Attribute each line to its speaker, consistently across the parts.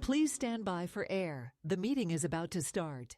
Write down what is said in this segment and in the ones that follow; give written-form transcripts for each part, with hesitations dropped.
Speaker 1: Please stand by for air. The meeting is about to start.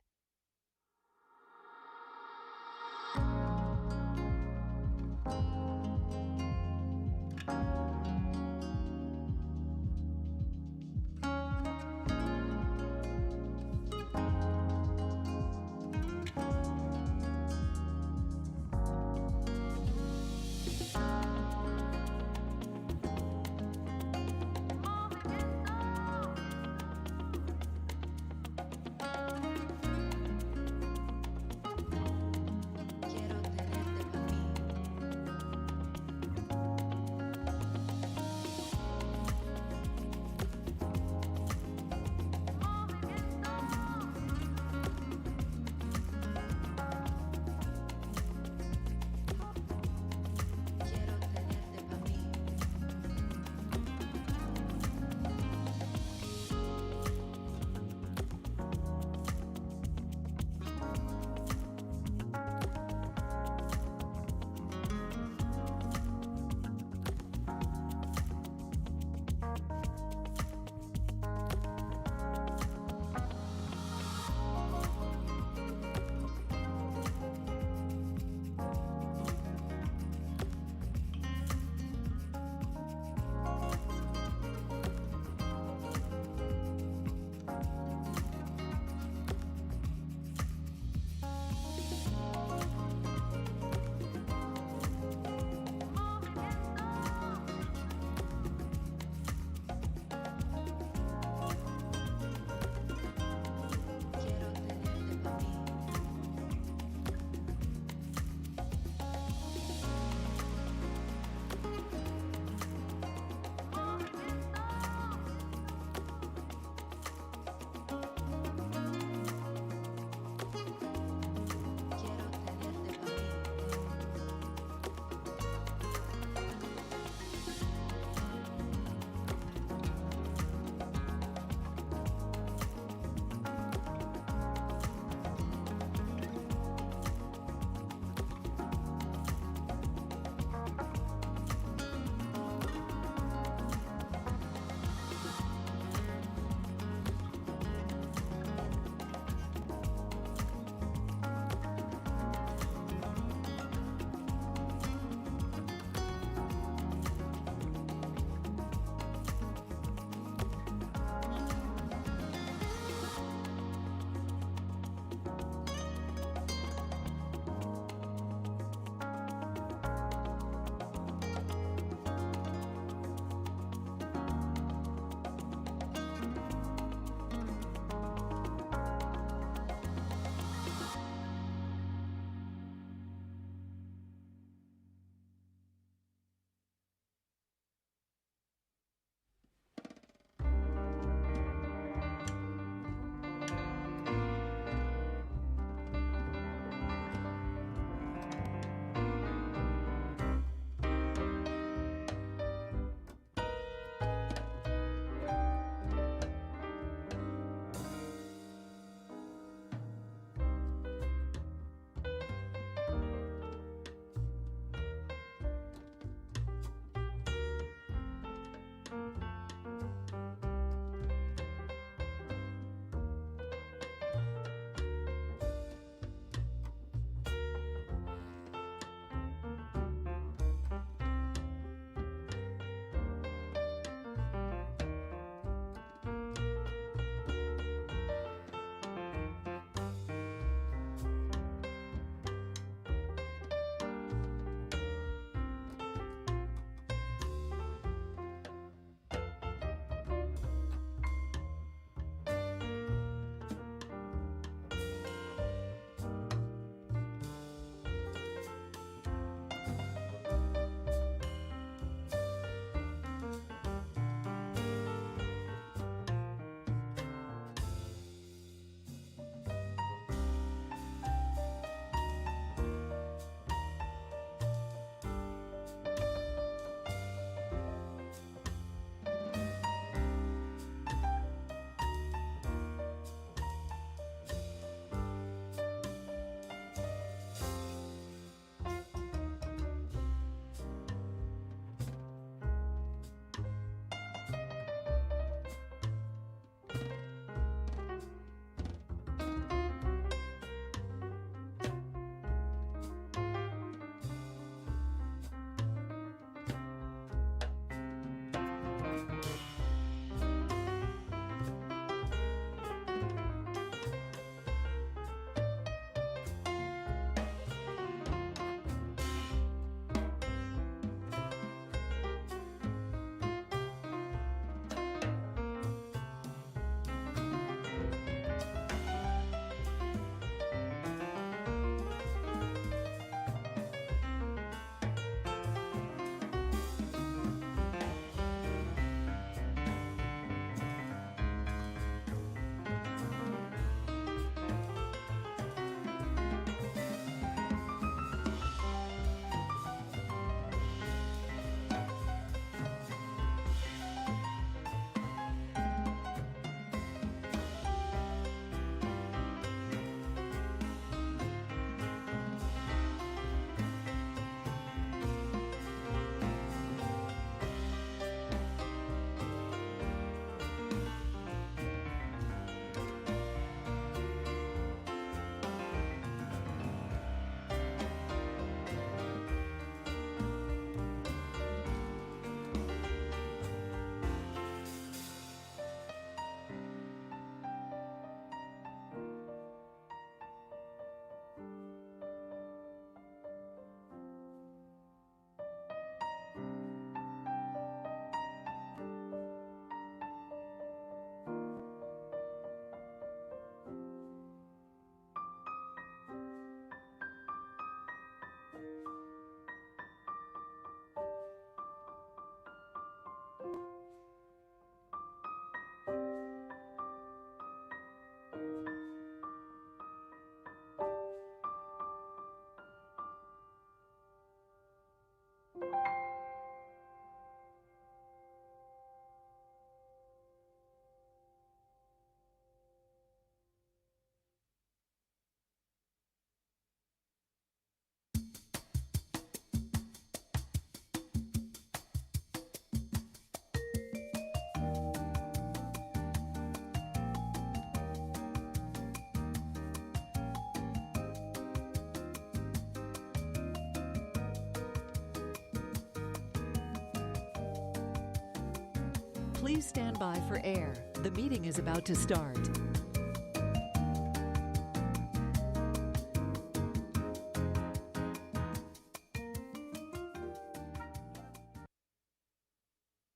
Speaker 1: Please stand by for air. The meeting is about to start.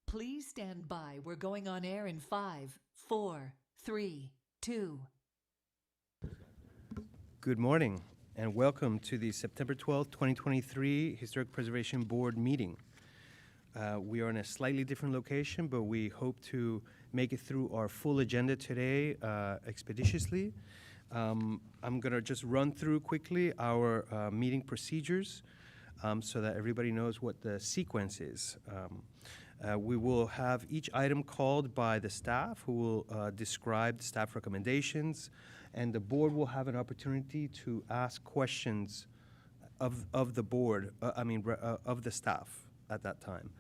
Speaker 1: Please stand by. We're going on air in 5, 4, 3, 2.
Speaker 2: Good morning and welcome to the September 12th, 2023 Historic Preservation Board meeting. We are in a slightly different location, but we hope to make it through our full agenda today expeditiously. I'm going to just run through quickly our meeting procedures so that everybody knows what the sequence is. We will have each item called by the staff who will describe the staff recommendations, and the board will have an opportunity to ask questions of the board, of the staff at that time.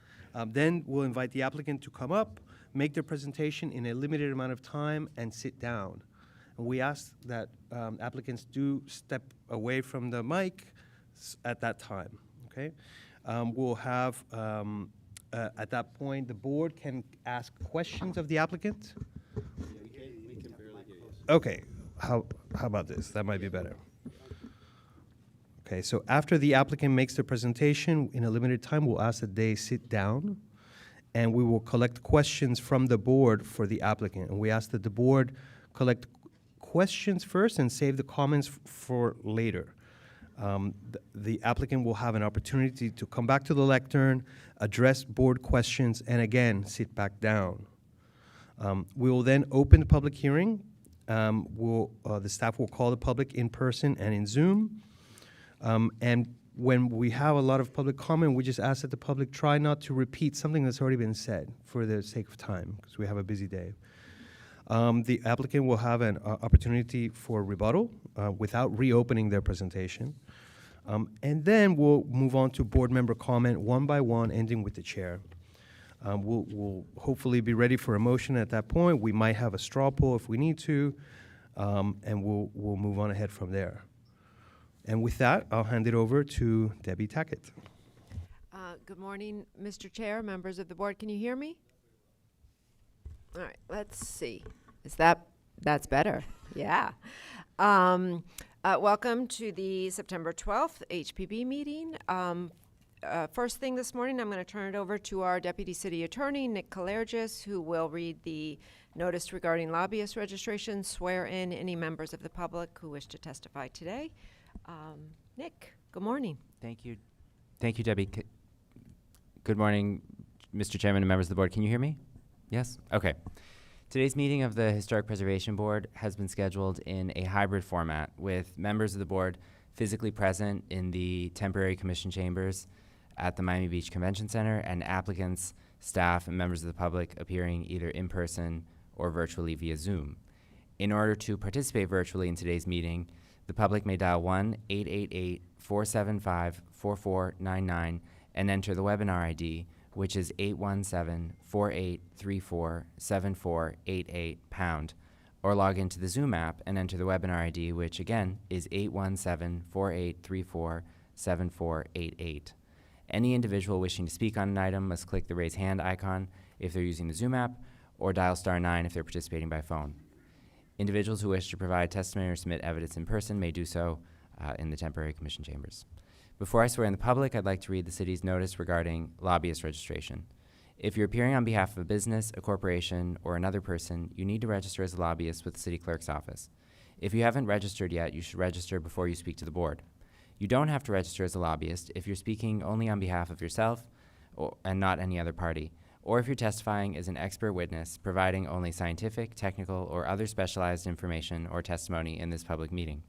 Speaker 2: Then we'll invite the applicant to come up, make their presentation in a limited amount of time, and sit down. And we ask that applicants do step away from the mic at that time, okay? We'll have, at that point, the board can ask questions of the applicant.
Speaker 3: We can barely hear you.
Speaker 2: Okay, how about this? That might be better. Okay, so after the applicant makes their presentation in a limited time, we'll ask that they sit down and we will collect questions from the board for the applicant. And we ask that the board collect questions first and save the comments for later. The applicant will have an opportunity to come back to the lectern, address board questions, and again, sit back down. We will then open the public hearing. The staff will call the public in person and in Zoom. And when we have a lot of public comment, we just ask that the public try not to repeat something that's already been said for the sake of time, because we have a busy day. The applicant will have an opportunity for rebuttal without reopening their presentation. And then we'll move on to board member comment one by one, ending with the chair. We'll hopefully be ready for a motion at that point. We might have a straw poll if we need to, and we'll move on ahead from there. And with that, I'll hand it over to Debbie Tackett.
Speaker 4: Good morning, Mr. Chair, members of the board. Can you hear me? All right, let's see. That's better? Yeah. Welcome to the September 12th HPB meeting. First thing this morning, I'm going to turn it over to our Deputy City Attorney, Nick Kalergis, who will read the notice regarding lobbyist registration, swear in any members of the public who wish to testify today. Nick, good morning.
Speaker 5: Thank you. Thank you, Debbie. Good morning, Mr. Chairman and members of the board. Can you hear me? Yes? Okay. Today's meeting of the Historic Preservation Board has been scheduled in a hybrid format with members of the board physically present in the temporary commission chambers at the Miami Beach Convention Center and applicants, staff, and members of the public appearing either in person or virtually via Zoom. In order to participate virtually in today's meeting, the public may dial 1-888-475-4499 and enter the webinar ID, which is 817-4834-7488 #, or log into the Zoom app and enter the webinar ID, which again is 817-4834-7488. Any individual wishing to speak on an item must click the raise hand icon if they're using the Zoom app, or dial *9 if they're participating by phone. Individuals who wish to provide testimony or submit evidence in person may do so in the temporary commission chambers. Before I swear in the public, I'd like to read the city's notice regarding lobbyist registration. If you're appearing on behalf of a business, a corporation, or another person, you need to register as a lobbyist with the city clerk's office. If you haven't registered yet, you should register before you speak to the board. You don't have to register as a lobbyist if you're speaking only on behalf of yourself and not any other party, or if you're testifying as an expert witness, providing only scientific, technical, or other specialized information or testimony in this public meeting,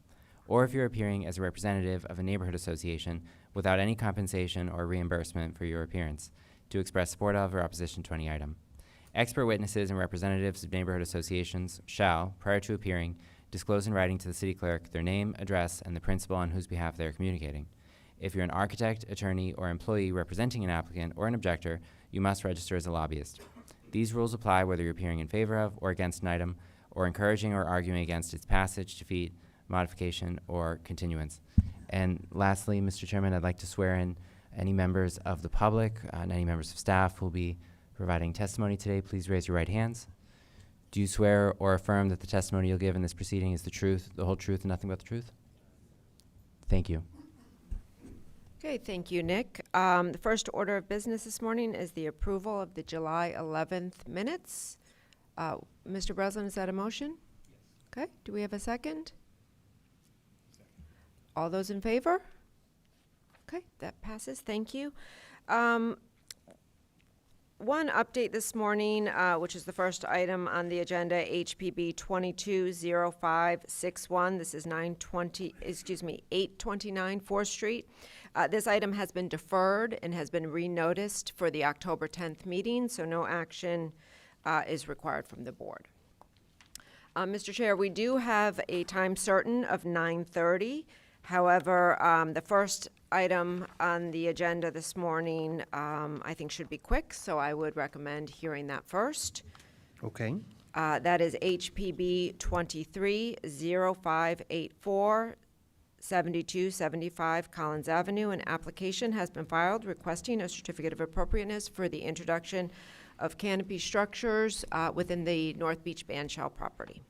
Speaker 5: or if you're appearing as a representative of a neighborhood association without any compensation or reimbursement for your appearance to express support of or opposition to any item. Expert witnesses and representatives of neighborhood associations shall, prior to appearing, disclose in writing to the city clerk their name, address, and the principal on whose behalf they are communicating. If you're an architect, attorney, or employee representing an applicant or an objector, you must register as a lobbyist. These rules apply whether you're appearing in favor of or against an item, or encouraging or arguing against its passage, defeat, modification, or continuance. And lastly, Mr. Chairman, I'd like to swear in any members of the public and any members of staff who will be providing testimony today, please raise your right hands. Do you swear or affirm that the testimony you'll give in this proceeding is the truth, the whole truth, and nothing but the truth? Thank you.
Speaker 4: Okay, thank you, Nick. The first order of business this morning is the approval of the July 11th minutes. Mr. Breslin, is that a motion? Okay, do we have a second? All those in favor? Okay, that passes, thank you. One update this morning, which is the first item on the agenda, HPB 220561. This is 829 4th Street. This item has been deferred and has been renoticed for the October 10th meeting, so no action is required from the board. Mr. Chair, we do have a time certain of 9:30. However, the first item on the agenda this morning, I think should be quick, so I would recommend hearing that first.
Speaker 2: Okay.
Speaker 4: That is HPB 230584, 7275 Collins Avenue. An application has been filed requesting a certificate of appropriateness for the introduction of canopy structures within the North Beach Bandshell property.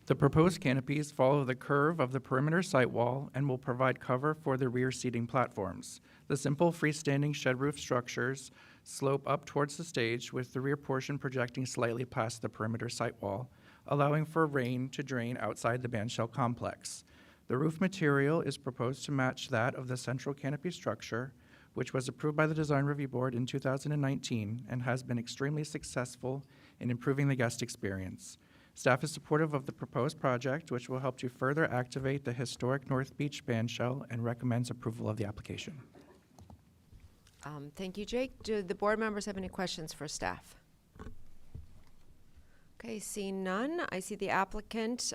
Speaker 6: The proposed canopies follow the curve of the perimeter site wall and will provide cover for the rear seating platforms. The simple freestanding shed roof structures slope up towards the stage, with the rear portion projecting slightly past the perimeter site wall, allowing for rain to drain outside the bandshell complex. The roof material is proposed to match that of the central canopy structure, which was approved by the Design Review Board in 2019 and has been extremely successful in improving the guest experience. Staff is supportive of the proposed project, which will help to further activate the historic North Beach bandshell, and recommends approval of the application.
Speaker 4: Thank you, Jake. Do the board members have any questions for staff? Okay, seeing none, I see the applicant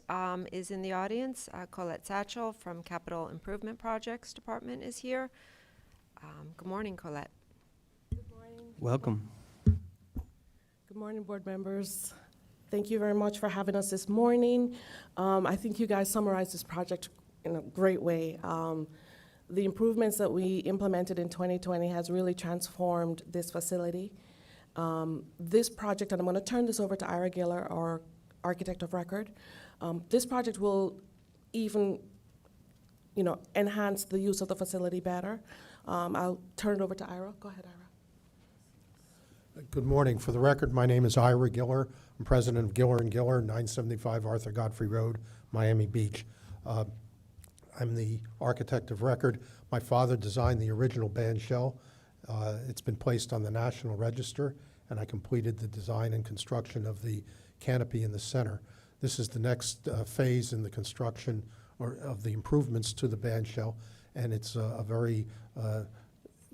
Speaker 4: is in the audience. Colette Satchel from Capital Improvement Projects Department is here. Good morning, Colette.
Speaker 7: Good morning.
Speaker 2: Welcome.
Speaker 7: Good morning, board members. Thank you very much for having us this morning. I think you guys summarized this project in a great way. The improvements that we implemented in 2020 has really transformed this facility. This project, and I'm going to turn this over to Ira Giller, our architect of record. This project will even, enhance the use of the facility better. I'll turn it over to Ira. Go ahead, Ira.
Speaker 8: Good morning. For the record, my name is Ira Giller. I'm president of Giller & Giller, 975 Arthur Godfrey Road, Miami Beach. I'm the architect of record. My father designed the original bandshell. It's been placed on the National Register, and I completed the design and construction of the canopy in the center. This is the next phase in the construction or of the improvements to the bandshell, and it's a very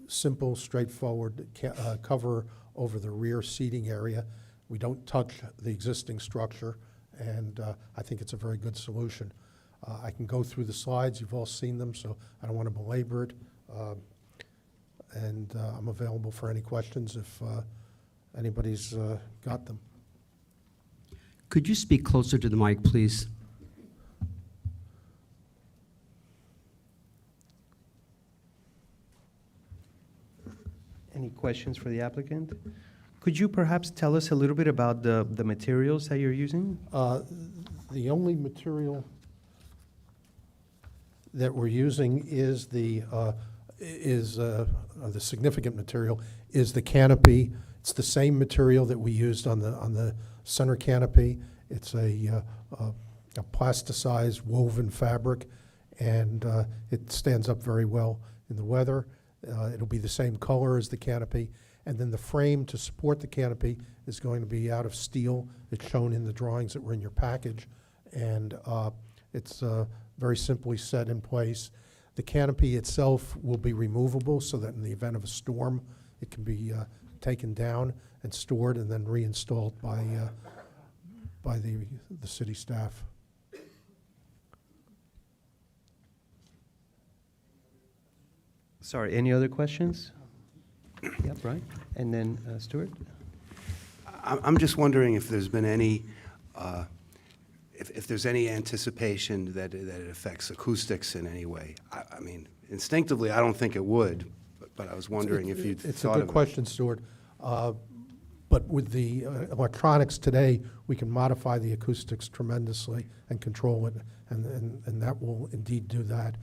Speaker 8: simple, straightforward cover over the rear seating area. We don't touch the existing structure, and I think it's a very good solution. I can go through the slides. You've all seen them, so I don't want to belabor it. And I'm available for any questions if anybody's got them.
Speaker 9: Could you speak closer to the mic, please?
Speaker 2: Any questions for the applicant? Could you perhaps tell us a little bit about the materials that you're using?
Speaker 8: The only material that we're using is the significant material is the canopy. It's the same material that we used on the center canopy. It's a plasticized woven fabric, and it stands up very well in the weather. It'll be the same color as the canopy. And then the frame to support the canopy is going to be out of steel. It's shown in the drawings that were in your package. And it's very simply set in place. The canopy itself will be removable so that in the event of a storm, it can be taken down and stored and then reinstalled by the city staff.
Speaker 2: Sorry, any other questions? Yep, right. And then Stuart?
Speaker 3: I'm just wondering if there's been any, if there's any anticipation that it affects acoustics in any way. I mean, instinctively, I don't think it would, but I was wondering if you'd
Speaker 8: It's a
Speaker 3: thought
Speaker 8: good
Speaker 3: of it.
Speaker 8: question, Stuart. But with the electronics today, we can modify the acoustics tremendously and control it, and that will indeed do that.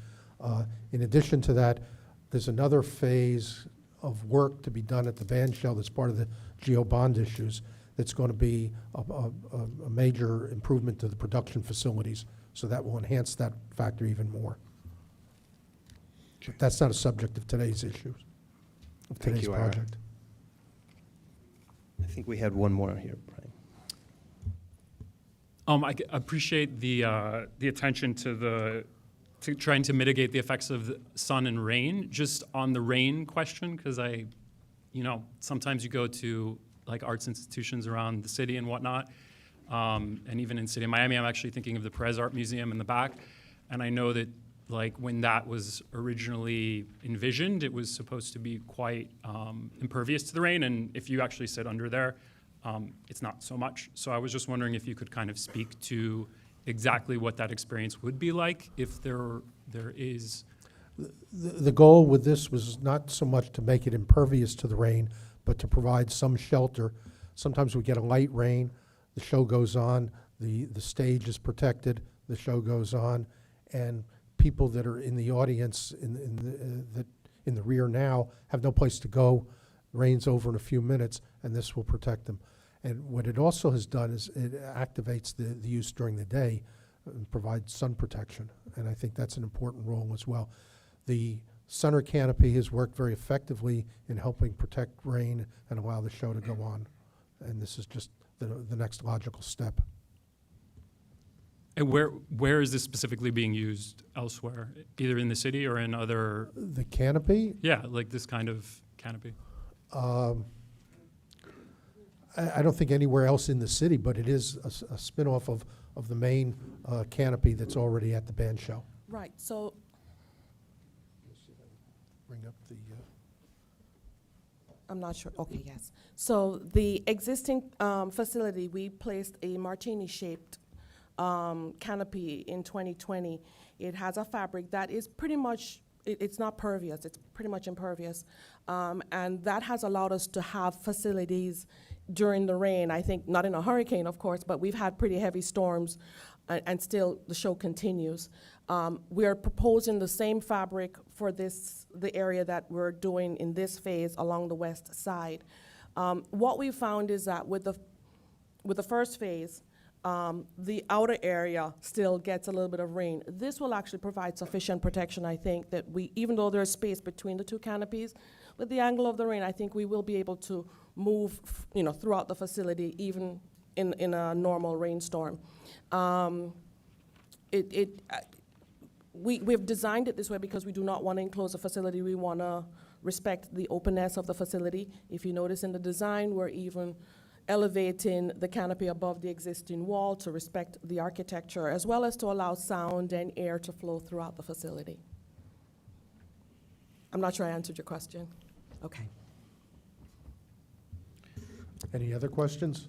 Speaker 8: In addition to that, there's another phase of work to be done at the band shell that's part of the geo bond issues that's going to be a major improvement to the production facilities, so that will enhance that factor even more. But that's not a subject of today's issues, of
Speaker 3: Thank
Speaker 8: today's
Speaker 3: you, Ira.
Speaker 8: project.
Speaker 2: I think we had one more here, Brian.
Speaker 10: Appreciate the attention to trying to mitigate the effects of the sun and rain. Just on the rain question, because sometimes you go to like arts institutions around the city and whatnot, and even in city of Miami, I'm actually thinking of the Perez Art Museum in the back, and I know that like when that was originally envisioned, it was supposed to be quite impervious to the rain, and if you actually sit under there, it's not so much. So I was just wondering if you could kind of speak to exactly what that experience would be like if there is.
Speaker 8: The goal with this was not so much to make it impervious to the rain, but to provide some shelter. Sometimes we get a light rain, the show goes on, the stage is protected, the show goes on, and people that are in the audience in the rear now have no place to go. Rain's over in a few minutes, and this will protect them. And what it also has done is it activates the use during the day and provides sun protection, and I think that's an important role as well. The center canopy has worked very effectively in helping protect rain and allow the show to go on, and this is just the next logical step.
Speaker 10: And where is this specifically being used elsewhere, either in the city or in other?
Speaker 8: The canopy,
Speaker 10: Yeah, like this kind of canopy.
Speaker 8: I don't think anywhere else in the city, but it is a spin-off of the main canopy that's already at the band shell.
Speaker 7: Right, so
Speaker 8: Bring up the,
Speaker 7: I'm not sure, okay, yes. So the existing facility, we placed a martini-shaped canopy in 2020. It has a fabric that is pretty much, it's not pervious, it's pretty much impervious. And that has allowed us to have facilities during the rain. I think, not in a hurricane, of course, but we've had pretty heavy storms, and still the show continues. We are proposing the same fabric for the area that we're doing in this phase along the west side. What we found is that with the first phase, the outer area still gets a little bit of rain. This will actually provide sufficient protection, I think, that even though there's space between the two canopies, with the angle of the rain, I think we will be able to move, throughout the facility, even in a normal rainstorm. We've designed it this way because we do not want to enclose the facility. We want to respect the openness of the facility. If you notice in the design, we're even elevating the canopy above the existing wall to respect the architecture, as well as to allow sound and air to flow throughout the facility. I'm not sure I answered your question. Okay.
Speaker 8: any other questions?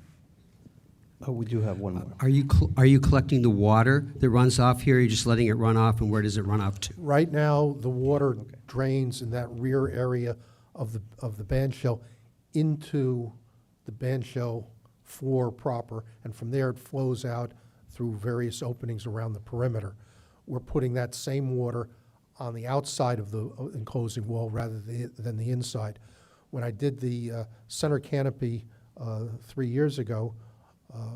Speaker 2: Oh, we do have one more.
Speaker 9: Are you collecting the water that runs off here? Or are you just letting it run off, and where does it run off to?
Speaker 8: Right now, the water drains in that rear area of the band shell into the band shell floor proper, and from there it flows out through various openings around the perimeter. We're putting that same water on the outside of the enclosing wall rather than the inside. When I did the center canopy 3 years ago,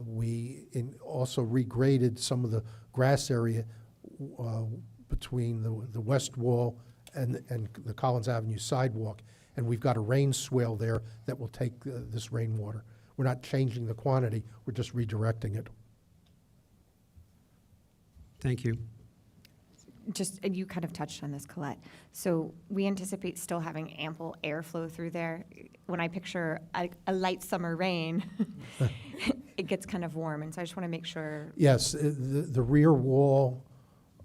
Speaker 8: we also regraded some of the grass area between the west wall and the Collins Avenue sidewalk, and we've got a rain swale there that will take this rainwater. We're not changing the quantity, we're just redirecting it.
Speaker 9: Thank you.
Speaker 11: And you kind of touched on this, Colette. So we anticipate still having ample airflow through there. When I picture a light summer rain, it gets kind of warm, and so I just want to make sure.
Speaker 8: Yes, the rear wall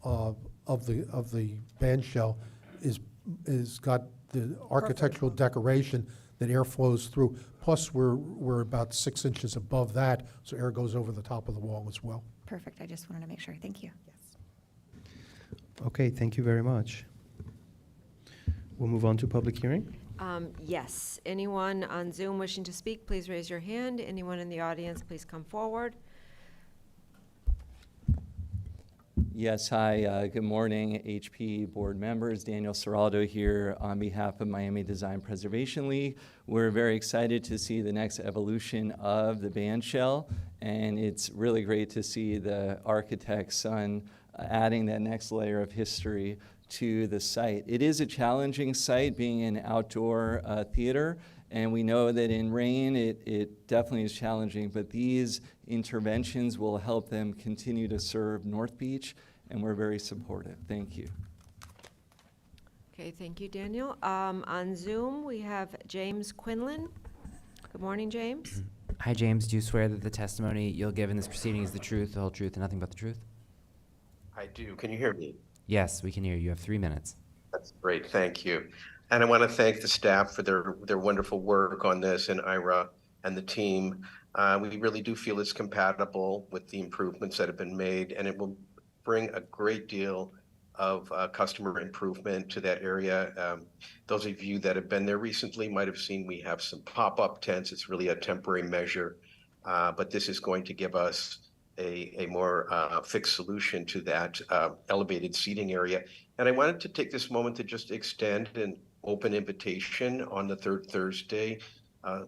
Speaker 8: of the band shell is got the architectural decoration that air flows through. Plus, we're about 6 inches above that, so air goes over the top of the wall as well.
Speaker 11: Perfect. I just wanted to make sure. Thank you.
Speaker 2: Okay, thank you very much. We'll move on to public hearing.
Speaker 4: Yes. Anyone on Zoom wishing to speak, please raise your hand. Anyone in the audience, please come forward.
Speaker 12: Yes, hi, good morning, HP board members. Daniel Seraldo here on behalf of Miami Design Preservation League. We're very excited to see the next evolution of the band shell, and it's really great to see the architect's son adding that next layer of history to the site. It is a challenging site, being an outdoor theater, and we know that in rain it definitely is challenging, but these interventions will help them continue to serve North Beach, and we're very supportive. Thank you.
Speaker 4: Okay, thank you, Daniel. On Zoom, we have James Quinlan. Good morning, James.
Speaker 5: Hi, James. Do you swear that the testimony you'll give in this proceeding is the truth, the whole truth, and nothing but the truth?
Speaker 13: I do. Can you hear me?
Speaker 5: Yes, we can hear you. You have 3 minutes.
Speaker 13: That's great. Thank you. And I want to thank the staff for their wonderful work on this, and Ira and the team. We really do feel it's compatible with the improvements that have been made, and it will bring a great deal of customer improvement to that area. Those of you that have been there recently might have seen we have some pop-up tents. It's really a temporary measure, but this is going to give us a more fixed solution to that elevated seating area. And I wanted to take this moment to just extend an open invitation on the third Thursday,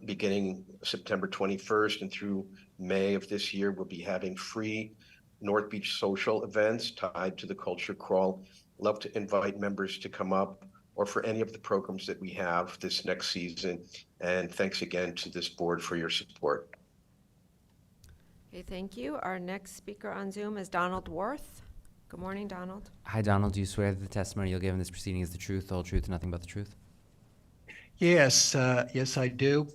Speaker 13: beginning September 21st and through May of this year. We'll be having free North Beach social events tied to the Culture Crawl. Love to invite members to come up or for any of the programs that we have this next season. And thanks again to this board for your support.
Speaker 4: Okay, thank you. Our next speaker on Zoom is Donald Worth. Good morning, Donald.
Speaker 5: Hi, Donald. Do you swear that the testimony you'll give in this proceeding is the truth, the whole truth, and nothing but the truth?
Speaker 14: Yes, yes, I do.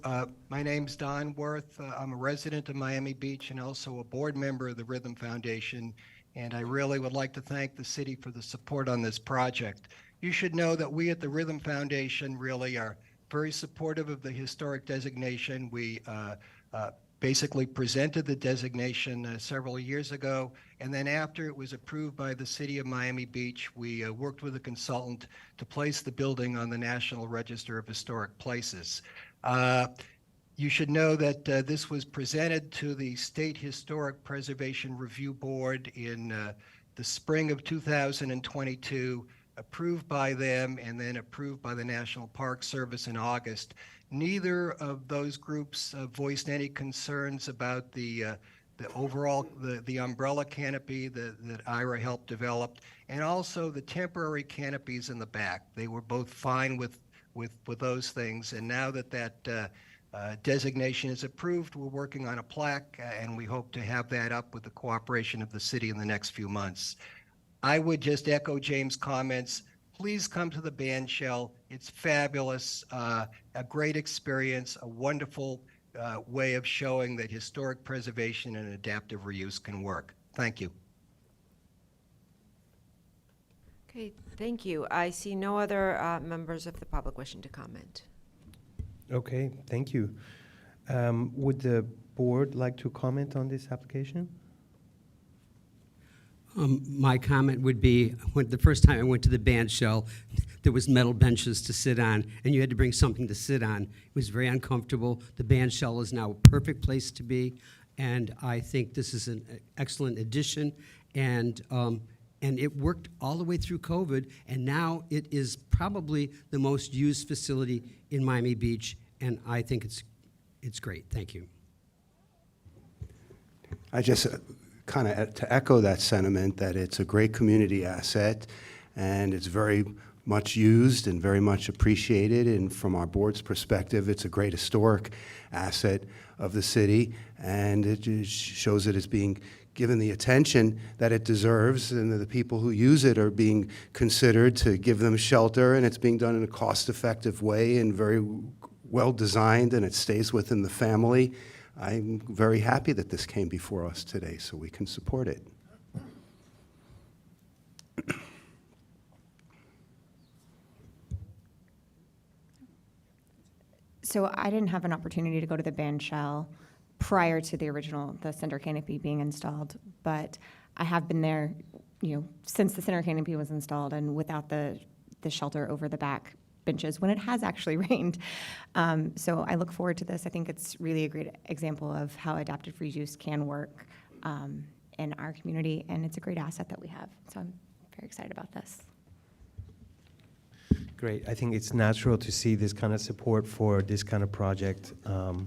Speaker 14: My name's Don Worth. I'm a resident of Miami Beach and also a board member of the Rhythm Foundation, and I really would like to thank the city for the support on this project. You should know that we at the Rhythm Foundation really are very supportive of the historic designation. We basically presented the designation several years ago, and then after it was approved by the city of Miami Beach, we worked with a consultant to place the building on the National Register of Historic Places. You should know that this was presented to the State Historic Preservation Review Board in the spring of 2022, approved by them, and then approved by the National Park Service in August. Neither of those groups voiced any concerns about the overall, the umbrella canopy that Ira helped develop, and also the temporary canopies in the back. They were both fine with those things, and now that designation is approved, we're working on a plaque, and we hope to have that up with the cooperation of the city in the next few months. I would just echo James' comments. Please come to the band shell. It's fabulous, a great experience, a wonderful way of showing that historic preservation and adaptive reuse can work. Thank you.
Speaker 4: Okay, thank you. I see no other members of the public wishing to comment.
Speaker 2: Okay, thank you. Would the board like to comment on this application?
Speaker 9: My comment would be, the first time I went to the band shell, there was metal benches to sit on, and you had to bring something to sit on. It was very uncomfortable. The band shell is now a perfect place to be, and I think this is an excellent addition, and it worked all the way through COVID, and now it is probably the most used facility in Miami Beach, and I think it's great. Thank you.
Speaker 3: I just kind of to echo that sentiment that it's a great community asset and it's very much used and very much appreciated, and from our board's perspective it's a great historic asset of the city, and it just shows that it's being given the attention that it deserves, and that the people who use it are being considered to give them shelter, and it's being done in a cost-effective way and very well designed, and it stays within the family. I'm very happy that this came before us today so we can support it.
Speaker 11: So I didn't have an opportunity to go to the band shell prior to the center canopy being installed, but I have been there, since the center canopy was installed, and without the shelter over the back, benches when it has actually rained. So I look forward to this. I think it's really a great example of how adaptive reuse can work in our community, and it's a great asset that we have. So I'm very excited about this.
Speaker 2: Great. I think it's natural to see this kind of support for this kind of project,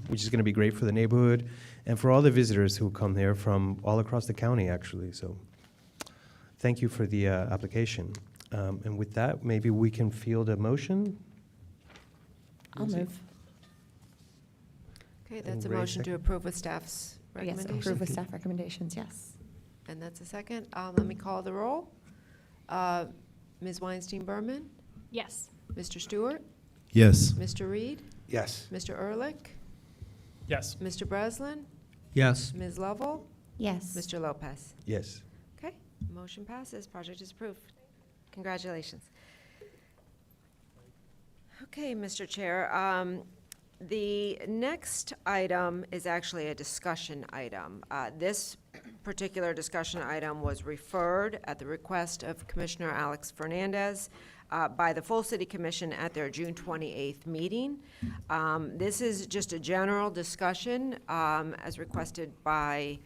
Speaker 2: which is going to be great for the neighborhood and for all the visitors who come here from all across the county, actually. So thank you for the application. And with that, maybe we can field a motion?
Speaker 11: I'll move.
Speaker 4: Okay, that's a
Speaker 2: Ray,
Speaker 4: motion to
Speaker 2: second?
Speaker 4: approve with staff's
Speaker 11: Yes,
Speaker 4: recommendation.
Speaker 11: approve with staff recommendations, yes.
Speaker 4: And that's a second. Let me call the roll. Ms. Weinstein Berman,
Speaker 15: Yes.
Speaker 4: Mr. Stewart,
Speaker 3: Yes.
Speaker 4: Mr. Reed,
Speaker 3: Yes.
Speaker 4: Mr. Ehrlich,
Speaker 10: Yes.
Speaker 4: Mr. Breslin,
Speaker 9: Yes.
Speaker 4: Ms. Lovell,
Speaker 11: Yes.
Speaker 4: Mr. Lopez.
Speaker 2: Yes.
Speaker 4: Okay, motion passes. Project is approved. Congratulations. Okay, Mr. Chair, the next item is actually a discussion item. This particular discussion item was referred at the request of Commissioner Alex Fernandez by the full City Commission at their June 28th meeting. This is just a general discussion as requested by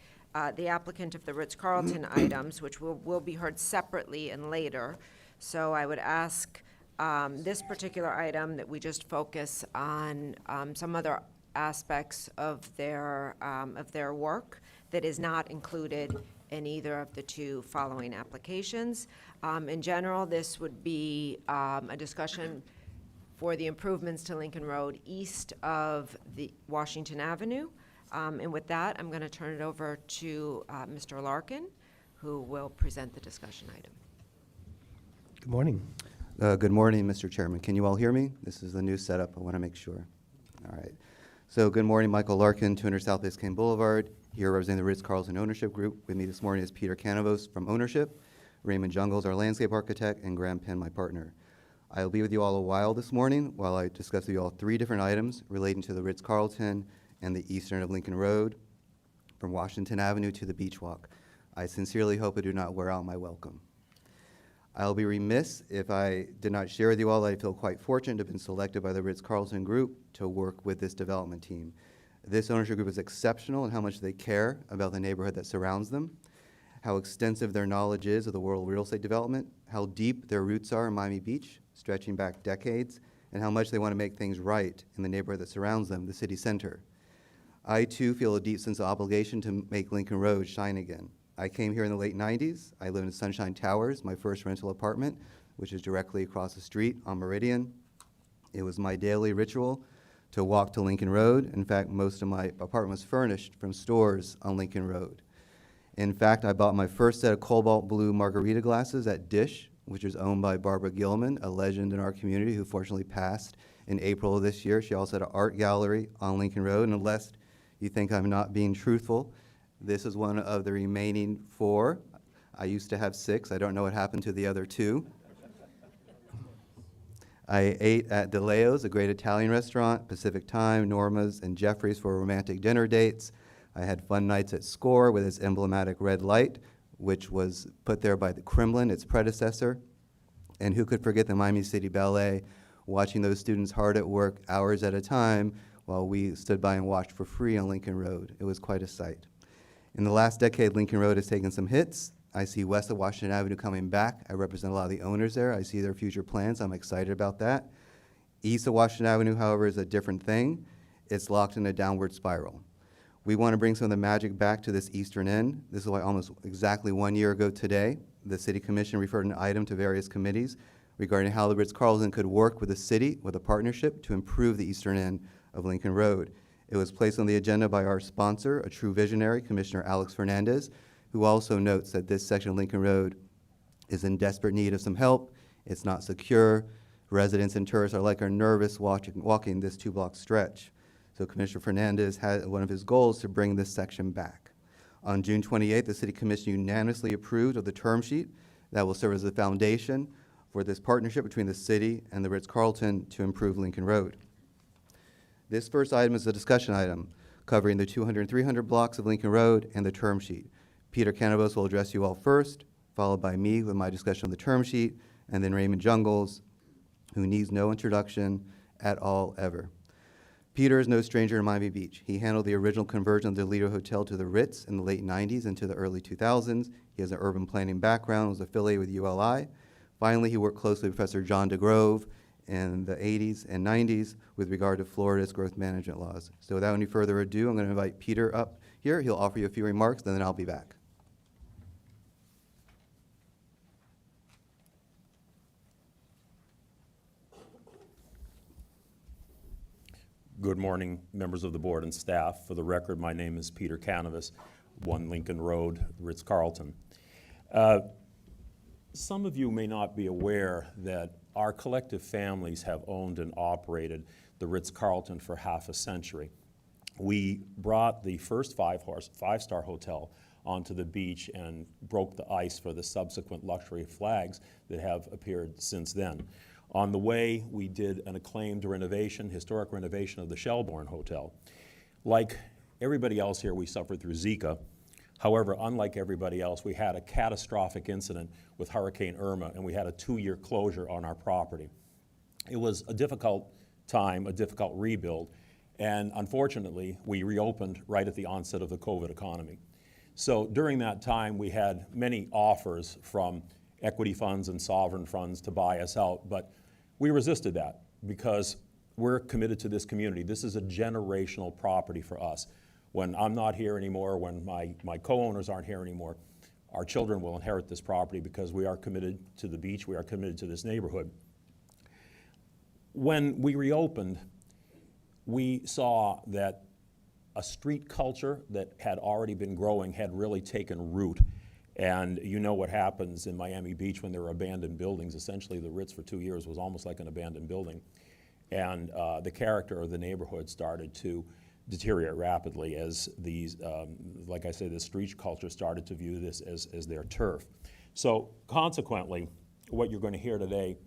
Speaker 4: the applicant of the Ritz-Carlton items, which will be heard separately and later. So I would ask this particular item that we just focus on some other aspects of their work that is not included in either of the two following applications. In general, this would be a discussion for the improvements to Lincoln Road east of the Washington Avenue. And with that, I'm going to turn it over to Mr. Larkin, who will present the discussion item.
Speaker 2: Good morning.
Speaker 16: Good morning, Mr. Chairman. Can you all hear me? This is the new setup. I want to make sure. All right. So good morning, Michael Larkin, 200 South Biscayne Boulevard, here representing the Ritz-Carlton Ownership Group. With me this morning is Peter Canavos from Ownership, Raymond Jungles, our landscape architect, and Graham Penn, my partner. I'll be with you all a while this morning while I discuss with you all 3 different items relating to the Ritz-Carlton and the eastern of Lincoln Road, from Washington Avenue to the Beach Walk. I sincerely hope I do not wear out my welcome. I'll be remiss if I did not share with you all that I feel quite fortunate to have been selected by the Ritz-Carlton Group to work with this development team. This ownership group is exceptional in how much they care about the neighborhood that surrounds them, how extensive their knowledge is of the world of real estate development, how deep their roots are in Miami Beach, stretching back decades, and how much they want to make things right in the neighborhood that surrounds them, the city center. I, too, feel a deep sense of obligation to make Lincoln Road shine again. I came here in the late 90s. I lived in Sunshine Towers, my first rental apartment, which is directly across the street on Meridian. It was my daily ritual to walk to Lincoln Road. In fact, most of my apartment was furnished from stores on Lincoln Road. In fact, I bought my first set of cobalt blue margarita glasses at Dish, which is owned by Barbara Gilman, a legend in our community who fortunately passed in April of this year. She also had an art gallery on Lincoln Road, and unless you think I'm not being truthful, this is one of the remaining 4. I used to have 6. I don't know what happened to the other 2. I ate at De Leo's, a great Italian restaurant, Pacific Time, Norma's, and Jeffrey's for romantic dinner dates. I had fun nights at SCORE with its emblematic red light, which was put there by the Kremlin, its predecessor. And who could forget the Miami City Ballet, watching those students hard at work hours at a time while we stood by and watched for free on Lincoln Road. It was quite a sight. In the last decade, Lincoln Road has taken some hits. I see west of Washington Avenue coming back. I represent a lot of the owners there. I see their future plans. I'm excited about that. East of Washington Avenue, however, is a different thing. It's locked in a downward spiral. We want to bring some of the magic back to this eastern end. This is why almost exactly 1 year ago today, the City Commission referred an item to various committees regarding how the Ritz-Carlton could work with the city, with a partnership, to improve the eastern end of Lincoln Road. It was placed on the agenda by our sponsor, a true visionary, Commissioner Alex Fernandez, who also notes that this section of Lincoln Road is in desperate need of some help. It's not secure. Residents and tourists are nervous walking this 2-block stretch. So Commissioner Fernandez had one of his goals to bring this section back. On June 28th, the City Commission unanimously approved of the term sheet that will serve as the foundation for this partnership between the city and the Ritz-Carlton to improve Lincoln Road. This first item is a discussion item covering the 200 and 300 blocks of Lincoln Road and the term sheet. Peter Canavos will address you all first, followed by me with my discussion of the term sheet, and then Raymond Jungles, who needs no introduction at all ever. Peter is no stranger to Miami Beach. He handled the original conversion of the Lido Hotel to the Ritz in the late 90s into the early 2000s. He has an urban planning background, was affiliated with ULI. Finally, he worked closely with Professor John DeGrove in the 80s and 90s with regard to Florida's growth management laws. So without any further ado, I'm going to invite Peter up here. He'll offer you a few remarks, and then I'll be back.
Speaker 15: Good morning, members of the board and staff. For the record, my name is Peter Canavas, 1 Lincoln Road, Ritz-Carlton. Some of you may not be aware that our collective families have owned and operated the Ritz-Carlton for half a century. We brought the first five-star hotel onto the beach and broke the ice for the subsequent luxury flags that have appeared since then. On the way, we did an acclaimed renovation, historic renovation of the Shelbourne Hotel. Like everybody else here, we suffered through Zika. However, unlike everybody else, we had a catastrophic incident with Hurricane Irma, and we had a 2-year closure on our property. It was a difficult time, a difficult rebuild, and unfortunately, we reopened right at the onset of the COVID economy. So during that time, we had many offers from equity funds and sovereign funds to buy us out, but we resisted that because we're committed to this community. This is a generational property for us. When I'm not here anymore, when my co-owners aren't here anymore, our children will inherit this property because we are committed to the beach, we are committed to this neighborhood. When we reopened, we saw that a street culture that had already been growing had really taken root. And you know what happens in Miami Beach when there are abandoned buildings. Essentially, the Ritz for 2 years was almost like an abandoned building. And the character of the neighborhood started to deteriorate rapidly as these, like I say, the street culture started to view this as their turf. So consequently, what you're going to hear today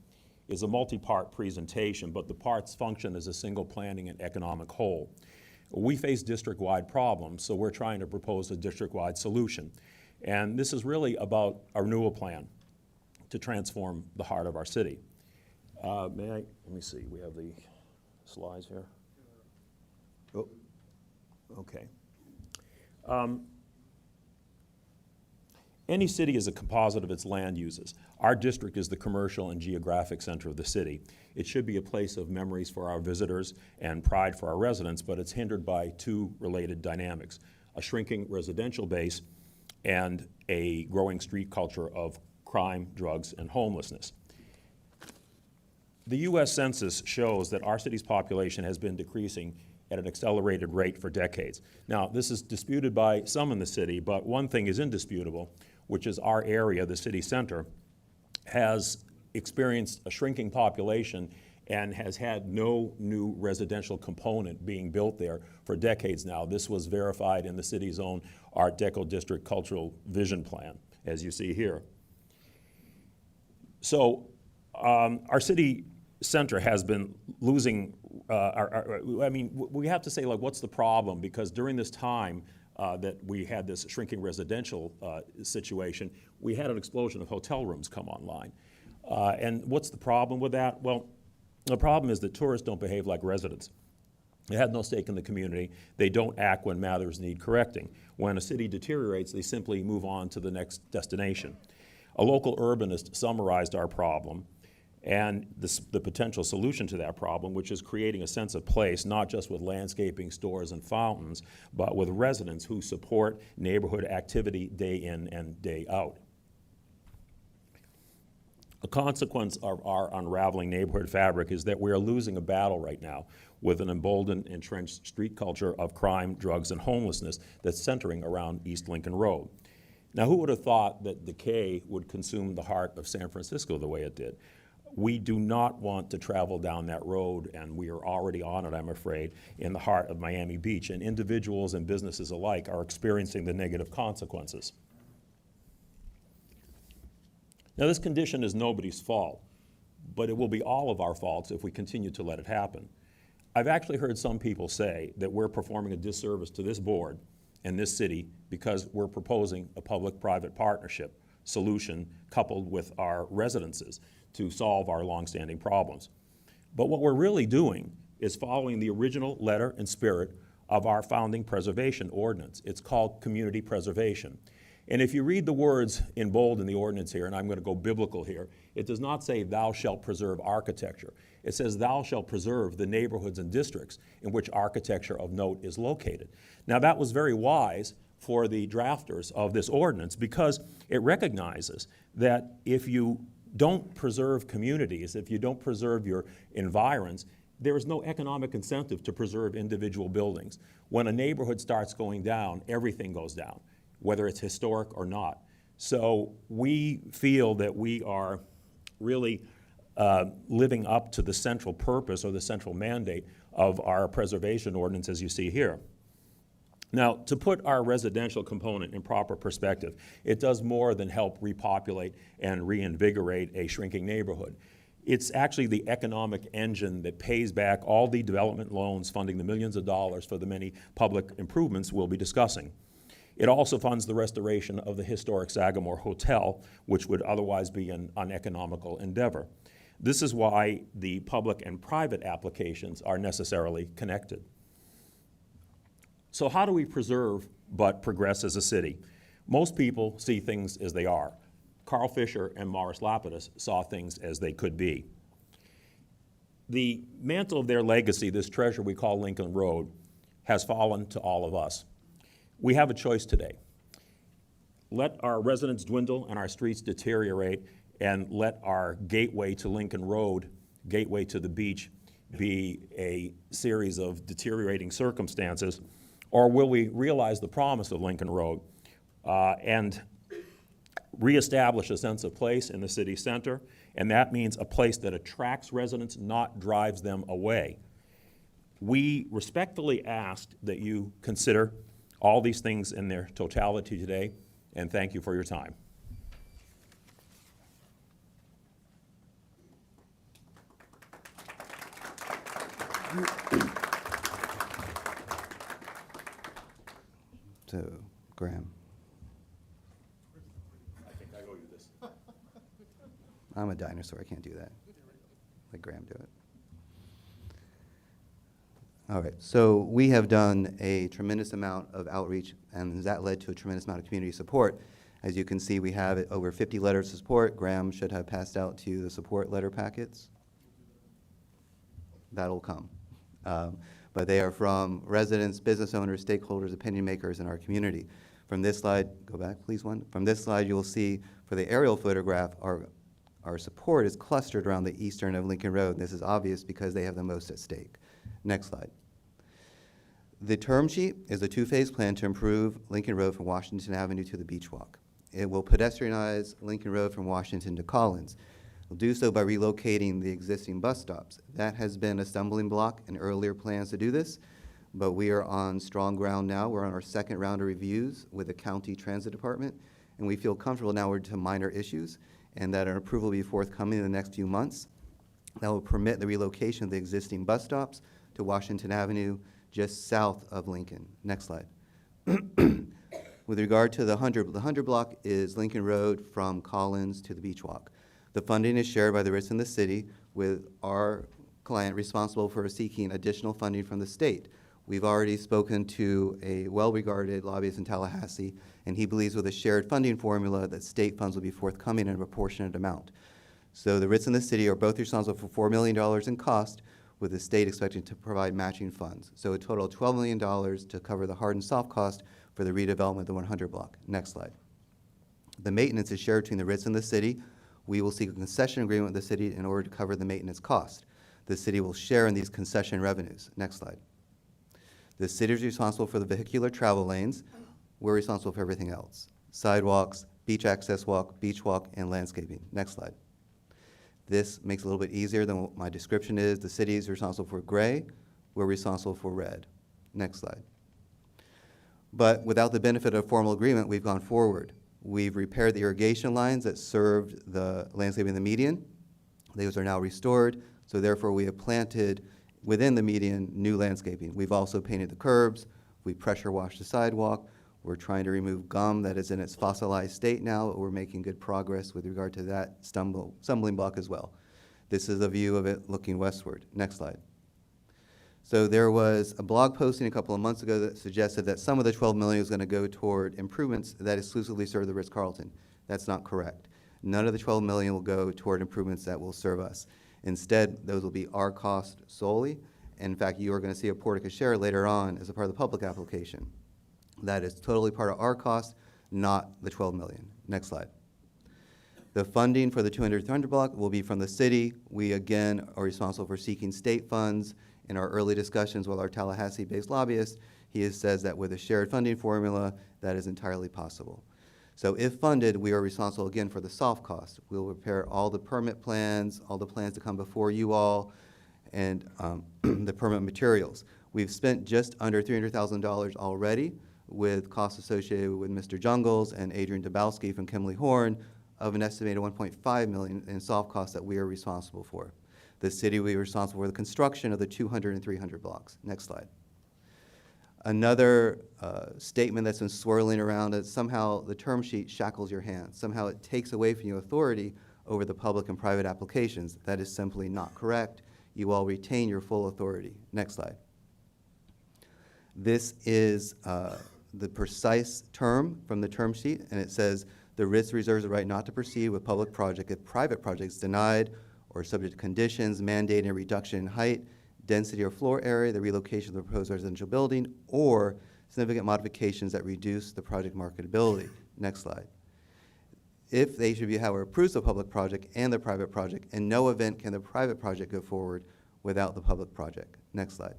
Speaker 15: is a multi-part presentation, but the parts function as a single planning and economic whole. We face district-wide problems, so we're trying to propose a district-wide solution. And this is really about a renewal plan to transform the heart of our city. Let me see, we have the slides here. Oh, okay. Any city is a composite of its land uses. Our district is the commercial and geographic center of the city. It should be a place of memories for our visitors and pride for our residents, but it's hindered by 2 related dynamics: a shrinking residential base and a growing street culture of crime, drugs, and homelessness. The U.S. Census shows that our city's population has been decreasing at an accelerated rate for decades. Now, this is disputed by some in the city, but one thing is indisputable, which is our area, the city center, has experienced a shrinking population and has had no new residential component being built there for decades now. This was verified in the city's own Art Deco District Cultural Vision Plan, as you see here. So our city center has been losing, we have to say, like, what's the problem? Because during this time that we had this shrinking residential situation, we had an explosion of hotel rooms come online. And what's the problem with that? Well, the problem is that tourists don't behave like residents. They have no stake in the community. They don't act when matters need correcting. When a city deteriorates, they simply move on to the next destination. A local urbanist summarized our problem and the potential solution to that problem, which is creating a sense of place, not just with landscaping, stores, and fountains, but with residents who support neighborhood activity day in and day out. A consequence of our unraveling neighborhood fabric is that we are losing a battle right now with an emboldened, entrenched street culture of crime, drugs, and homelessness that's centering around East Lincoln Road. Now, who would have thought that decay would consume the heart of San Francisco the way it did? We do not want to travel down that road, and we are already on it, I'm afraid, in the heart of Miami Beach, and individuals and businesses alike are experiencing the negative consequences. Now, this condition is nobody's fault, but it will be all of our faults if we continue to let it happen. I've actually heard some people say that we're performing a disservice to this board and this city because we're proposing a public-private partnership solution coupled with our residences to solve our longstanding problems. But what we're really doing is following the original letter and spirit of our founding preservation ordinance. It's called community preservation. And if you read the words in bold in the ordinance here, and I'm going to go biblical here, it does not say thou shalt preserve architecture. It says thou shalt preserve the neighborhoods and districts in which architecture of note is located. Now that was very wise for the drafters of this ordinance because it recognizes that if you don't preserve communities, if you don't preserve your environs, there is no economic incentive to preserve individual buildings. When a neighborhood starts going down, everything goes down, whether it's historic or not. So we feel that we are really living up to the central purpose or the central mandate of our preservation ordinance as you see here. Now, to put our residential component in proper perspective, it does more than help repopulate and reinvigorate a shrinking neighborhood. It's actually the economic engine that pays back all the development loans funding the millions of dollars for the many public improvements we'll be discussing. It also funds the restoration of the historic Sagamore Hotel, which would otherwise be an uneconomical endeavor. This is why the public and private applications are necessarily connected. So how do we preserve but progress as a city? Most people see things as they are. Carl Fisher and Morris Lapidus saw things as they could be. The mantle of their legacy, this treasure we call Lincoln Road, has fallen to all of us. We have a choice today. Let our residents dwindle and our streets deteriorate, and let our gateway to Lincoln Road, gateway to the beach, be a series of deteriorating circumstances, or will we realize the promise of Lincoln Road and reestablish a sense of place in the city center, and that means a place that attracts residents, not drives them away. We respectfully ask that you consider all these things in their totality today, and thank you for your time.
Speaker 16: So, Graham.
Speaker 15: I think I owe you this.
Speaker 16: I'm a dinosaur, I can't do that. Let Graham do it. All right, so we have done a tremendous amount of outreach, and that led to a tremendous amount of community support. As you can see, we have over 50 letters of support. Graham should have passed out to you the support letter packets. That'll come. But they are from residents, business owners, stakeholders, opinion makers in our community. From this slide, go back please one. From this slide, you will see for the aerial photograph, our support is clustered around the eastern of Lincoln Road. This is obvious because they have the most at stake. Next slide. The term sheet is a two-phase plan to improve Lincoln Road from Washington Avenue to the Beach Walk. It will pedestrianize Lincoln Road from Washington to Collins. We'll do so by relocating the existing bus stops. That has been a stumbling block in earlier plans to do this, but we are on strong ground now. We're on our second round of reviews with the county transit department, and we feel comfortable now we're to minor issues, and that an approval will be forthcoming in the next few months. That will permit the relocation of the existing bus stops to Washington Avenue, just south of Lincoln. Next slide. With regard to the 100 block is Lincoln Road from Collins to the Beach Walk. The funding is shared by the RITS in the city, with our client responsible for seeking additional funding from the state. We've already spoken to a well-regarded lobbyist in Tallahassee, and he believes with a shared funding formula that state funds will be forthcoming in a proportionate amount. So the RITS and the city are both responsible for $4 million in cost, with the state expecting to provide matching funds. So a total of $12 million to cover the hard and soft cost for the redevelopment of the 100 block. Next slide. The maintenance is shared between the RITS and the city. We will seek a concession agreement with the city in order to cover the maintenance cost. The city will share in these concession revenues. Next slide. The city is responsible for the vehicular travel lanes. We're responsible for everything else. Sidewalks, beach access walk, beach walk, and landscaping. Next slide. This makes it a little bit easier than what my description is. The city is responsible for gray. We're responsible for red. Next slide. But without the benefit of a formal agreement, we've gone forward. We've repaired the irrigation lines that served the landscaping in the median. Those are now restored, so therefore we have planted within the median new landscaping. We've also painted the curbs, we pressure washed the sidewalk, We're trying to remove gum that is in its fossilized state now, but we're making good progress with regard to that stumbling block as well. This is a view of it looking westward. Next slide. So there was a blog posting a couple of months ago that suggested that some of the 12 million was going to go toward improvements that exclusively serve the Ritz-Carlton. That's not correct. None of the 12 million will go toward improvements that will serve us. Instead, those will be our cost solely. In fact, you are going to see a portico share later on as a part of the public application. That is totally part of our cost, not the 12 million. Next slide. The funding for the 200-300 block will be from the city. We, again, are responsible for seeking state funds. In our early discussions with our Tallahassee-based lobbyist, he says that with a shared funding formula, that is entirely possible. So if funded, we are responsible, again, for the soft cost. We'll prepare all the permit plans, all the plans to come before you all, and the permit materials. We've spent just under $300,000 already with costs associated with Mr. Jungles and Adrian Dabowski from Kimley Horn of an estimated $1.5 million in soft costs that we are responsible for. The city will be responsible for the construction of the 200 and 300 blocks. Next slide. Another statement that's been swirling around is somehow the term sheet shackles your hands. Somehow it takes away from you authority over the public and private applications. That is simply not correct. You all retain your full authority. Next slide. This is the precise term from the term sheet, and it says, the Ritz reserves the right not to proceed with public project if private projects denied or subject to conditions mandating a reduction in height, density, or floor area, the relocation of the proposed residential building, or significant modifications that reduce the project marketability. Next slide. If the HPB, however, approves the public project and the private project, in no event can the private project go forward without the public project. Next slide.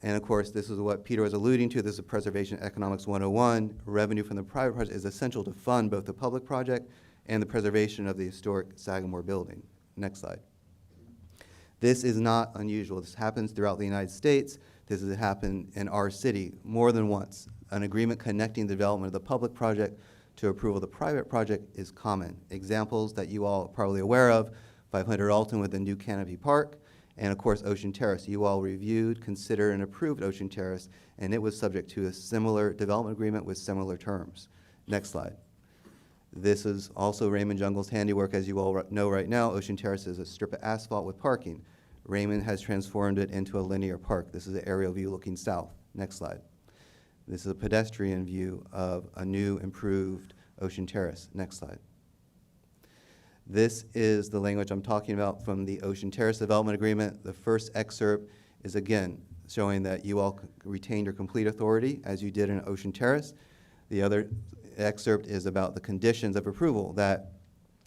Speaker 16: And of course, this is what Peter was alluding to. This is Preservation Economics 101. Revenue from the private project is essential to fund both the public project and the preservation of the historic Sagamore building. Next slide. This is not unusual. This happens throughout the United States. This has happened in our city more than once. An agreement connecting the development of the public project to approval of the private project is common. Examples that you all are probably aware of, 500 Alton with the new Canopy Park, and of course Ocean Terrace. You all reviewed, considered, and approved Ocean Terrace, and it was subject to a similar development agreement with similar terms. Next slide. This is also Raymond Jungles' handiwork. As you all know right now, Ocean Terrace is a strip of asphalt with parking. Raymond has transformed it into a linear park. This is an aerial view looking south. Next slide. This is a pedestrian view of a new, improved Ocean Terrace. Next slide. This is the language I'm talking about from the Ocean Terrace Development Agreement. The first excerpt is, again, showing that you all retained your complete authority as you did in Ocean Terrace. The other excerpt is about the conditions of approval, that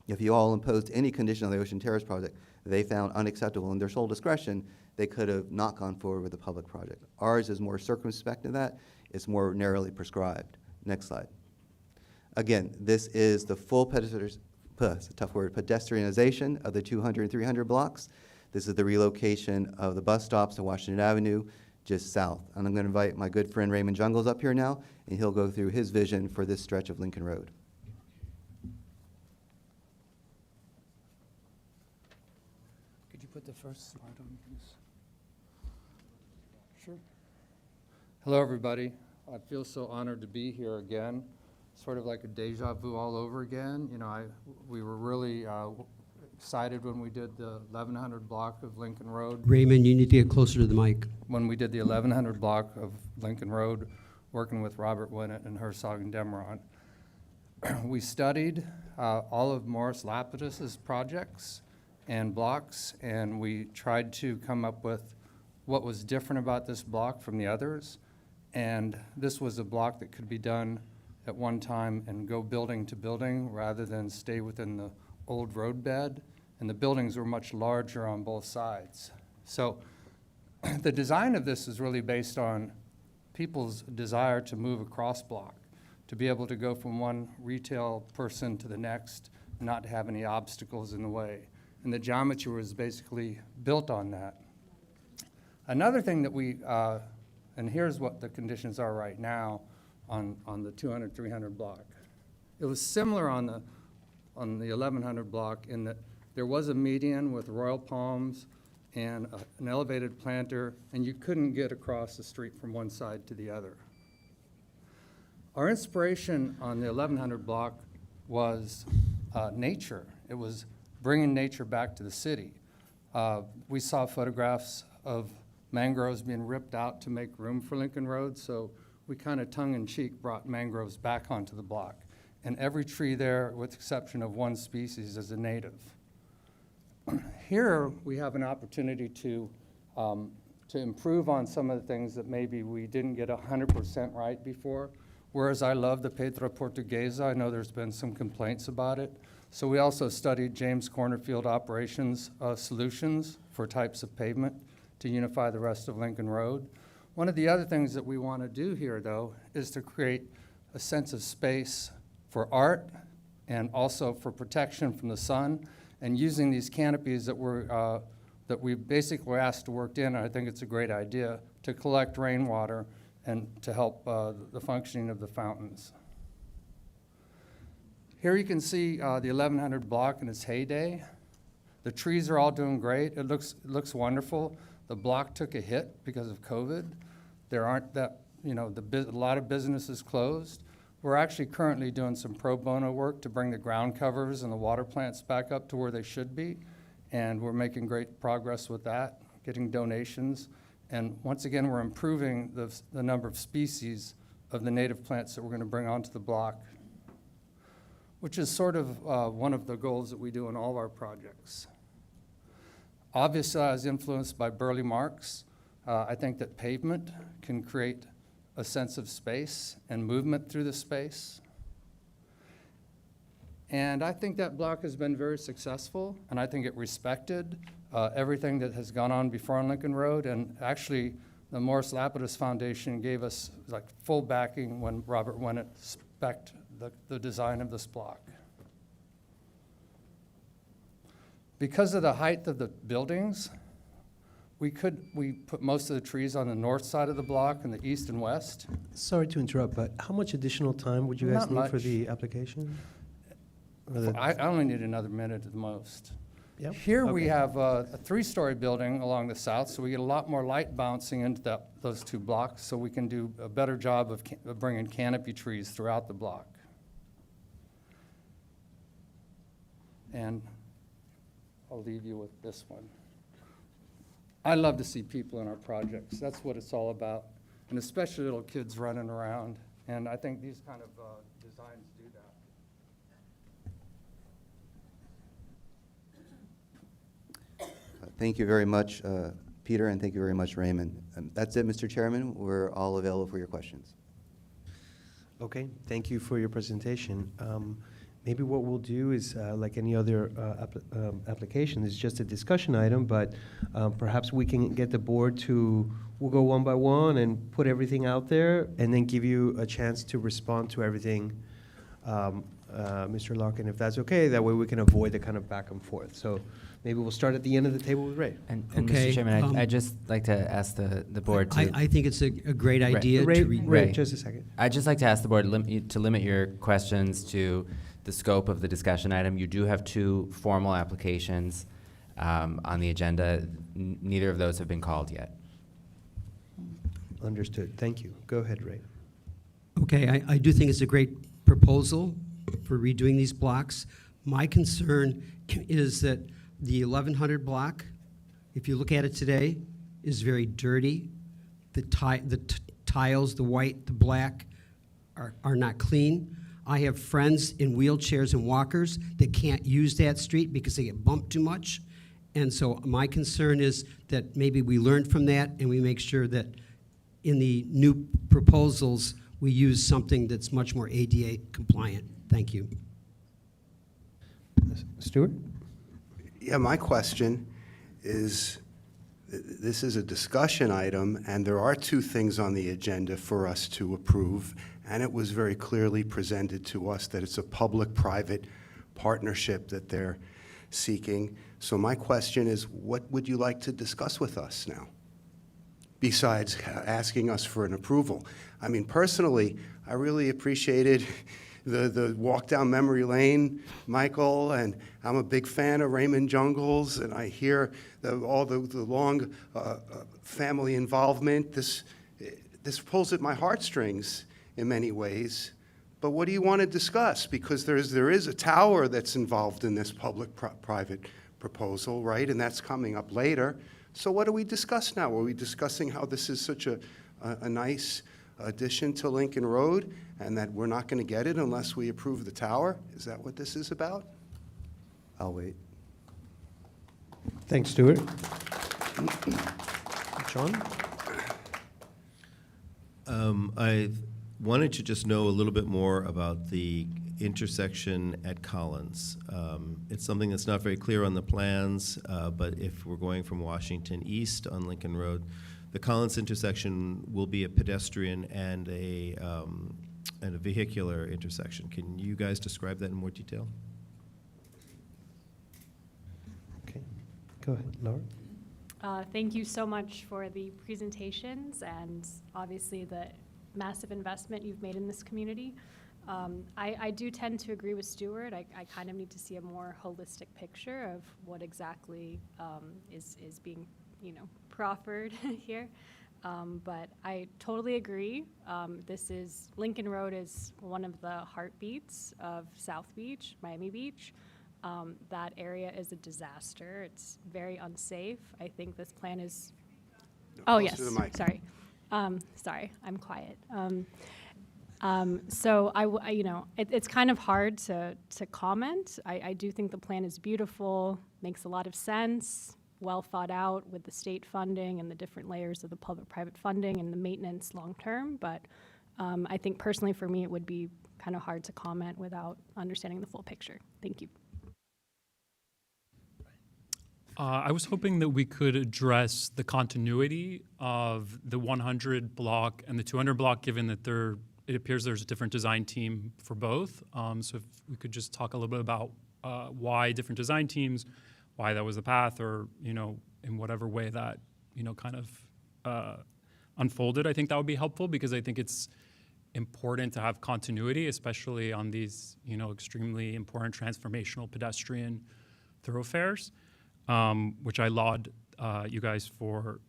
Speaker 16: if you all imposed any condition on the Ocean Terrace project they found unacceptable in their sole discretion, they could have not gone forward with the public project. Ours is more circumspect than that. It's more narrowly prescribed. Next slide. Again, this is the full it's a tough word, pedestrianization of the 200 and 300 blocks. This is the relocation of the bus stops to Washington Avenue, just south. And I'm going to invite my good friend Raymond Jungles up here now, and he'll go through his vision for this stretch of Lincoln Road.
Speaker 17: Could you put the first slide on, please? Sure. Hello, everybody. I feel so honored to be here again. Sort of like a deja vu all over again. You know, we were really excited when we did the 1100 block of Lincoln Road.
Speaker 9: Raymond, you need to get closer to the mic.
Speaker 17: When we did the 1100 block of Lincoln Road, working with Robert Winnett and Herzog and Demeron, we studied all of Morris Lapidus's projects and blocks, and we tried to come up with what was different about this block from the others. And this was a block that could be done at one time and go building to building rather than stay within the old roadbed. And the buildings were much larger on both sides. So the design of this is really based on people's desire to move across block, to be able to go from one retail person to the next, not to have any obstacles in the way. And the geometry was basically built on that. Another thing that we, and here's what the conditions are right now on the 200, 300 block. It was similar on the 1100 block in that there was a median with royal palms and an elevated planter, and you couldn't get across the street from one side to the other. Our inspiration on the 1100 block was nature. It was bringing nature back to the city. We saw photographs of mangroves being ripped out to make room for Lincoln Road, so we kind of tongue-in-cheek brought mangroves back onto the block. And every tree there, with the exception of one species, is a native. Here, we have an opportunity to improve on some of the things that maybe we didn't get 100% right before. Whereas I love the Pedra Portuguesa, I know there's been some complaints about it. So we also studied James Cornerfield Operations solutions for types of pavement to unify the rest of Lincoln Road. One of the other things that we want to do here, though, is to create a sense of space for art and also for protection from the sun, and using these canopies that we basically were asked to work in. I think it's a great idea to collect rainwater and to help the functioning of the fountains. Here you can see the 1100 block in its heyday. The trees are all doing great. It looks wonderful. The block took a hit because of COVID. There aren't that, a lot of businesses closed. We're actually currently doing some pro bono work to bring the ground covers and the water plants back up to where they should be. And we're making great progress with that, getting donations. And once again, we're improving the number of species of the native plants that we're going to bring onto the block, which is sort of one of the goals that we do in all of our projects. Obviously, I was influenced by Burle Marx. I think that pavement can create a sense of space and movement through the space. And I think that block has been very successful, and I think it respected everything that has gone on before on Lincoln Road. And actually, the Morris Lapidus Foundation gave us full backing when Robert Winnett spec'd the design of this block. Because of the height of the buildings, we put most of the trees on the north side of the block and the east and west.
Speaker 2: Sorry to interrupt, but how much additional time would you guys
Speaker 17: Not
Speaker 2: need for
Speaker 17: much.
Speaker 2: the application?
Speaker 17: I only need another minute at the most.
Speaker 2: Yep.
Speaker 17: Here we
Speaker 2: Okay.
Speaker 17: have a three-story building along the south, so we get a lot more light bouncing into those two blocks, so we can do a better job of bringing canopy trees throughout the block. And I'll leave you with this one. I love to see people in our projects. That's what it's all about, and especially little kids running around. And I think these kind of designs do that.
Speaker 16: Thank you very much, Peter, and thank you very much, Raymond. That's it, Mr. Chairman. We're all available for your questions.
Speaker 2: Okay, thank you for your presentation. Maybe what we'll do is, like any other application, is just a discussion item, but perhaps we can get the board we'll go one by one and put everything out there, and then give you a chance to respond to everything, Mr. Larkin, if that's okay. That way we can avoid the kind of back and forth. So maybe we'll start at the end of the table with Ray.
Speaker 5: And
Speaker 9: Okay,
Speaker 5: Mr. Chairman, I'd just like to ask the board to...
Speaker 9: I think it's a great idea
Speaker 2: Ray,
Speaker 9: to
Speaker 2: Ray, just a second.
Speaker 5: I'd just like to ask the board to limit your questions to the scope of the discussion item. You do have two formal applications on the agenda. Neither of those have been called yet.
Speaker 2: Understood. Thank you. Go ahead, Ray.
Speaker 9: Okay, I do think it's a great proposal for redoing these blocks. My concern is that the 1100 block, if you look at it today, is very dirty. The tiles, the white, the black, are not clean. I have friends in wheelchairs and walkers that can't use that street because they get bumped too much. And so my concern is that maybe we learn from that and we make sure that in the new proposals, we use something that's much more ADA compliant. Thank you.
Speaker 2: Stuart?
Speaker 3: Yeah, my question is, this is a discussion item, and there are two things on the agenda for us to approve, and it was very clearly presented to us that it's a public-private partnership that they're seeking. So my question is, what would you like to discuss with us now, besides asking us for an approval? I mean, personally, I really appreciated the walk down memory lane, Michael, and I'm a big fan of Raymond Jungles, and I hear all the long family involvement. This pulls at my heartstrings, in many ways. But what do you want to discuss? Because there is a tower that's involved in this public-private proposal, right? And that's coming up later. So what do we discuss now? Are we discussing how this is such a nice addition to Lincoln Road and that we're not going to get it unless we approve the tower? Is that what this is about?
Speaker 16: I'll wait.
Speaker 2: Thanks, Stuart. John?
Speaker 18: I wanted to just know a little bit more about the intersection at Collins. It's something that's not very clear on the plans, but if we're going from Washington east on Lincoln Road, the Collins intersection will be a pedestrian and a vehicular intersection. Can you guys describe that in more detail?
Speaker 2: Okay, go ahead, Laura.
Speaker 19: Thank you so much for the presentations and obviously the massive investment you've made in this community. I do tend to agree with Stuart. I kind of need to see a more holistic picture of what exactly is being, proffered here. But I totally agree. Lincoln Road is one of the heartbeats of South Beach, Miami Beach. That area is a disaster. It's very unsafe. I think this plan is. Oh, yes. Sorry. Sorry, I'm quiet. So it's kind of hard to comment. I do think the plan is beautiful, makes a lot of sense, well thought out with the state funding and the different layers of the public-private funding and the maintenance long-term. But I think personally for me, it would be kind of hard to comment without understanding the full picture. Thank you.
Speaker 10: I was hoping that we could address the continuity of the 100 block and the 200 block, given that it appears there's a different design team for both. So if we could just talk a little bit about why different design teams, why that was the path, or in whatever way that kind of unfolded. I think that would be helpful because I think it's important to have continuity, especially on these extremely important transformational pedestrian thoroughfares. Which I laud you guys for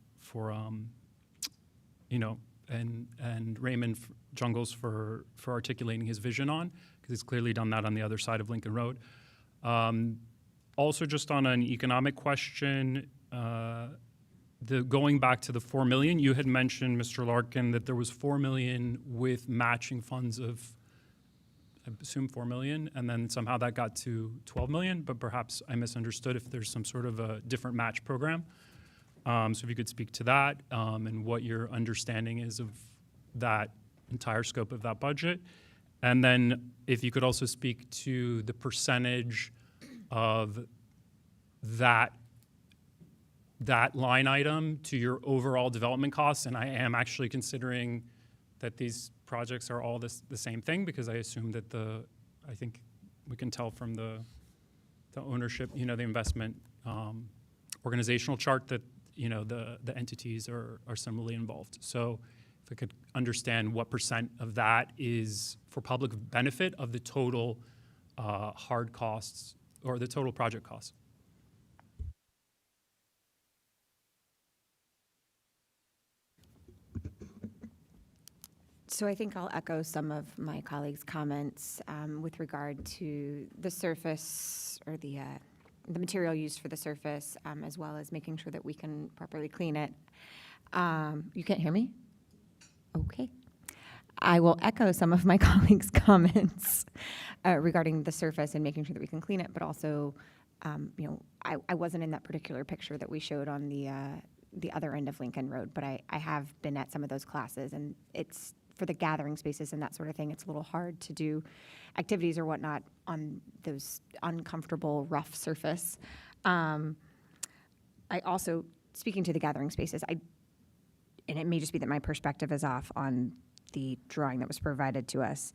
Speaker 10: and Raymond Jungles for articulating his vision on, because he's clearly done that on the other side of Lincoln Road. Also, just on an economic question, going back to the $4 million, you had mentioned, Mr. Larkin, that there was $4 million with matching funds of, I assume, $4 million, and then somehow that got to $12 million, but perhaps I misunderstood if there's some sort of a different match program. So if you could speak to that and what your understanding is of that entire scope of that budget. And then if you could also speak to the percentage of that line item to your overall development costs. And I am actually considering that these projects are all the same thing, because I assume that I think we can tell from the ownership, the investment organizational chart that, the entities are similarly involved. So if I could understand what percent of that is for public benefit of the total hard costs or the total project costs.
Speaker 11: So I think I'll echo some of my colleagues' comments with regard to the surface or the material used for the surface, as well as making sure that we can properly clean it. You can't hear me? Okay. I will echo some of my colleagues' comments regarding the surface and making sure that we can clean it, but also, I wasn't in that particular picture that we showed on the other end of Lincoln Road, but I have been at some of those classes, and it's for the gathering spaces and that sort of thing. It's a little hard to do activities or whatnot on those uncomfortable, rough surface. I also, speaking to the gathering spaces, and it may just be that my perspective is off on the drawing that was provided to us,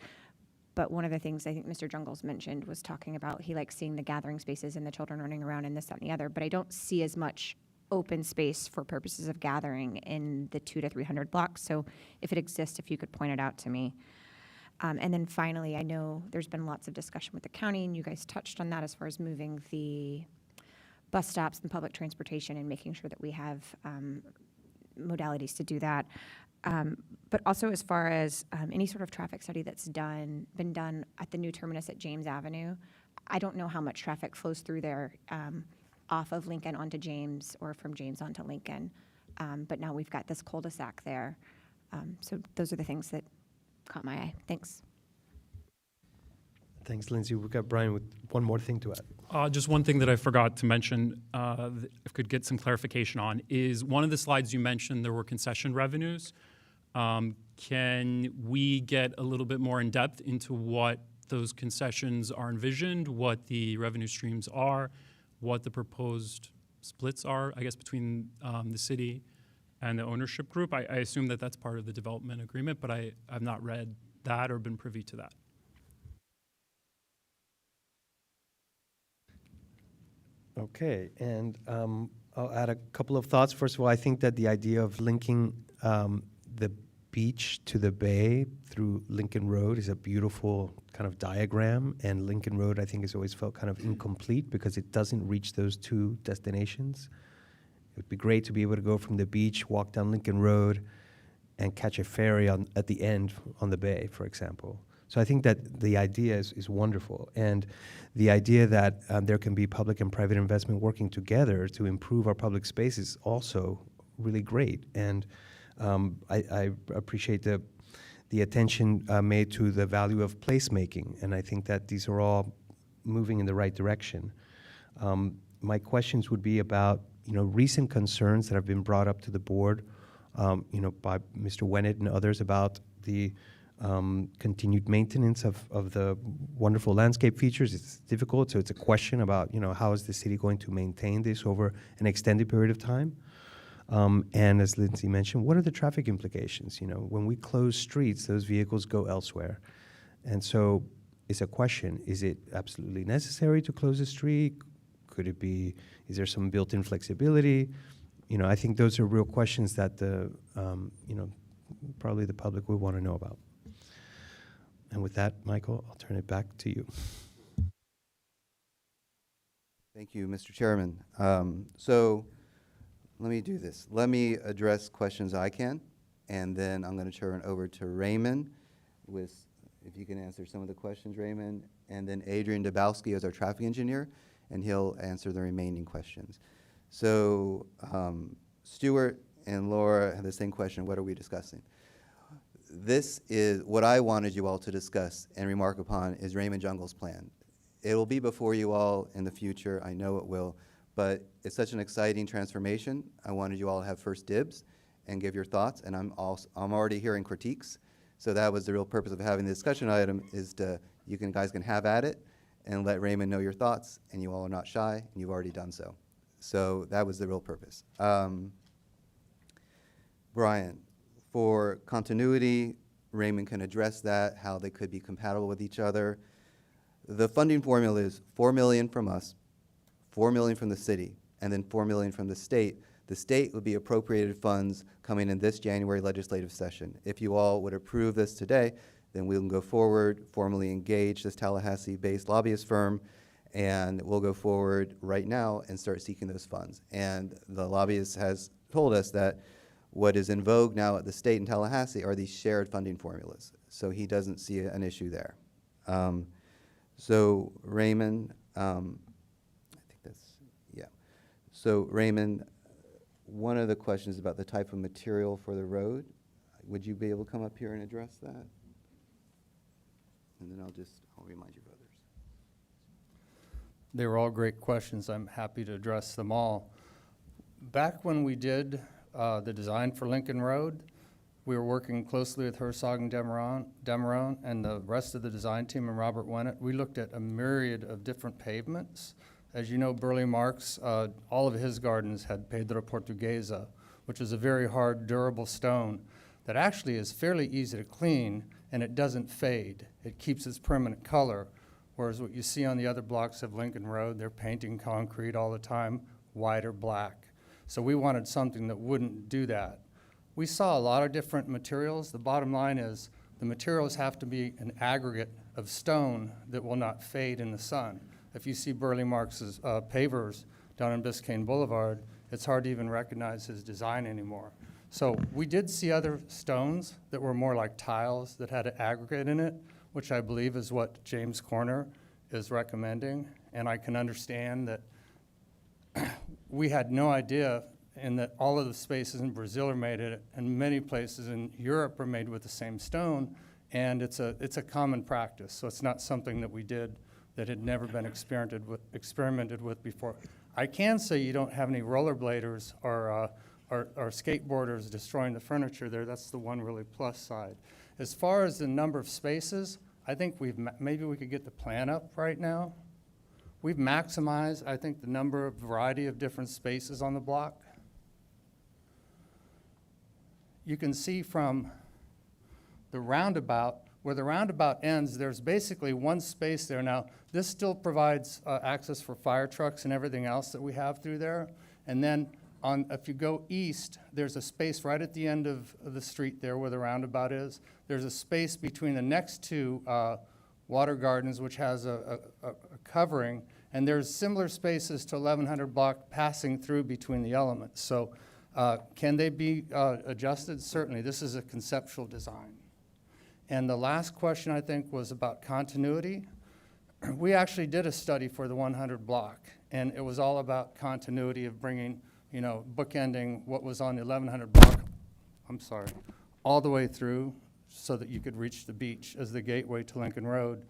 Speaker 11: but one of the things I think Mr. Jungles mentioned was talking about he likes seeing the gathering spaces and the children running around and this, that, and the other, but I don't see as much open space for purposes of gathering in the 200 to 300 blocks. So if it exists, if you could point it out to me. And then finally, I know there's been lots of discussion with the county, and you guys touched on that as far as moving the bus stops and public transportation and making sure that we have modalities to do that. But also as far as any sort of traffic study that's been done at the new terminus at James Avenue, I don't know how much traffic flows through there off of Lincoln onto James or from James onto Lincoln. But now we've got this cul-de-sac there. So those are the things that caught my eye. Thanks.
Speaker 2: Thanks, Lindsay. We've got Brian with one more thing to add.
Speaker 10: Just one thing that I forgot to mention, if I could get some clarification on, is one of the slides you mentioned there were concession revenues. Can we get a little bit more in depth into what those concessions are envisioned, what the revenue streams are, what the proposed splits are, I guess, between the city and the ownership group? I assume that that's part of the development agreement, but I've not read that or been privy to that.
Speaker 2: Okay, and I'll add a couple of thoughts. First of all, I think that the idea of linking the beach to the bay through Lincoln Road is a beautiful kind of diagram, and Lincoln Road, I think, has always felt kind of incomplete because it doesn't reach those two destinations. It would be great to be able to go from the beach, walk down Lincoln Road, and catch a ferry at the end on the bay, for example. So I think that the idea is wonderful, and the idea that there can be public and private investment working together to improve our public space is also really great. And I appreciate the attention made to the value of placemaking, and I think that these are all moving in the right direction. My questions would be about recent concerns that have been brought up to the board, by Mr. Wennett and others about the continued maintenance of the wonderful landscape features. It's difficult, so it's a question about how is the city going to maintain this over an extended period of time. And as Lindsay mentioned, what are the traffic implications? When we close streets, those vehicles go elsewhere. And so it's a question, is it absolutely necessary to close a street? Could it be, is there some built-in flexibility? I think those are real questions that probably the public would want to know about. And with that, Michael, I'll turn it back to you.
Speaker 16: Thank you, Mr. Chairman. So let me do this. Let me address questions I can, and then I'm going to turn over to Raymond if you can answer some of the questions, Raymond, and then Adrian Dabowski as our traffic engineer, and he'll answer the remaining questions. So Stuart and Laura have the same question. What are we discussing? This is what I wanted you all to discuss and remark upon is Raymond Jungle's plan. It will be before you all in the future. I know it will. But it's such an exciting transformation. I wanted you all to have first dibs and give your thoughts. And I'm already hearing critiques. So that was the real purpose of having the discussion item is you guys can have at it and let Raymond know your thoughts. And you all are not shy, and you've already done so. So that was the real purpose. Brian, for continuity, Raymond can address that, how they could be compatible with each other. The funding formula is $4 million from us, $4 million from the city, and then $4 million from the state. The state would be appropriated funds coming in this January legislative session. If you all would approve this today, then we can go forward, formally engage this Tallahassee-based lobbyist firm, and we'll go forward right now and start seeking those funds. And the lobbyist has told us that what is in vogue now at the state in Tallahassee are these shared funding formulas. So he doesn't see an issue there. So Raymond, So Raymond, one of the questions about the type of material for the road. Would you be able to come up here and address that? And then I'll remind you of others.
Speaker 17: They were all great questions. I'm happy to address them all. Back when we did the design for Lincoln Road, we were working closely with Herzog and Demeron and the rest of the design team and Robert Wennett. We looked at a myriad of different pavements. As you know, Burley Marx, all of his gardens had Pedra Portuguesa, which is a very hard, durable stone that actually is fairly easy to clean, and it doesn't fade. It keeps its permanent color, whereas what you see on the other blocks of Lincoln Road, they're painting concrete all the time, white or black. So we wanted something that wouldn't do that. We saw a lot of different materials. The bottom line is the materials have to be an aggregate of stone that will not fade in the sun. If you see Burley Marx's pavers down on Biscayne Boulevard, it's hard to even recognize his design anymore. So we did see other stones that were more like tiles that had an aggregate in it, which I believe is what James Corner is recommending. And I can understand that we had no idea in that all of the spaces in Brazil are made it, and many places in Europe are made with the same stone, and it's a common practice. So it's not something that we did that had never been experimented with before. I can say you don't have any rollerbladers or skateboarders destroying the furniture there. That's the one really plus side. As far as the number of spaces, I think maybe we could get the plan up right now. We've maximized, I think, the number of variety of different spaces on the block. You can see from the roundabout, where the roundabout ends, there's basically one space there. Now, this still provides access for fire trucks and everything else that we have through there. And then if you go east, there's a space right at the end of the street there where the roundabout is. There's a space between the next two water gardens, which has a covering, and there's similar spaces to 1100 block passing through between the elements. So can they be adjusted? Certainly. This is a conceptual design. And the last question, I think, was about continuity. We actually did a study for the 100 block, and it was all about continuity of bringing, bookending what was on the 1100 block, all the way through so that you could reach the beach as the gateway to Lincoln Road.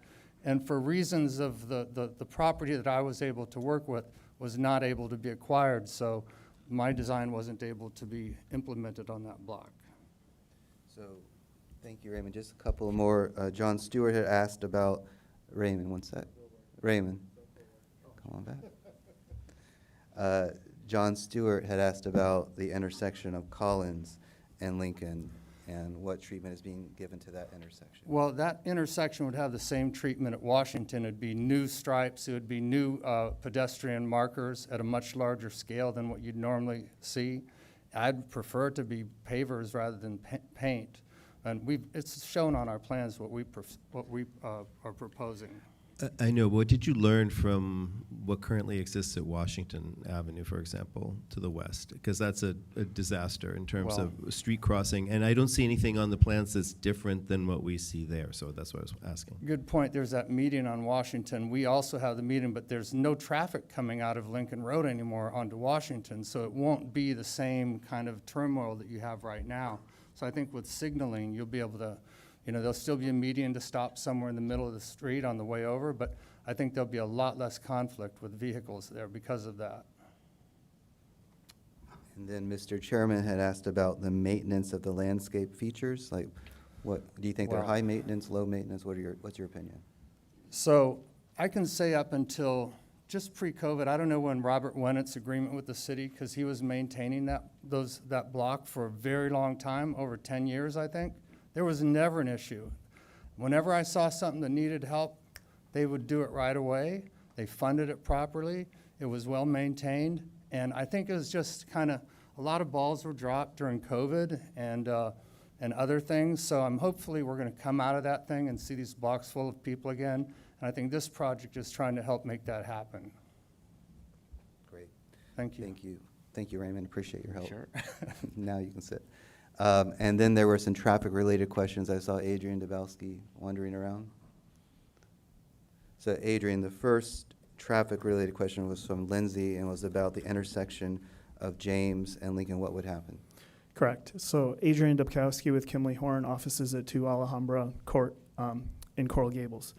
Speaker 17: And for reasons of the property that I was able to work with was not able to be acquired, so my design wasn't able to be implemented on that block.
Speaker 16: So, thank you, Raymond. Just a couple more. John Stewart had asked about, Raymond, one sec. Raymond, come on back. John Stewart had asked about the intersection of Collins and Lincoln and what treatment is being given to that intersection.
Speaker 17: Well, that intersection would have the same treatment at Washington. It'd be new stripes, it would be new pedestrian markers at a much larger scale than what you'd normally see. I'd prefer it to be pavers rather than paint. And it's shown on our plans what we are proposing.
Speaker 18: I know, but what did you learn from what currently exists at Washington Avenue, for example, to the west? Because that's a disaster in terms of street crossing, and I don't see anything on the plans that's different than what we see there, so that's what I was asking.
Speaker 17: Good point. There's that median on Washington. We also have the median, but there's no traffic coming out of Lincoln Road anymore onto Washington, so it won't be the same kind of turmoil that you have right now. So I think with signaling, you'll be able to, there'll still be a median to stop somewhere in the middle of the street on the way over, but I think there'll be a lot less conflict with vehicles there because of that.
Speaker 16: And then Mr. Chairman had asked about the maintenance of the landscape features. Like, what do you think they're high maintenance, low maintenance? What's your opinion?
Speaker 17: So I can say up until just pre-COVID, I don't know when Robert Wennett's agreement with the city, because he was maintaining that block for a very long time, over 10 years, I think. There was never an issue. Whenever I saw something that needed help, they would do it right away. They funded it properly. It was well maintained. And I think it was just kind of a lot of balls were dropped during COVID and other things. So hopefully we're going to come out of that thing and see these blocks full of people again. And I think this project is trying to help make that happen.
Speaker 16: Great.
Speaker 17: Thank you.
Speaker 16: Thank you. Thank you, Raymond. Appreciate your help.
Speaker 17: Sure.
Speaker 16: Now you can sit. And then there were some traffic-related questions. I saw Adrian Dabrowski wandering around. So Adrian, the first traffic-related question was from Lindsay and was about the intersection of James and Lincoln. What would happen?
Speaker 20: Correct. So Adrian Dubkowski with Kimley Horn, offices at 2 Alhambra Court in Coral Gables.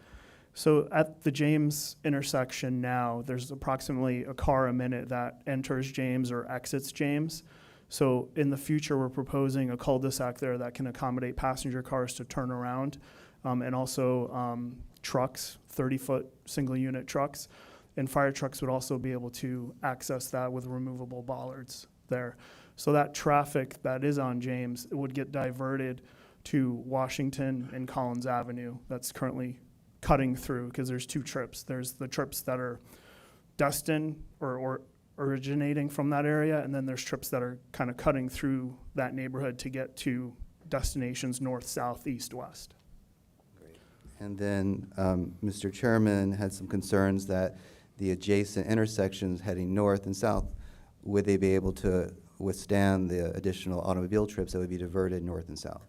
Speaker 20: So at the James intersection now, there's approximately a car a minute that enters James or exits James. So in the future, we're proposing a cul-de-sac there that can accommodate passenger cars to turn around, and also trucks, 30-foot single-unit trucks. And fire trucks would also be able to access that with removable bollards there. So that traffic that is on James would get diverted to Washington and Collins Avenue that's currently cutting through, because there's two trips. There's the trips that are destined or originating from that area, and then there's trips that are kind of cutting through that neighborhood to get to destinations north, south, east, west.
Speaker 16: Great. And then Mr. Chairman had some concerns that the adjacent intersections heading north and south, would they be able to withstand the additional automobile trips that would be diverted north and south?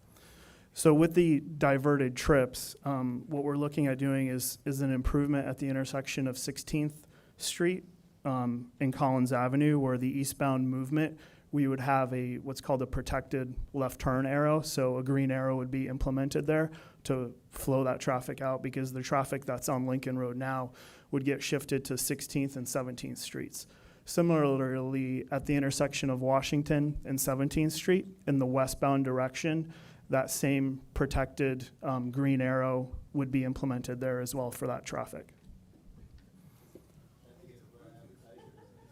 Speaker 20: So with the diverted trips, what we're looking at doing is an improvement at the intersection of 16th Street and Collins Avenue, where the eastbound movement, we would have what's called a protected left turn arrow. So a green arrow would be implemented there to flow that traffic out, because the traffic that's on Lincoln Road now would get shifted to 16th and 17th Streets. Similarly, at the intersection of Washington and 17th Street in the westbound direction, that same protected green arrow would be implemented there as well for that traffic.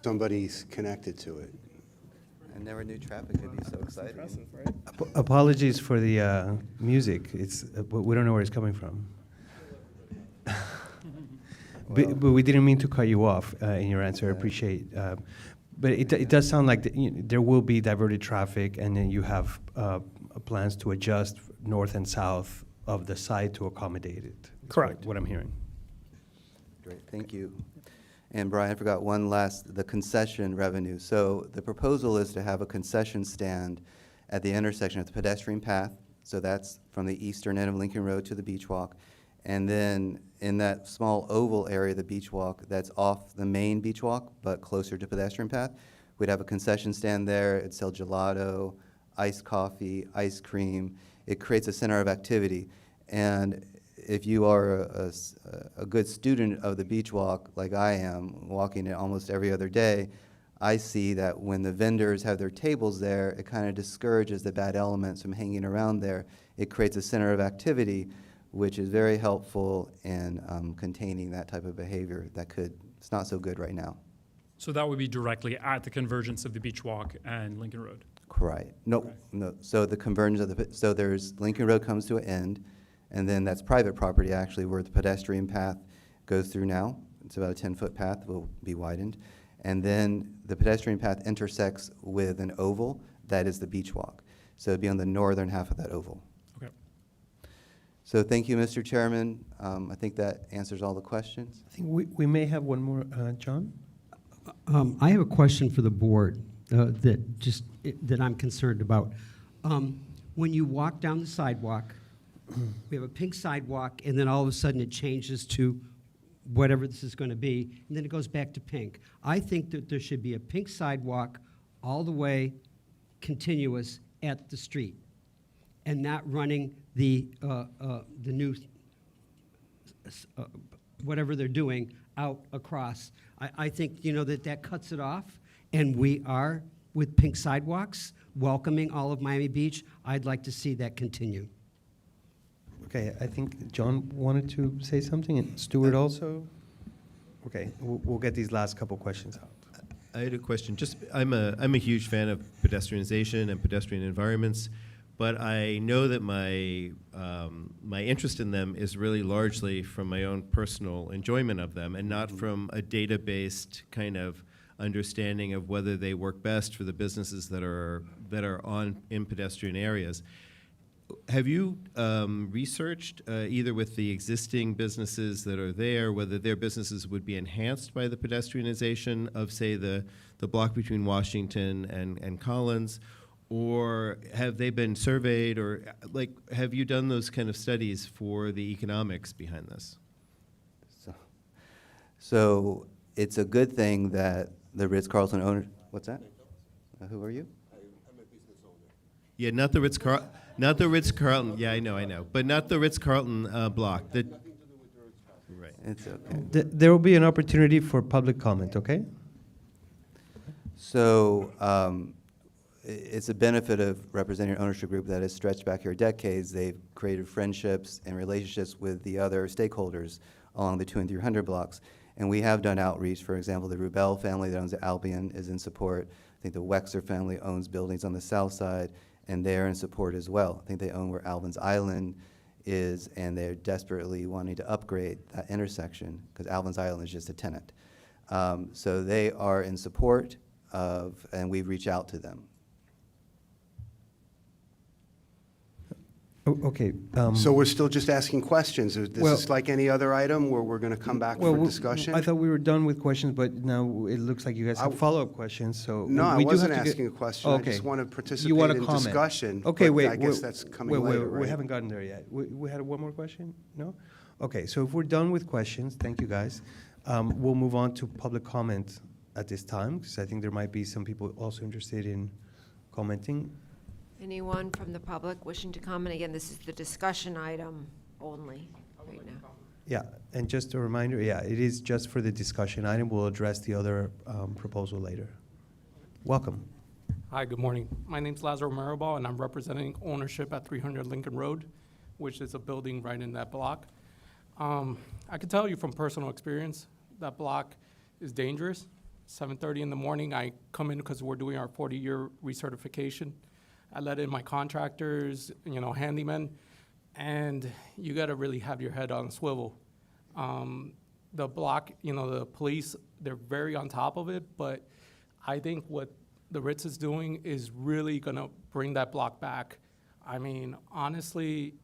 Speaker 3: Somebody's connected to it.
Speaker 16: I never knew traffic could be so exciting.
Speaker 2: Apologies for the music. We don't know where it's coming from. But we didn't mean to cut you off in your answer. I appreciate. But it does sound like there will be diverted traffic, and then you have plans to adjust north and south of the site to accommodate it.
Speaker 20: Correct.
Speaker 2: What I'm hearing.
Speaker 16: Great, thank you. And Brian, I forgot one last, the concession revenue. So the proposal is to have a concession stand at the intersection of the pedestrian path. So that's from the eastern end of Lincoln Road to the beach walk. And then in that small oval area, the beach walk, that's off the main beach walk, but closer to pedestrian path, we'd have a concession stand there. It'd sell gelato, iced coffee, ice cream. It creates a center of activity. And if you are a good student of the beach walk, like I am, walking it almost every other day, I see that when the vendors have their tables there, it kind of discourages the bad elements from hanging around there. It creates a center of activity, which is very helpful in containing that type of behavior it's not so good right now.
Speaker 10: So that would be directly at the convergence of the beach walk and Lincoln Road?
Speaker 16: Correct. No. So the convergence of so there's Lincoln Road comes to an end, and then that's private property actually where the pedestrian path goes through now. It's about a 10-foot path, will be widened. And then the pedestrian path intersects with an oval that is the beach walk. So it'd be on the northern half of that oval.
Speaker 10: Okay.
Speaker 16: So thank you, Mr. Chairman. I think that answers all the questions.
Speaker 2: I think we may have one more, John?
Speaker 9: I have a question for the board that I'm concerned about. When you walk down the sidewalk, we have a pink sidewalk, and then all of a sudden it changes to whatever this is going to be, and then it goes back to pink. I think that there should be a pink sidewalk all the way continuous at the street, and not running the new whatever they're doing out across. I think that cuts it off, and we are with pink sidewalks welcoming all of Miami Beach. I'd like to see that continue.
Speaker 2: Okay, I think John wanted to say something, and Stuart also. Okay, we'll get these last couple questions out.
Speaker 18: I had a question. I'm a huge fan of pedestrianization and pedestrian environments, but I know that my interest in them is really largely from my own personal enjoyment of them, and not from a data-based kind of understanding of whether they work best for the businesses that are in pedestrian areas. Have you researched either with the existing businesses that are there, whether their businesses would be enhanced by the pedestrianization of, say, the block between Washington and Collins, or have they been surveyed, or have you done those kind of studies for the economics behind this?
Speaker 16: So it's a good thing that the Ritz-Carlton owner. What's that? Who are you?
Speaker 18: I'm a business owner. Yeah, not the Ritz-Carlton. Not the Ritz-Carlton. Yeah, I know. But not the Ritz-Carlton block. Right.
Speaker 16: It's okay.
Speaker 2: There will be an opportunity for public comment, okay?
Speaker 16: So it's a benefit of representing an ownership group that has stretched back here decades. They've created friendships and relationships with the other stakeholders along the 200 and 300 blocks. And we have done outreach. For example, the Rubel family that owns the Albion is in support. I think the Wexler family owns buildings on the south side, and they're in support as well. I think they own where Alvin's Island is, and they're desperately wanting to upgrade that intersection because Alvin's Island is just a tenant. So they are in support of, and we've reached out to them.
Speaker 2: Okay.
Speaker 3: So we're still just asking questions. Is
Speaker 2: Well-
Speaker 3: this like any other item where we're going to come back for discussion?
Speaker 2: I thought we were done with questions, but now it looks like you guys have follow-up questions, so.
Speaker 3: No, I
Speaker 2: we do
Speaker 3: wasn't
Speaker 2: have to get-
Speaker 3: asking a question. I
Speaker 2: Okay.
Speaker 3: just want to
Speaker 2: You
Speaker 3: participate
Speaker 2: wanna
Speaker 3: in
Speaker 2: comment.
Speaker 3: discussion.
Speaker 2: Okay,
Speaker 3: but
Speaker 2: wait.
Speaker 3: I guess that's coming later, right?
Speaker 2: We haven't gotten there yet. We had one more question? No? Okay, so if we're done with questions, thank you, guys. We'll move on to public comment at this time, because I think there might be some people also interested in commenting.
Speaker 4: Anyone from the public wishing to comment? Again, this is the discussion item only right now.
Speaker 2: Yeah, and just a reminder, yeah, it is just for the discussion item. We'll address the other proposal later. Welcome.
Speaker 21: Hi, good morning. My name's Lazaro Maribal, and I'm representing ownership at 300 Lincoln Road, which is a building right in that block. I can tell you from personal experience, that block is dangerous. 7:30 in the morning, I come in because we're doing our 40-year recertification. I let in my contractors, handymen, and you got to really have your head on a swivel. The block, the police, they're very on top of it, but I think what the Ritz is doing is really going to bring that block back. I mean, honestly,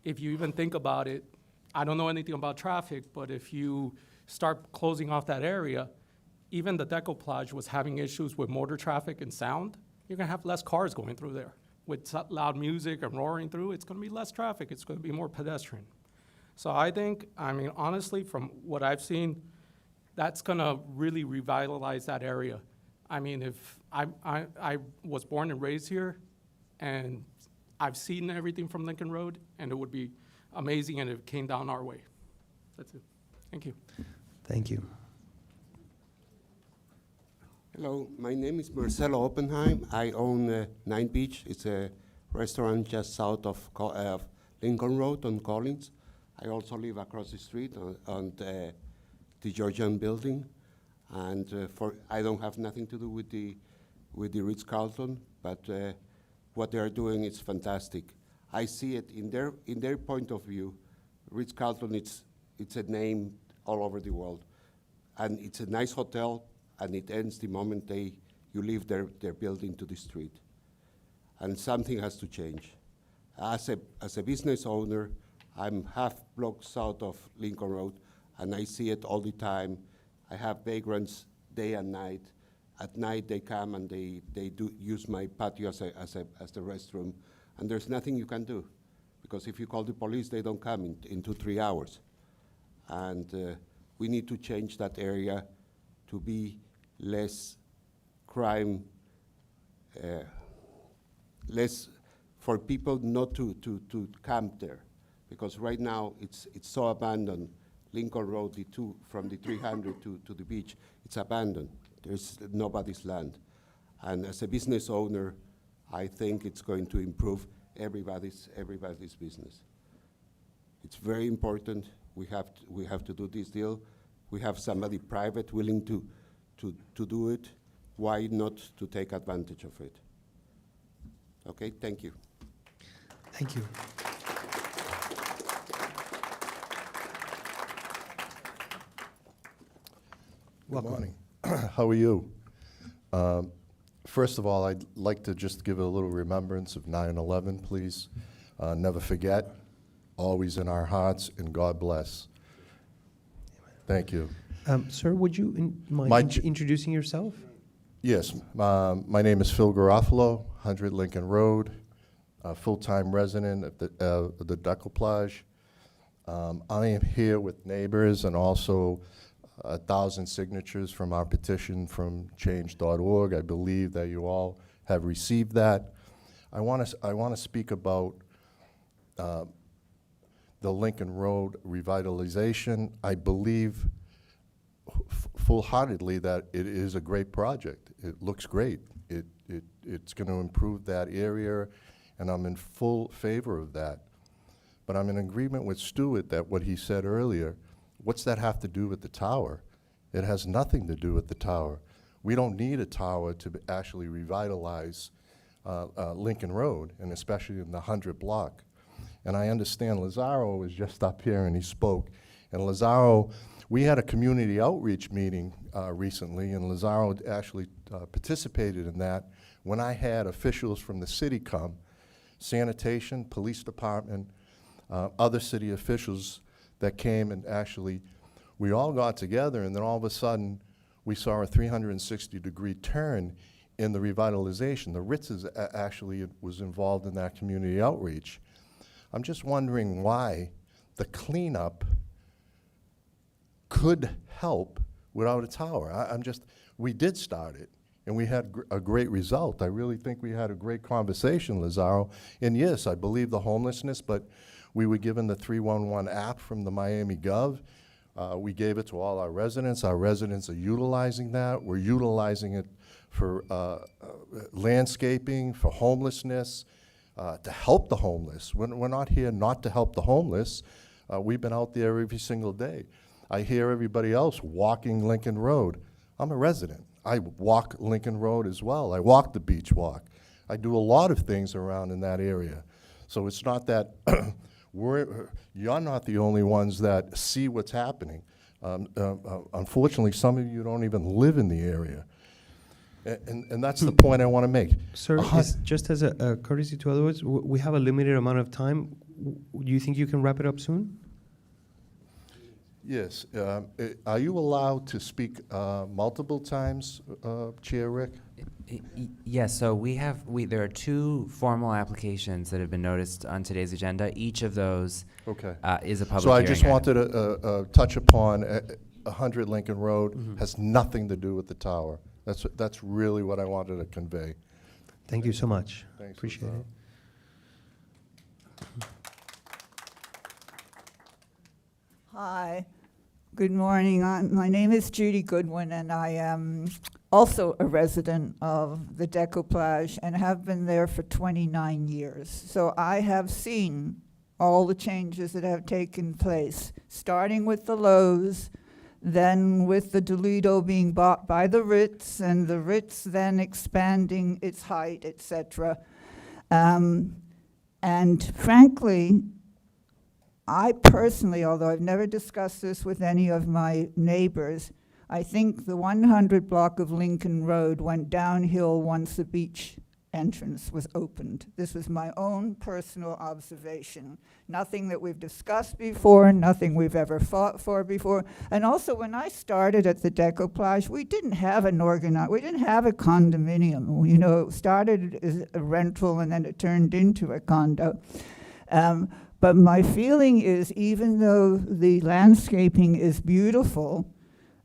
Speaker 21: if you even think about it, I don't know anything about traffic, but if you start closing off that area, even the decoupage was having issues with motor traffic and sound. You're going to have less cars going through there. With loud music and roaring through, it's going to be less traffic. It's going to be more pedestrian. So I think, honestly, from what I've seen, that's going to really revitalize that area. I mean, if I was born and raised here, and I've seen everything from Lincoln Road, and it would be amazing if it came down our way. That's it. Thank you.
Speaker 2: Thank you.
Speaker 22: Hello, my name is Marcelo Oppenheim. I own Nine Beach. It's a restaurant just south of Lincoln Road on Collins. I also live across the street on the Georgian building. And I don't have nothing to do with the Ritz-Carlton, but what they are doing is fantastic. I see it in their point of view. Ritz-Carlton, it's a name all over the world. And it's a nice hotel, and it ends the moment you leave their building to the street. And something has to change. As a business owner, I'm half block south of Lincoln Road, and I see it all the time. I have vagrants day and night. At night they come and they do use my patio as the restroom, and there's nothing you can do, because if you call the police, they don't come in 2-3 hours. And we need to change that area to be less crime, less for people not to camp there, because right now it's so abandoned. Lincoln Road, from the 300 to the beach, it's abandoned. There's nobody's land. And as a business owner, I think it's going to improve everybody's business. It's very important. We have to do this deal. We have somebody private willing to do it. Why not to take advantage of it? Okay, thank you.
Speaker 2: Thank you.
Speaker 23: Good morning. How are you? First of all, I'd like to just give a little remembrance of 9/11, please. Never forget, always in our hearts, and God bless. Thank you.
Speaker 2: Sir, would you mind introducing yourself?
Speaker 23: Yes, my name is Phil Garofalo, 100 Lincoln Road, a full-time resident at the Decoupage. I am here with neighbors and also 1,000 signatures from our petition from change.org. I believe that you all have received that. I want to speak about the Lincoln Road revitalization. I believe full-heartedly that it is a great project. It looks great. It's going to improve that area, and I'm in full favor of that. But I'm in agreement with Stuart that what he said earlier, what's that have to do with the tower? It has nothing to do with the tower. We don't need a tower to actually revitalize Lincoln Road, and especially in the 100 block. And I understand Lazaro was just up here and he spoke. And Lazaro, we had a community outreach meeting recently, and Lazaro actually participated in that when I had officials from the city come sanitation, police department, other city officials that came and actually, we all got together, and then all of a sudden, we saw a 360-degree turn in the revitalization. The Ritz actually was involved in that community outreach. I'm just wondering why the cleanup could help without a tower. We did start it, and we had a great result. I really think we had a great conversation, Lazaro. And yes, I believe the homelessness, but we were given the 311 app from the Miami Gov. We gave it to all our residents. Our residents are utilizing that. We're utilizing it for landscaping, for homelessness, to help the homeless. We're not here not to help the homeless. We've been out there every single day. I hear everybody else walking Lincoln Road. I'm a resident. I walk Lincoln Road as well. I walk the beach walk. I do a lot of things around in that area. So it's not that you're not the only ones that see what's happening. Unfortunately, some of you don't even live in the area. And that's the point I want to make.
Speaker 2: Sir, just as a courtesy to others, we have a limited amount of time. Do you think you can wrap it up soon?
Speaker 23: Yes. Are you allowed to speak multiple times, Chair Rick?
Speaker 5: Yes, so there are two formal applications that have been noticed on today's agenda. Each of those is a public hearing.
Speaker 23: So I just wanted to touch upon 100 Lincoln Road has nothing to do with the tower. That's really what I wanted to convey.
Speaker 2: Thank you so much.
Speaker 23: Thanks,
Speaker 2: Appreciate
Speaker 23: Lazaro.
Speaker 2: it.
Speaker 1: Hi, good morning. My name is Judy Goodwin, and I am also a resident of the Decoplage and have been there for 29 years. So I have seen all the changes that have taken place, starting with the Lowe's, then with the Dolido being bought by the Ritz, and the Ritz then expanding its height, etc. And frankly, I personally, although I've never discussed this with any of my neighbors, I think the 100 block of Lincoln Road went downhill once the beach entrance was opened. This was my own personal observation. Nothing that we've discussed before, nothing we've ever fought for before. And also, when I started at the Decoplage, we didn't have we didn't have a condominium. You know, it started as a rental and then it turned into a condo. But my feeling is, even though the landscaping is beautiful,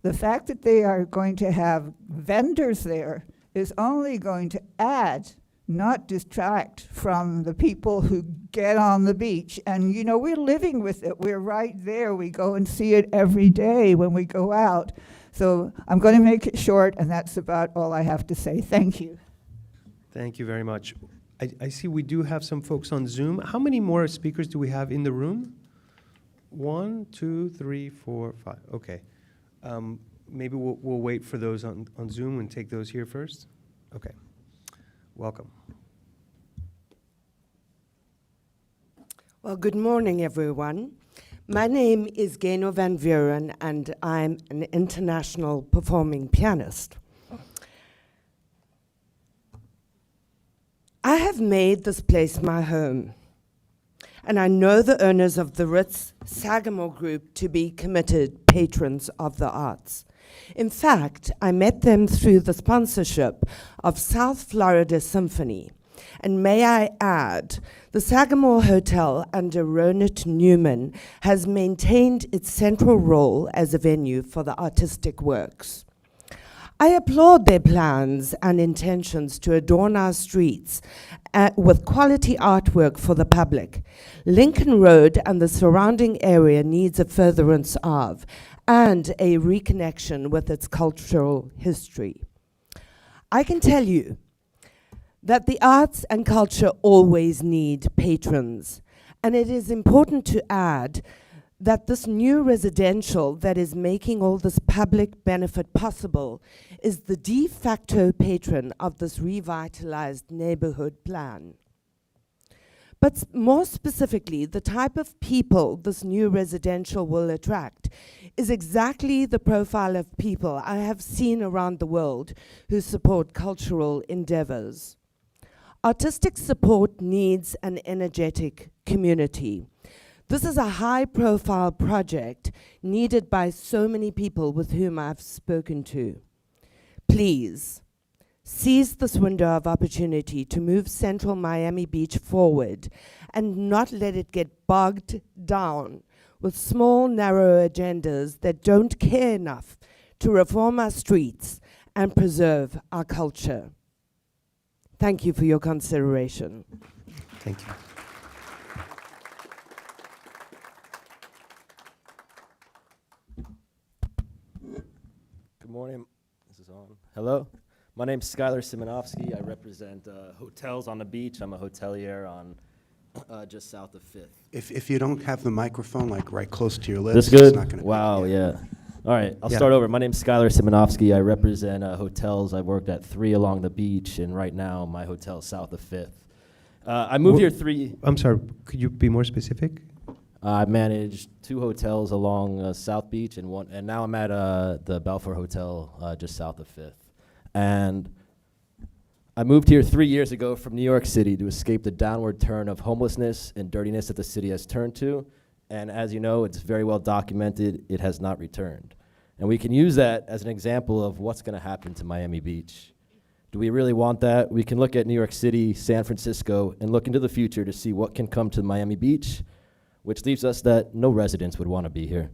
Speaker 1: the fact that they are going to have vendors there is only going to add, not distract from the people who get on the beach. And, you know, we're living with it. We're right there. We go and see it every day when we go out. So I'm going to make it short, and that's about all I have to say. Thank you.
Speaker 2: Thank you very much. I see we do have some folks on Zoom. How many more speakers do we have in the room? 1, 2, 3, 4, 5. Okay. Maybe we'll wait for those on Zoom and take those here first. Okay. Welcome.
Speaker 6: Well, good morning, everyone. My name is Gano Van Vuren, and I'm an international performing pianist. I have made this place my home, and I know the owners of the Ritz Sagamore Group to be committed patrons of the arts. In fact, I met them through the sponsorship of South Florida Symphony. And may I add, the Sagamore Hotel under Ronit Newman has maintained its central role as a venue for the artistic works. I applaud their plans and intentions to adorn our streets with quality artwork for the public. Lincoln Road and the surrounding area needs a furtherance of and a reconnection with its cultural history. I can tell you that the arts and culture always need patrons, and it is important to add that this new residential that is making all this public benefit possible is the de facto patron of this revitalized neighborhood plan. But more specifically, the type of people this new residential will attract is exactly the profile of people I have seen around the world who support cultural endeavors. Artistic support needs an energetic community. This is a high-profile project needed by so many people with whom I've spoken to. Please, seize this window of opportunity to move Central Miami Beach forward and not let it get bogged down with small, narrow agendas that don't care enough to reform our streets and preserve our culture. Thank you for your consideration.
Speaker 2: Thank you.
Speaker 7: Good morning. This is on. Hello. My name's Skylar Simonovsky. I represent hotels on the beach. I'm a hotelier on just south of 5th.
Speaker 3: If you don't have the microphone like right close to your lips,
Speaker 7: This
Speaker 3: it's
Speaker 7: good?
Speaker 3: not going to.
Speaker 7: Wow, yeah. All right, I'll
Speaker 2: Yeah.
Speaker 7: start over. My name's Skylar Simonovsky. I represent hotels. I've worked at 3 along the beach, and right now my hotel is south of 5th. I moved here 3.
Speaker 2: I'm sorry, could you be more specific?
Speaker 7: I managed 2 hotels along South Beach and now I'm at the Balfour Hotel just south of 5th. And I moved here 3 years ago from New York City to escape the downward turn of homelessness and dirtiness that the city has turned to. And as you know, it's very well documented, it has not returned. And we can use that as an example of what's going to happen to Miami Beach. Do we really want that? We can look at New York City, San Francisco, and look into the future to see what can come to Miami Beach, which leaves us that no residents would want to be here.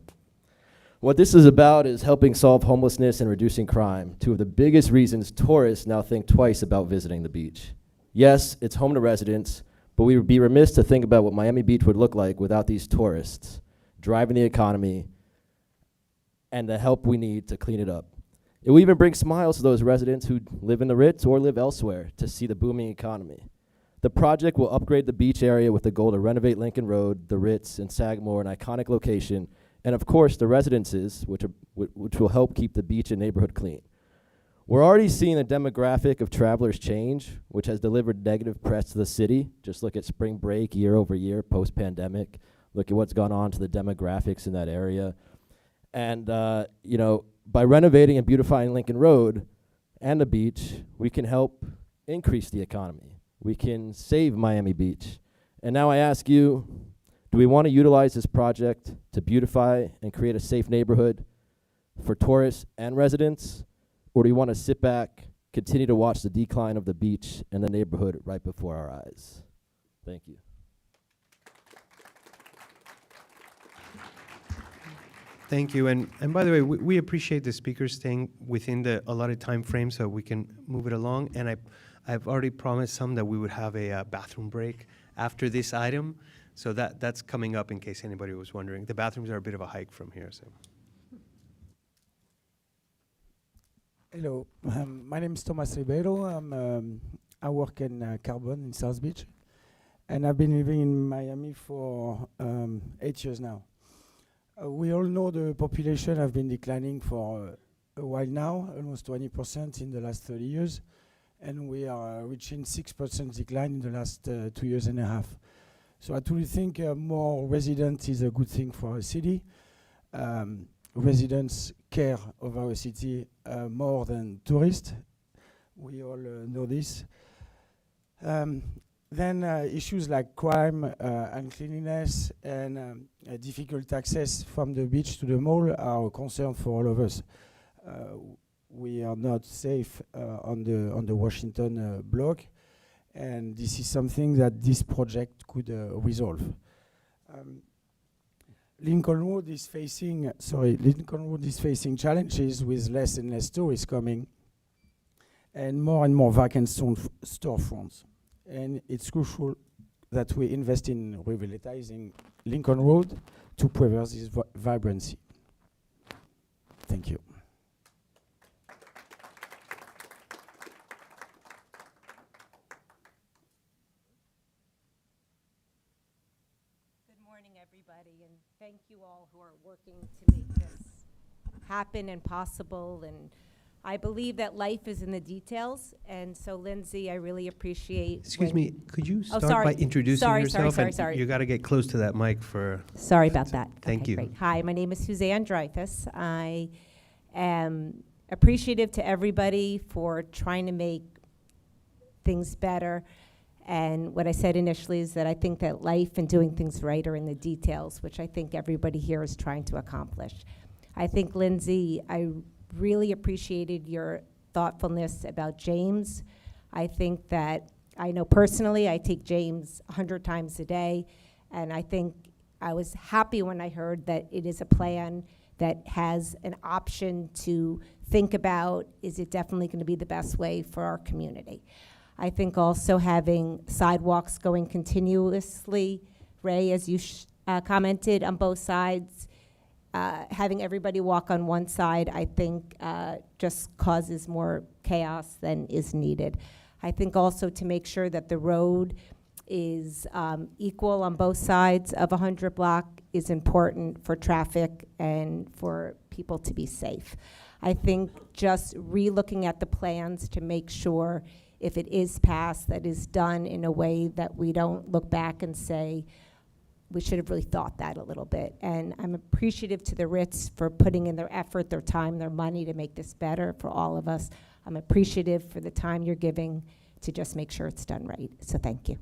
Speaker 7: What this is about is helping solve homelessness and reducing crime, 2 of the biggest reasons tourists now think twice about visiting the beach. Yes, it's home to residents, but we would be remiss to think about what Miami Beach would look like without these tourists driving the economy and the help we need to clean it up. It will even bring smiles to those residents who live in the Ritz or live elsewhere to see the booming economy. The project will upgrade the beach area with the goal to renovate Lincoln Road, the Ritz, and Sagamore, an iconic location, and of course the residences, which will help keep the beach and neighborhood clean. We're already seeing the demographic of travelers change, which has delivered negative press to the city. Just look at spring break year over year, post-pandemic. Look at what's gone on to the demographics in that area. And, by renovating and beautifying Lincoln Road and the beach, we can help increase the economy. We can save Miami Beach. And now I ask you, do we want to utilize this project to beautify and create a safe neighborhood for tourists and residents? Or do we want to sit back, continue to watch the decline of the beach and the neighborhood right before our eyes? Thank you.
Speaker 2: Thank you, and by the way, we appreciate the speakers staying within the allotted time frame so we can move it along, and I've already promised some that we would have a bathroom break after this item, so that's coming up in case anybody was wondering. The bathrooms are a bit of a hike from here, so.
Speaker 8: Hello, my name is Thomas Ribeiro. I work in Carbon in South Beach, and I've been living in Miami for 8 years now. We all know the population have been declining for a while now, almost 20% in the last 30 years, and we are reaching 6% decline in the last 2 years and a half. So I truly think more residents is a good thing for a city. Residents care of our city more than tourists. We all know this. Then issues like crime, uncleanliness, and difficult access from the beach to the mall are a concern for all of us. We are not safe on the Washington block, and this is something that this project could resolve. Lincoln Road is facing challenges with less and less tourists coming, and more vacant storefronts. And it's crucial that we invest in revitalizing Lincoln Road to preserve this vibrancy. Thank you.
Speaker 12: Good morning, everybody, and thank you all who are working to make this happen and possible. And I believe that life is in the details, and so Lindsay, I really appreciate.
Speaker 2: Excuse me, could you
Speaker 12: Oh,
Speaker 2: start
Speaker 12: sorry.
Speaker 2: by introducing
Speaker 12: Sorry,
Speaker 2: yourself?
Speaker 12: sorry,
Speaker 2: And
Speaker 12: sorry.
Speaker 2: You got to get close to that mic for.
Speaker 12: Sorry about that.
Speaker 2: Thank
Speaker 12: Okay,
Speaker 2: you.
Speaker 12: great. Hi, my name is Suzanne Dreyfus. I am appreciative to everybody for trying to make things better. And what I said initially is that I think that life and doing things right are in the details, which I think everybody here is trying to accomplish. I think, Lindsay, I really appreciated your thoughtfulness about James. I think that, I know personally, I take James 100 times a day, and I think I was happy when I heard that it is a plan that has an option to think about, is it definitely going to be the best way for our community? I think also having sidewalks going continuously, Ray, as you commented, on both sides, having everybody walk on one side, I think just causes more chaos than is needed. I think also to make sure that the road is equal on both sides of 100 block is important for traffic and for people to be safe. I think just re-looking at the plans to make sure if it is passed, that is done in a way that we don't look back and say, we should have really thought that a little bit. And I'm appreciative to the Ritz for putting in their effort, their time, their money to make this better for all of us. I'm appreciative for the time you're giving to just make sure it's done right. So thank you.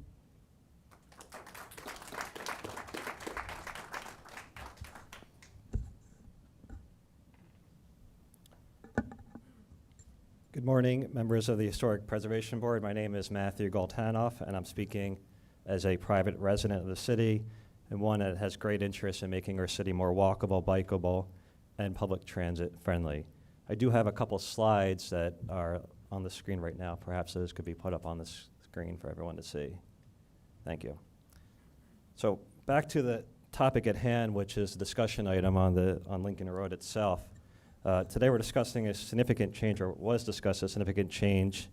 Speaker 13: Good morning, members of the Historic Preservation Board. My name is Matthew Goltanoff, and I'm speaking as a private resident of the city and one that has great interest in making our city more walkable, bikeable, and public transit friendly. I do have a couple slides that are on the screen right now. Perhaps those could be put up on the screen for everyone to see. Thank you. So back to the topic at hand, which is the discussion item on Lincoln Road itself. Today we're discussing a significant change, or was discussed a significant change,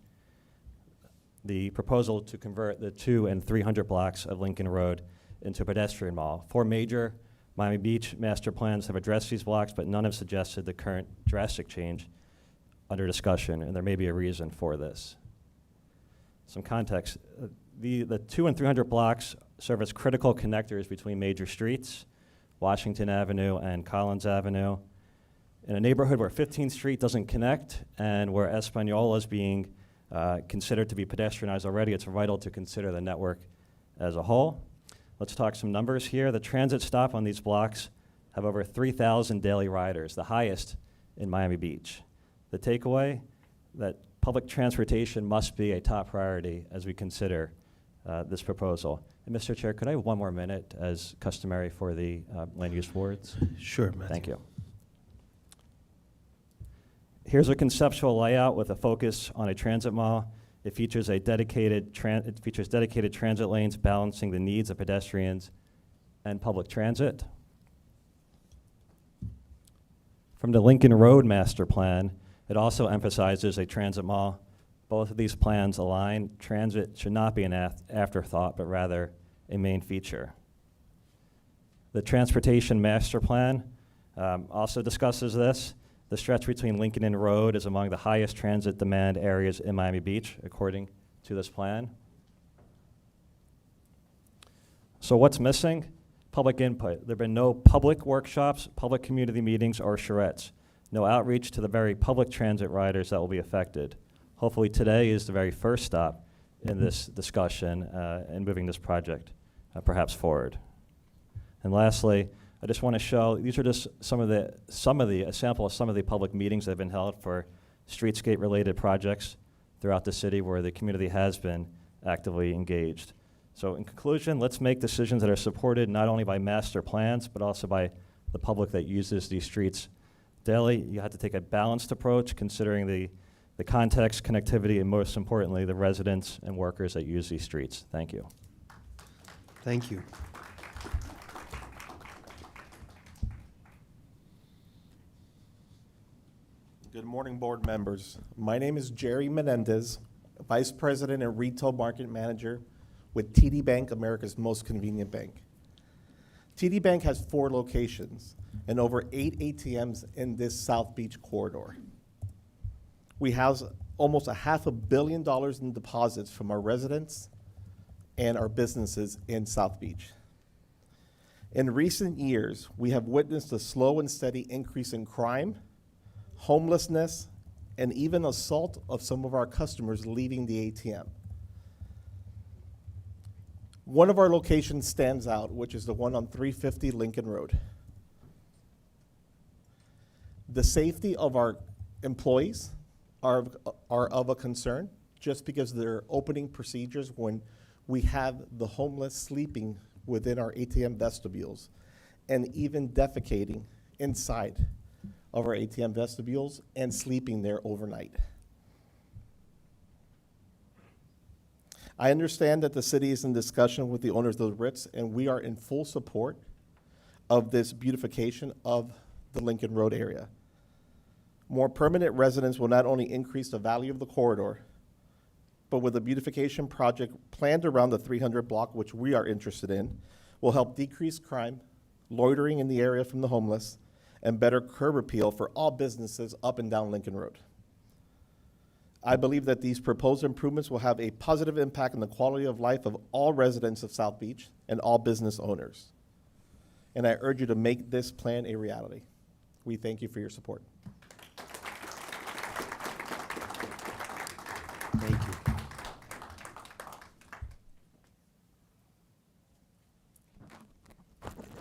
Speaker 13: the proposal to convert the 200 and 300 blocks of Lincoln Road into a pedestrian mall. 4 major Miami Beach master plans have addressed these blocks, but none have suggested the current drastic change under discussion, and there may be a reason for this. Some context. The 200 and 300 blocks serve as critical connectors between major streets, Washington Avenue and Collins Avenue. In a neighborhood where 15th Street doesn't connect and where Espanola is being considered to be pedestrianized already, it's vital to consider the network as a whole. Let's talk some numbers here. The transit stop on these blocks have over 3,000 daily riders, the highest in Miami Beach. The takeaway, that public transportation must be a top priority as we consider this proposal. And Mr. Chair, could I have one more minute as customary for the land use boards?
Speaker 2: Sure, Matthew.
Speaker 13: Thank you. Here's a conceptual layout with a focus on a transit mall. It features dedicated transit lanes balancing the needs of pedestrians and public transit. From the Lincoln Road Master Plan, it also emphasizes a transit mall. Both of these plans align. Transit should not be an afterthought, but rather a main feature. The Transportation Master Plan also discusses this. The stretch between Lincoln and Road is among the highest transit demand areas in Miami Beach, according to this plan. So what's missing? Public input. There have been no public workshops, public community meetings, or charrettes. No outreach to the very public transit riders that will be affected. Hopefully today is the very first stop in this discussion and moving this project perhaps forward. And lastly, I just want to show, these are just a sample of some of the public meetings that have been held for streetscape related projects throughout the city where the community has been actively engaged. So in conclusion, let's make decisions that are supported not only by master plans, but also by the public that uses these streets daily. You have to take a balanced approach considering the context, connectivity, and most importantly, the residents and workers that use these streets. Thank you.
Speaker 2: Thank you.
Speaker 14: Good morning, board members. My name is Jerry Menendez, Vice President and Retail Market Manager with TD Bank, America's most convenient bank. TD Bank has 4 locations and over 8 ATMs in this South Beach corridor. We house almost $500 million in deposits from our residents and our businesses in South Beach. In recent years, we have witnessed a slow and steady increase in crime, homelessness, and even assault of some of our customers leaving the ATM. One of our locations stands out, which is the one on 350 Lincoln Road. The safety of our employees are of a concern, just because there are opening procedures when we have the homeless sleeping within our ATM vestibules and even defecating inside of our ATM vestibules and sleeping there overnight. I understand that the city is in discussion with the owners of the Ritz, and we are in full support of this beautification of the Lincoln Road area. More permanent residents will not only increase the value of the corridor, but with a beautification project planned around the 300 block, which we are interested in, will help decrease crime, loitering in the area from the homeless, and better curb appeal for all businesses up and down Lincoln Road. I believe that these proposed improvements will have a positive impact on the quality of life of all residents of South Beach and all business owners. And I urge you to make this plan a reality. We thank you for your support.
Speaker 2: Thank you.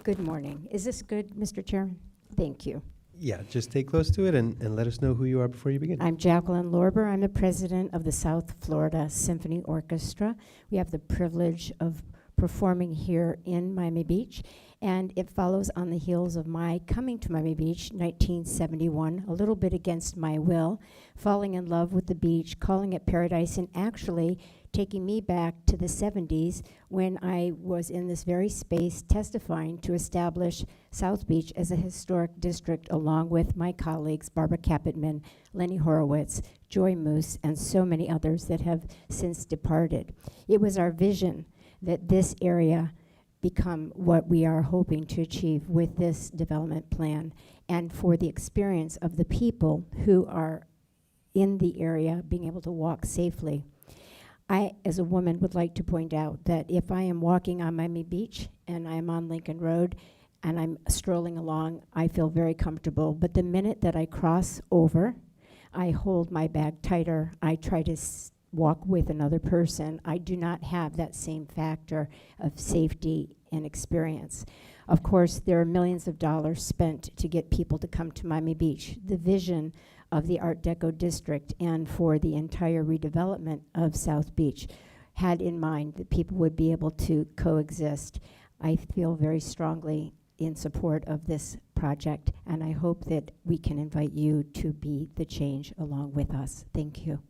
Speaker 11: Good morning. Is this good, Mr. Chairman? Thank you.
Speaker 2: Yeah, just stay close to it and let us know who you are before you begin.
Speaker 11: I'm Jacqueline Lorber. I'm the president of the South Florida Symphony Orchestra. We have the privilege of performing here in Miami Beach, and it follows on the heels of my coming to Miami Beach 1971, a little bit against my will, falling in love with the beach, calling it paradise, and actually taking me back to the 70s when I was in this very space testifying to establish South Beach as a historic district along with my colleagues Barbara Capitman, Lenny Horowitz, Joy Moose, and so many others that have since departed. It was our vision that this area become what we are hoping to achieve with this development plan, and for the experience of the people who are in the area being able to walk safely. I, as a woman, would like to point out that if I am walking on Miami Beach and I'm on Lincoln Road and I'm strolling along, I feel very comfortable. But the minute that I cross over, I hold my bag tighter. I try to walk with another person. I do not have that same factor of safety and experience. Of course, there are millions of dollars spent to get people to come to Miami Beach. The vision of the Art Deco district and for the entire redevelopment of South Beach had in mind that people would be able to coexist. I feel very strongly in support of this project, and I hope that we can invite you to be the change along with us. Thank you.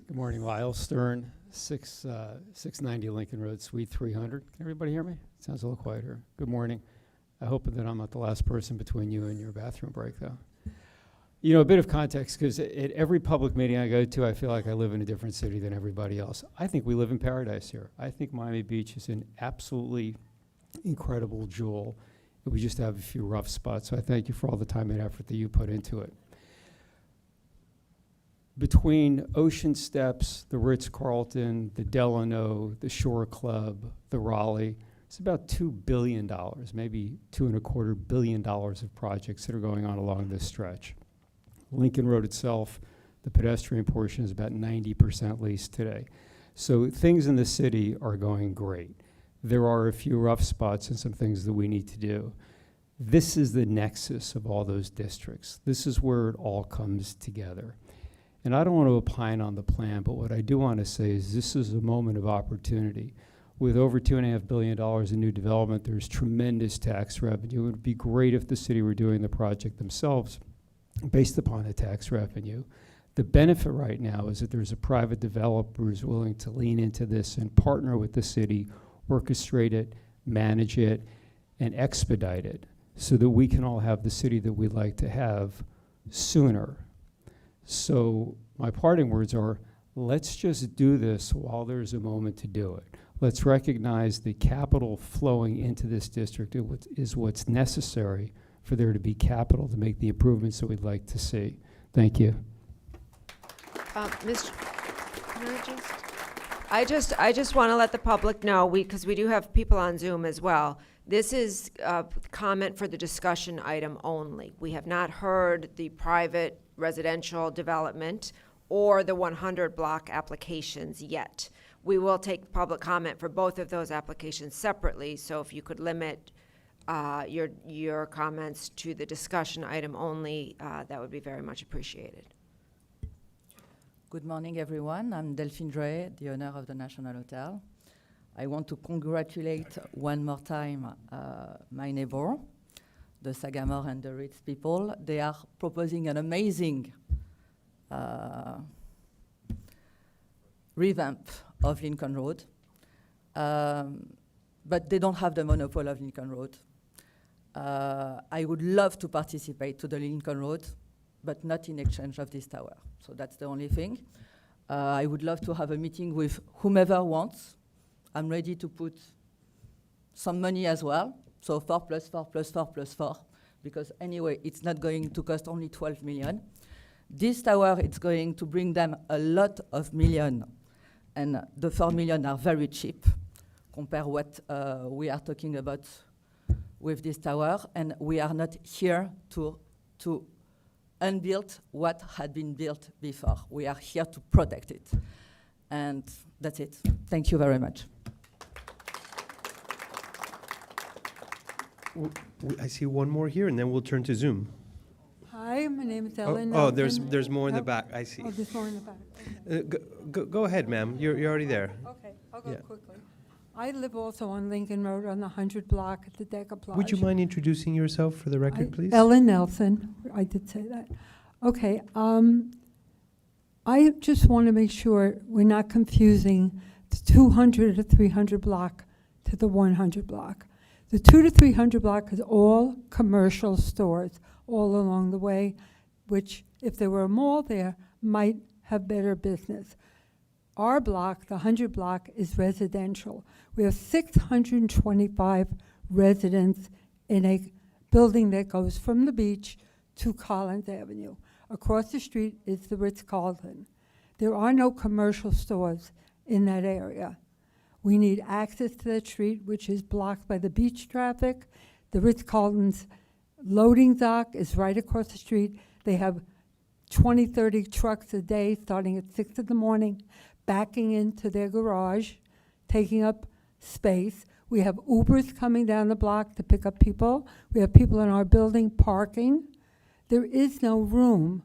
Speaker 15: Good morning, Lyle Stern, 690 Lincoln Road, Suite 300. Can everybody hear me? Sounds a little quieter. Good morning. I hope that I'm not the last person between you and your bathroom break, though. You know, a bit of context, because at every public meeting I go to, I feel like I live in a different city than everybody else. I think we live in paradise here. I think Miami Beach is an absolutely incredible jewel. We just have a few rough spots, so I thank you for all the time and effort that you put into it. Between Ocean Steps, the Ritz-Carlton, the Delano, the Shore Club, the Raleigh, it's about $2 billion, maybe $2.25 billion of projects that are going on along this stretch. Lincoln Road itself, the pedestrian portion is about 90% leased today. So things in the city are going great. There are a few rough spots and some things that we need to do. This is the nexus of all those districts. This is where it all comes together. And I don't want to opine on the plan, but what I do want to say is this is a moment of opportunity. With over $2.5 billion in new development, there's tremendous tax revenue. It would be great if the city were doing the project themselves based upon the tax revenue. The benefit right now is that there's a private developer who's willing to lean into this and partner with the city, orchestrate it, manage it, and expedite it so that we can all have the city that we'd like to have sooner. So my parting words are, let's just do this while there's a moment to do it. Let's recognize the capital flowing into this district is what's necessary for there to be capital to make the improvements that we'd like to see. Thank you.
Speaker 4: Mr. Can I just want to let the public know, because we do have people on Zoom as well. This is comment for the discussion item only. We have not heard the private residential development or the 100 block applications yet. We will take public comment for both of those applications separately, so if you could limit your comments to the discussion item only, that would be very much appreciated.
Speaker 17: Good morning, everyone. I'm Delphine Dre, the owner of the National Hotel. I want to congratulate one more time my neighbor, the Sagamore and the Ritz people. They are proposing an amazing revamp of Lincoln Road, but they don't have the monopoly of Lincoln Road. I would love to participate to the Lincoln Road, but not in exchange of this tower. So that's the only thing. I would love to have a meeting with whomever wants. I'm ready to put some money as well. So 4 plus 4 plus 4 plus 4, because anyway, it's not going to cost only 12 million. This tower, it's going to bring them a lot of million, and the 4 million are very cheap compared what we are talking about with this tower, and we are not here to unbuild what had been built before. We are here to protect it. And that's it. Thank you very much.
Speaker 2: I see one more here, and then we'll turn to Zoom.
Speaker 19: Hi, my name is
Speaker 2: Oh,
Speaker 19: Ellen.
Speaker 2: oh,
Speaker 19: Nelson.
Speaker 2: there's more in the
Speaker 19: Oh,
Speaker 2: back. I see.
Speaker 19: Oh, there's more in the back.
Speaker 2: Go ahead, ma'am. You're already there.
Speaker 19: Okay, I'll go
Speaker 2: Yeah.
Speaker 19: quickly. I live also on Lincoln Road on the 100 block at the Deca Plage.
Speaker 2: Would you mind introducing yourself for the record, please?
Speaker 19: Ellen Nelson. I did say that. Okay. I just want to make sure we're not confusing the 200 to 300 block to the 100 block. The 200 to 300 block is all commercial stores all along the way, which, if there were a mall there, might have better business. Our block, the 100 block, is residential. We have 625 residents in a building that goes from the beach to Collins Avenue. Across the street is the Ritz-Carlton. There are no commercial stores in that area. We need access to that street, which is blocked by the beach traffic. The Ritz-Carlton's loading dock is right across the street. They have 20, 30 trucks a day starting at 6 in the morning, backing into their garage, taking up space. We have Ubers coming down the block to pick up people. We have people in our building parking. There is no room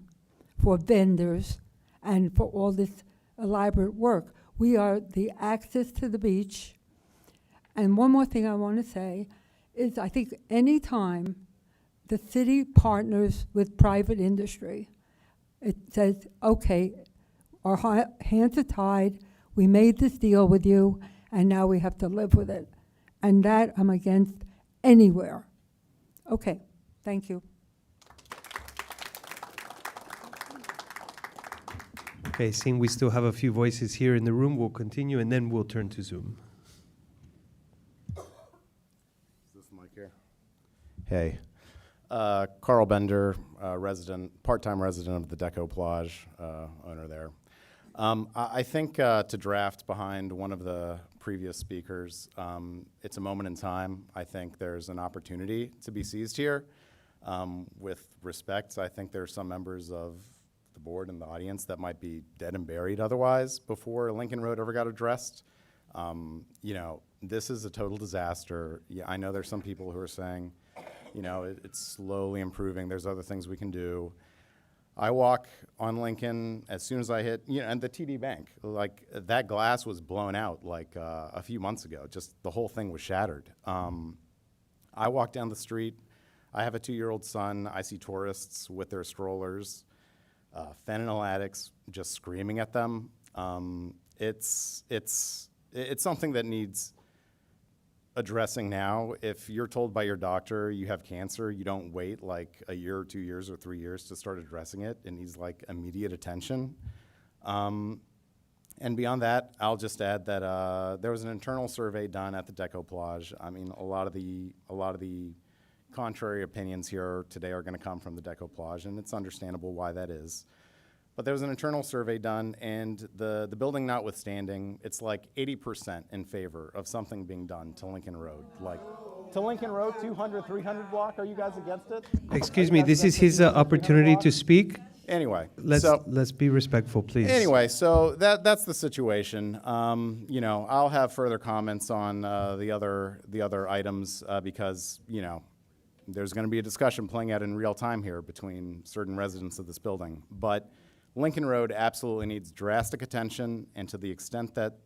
Speaker 19: for vendors and for all this elaborate work. We are the access to the beach. And one more thing I want to say is I think any time the city partners with private industry, it says, okay, our hands are tied, we made this deal with you, and now we have to live with it. And that I'm against anywhere. Okay, thank you.
Speaker 2: Okay, seeing we still have a few voices here in the room, we'll continue, and then we'll turn to Zoom.
Speaker 20: Is this mic here? Hey. Carl Bender, part-time resident of the Deco Plage, owner there. I think to draft behind one of the previous speakers, it's a moment in time. I think there's an opportunity to be seized here. With respect, I think there are some members of the board and the audience that might be dead and buried otherwise before Lincoln Road ever got addressed. You know, this is a total disaster. Yeah, I know there's some people who are saying, you know, it's slowly improving. There's other things we can do. I walk on Lincoln as soon as I hit, you know, and the TD Bank, like that glass was blown out like a few months ago. Just the whole thing was shattered. I walk down the street. I have a 2-year-old son. I see tourists with their strollers, fentanyl addicts just screaming at them. It's something that needs addressing now. If you're told by your doctor you have cancer, you don't wait like a year or 2 years or 3 years to start addressing it. It needs like immediate attention. And beyond that, I'll just add that there was an internal survey done at the Deco Plage. I mean, a lot of the contrary opinions here today are going to come from the Deco Plage, and it's understandable why that is. But there was an internal survey done, and the building notwithstanding, it's like 80% in favor of something being done to Lincoln Road. Like, to Lincoln Road, 200, 300 block, are you guys against it?
Speaker 2: Excuse me, this is his opportunity to speak.
Speaker 20: Anyway,
Speaker 2: Let's be respectful, please.
Speaker 20: Anyway, so that's the situation. You know, I'll have further comments on the other items because you know there's going to be a discussion playing out in real time here between certain residents of this building. But Lincoln Road absolutely needs drastic attention, and to the extent that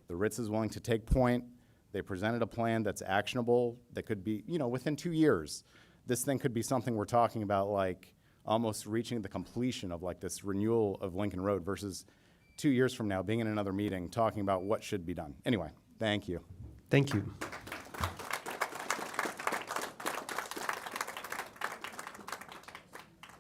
Speaker 20: the Ritz is willing to take point, they presented a plan that's actionable that could be, you know, within 2 years. This thing could be something we're talking about like almost reaching the completion of like this renewal of Lincoln Road versus 2 years from now being in another meeting talking about what should be done. Anyway, thank you.
Speaker 2: Thank you.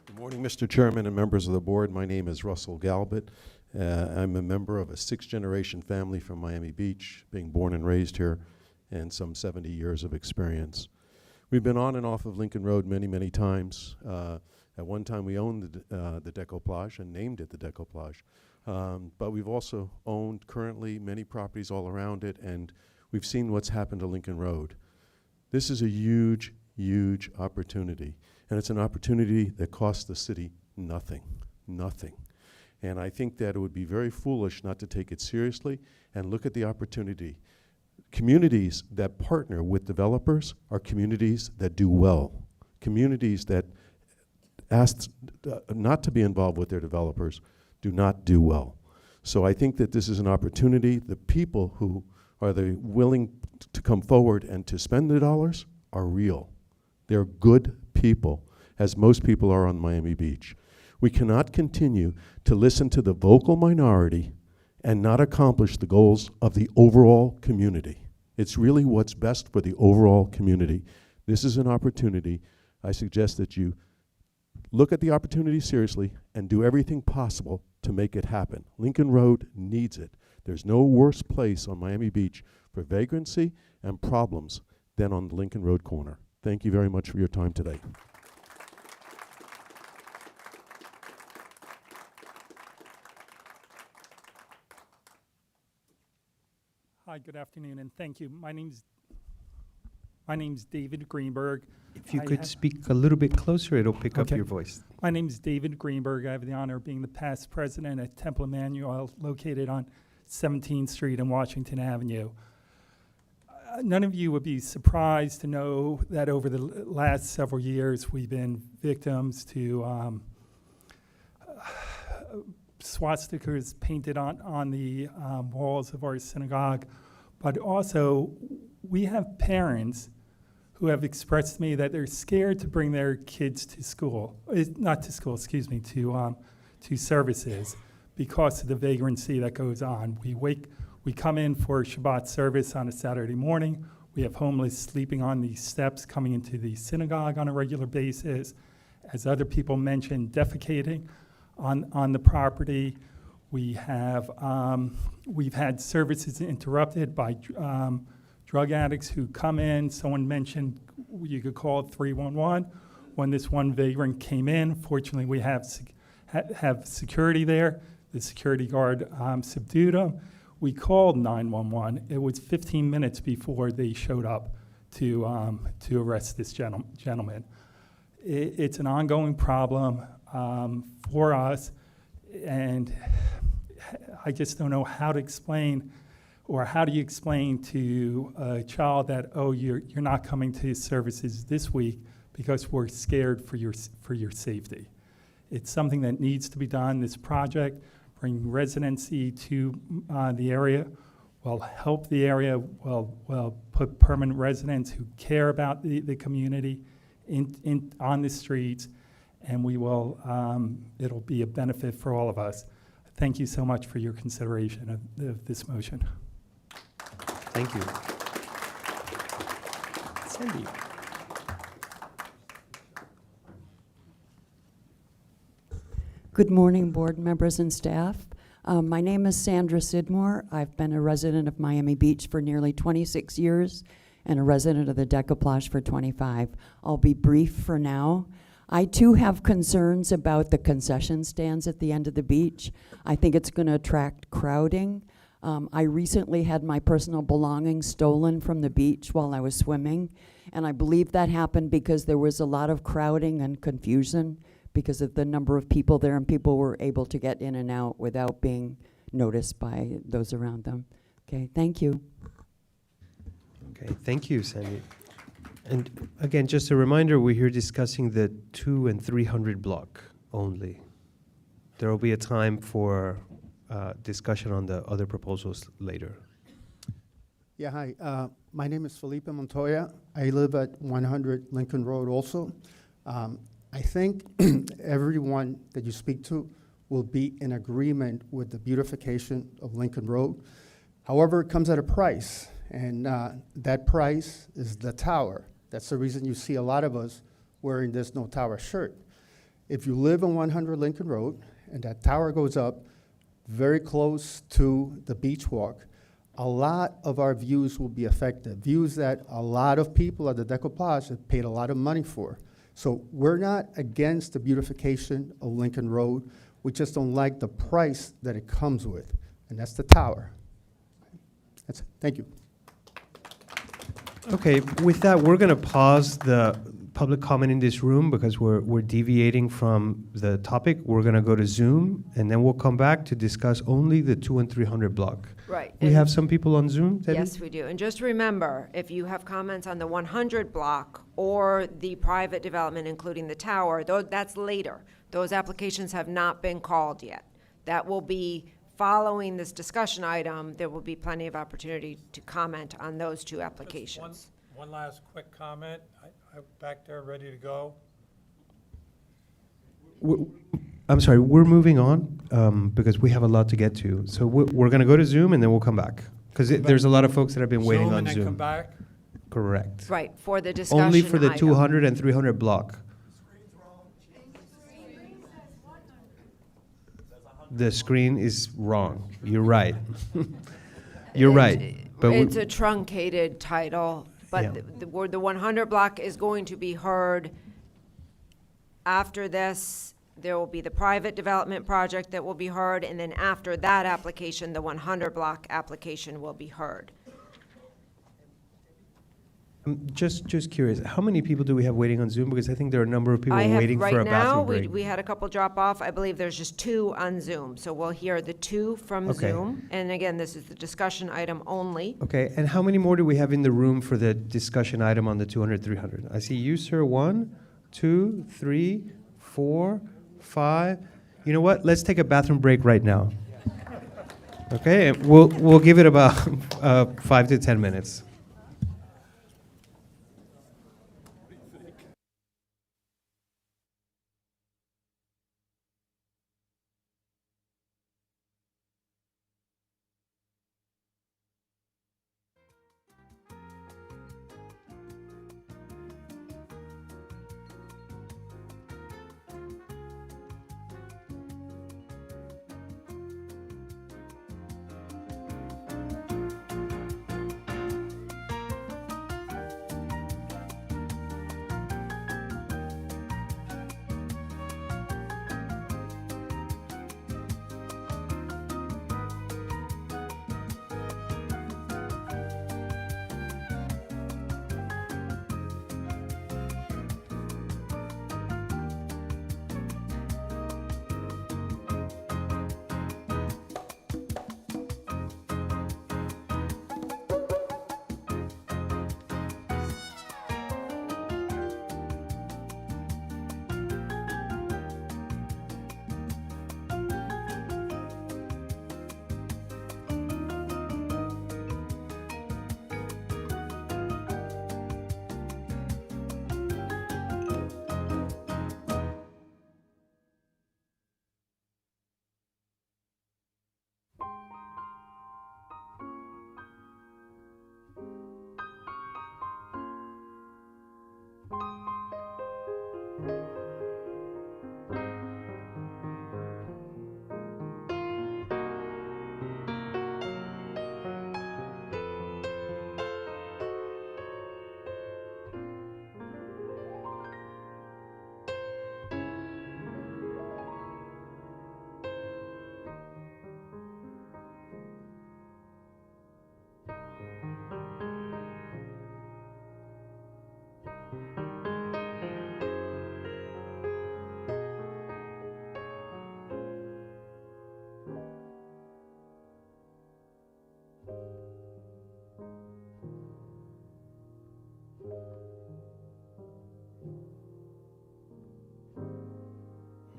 Speaker 9: Good morning, Mr. Chairman and members of the board. My name is Russell Galbert. I'm a member of a 6th-generation family from Miami Beach, being born and raised here, and some 70 years of experience. We've been on and off of Lincoln Road many, many times. At one time, we owned the Decoplage and named it the Decoplage. But we've also owned currently many properties all around it, and we've seen what's happened to Lincoln Road. This is a huge, huge opportunity, and it's an opportunity that costs the city nothing, nothing. And I think that it would be very foolish not to take it seriously and look at the opportunity. Communities that partner with developers are communities that do well. Communities that ask not to be involved with their developers do not do well. So I think that this is an opportunity. The people who are willing to come forward and to spend the dollars are real. They're good people, as most people are on Miami Beach. We cannot continue to listen to the vocal minority and not accomplish the goals of the overall community. It's really what's best for the overall community. This is an opportunity. I suggest that you look at the opportunity seriously and do everything possible to make it happen. Lincoln Road needs it. There's no worse place on Miami Beach for vagrancy and problems than on the Lincoln Road corner. Thank you very much for your time today.
Speaker 10: Hi, good afternoon, and thank you. My name's David Greenberg.
Speaker 2: If you could speak a little bit closer, it'll pick up
Speaker 10: Okay.
Speaker 2: your voice.
Speaker 10: My name's David Greenberg. I have the honor of being the past president at Temple Emmanuel, located on 17th Street and Washington Avenue. None of you would be surprised to know that over the last several years, we've been victims to swastikas painted on the walls of our synagogue. But also, we have parents who have expressed to me that they're scared to bring their kids to school, not to school, excuse me, to services because of the vagrancy that goes on. We come in for Shabbat service on a Saturday morning. We have homeless sleeping on these steps coming into the synagogue on a regular basis. As other people mentioned, defecating on the property. We've had services interrupted by drug addicts who come in. Someone mentioned you could call 311 when this one vagrant came in. Fortunately, we have security there. The security guard subdued him. We called 911. It was 15 minutes before they showed up to arrest this gentleman. It's an ongoing problem for us, and I just don't know how to explain, or how do you explain to a child that, oh, you're not coming to services this week because we're scared for your safety. It's something that needs to be done. This project, bring residency to the area, will help the area, will put permanent residents who care about the community on the streets, and we will, it'll be a benefit for all of us. Thank you so much for your consideration of this motion.
Speaker 2: Thank you. Cindy.
Speaker 18: Good morning, board members and staff. My name is Sandra Sidmore. I've been a resident of Miami Beach for nearly 26 years and a resident of the Decoplage for 25. I'll be brief for now. I too have concerns about the concession stands at the end of the beach. I think it's going to attract crowding. I recently had my personal belongings stolen from the beach while I was swimming, and I believe that happened because there was a lot of crowding and confusion because of the number of people there, and people were able to get in and out without being noticed by those around them. Okay, thank you.
Speaker 2: Okay, thank you, Sandy. And again, just a reminder, we're here discussing the 200 and 300 block only. There will be a time for discussion on the other proposals later.
Speaker 16: Yeah, hi. My name is Felipe Montoya. I live at 100 Lincoln Road also. I think everyone that you speak to will be in agreement with the beautification of Lincoln Road. However, it comes at a price, and that price is the tower. That's the reason you see a lot of us wearing this No Tower shirt. If you live on 100 Lincoln Road and that tower goes up very close to the beach walk, a lot of our views will be affected, views that a lot of people at the Decoupage have paid a lot of money for. So we're not against the beautification of Lincoln Road. We just don't like the price that it comes with, and that's the tower. That's it. Thank you.
Speaker 2: Okay, with that, we're going to pause the public comment in this room because we're deviating from the topic. We're going to go to Zoom, and then we'll come back to discuss only the 200 and 300 block.
Speaker 4: Right.
Speaker 2: We
Speaker 4: and
Speaker 2: have some people on Zoom, Debbie?
Speaker 4: Yes, we do. And just remember, if you have comments on the 100 block or the private development, including the tower, that's later. Those applications have not been called yet. That will be following this discussion item. There will be plenty of opportunity to comment on those two applications.
Speaker 21: One last quick comment. I'm back there ready to go.
Speaker 2: I'm sorry, we're moving on because we have a lot to get to. So we're going to go to Zoom, and then we'll come back because there's a lot of folks that have been waiting on
Speaker 21: and then
Speaker 2: Zoom.
Speaker 21: come back.
Speaker 2: Correct.
Speaker 4: Right, for the discussion
Speaker 2: Only for the
Speaker 4: item.
Speaker 2: 200 and 300 block. The screen is wrong. You're right. You're right. But
Speaker 4: It's a truncated title, but
Speaker 2: Yeah.
Speaker 4: the 100 block is going to be heard. After this, there will be the private development project that will be heard, and then after that application, the 100 block application will be heard.
Speaker 2: I'm just curious, how many people do we have waiting on Zoom? Because I think there are a number of people
Speaker 4: I have,
Speaker 2: waiting for a
Speaker 4: right now,
Speaker 2: bathroom break.
Speaker 4: we had a couple drop off. I believe there's just 2 on Zoom. So we'll hear the 2 from
Speaker 2: Okay.
Speaker 4: Zoom. And again, this is the discussion item only.
Speaker 2: Okay, and how many more do we have in the room for the discussion item on the 200, 300? I see you, sir. 1, 2, 3, 4, 5. You know what? Let's take a bathroom break right now. Okay, and we'll give it about 5 to 10 minutes.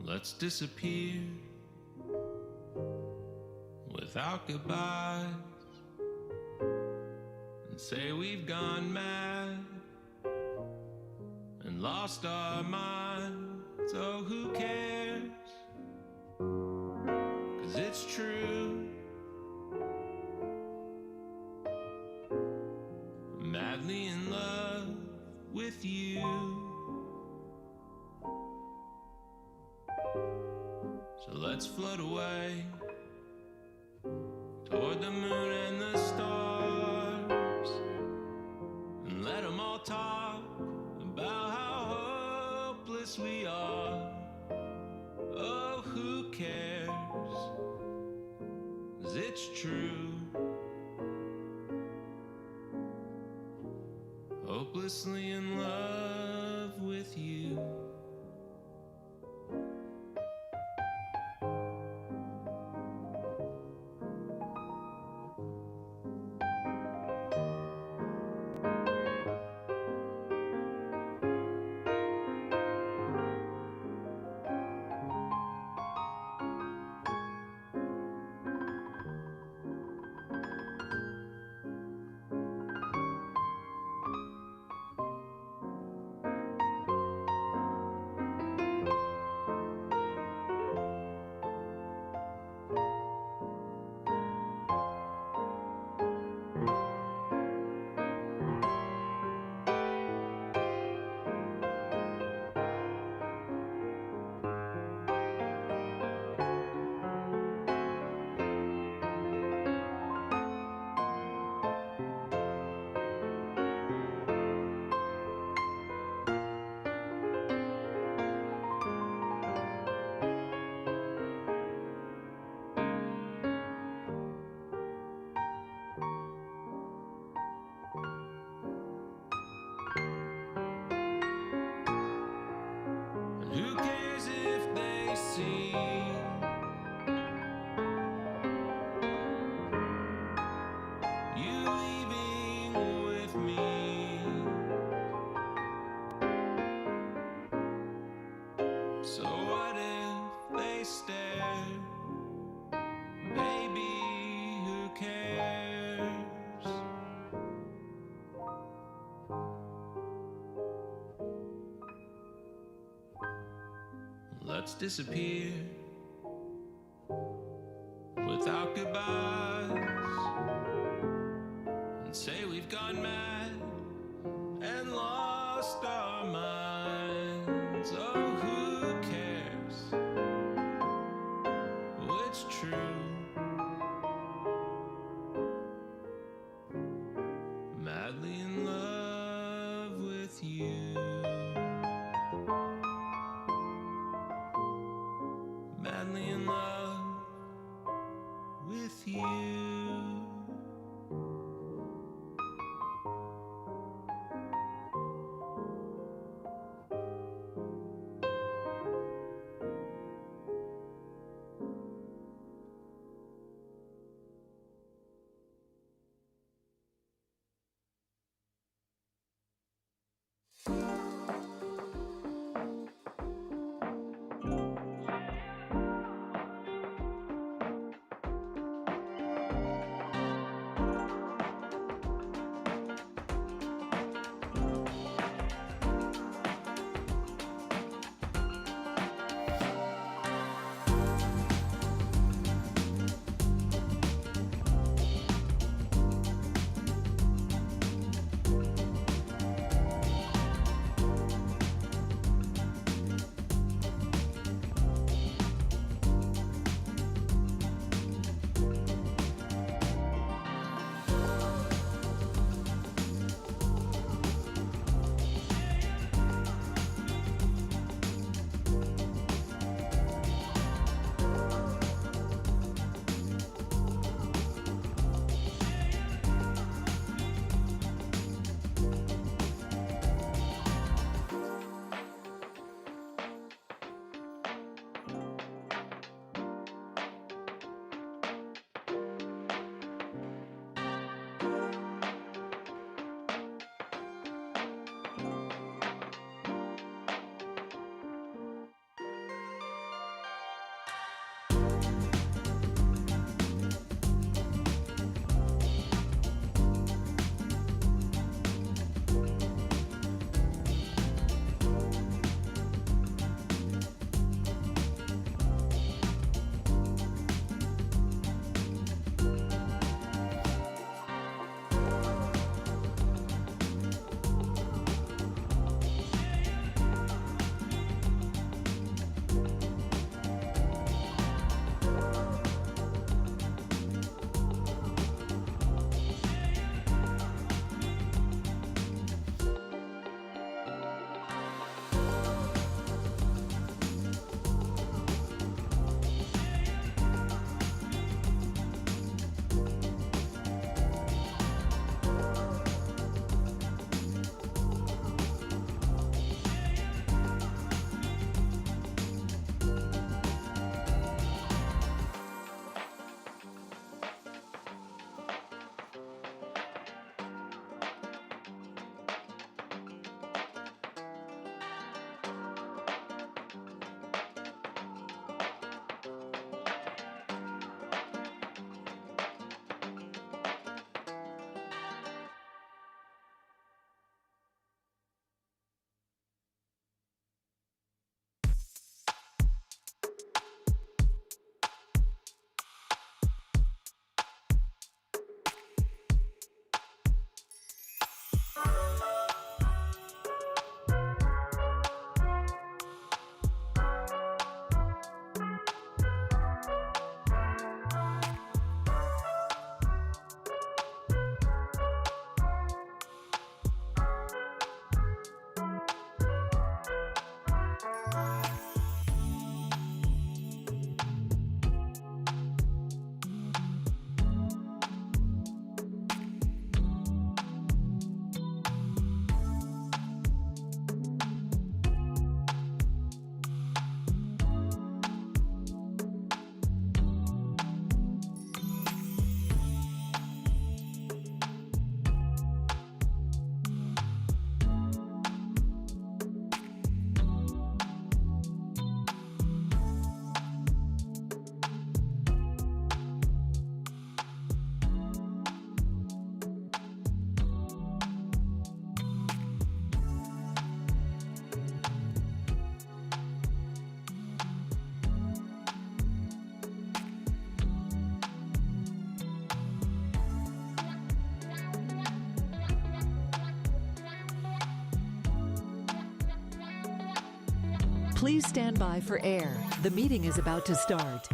Speaker 5: Let's disappear without goodbyes and say we've gone mad and lost our minds. Oh, who cares? 'Cause it's true. I'm madly in love with you. So let's float away toward the moon and the stars and let them all talk about how hopeless we are. Oh, who cares? 'Cause it's true. Hopelessly in love with you. Who cares if they see you leaving with me? So what if they stare? Baby, who cares? Let's disappear without goodbyes and say we've gone mad and lost our minds. Oh, who cares? Oh, it's true. Madly in love with you. Madly in love with you.
Speaker 1: Please stand by for air. The meeting is about to start.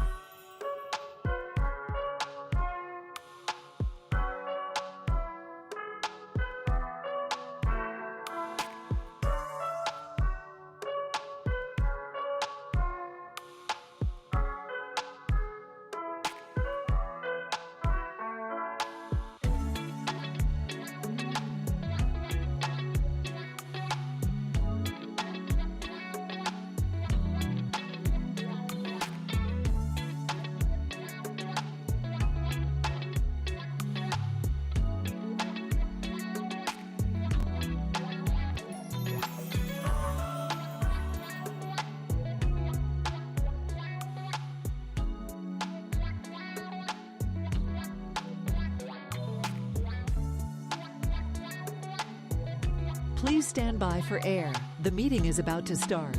Speaker 1: Please stand by for air. The meeting is about to start.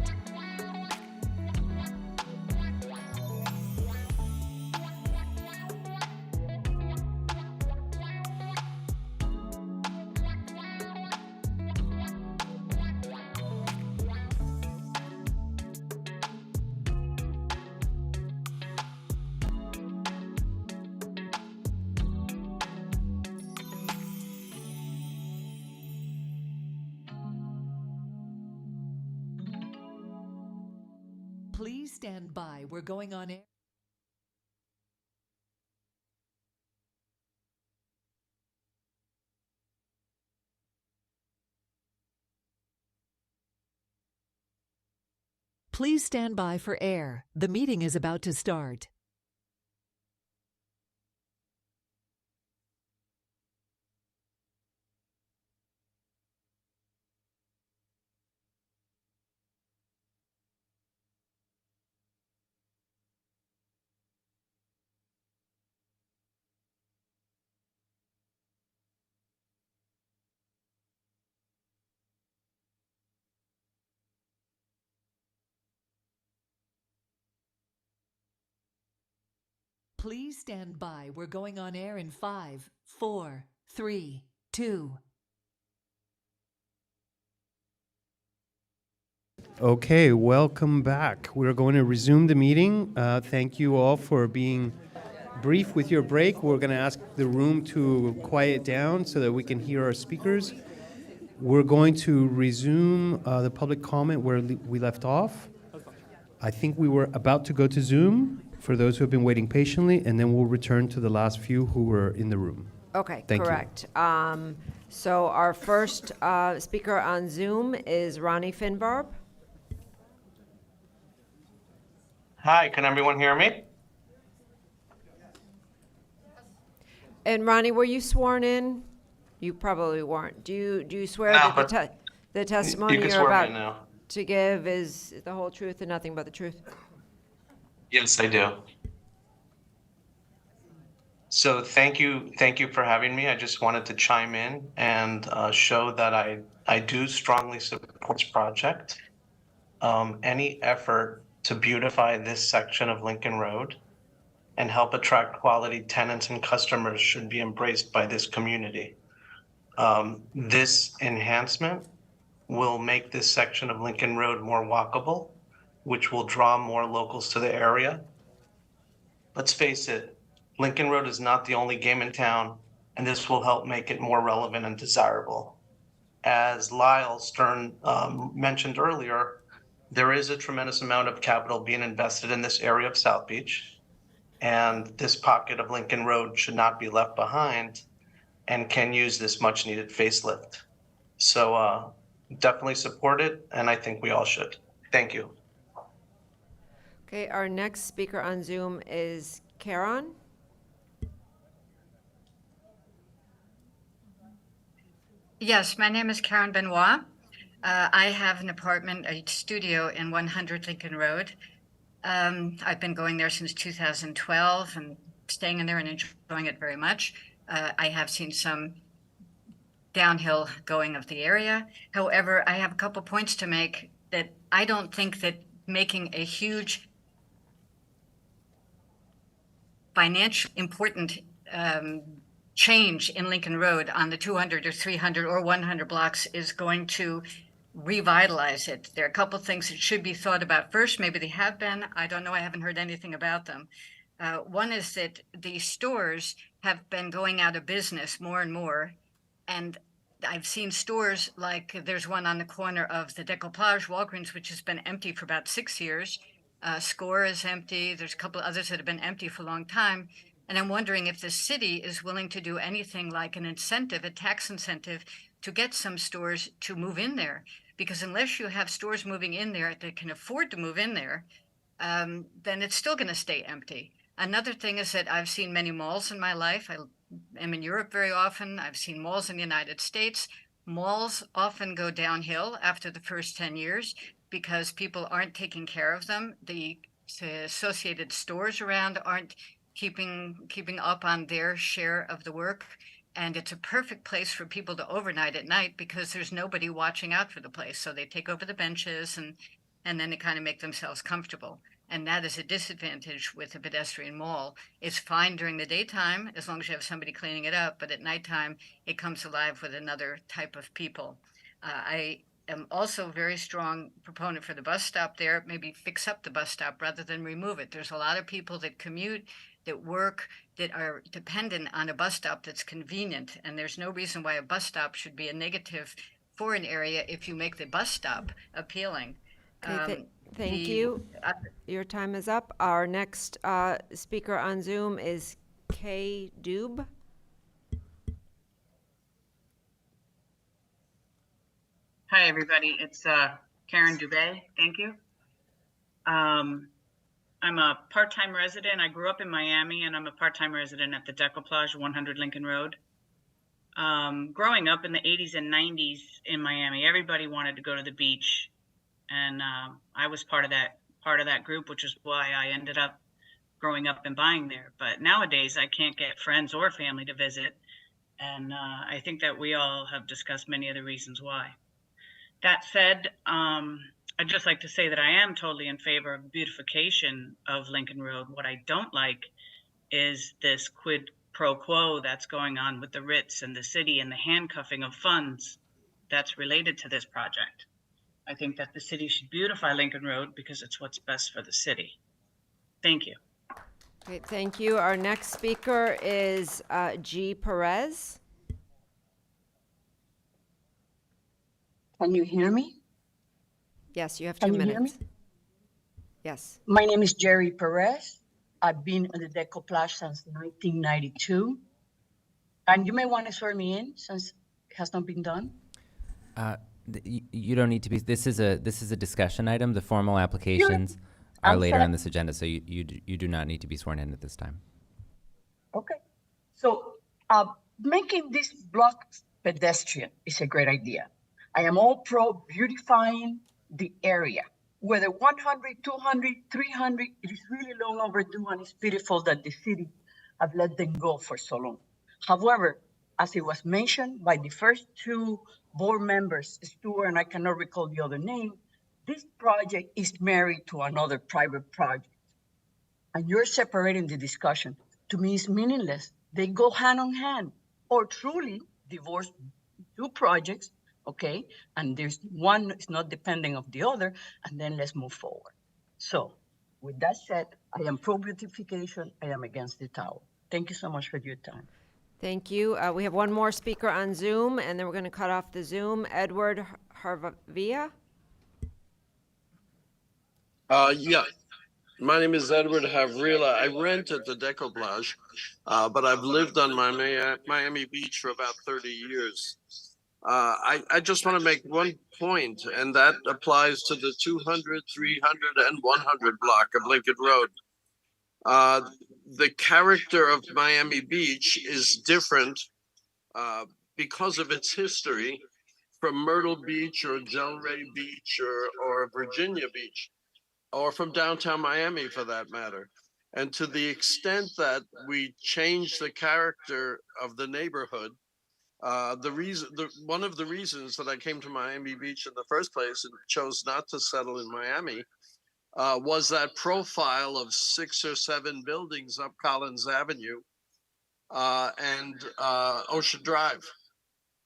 Speaker 1: Please stand by. We're going on air. Please stand by for air. The meeting is about to start. Please stand by. We're going on air in 5, 4, 3, 2.
Speaker 2: Okay, welcome back. We're going to resume the meeting. Thank you all for being brief with your break. We're going to ask the room to quiet down so that we can hear our speakers. We're going to resume the public comment where we left off. I think we were about to go to Zoom for those who have been waiting patiently, and then we'll return to the last few who were in the room.
Speaker 4: Okay,
Speaker 2: Thank you.
Speaker 4: correct. So our first speaker on Zoom is Ronnie Finbarb.
Speaker 22: Hi, can everyone hear me?
Speaker 4: And Ronnie, were you sworn in? You probably weren't. Do you swear
Speaker 22: No,
Speaker 4: that
Speaker 22: but
Speaker 4: the testimony
Speaker 22: you can
Speaker 4: you're
Speaker 22: swear me
Speaker 4: about
Speaker 22: in now.
Speaker 4: to give is the whole truth and nothing but the truth?
Speaker 22: Yes, I do. So thank you for having me. I just wanted to chime in and show that I do strongly support this project. Any effort to beautify this section of Lincoln Road and help attract quality tenants and customers should be embraced by this community. This enhancement will make this section of Lincoln Road more walkable, which will draw more locals to the area. Let's face it, Lincoln Road is not the only game in town, and this will help make it more relevant and desirable. As Lyle Stern mentioned earlier, there is a tremendous amount of capital being invested in this area of South Beach, and this pocket of Lincoln Road should not be left behind and can use this much needed facelift. So definitely support it, and I think we all should. Thank you.
Speaker 4: Okay, our next speaker on Zoom is Karen.
Speaker 23: Yes, my name is Karen Benoit. I have an apartment, a studio in 100 Lincoln Road. I've been going there since 2012 and staying in there and enjoying it very much. I have seen some downhill going of the area. However, I have a couple points to make that I don't think that making a huge financial important change in Lincoln Road on the 200 or 300 or 100 blocks is going to revitalize it. There are a couple things that should be thought about first. Maybe they have been. I don't know. I haven't heard anything about them. One is that the stores have been going out of business more and more. And I've seen stores like there's one on the corner of the Decoupage Walgreens, which has been empty for about 6 years. Score is empty. There's a couple of others that have been empty for a long time. And I'm wondering if the city is willing to do anything like an incentive, a tax incentive, to get some stores to move in there. Because unless you have stores moving in there that can afford to move in there, then it's still going to stay empty. Another thing is that I've seen many malls in my life. I am in Europe very often. I've seen malls in the United States. Malls often go downhill after the first 10 years because people aren't taking care of them. The associated stores around aren't keeping up on their share of the work. And it's a perfect place for people to overnight at night because there's nobody watching out for the place. So they take over the benches and then they kind of make themselves comfortable. And that is a disadvantage with a pedestrian mall. It's fine during the daytime as long as you have somebody cleaning it up, but at nighttime it comes alive with another type of people. I am also a very strong proponent for the bus stop there. Maybe fix up the bus stop rather than remove it. There's a lot of people that commute, that work, that are dependent on a bus stop that's convenient. And there's no reason why a bus stop should be a negative for an area if you make the bus stop appealing.
Speaker 4: Okay, thank you. Your time is up. Our next speaker on Zoom is Kay Dube.
Speaker 3: Hi, everybody. It's Karen Dubé. Thank you. I'm a part-time resident. I grew up in Miami, and I'm a part-time resident at the Decoupage, 100 Lincoln Road. Growing up in the 80s and 90s in Miami, everybody wanted to go to the beach, and I was part of that group, which is why I ended up growing up and buying there. But nowadays, I can't get friends or family to visit, and I think that we all have discussed many of the reasons why. That said, I'd just like to say that I am totally in favor of beautification of Lincoln Road. What I don't like is this quid pro quo that's going on with the Ritz and the city and the handcuffing of funds that's related to this project. I think that the city should beautify Lincoln Road because it's what's best for the city. Thank you.
Speaker 4: Great, thank you. Our next speaker is G. Perez.
Speaker 6: Can you hear me?
Speaker 4: Yes, you have 2
Speaker 6: Can you hear
Speaker 4: minutes.
Speaker 6: me?
Speaker 4: Yes.
Speaker 6: My name is Jerry Perez. I've been on the Decoupage since 1992. And you may want to swear me in since it has not been done.
Speaker 7: You don't need to be. This is a discussion item. The formal applications are later on this agenda, so you do not need to be sworn in at this time.
Speaker 6: Okay. So making this block pedestrian is a great idea. I am all pro beautifying the area. Whether 100, 200, 300, it is really long overdue, and it's pitiful that the city have let them go for so long. However, as it was mentioned by the first 2 board members, Stuart and I cannot recall the other name, this project is married to another private project. And you're separating the discussion. To me, it's meaningless. They go hand in hand, or truly divorce 2 projects, okay? And there's one is not depending of the other, and then let's move forward. So with that said, I am pro beautification. I am against the tower. Thank you so much for your time.
Speaker 4: Thank you. We have one more speaker on Zoom, and then we're going to cut off the Zoom. Edward Harvavia.
Speaker 24: Yeah. My name is Edward Havrila. I rent at the Decoupage, but I've lived on Miami Beach for about 30 years. I just want to make one point, and that applies to the 200, 300, and 100 block of Lincoln Road. The character of Miami Beach is different because of its history from Myrtle Beach or Delray Beach or Virginia Beach, or from downtown Miami for that matter. And to the extent that we change the character of the neighborhood, one of the reasons that I came to Miami Beach in the first place and chose not to settle in Miami was that profile of 6 or 7 buildings up Collins Avenue and Ocean Drive.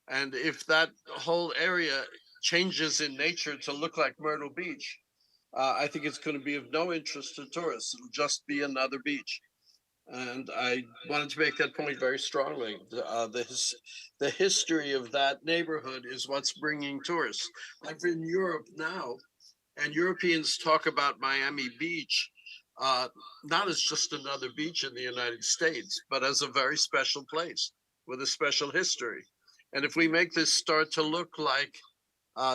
Speaker 24: And if that whole area changes in nature to look like Myrtle Beach, I think it's going to be of no interest to tourists. It'll just be another beach. And I wanted to make that point very strongly. The history of that neighborhood is what's bringing tourists. I'm in Europe now, and Europeans talk about Miami Beach not as just another beach in the United States, but as a very special place with a special history. And if we make this start to look like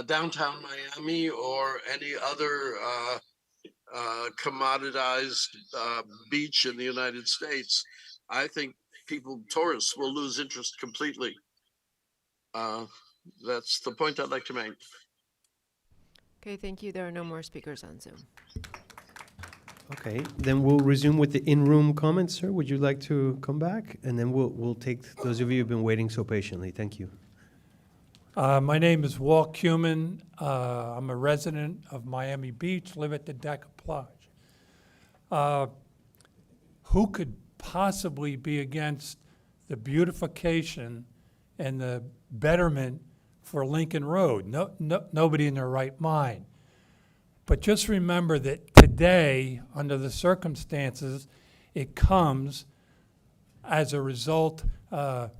Speaker 24: downtown Miami or any other commoditized beach in the United States, I think tourists will lose interest completely. That's the point I'd like to make.
Speaker 4: Okay, thank you. There are no more speakers on Zoom.
Speaker 2: Okay, then we'll resume with the in-room comments, sir. Would you like to come back? And then we'll take those of you who've been waiting so patiently. Thank you.
Speaker 21: My name is Walt Cuman. I'm a resident of Miami Beach, live at the Deca Plage. Who could possibly be against the beautification and the betterment for Lincoln Road? Nobody in their right mind. But just remember that today, under the circumstances, it comes as a result.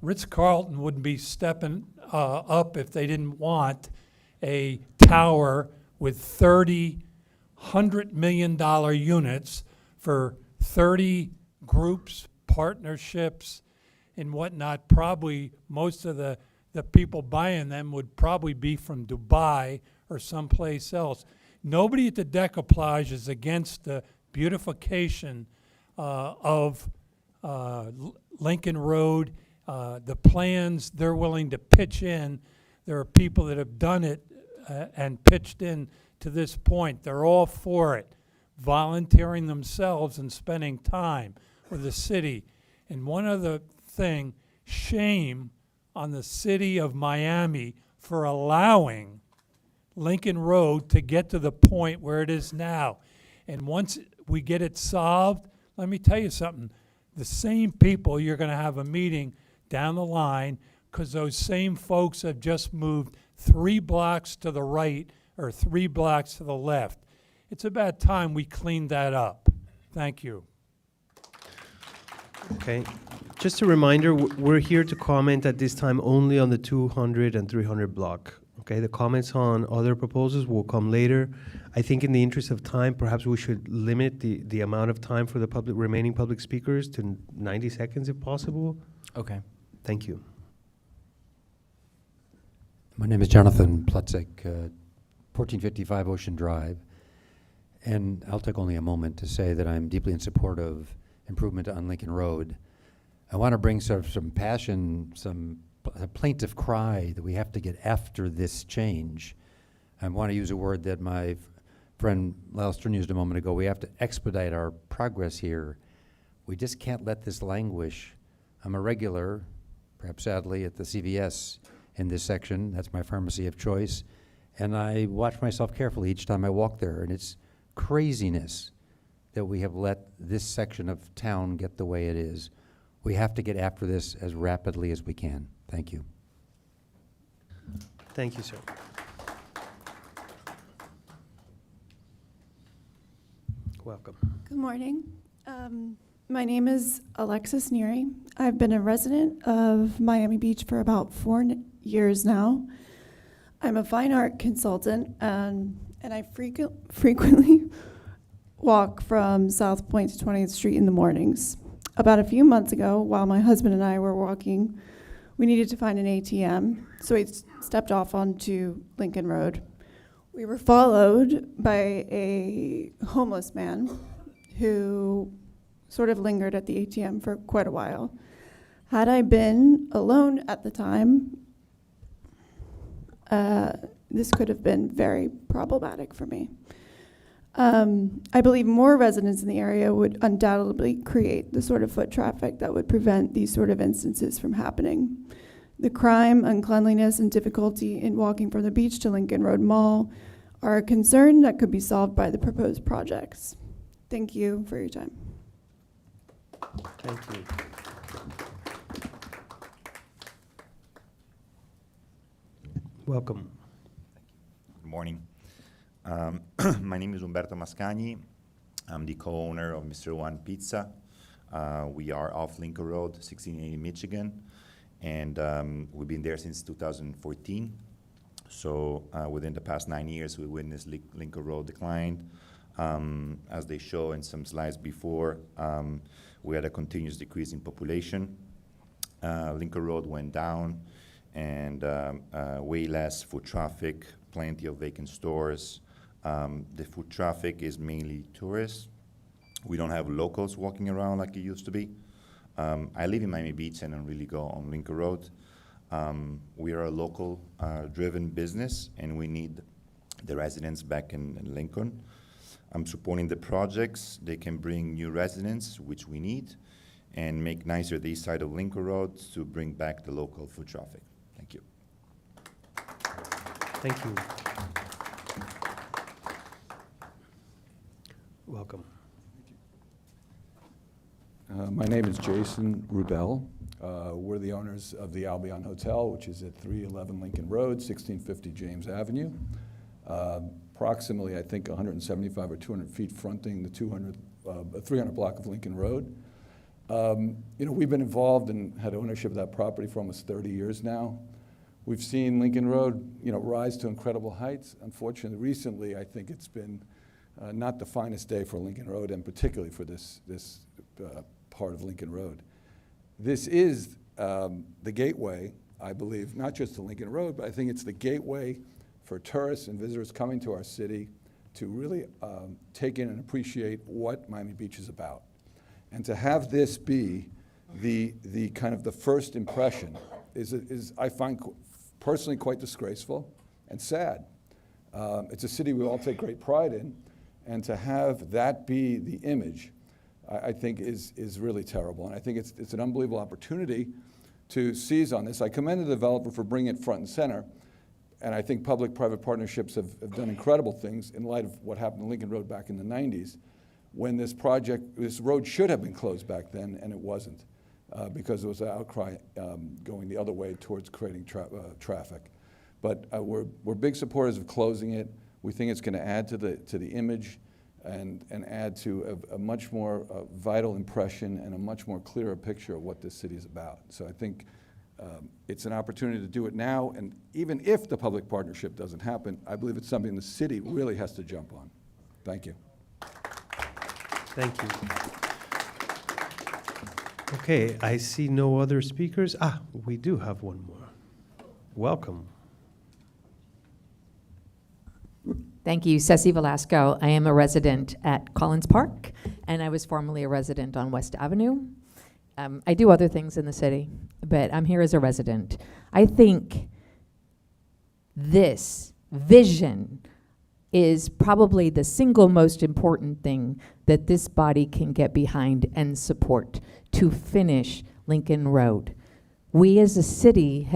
Speaker 21: Ritz-Carlton wouldn't be stepping up if they didn't want a tower with 30 $100 million units for 30 groups, partnerships, and whatnot. Probably most of the people buying them would probably be from Dubai or someplace else. Nobody at the Deca Plage is against the beautification of Lincoln Road. The plans, they're willing to pitch in. There are people that have done it and pitched in to this point. They're all for it, volunteering themselves and spending time with the city. And one other thing, shame on the city of Miami for allowing Lincoln Road to get to the point where it is now. And once we get it solved, let me tell you something, the same people, you're going to have a meeting down the line because those same folks have just moved 3 blocks to the right or 3 blocks to the left. It's about time we cleaned that up. Thank you.
Speaker 2: Okay. Just a reminder, we're here to comment at this time only on the 200 and 300 block. Okay, the comments on other proposals will come later. I think in the interest of time, perhaps we should limit the amount of time for the remaining public speakers to 90 seconds if possible.
Speaker 7: Okay.
Speaker 2: Thank you.
Speaker 8: My name is Jonathan Plutzek, 1455 Ocean Drive. And I'll take only a moment to say that I'm deeply in support of improvement on Lincoln Road. I want to bring some passion, a plaintive cry that we have to get after this change. I want to use a word that my friend Lyle Stern used a moment ago. We have to expedite our progress here. We just can't let this languish. I'm a regular, perhaps sadly, at the CVS in this section. That's my pharmacy of choice. And I watch myself carefully each time I walk there. And it's craziness that we have let this section of town get the way it is. We have to get after this as rapidly as we can. Thank you.
Speaker 2: Thank you, sir. Welcome.
Speaker 12: Good morning. My name is Alexis Neary. I've been a resident of Miami Beach for about 4 years now. I'm a fine art consultant, and I frequently walk from South Point to 20th Street in the mornings. About a few months ago, while my husband and I were walking, we needed to find an ATM, so we stepped off onto Lincoln Road. We were followed by a homeless man who sort of lingered at the ATM for quite a while. Had I been alone at the time, this could have been very problematic for me. I believe more residents in the area would undoubtedly create the sort of foot traffic that would prevent these sort of instances from happening. The crime, uncleanliness, and difficulty in walking from the beach to Lincoln Road Mall are a concern that could be solved by the proposed projects. Thank you for your time.
Speaker 2: Thank you. Welcome.
Speaker 11: morning. My name is Umberto Mascagni. I'm the co-owner of Mr. One Pizza. We are off Lincoln Road, 1680 Michigan, and we've been there since 2014. So within the past 9 years, we witnessed Lincoln Road decline. As they show in some slides before, we had a continuous decrease in population. Lincoln Road went down, and way less foot traffic, plenty of vacant stores. The foot traffic is mainly tourists. We don't have locals walking around like it used to be. I live in Miami Beach and don't really go on Lincoln Road. We are a local driven business, and we need the residents back in Lincoln. I'm supporting the projects. They can bring new residents, which we need, and make nicer the east side of Lincoln Road to bring back the local foot traffic. Thank you.
Speaker 2: Thank you. Welcome.
Speaker 13: My name is Jason Rubel. We're the owners of the Albion Hotel, which is at 311 Lincoln Road, 1650 James Avenue. Approximately, I think, 175 or 200 feet fronting the 300 block of Lincoln Road. We've been involved and had ownership of that property for almost 30 years now. We've seen Lincoln Road, rise to incredible heights. Unfortunately, recently, I think it's been not the finest day for Lincoln Road, and particularly for this part of Lincoln Road. This is the gateway, I believe, not just to Lincoln Road, but I think it's the gateway for tourists and visitors coming to our city to really take in and appreciate what Miami Beach is about. And to have this be the kind of the first impression is I find personally quite disgraceful and sad. It's a city we all take great pride in, and to have that be the image, I think is really terrible. And I think it's an unbelievable opportunity to seize on this. I commend the developer for bringing it front and center, and I think public-private partnerships have done incredible things in light of what happened to Lincoln Road back in the 90s, when this road should have been closed back then, and it wasn't, because there was an outcry going the other way towards creating traffic. But we're big supporters of closing it. We think it's going to add to the image and add to a much more vital impression and a much more clearer picture of what this city is about. So I think it's an opportunity to do it now, and even if the public partnership doesn't happen, I believe it's something the city really has to jump on. Thank you.
Speaker 2: Thank you. Okay, I see no other speakers. We do have one more. Welcome.
Speaker 14: Thank you, Ceci Velasco. I am a resident at Collins Park, and I was formerly a resident on West Avenue. I do other things in the city, but I'm here as a resident. I think this vision is probably the single most important thing that this body can get behind and support to finish Lincoln Road. We as a city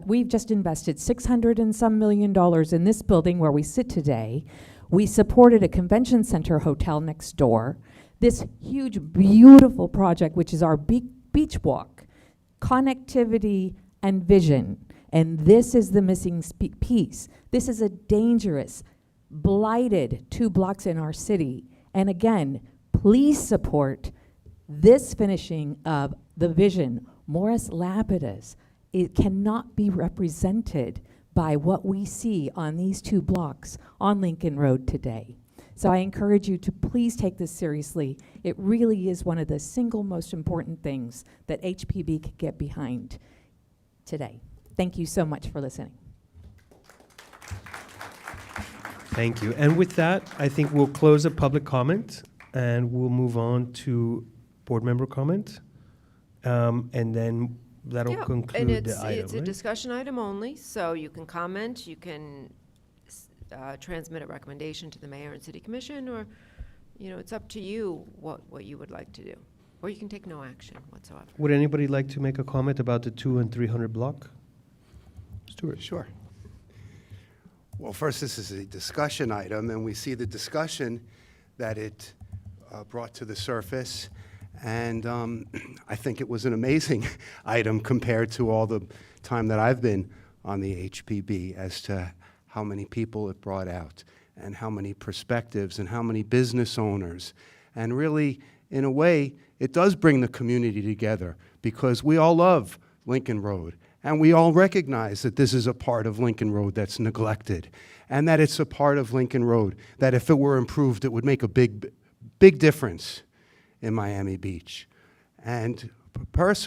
Speaker 14: we've just invested $600 and some million in this building where we sit today. We supported a convention center hotel next door. This huge, beautiful project, which is our beach walk, connectivity and vision. And this is the missing piece. This is a dangerous, blighted 2 blocks in our city. And again, please support this finishing of the vision. Morris Lapidus, it cannot be represented by what we see on these 2 blocks on Lincoln Road today. So I encourage you to please take this seriously. It really is one of the single most important things that HPB could get behind today. Thank you so much for listening.
Speaker 2: Thank you. And with that, I think we'll close the public comment and we'll move on to board member comment. And then that'll conclude
Speaker 4: and
Speaker 2: the item.
Speaker 4: it's a discussion item only, so you can comment, you can transmit a recommendation to the mayor and city commission, or it's up to you what you would like to do, or you can take no action whatsoever.
Speaker 2: Would anybody like to make a comment about the 200 and 300 block? Stuart.
Speaker 15: Sure. Well, first, this is a discussion item, and we see the discussion that it brought to the surface. And I think it was an amazing item compared to all the time that I've been on the HPB as to how many people it brought out, and how many perspectives, and how many business owners. And really, in a way, it does bring the community together, because we all love Lincoln Road, and we all recognize that this is a part of Lincoln Road that's neglected, and that it's a part of Lincoln Road that if it were improved, it would make a big difference in Miami Beach. And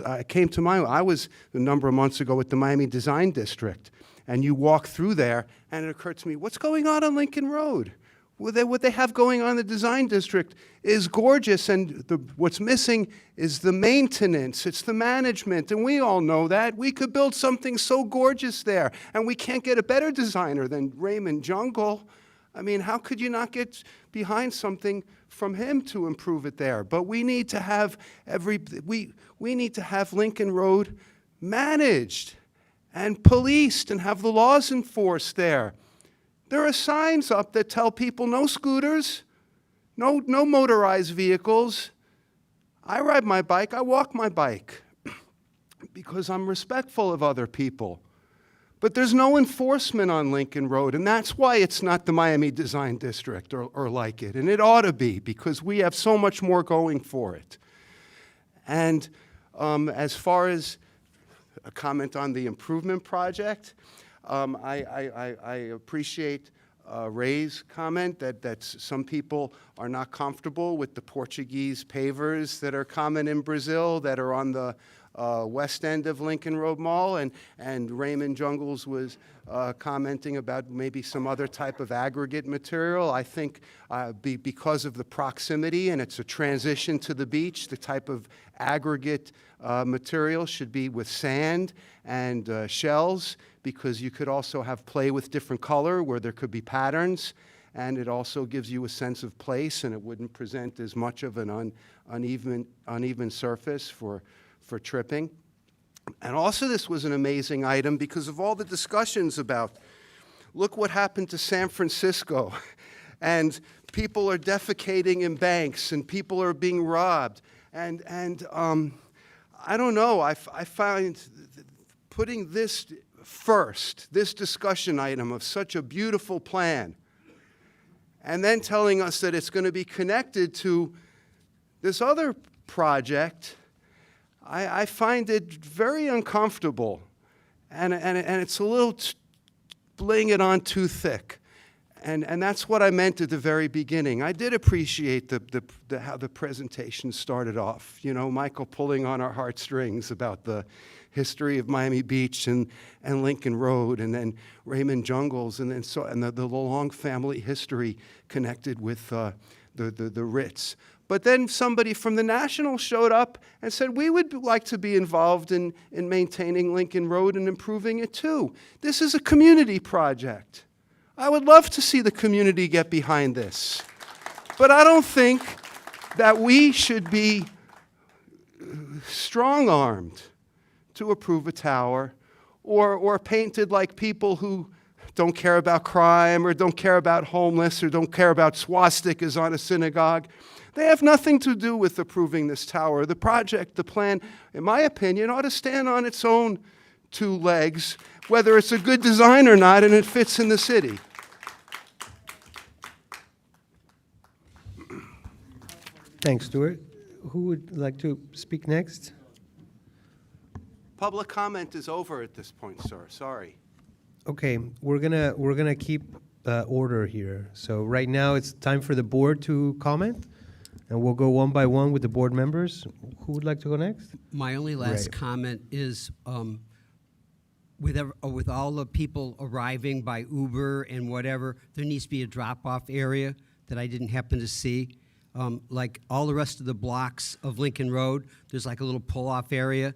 Speaker 15: I came to mind, I was a number of months ago at the Miami Design District, and you walk through there, and it occurred to me, what's going on Lincoln Road? What they have going on in the Design District is gorgeous, and what's missing is the maintenance, it's the management, and we all know that. We could build something so gorgeous there, and we can't get a better designer than Raymond Jungle. I mean, how could you not get behind something from him to improve it there? But we need to have we need to have Lincoln Road managed and policed and have the laws enforced there. There are signs up that tell people no scooters, no motorized vehicles. I ride my bike, I walk my bike because I'm respectful of other people. But there's no enforcement on Lincoln Road, and that's why it's not the Miami Design District or like it. And it ought to be, because we have so much more going for it. And as far as a comment on the improvement project, I appreciate Ray's comment that some people are not comfortable with the Portuguese pavers that are common in Brazil, that are on the west end of Lincoln Road Mall, and Raymond Jungles was commenting about maybe some other type of aggregate material. I think because of the proximity and it's a transition to the beach, the type of aggregate material should be with sand and shells, because you could also have play with different color where there could be patterns, and it also gives you a sense of place, and it wouldn't present as much of an uneven surface for tripping. And also this was an amazing item because of all the discussions about, look what happened to San Francisco, and people are defecating in banks, and people are being robbed. And I don't know, I find putting this first, this discussion item of such a beautiful plan, and then telling us that it's going to be connected to this other project, I find it very uncomfortable, and it's a little laying it on too thick. And that's what I meant at the very beginning. I did appreciate how the presentation started off. You know, Michael pulling on our heartstrings about the history of Miami Beach and Lincoln Road, and then Raymond Jungles, and the long family history connected with the Ritz. But then somebody from the National showed up and said, we would like to be involved in maintaining Lincoln Road and improving it too. This is a community project. I would love to see the community get behind this. But I don't think that we should be strong-armed to approve a tower or painted like people who don't care about crime or don't care about homeless or don't care about swastikas on a synagogue. They have nothing to do with approving this tower. The project, the plan, in my opinion, ought to stand on its own two legs, whether it's a good design or not, and it fits in the city.
Speaker 2: Thanks, Stuart. Who would like to speak next?
Speaker 15: Public comment is over at this point, sir. Sorry.
Speaker 2: Okay, we're gonna keep order here. So right now it's time for the board to comment, and we'll go one by one with the board members. Who would like to go next?
Speaker 9: My only last comment is with all the people arriving by Uber and whatever, there needs to be a drop-off area that I didn't happen to see. Like all the rest of the blocks of Lincoln Road, there's like a little pull-off area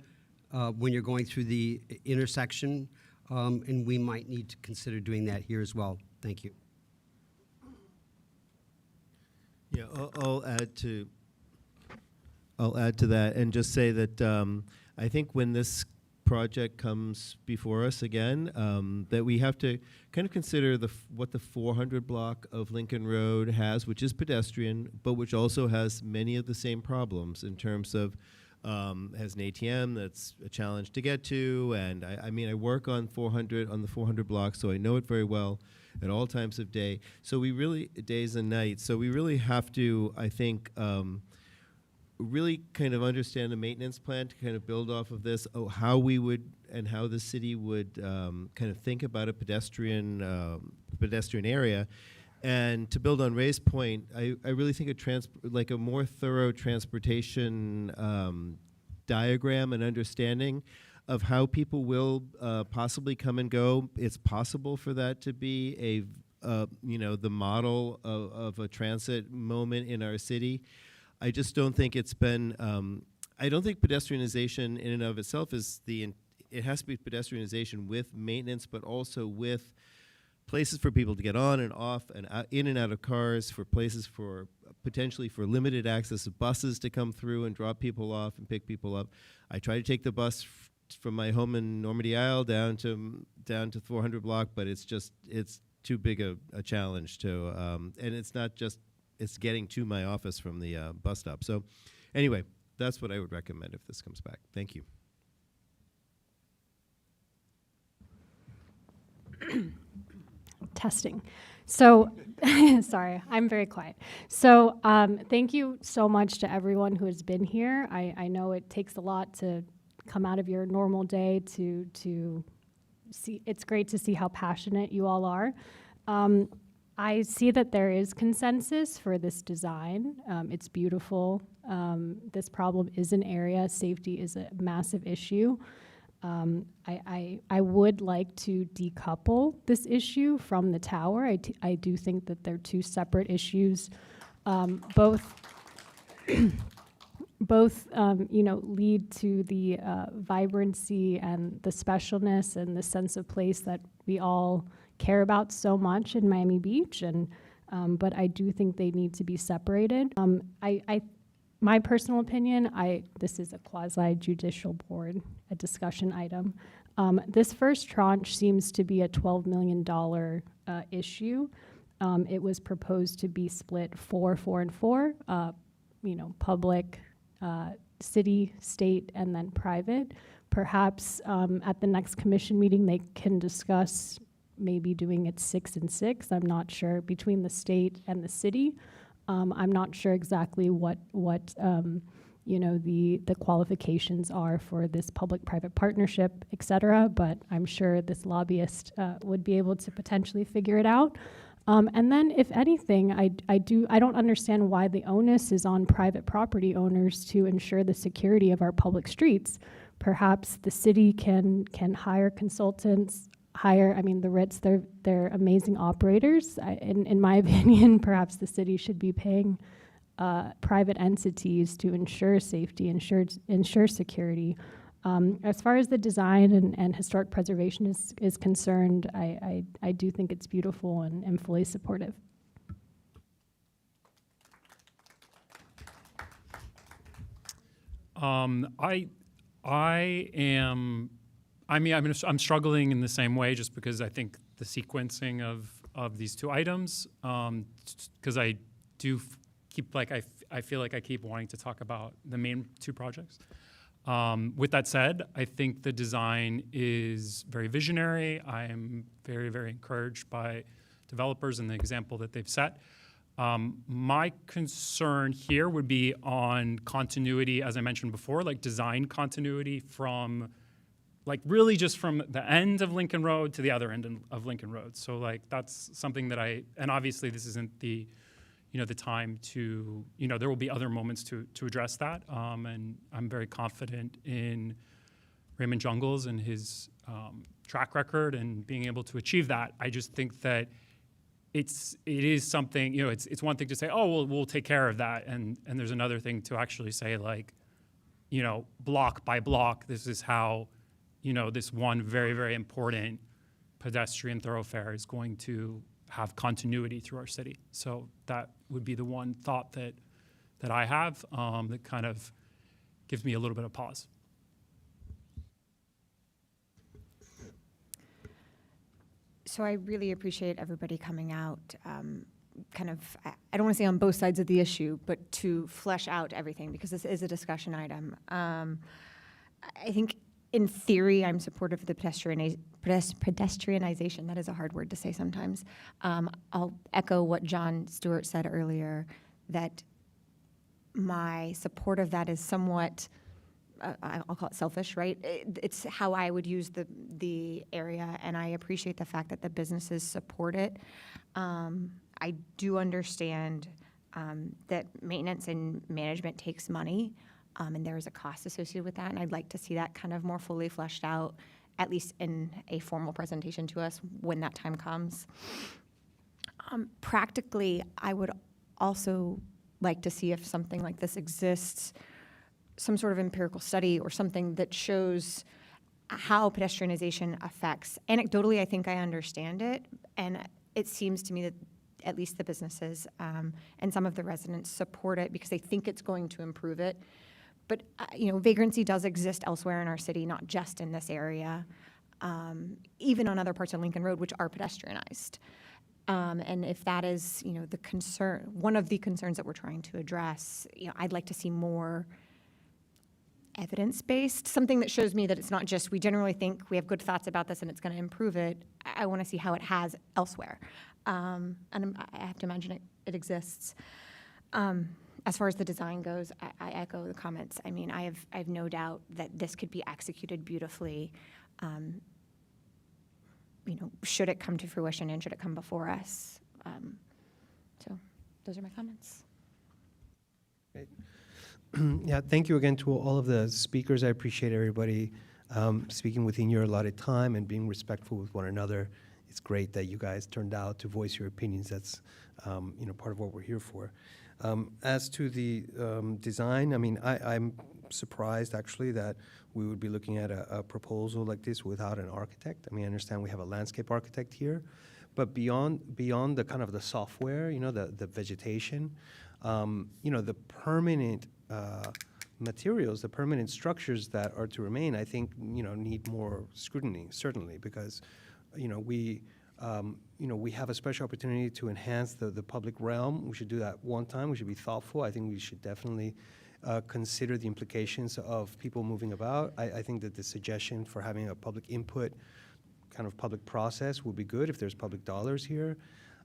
Speaker 9: when you're going through the intersection, and we might need to consider doing that here as well. Thank you.
Speaker 17: Yeah, I'll add to that and just say that I think when this project comes before us again, that we have to kind of consider what the 400 block of Lincoln Road has, which is pedestrian, but which also has many of the same problems in terms of has an ATM that's a challenge to get to, and I mean, I work on the 400 block, so I know it very well at all times of day. So we really, days and nights, so we really have to, I think, really kind of understand the maintenance plan to kind of build off of this, how we would and how the city would kind of think about a pedestrian area. And to build on Ray's point, I really think a more thorough transportation diagram and understanding of how people will possibly come and go. It's possible for that to be the model of a transit moment in our city. I just don't think it's been. I don't think pedestrianization in and of itself is it has to be pedestrianization with maintenance, but also with places for people to get on and off and in and out of cars, for places for potentially for limited access of buses to come through and drop people off and pick people up. I try to take the bus from my home in Normandy Isle down to 400 block, but it's too big a challenge to, and it's not just, it's getting to my office from the bus stop. So anyway, that's what I would recommend if this comes back. Thank you.
Speaker 10: Testing. So, sorry, I'm very quiet. So, thank you so much to everyone who has been here. I know it takes a lot to come out of your normal day to see. It's great to see how passionate you all are. I see that there is consensus for this design. It's beautiful. This problem is an area. Safety is a massive issue. I would like to decouple this issue from the tower. I do think that they're two separate issues. Both lead to the vibrancy and the specialness and the sense of place that we all care about so much in Miami Beach. But I do think they need to be separated. My personal opinion, this is a quasi-judicial board, a discussion item. This first tranche seems to be a $12 million issue. It was proposed to be split 4, 4, and 4, public, city, state, and then private. Perhaps at the next commission meeting, they can discuss maybe doing it 6 and 6. I'm not sure, between the state and the city. I'm not sure exactly what the qualifications are for this public-private partnership, et cetera, but I'm sure this lobbyist would be able to potentially figure it out. And then, if anything, I don't understand why the onus is on private property owners to ensure the security of our public streets. Perhaps the city can hire consultants. The Ritz, they're amazing operators. In my opinion, perhaps the city should be paying private entities to ensure safety, ensure security. As far as the design and historic preservation is concerned, I do think it's beautiful and am fully supportive.
Speaker 18: I'm struggling in the same way just because I think the sequencing of these two items, because I do I feel like I keep wanting to talk about the main two projects. With that said, I think the design is very visionary. I am very, very encouraged by developers and the example that they've set. My concern here would be on continuity, as I mentioned before, like design continuity from really just from the end of Lincoln Road to the other end of Lincoln Road. So that's something that and obviously this isn't the time to, there will be other moments to address that. And I'm very confident in Raymond Jungels and his track record and being able to achieve that. I just think that it is something, it's one thing to say, oh, we'll take care of that. And there's another thing to actually say block by block, this is how, this one very, very important pedestrian thoroughfare is going to have continuity through our city. So that would be the one thought that I have that kind of gives me a little bit of pause.
Speaker 19: So I really appreciate everybody coming out.
Speaker 5: kind of, I don't want to say on both sides of the issue, but to flesh out everything, because this is a discussion item. I think in theory, I'm supportive of the pedestrianization. That is a hard word to say sometimes. I'll echo what John Stewart said earlier, that my support of that is somewhat, I'll call it selfish, right? It's how I would use the area, and I appreciate the fact that the businesses support it. I do understand that maintenance and management takes money, and there is a cost associated with that, and I'd like to see that kind of more fully fleshed out, at least in a formal presentation to us when that time comes. Practically, I would also like to see if something like this exists, some sort of empirical study or something that shows how pedestrianization affects. Anecdotally, I think I understand it, and it seems to me that at least the businesses and some of the residents support it because they think it's going to improve it. But, vagrancy does exist elsewhere in our city, not just in this area, even on other parts of Lincoln Road, which are pedestrianized. And if that is, the concern, one of the concerns that we're trying to address, I'd like to see more evidence-based, something that shows me that it's not just we generally think we have good thoughts about this and it's going to improve it. I want to see how it has elsewhere. And I have to imagine it exists. As far as the design goes, I echo the comments. I mean, I have no doubt that this could be executed beautifully. Should it come to fruition and should it come before us? So those are my comments.
Speaker 2: Great. Yeah, thank you again to all of the speakers. I appreciate everybody speaking within your allotted time and being respectful with one another. It's great that you guys turned out to voice your opinions. That's part of what we're here for. As to the design, I mean, I'm surprised actually that we would be looking at a proposal like this without an architect. I mean, I understand we have a landscape architect here, but beyond the kind of the software, the vegetation, the permanent materials, the permanent structures that are to remain, I think, need more scrutiny, certainly, because, we have a special opportunity to enhance the public realm. We should do that one time. We should be thoughtful. I think we should definitely consider the implications of people moving about. I think that the suggestion for having a public input kind of public process would be good if there's public dollars here.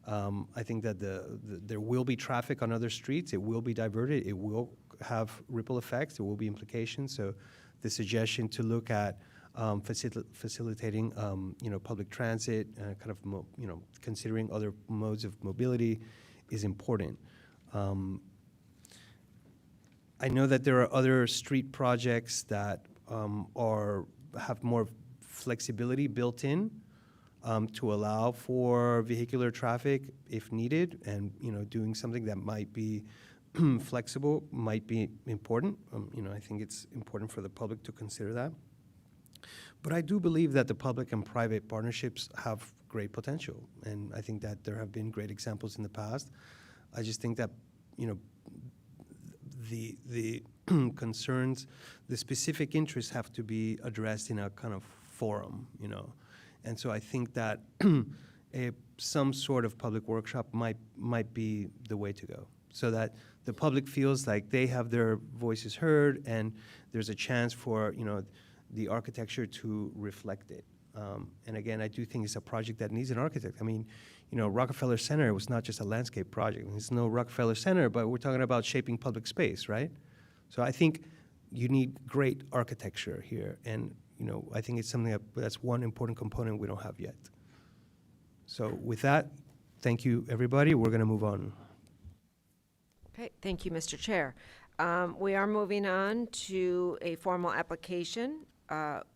Speaker 2: I think that there will be traffic on other streets. It will be diverted. It will have ripple effects. There will be implications. So the suggestion to look at facilitating, public transit, kind of, considering other modes of mobility is important. I know that there are other street projects that have more flexibility built in to allow for vehicular traffic if needed, and doing something that might be flexible might be important. I think it's important for the public to consider that. But I do believe that the public and private partnerships have great potential, and I think that there have been great examples in the past. I just think that the concerns, the specific interests have to be addressed in a kind of forum, and so I think that some sort of public workshop might be the way to go, so that the public feels like they have their voices heard, and there's a chance for the architecture to reflect it. And again, I do think it's a project that needs an architect. I mean, Rockefeller Center was not just a landscape project. It's no Rockefeller Center, but we're talking about shaping public space, right? So I think you need great architecture here, and I think it's something that's one important component we don't have yet. So with that, thank you, everybody. We're going to move on.
Speaker 4: Okay, thank you, Mr. Chair. We are moving on to a formal application,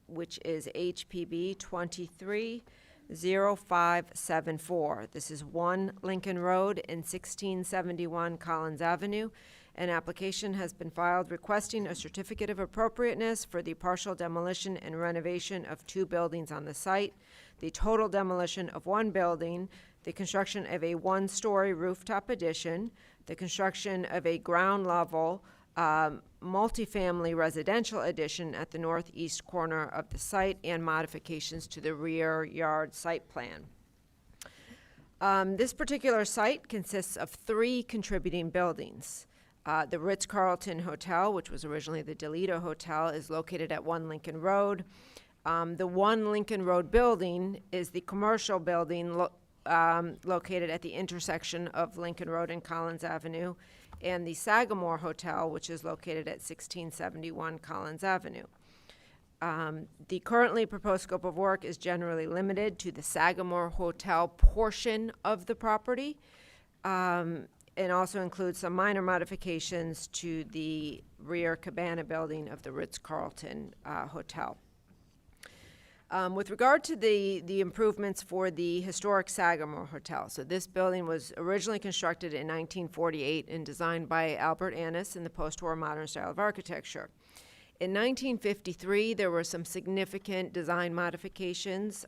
Speaker 4: which is HPB 230574. This is 1 Lincoln Road and 1671 Collins Avenue. An application has been filed requesting a certificate of appropriateness for the partial demolition and renovation of 2 buildings on the site, the total demolition of 1 building, the construction of a 1-story rooftop addition, the construction of a ground level multifamily residential addition at the northeast corner of the site, and modifications to the rear yard site plan. This particular site consists of 3 contributing buildings. The Ritz-Carlton Hotel, which was originally the Delito Hotel, is located at 1 Lincoln Road. The 1 Lincoln Road building is the commercial building located at the intersection of Lincoln Road and Collins Avenue, and the Sagamore Hotel, which is located at 1671 Collins Avenue. The currently proposed scope of work is generally limited to the Sagamore Hotel portion of the property, and also includes some minor modifications to the rear cabana building of the Ritz-Carlton Hotel. With regard to the improvements for the historic Sagamore Hotel, so this building was originally constructed in 1948 and designed by Albert Annis in the post-war modern style of architecture. In 1953, there were some significant design modifications,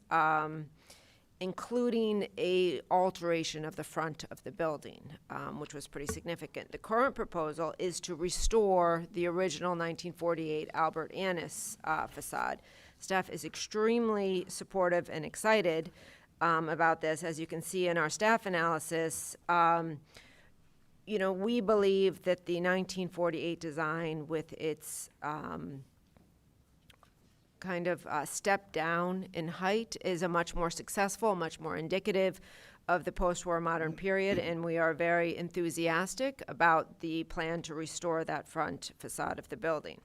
Speaker 4: including a alteration of the front of the building, which was pretty significant. The current proposal is to restore the original 1948 Albert Annis facade. Staff is extremely supportive and excited about this. As you can see in our staff analysis, we believe that the 1948 design with its step down in height is a much more successful, much more indicative of the post-war modern period, and we are very enthusiastic about the plan to restore that front facade of the building.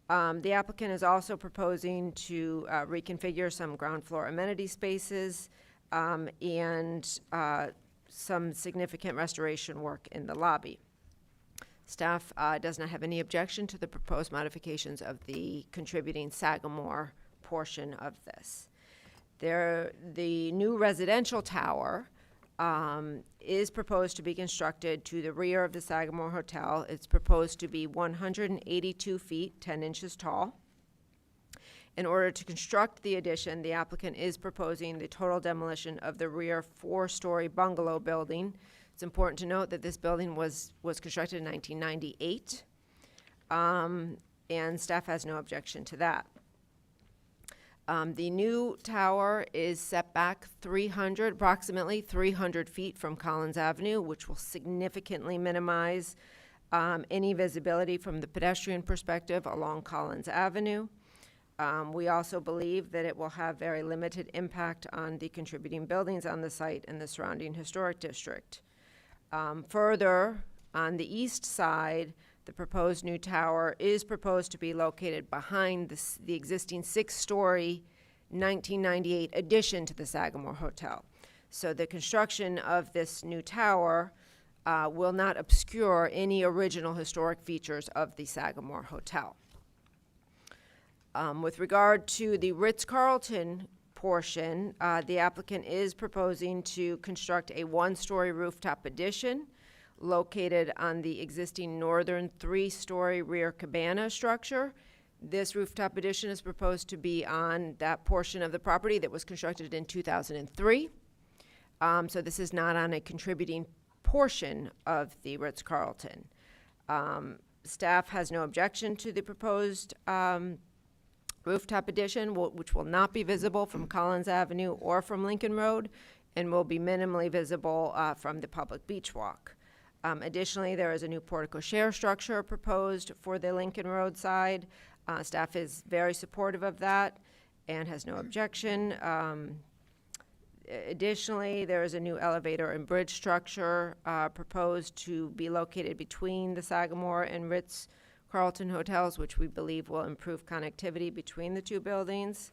Speaker 4: The applicant is also proposing to reconfigure some ground floor amenity spaces and some significant restoration work in the lobby. Staff does not have any objection to the proposed modifications of the contributing Sagamore portion of this. The new residential tower is proposed to be constructed to the rear of the Sagamore Hotel. It's proposed to be 182 feet, 10 inches tall. In order to construct the addition, the applicant is proposing the total demolition of the rear 4-story bungalow building. It's important to note that this building was constructed in 1998, and staff has no objection to that. The new tower is set back approximately 300 feet from Collins Avenue, which will significantly minimize any visibility from the pedestrian perspective along Collins Avenue. We also believe that it will have very limited impact on the contributing buildings on the site and the surrounding historic district. Further, on the east side, the proposed new tower is proposed to be located behind the existing 6-story 1998 addition to the Sagamore Hotel. So the construction of this new tower will not obscure any original historic features of the Sagamore Hotel. With regard to the Ritz-Carlton portion, the applicant is proposing to construct a 1-story rooftop addition located on the existing northern 3-story rear cabana structure. This rooftop addition is proposed to be on that portion of the property that was constructed in 2003. So this is not on a contributing portion of the Ritz-Carlton. Staff has no objection to the proposed rooftop addition, which will not be visible from Collins Avenue or from Lincoln Road, and will be minimally visible from the public beach walk. Additionally, there is a new portico share structure proposed for the Lincoln Road side. Staff is very supportive of that and has no objection. Additionally, there is a new elevator and bridge structure proposed to be located between the Sagamore and Ritz-Carlton hotels, which we believe will improve connectivity between the two buildings.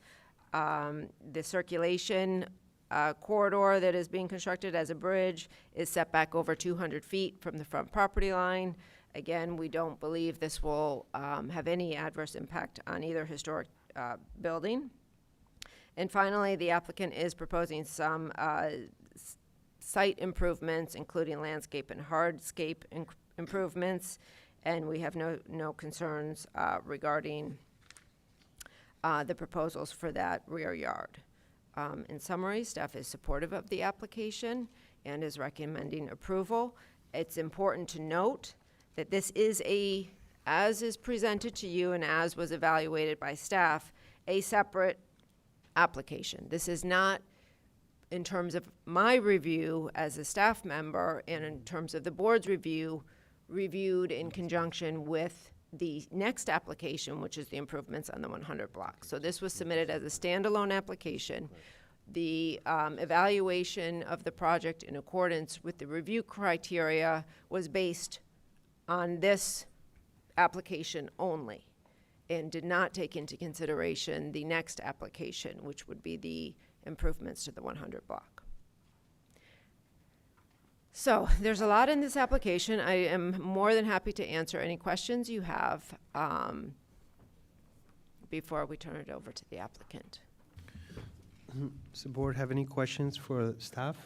Speaker 4: The circulation corridor that is being constructed as a bridge is set back over 200 feet from the front property line. Again, we don't believe this will have any adverse impact on either historic building. And finally, the applicant is proposing some site improvements, including landscape and hardscape improvements, and we have no concerns regarding the proposals for that rear yard. In summary, staff is supportive of the application and is recommending approval. It's important to note that this is as is presented to you and as was evaluated by staff, a separate application. This is not in terms of my review as a staff member and in terms of the board's review, reviewed in conjunction with the next application, which is the improvements on the 100 block. So this was submitted as a standalone application. The evaluation of the project in accordance with the review criteria was based on this application only and did not take into consideration the next application, which would be the improvements to the 100 block. So there's a lot in this application. I am more than happy to answer any questions you have before we turn it over to the applicant.
Speaker 2: Does the board have any questions for staff?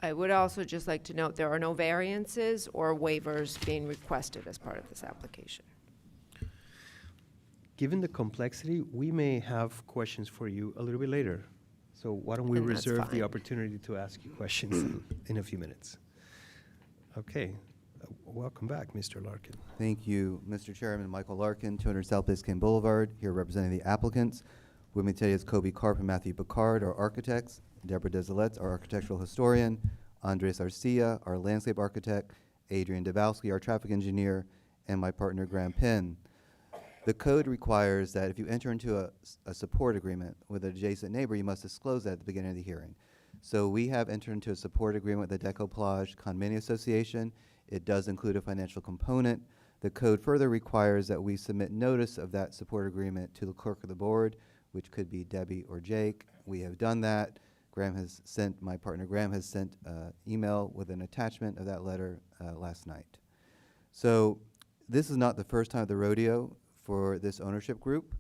Speaker 4: I would also just like to note there are no variances or waivers being requested as part of this application.
Speaker 2: Given the complexity, we may have questions for you a little bit later. So why don't we
Speaker 4: And that's
Speaker 2: reserve the
Speaker 4: fine.
Speaker 2: opportunity to ask you questions in a few minutes? Okay, welcome back, Mr. Larkin.
Speaker 1: Thank you, Mr. Chairman. Michael Larkin, 200 South Biscayne Boulevard, here representing the applicants. With me today is Kobe Karp and Matthew Picard, our architects, Deborah Desilets, our architectural historian, Andres Arcia, our landscape architect, Adrian Dubowski, our traffic engineer, and my partner, Graham Penn. The code requires that if you enter into a support agreement with an adjacent neighbor, you must disclose that at the beginning of the hearing. So we have entered into a support agreement with the Decoplage Condominium Association. It does include a financial component. The code further requires that we submit notice of that support agreement to the clerk of the board, which could be Debbie or Jake. We have done that. My partner Graham has sent email with an attachment of that letter last night. So this is not the first time at the rodeo for this ownership group.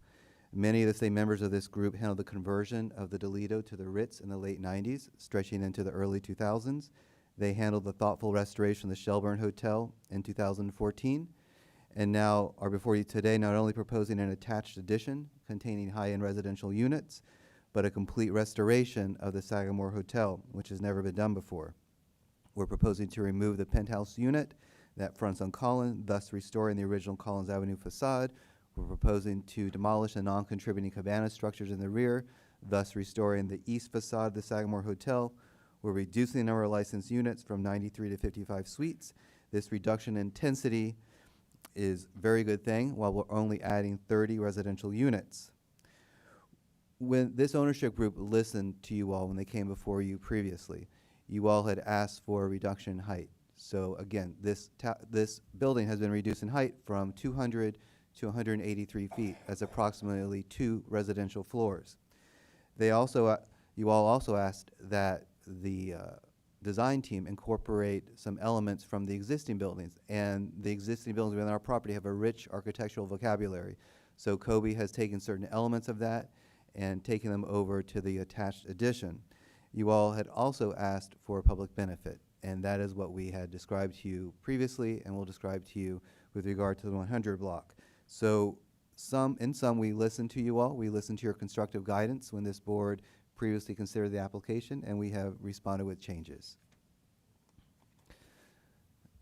Speaker 1: Many of the same members of this group handled the conversion of the Toledo to the Ritz in the late 90s, stretching into the early 2000s. They handled the thoughtful restoration of the Shelburne Hotel in 2014, and now are before you today not only proposing an attached addition containing high-end residential units, but a complete restoration of the Sagamore Hotel, which has never been done before. We're proposing to remove the penthouse unit that fronts on Collins, thus restoring the original Collins Avenue facade. We're proposing to demolish the non-contributing cabana structures in the rear, thus restoring the east facade of the Sagamore Hotel. We're reducing the number of licensed units from 93 to 55 suites. This reduction in intensity is a very good thing, while we're only adding 30 residential units. When this ownership group listened to you all when they came before you previously, you all had asked for a reduction in height. So again, this building has been reduced in height from 200 to 183 feet. That's approximately 2 residential floors. You all also asked that the design team incorporate some elements from the existing buildings, and the existing buildings within our property have a rich architectural vocabulary. So Kobe has taken certain elements of that and taken them over to the attached addition. You all had also asked for a public benefit, and that is what we had described to you previously and will describe to you with regard to the 100 block. So in some, we listened to you all. We listened to your constructive guidance when this board previously considered the application, and we have responded with changes.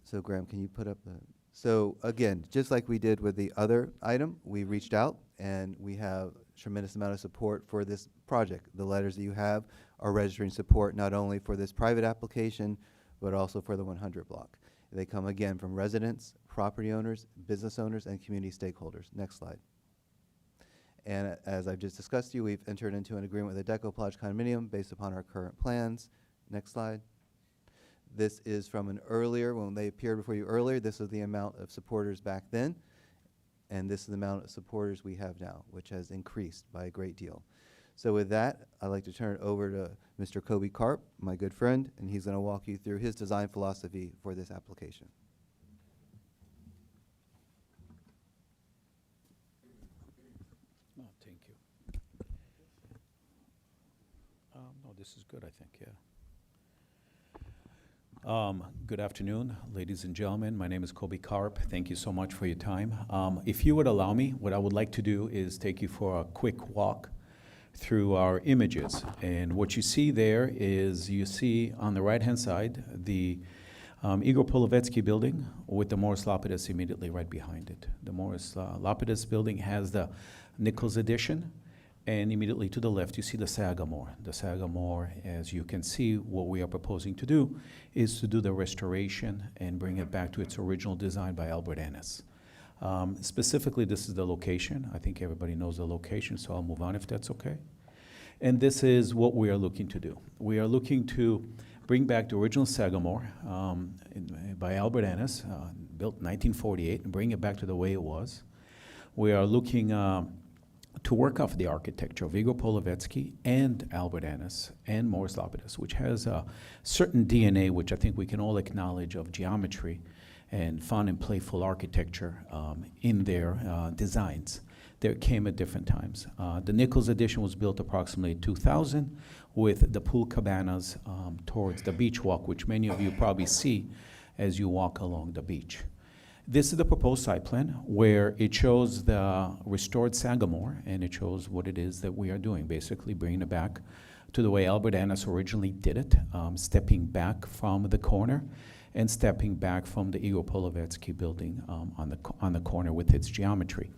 Speaker 1: So Graham, can you put up the... So again, just like we did with the other item, we reached out, and we have a tremendous amount of support for this project. The letters that you have are registering support not only for this private application, but also for the 100 block. They come again from residents, property owners, business owners, and community stakeholders. Next slide. And as I've just discussed to you, we've entered into an agreement with the Decoplage Condominium based upon our current plans. Next slide. This is from an earlier, when they appeared before you earlier, this is the amount of supporters back then, and this is the amount of supporters we have now, which has increased by a great deal. So with that, I'd like to turn it over to Mr. Kobe Karp, my good friend, and he's going to walk you through his design philosophy for this application.
Speaker 16: Oh, thank you. No, this is good, I think, yeah. Good afternoon, ladies and gentlemen. My name is Kobe Karp. Thank you so much for your time. If you would allow me, what I would like to do is take you for a quick walk through our images. And what you see there is, you see on the right-hand side, the Igor Polovetsky building with the Morris Lapidus immediately right behind it. The Morris Lapidus building has the Nichols addition, And immediately to the left, you see the Sagamore. The Sagamore, as you can see, what we are proposing to do is to do the restoration and bring it back to its original design by Albert Ennis. Specifically, this is the location. I think everybody knows the location, so I'll move on if that's okay. And this is what we are looking to do. We are looking to bring back the original Sagamore by Albert Ennis, built in 1948, and bring it back to the way it was. We are looking to work off the architecture of Igor Polovetsky and Albert Ennis and Morris Lapidus, which has a certain DNA, which I think we can all acknowledge, of geometry and fun and playful architecture in their designs. They came at different times. The Nichols Edition was built approximately 2000 with the pool cabanas towards the beach walk, which many of you probably see as you walk along the beach. This is the proposed site plan where it shows the restored Sagamore, and it shows what it is that we are doing, basically bringing it back to the way Albert Ennis originally did it, stepping back from the corner and stepping back from the Igor Polovetsky building on the corner with its geometry.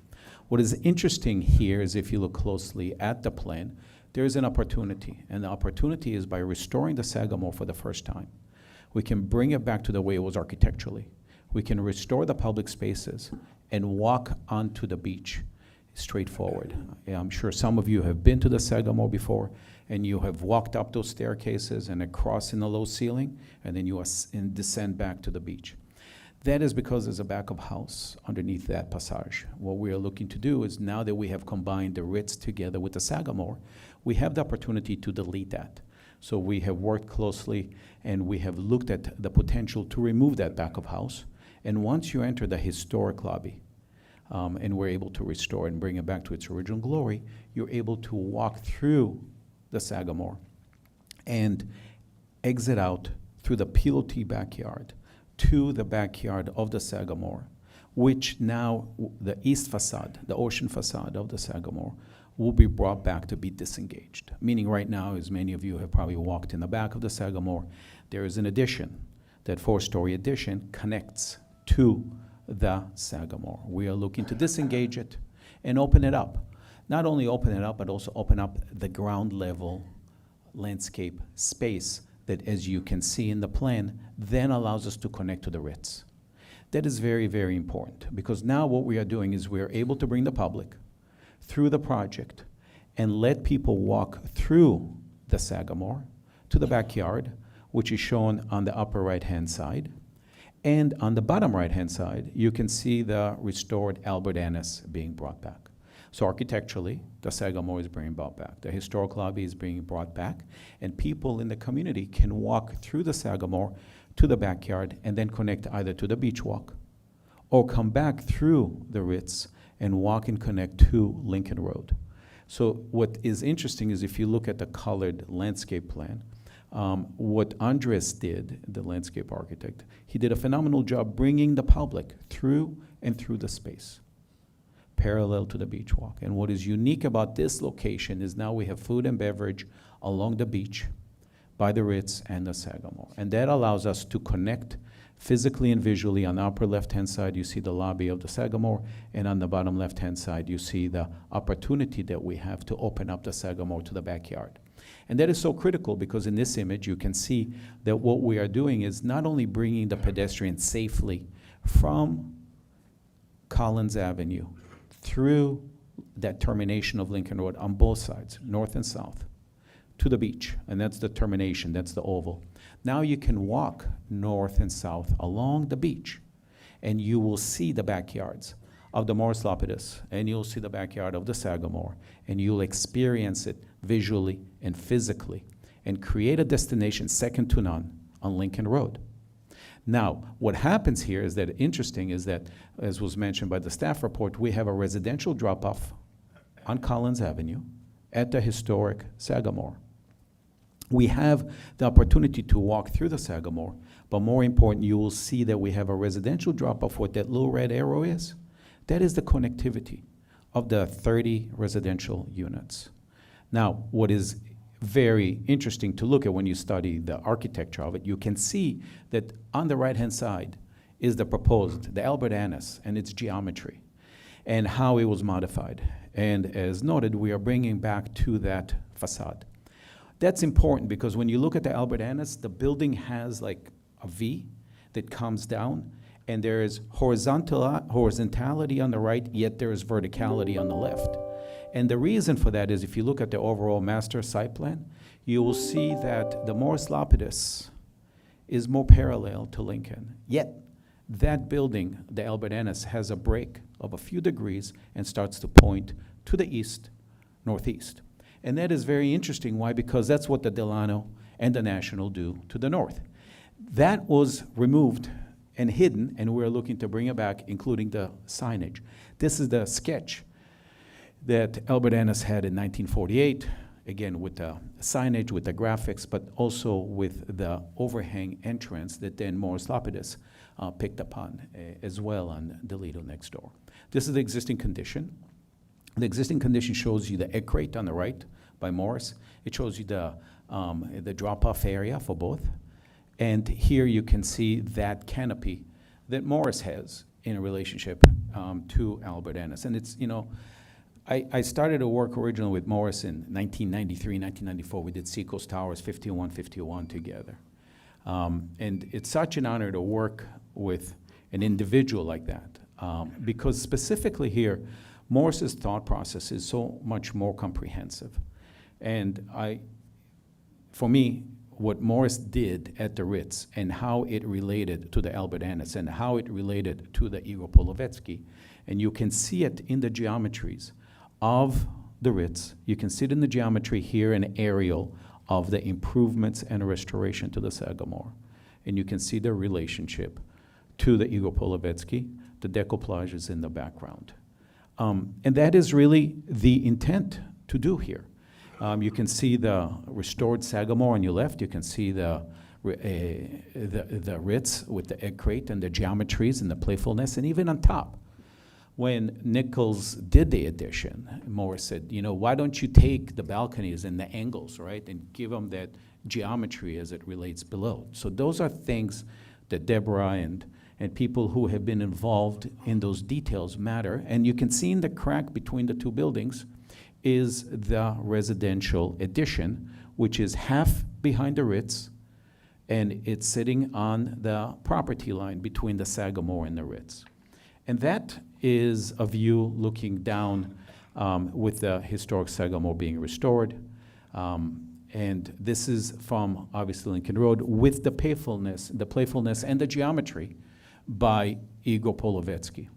Speaker 16: What is interesting here is if you look closely at the plan, there is an opportunity, and the opportunity is by restoring the Sagamore for the first time. We can bring it back to the way it was architecturally. We can restore the public spaces and walk onto the beach straightforward. I'm sure some of you have been to the Sagamore before, and you have walked up those staircases and across in the low ceiling, and then you descend back to the beach. That is because there's a back of house underneath that passage. What we are looking to do is, now that we have combined the Ritz together with the Sagamore, we have the opportunity to delete that. So we have worked closely and we have looked at the potential to remove that back of house. And once you enter the historic lobby, and we're able to restore and bring it back to its original glory, you're able to walk through the Sagamore and exit out through the pilotis backyard to the backyard of the Sagamore, which now the east facade, the ocean facade of the Sagamore, will be brought back to be disengaged. Meaning right now, as many of you have probably walked in the back of the Sagamore, there is an addition. That 4-story addition connects to the Sagamore. We are looking to disengage it and open it up. Not only open it up, but also open up the ground level landscape space that, as you can see in the plan, then allows us to connect to the Ritz. That is very, very important, because now what we are doing is we are able to bring the public through the project and let people walk through the Sagamore to the backyard, which is shown on the upper right-hand side. And on the bottom right-hand side, you can see the restored Albert Ennis being brought back. So architecturally, the Sagamore is being brought back. The historic lobby is being brought back, and people in the community can walk through the Sagamore to the backyard and then connect either to the beach walk or come back through the Ritz and walk and connect to Lincoln Road. So what is interesting is if you look at the colored landscape plan, what Andres did, the landscape architect, he did a phenomenal job bringing the public through and through the space, parallel to the beach walk. And what is unique about this location is now we have food and beverage along the beach by the Ritz and the Sagamore. And that allows us to connect physically and visually. On the upper left-hand side, you see the lobby of the Sagamore, and on the bottom left-hand side, you see the opportunity that we have to open up the Sagamore to the backyard. And that is so critical because in this image, you can see that what we are doing is not only bringing the pedestrian safely from Collins Avenue through that termination of Lincoln Road on both sides, north and south, to the beach, and that's the termination, that's the oval. Now you can walk north and south along the beach, and you will see the backyards of the Morris Lapidus, and you'll see the backyard of the Sagamore, and you'll experience it visually and physically, and create a destination second to none on Lincoln Road. Now, what happens here is that interesting is that, as was mentioned by the staff report, we have a residential drop-off on Collins Avenue at the historic Sagamore. We have the opportunity to walk through the Sagamore, but more important, you will see that we have a residential drop-off. What that little red arrow is, that is the connectivity of the 30 residential units. Now, what is very interesting to look at when you study the architecture of it, you can see that on the right-hand side is the proposed, the Albert Ennis and its geometry and how it was modified. And as noted, we are bringing back to that facade. That's important because when you look at the Albert Ennis, the building has like a V that comes down, and there is horizontality on the right, yet there is verticality on the left. And the reason for that is if you look at the overall master site plan, you will see that the Morris Lapidus is more parallel to Lincoln. Yet, that building, the Albert Ennis, has a break of a few degrees and starts to point to the east, northeast. And that is very interesting. Why? Because that's what the Delano and the National do to the north. That was removed and hidden, and we're looking to bring it back, including the signage. This is the sketch that Albert Ennis had in 1948, again with the signage, with the graphics, but also with the overhang entrance that then Morris Lapidus picked upon as well on the Lido next door. This is the existing condition. The existing condition shows you the egg crate on the right by Morris. It shows you the drop-off area for both. And here you can see that canopy that Morris has in a relationship to Albert Ennis. And it's, you know, I started to work originally with Morris in 1993, 1994. We did Seacoast Towers 5151 together. And it's such an honor to work with an individual like that because specifically here, Morris's thought process is so much more comprehensive. And for me, what Morris did at the Ritz and how it related to the Albert Ennis and how it related to the Igor Polovetski, and you can see it in the geometries of the Ritz. You can see it in the geometry here in aerial of the improvements and restoration to the Sagamore. And you can see the relationship to the Igor Polovetski. The decoupage is in the background. And that is really the intent to do here. You can see the restored Sagamore on your left. You can see the Ritz with the egg crate and the geometries and the playfulness. And even on top, when Nichols did the addition, Morris said, you know, why don't you take the balconies and the angles, right, and give them that geometry as it relates below. So those are things that Deborah and people who have been involved in those details matter. And you can see in the crack between the two buildings is the residential addition, which is half behind the Ritz, and it's sitting on the property line between the Sagamore and the Ritz. And that is a view looking down with the historic Sagamore being restored. And this is from, obviously, Lincoln Road with the playfulness and the geometry by Igor Polovetski.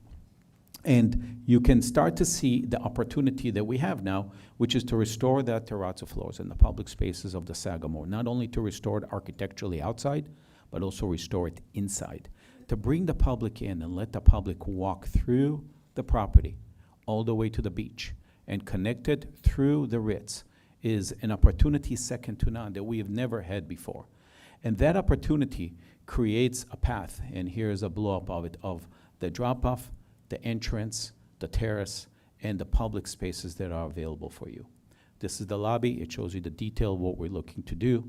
Speaker 16: And you can start to see the opportunity that we have now, which is to restore the terrazzo floors and the public spaces of the Sagamore, not only to restore it architecturally outside, but also restore it inside, to bring the public in and let the public walk through the property all the way to the beach and connected through the Ritz is an opportunity second to none that we have never had before. And that opportunity creates a path, and here's a blow-up of it, of the drop-off, the entrance, the terrace, and the public spaces that are available for you. This is the lobby. It shows you the detail of what we're looking to do.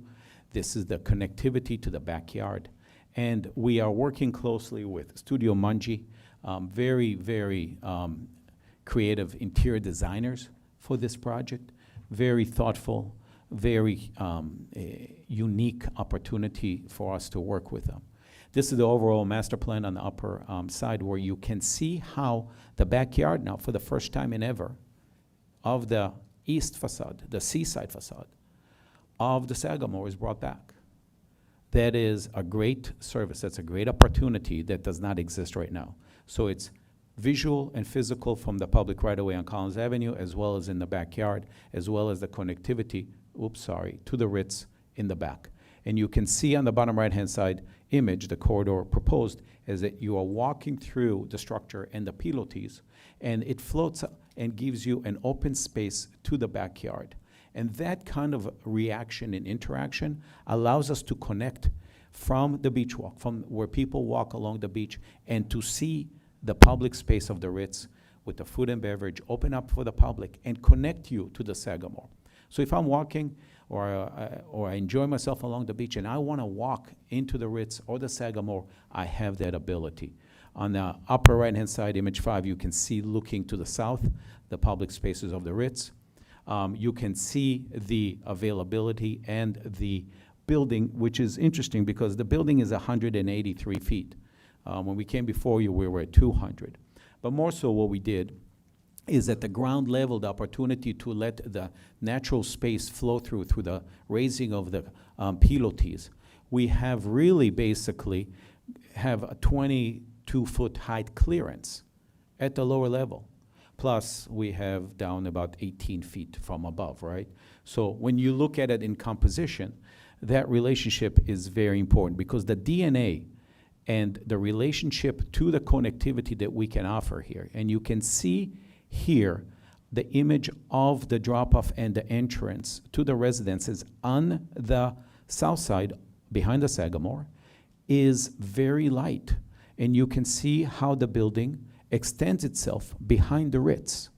Speaker 16: This is the connectivity to the backyard. And we are working closely with Studio Mungi, very, very creative interior designers for this project, very thoughtful, very unique opportunity for us to work with them. This is the overall master plan on the upper side where you can see how the backyard now, for the first time in ever, of the east facade, the seaside facade of the Sagamore is brought back. That is a great service. That's a great opportunity that does not exist right now. So it's visual and physical from the public right-of-way on Collins Avenue, as well as in the backyard, as well as the connectivity, to the Ritz in the back. And you can see on the bottom right-hand side image, the corridor proposed, is that you are walking through the structure and the pilotis, and it floats and gives you an open space to the backyard. And that kind of reaction and interaction allows us to connect from the beach walk, from where people walk along the beach, and to see the public space of the Ritz with the food and beverage open up for the public and connect you to the Sagamore. So if I'm walking or I enjoy myself along the beach and I want to walk into the Ritz or the Sagamore, I have that ability. On the upper right-hand side, image 5, you can see looking to the south, the public spaces of the Ritz. You can see the availability and the building, which is interesting because the building is 183 feet. When we came before you, we were at 200. But more so what we did is at the ground level, the opportunity to let the natural space flow through the raising of the pilotis. We have really basically have a 22-foot height clearance at the lower level. Plus, we have down about 18 feet from above, right? So when you look at it in composition, that relationship is very important because the DNA and the relationship to the connectivity that we can offer here. And you can see here the image of the drop-off and the entrance to the residences on the south side behind the Sagamore is very light. And you can see how the building extends itself behind the Ritz.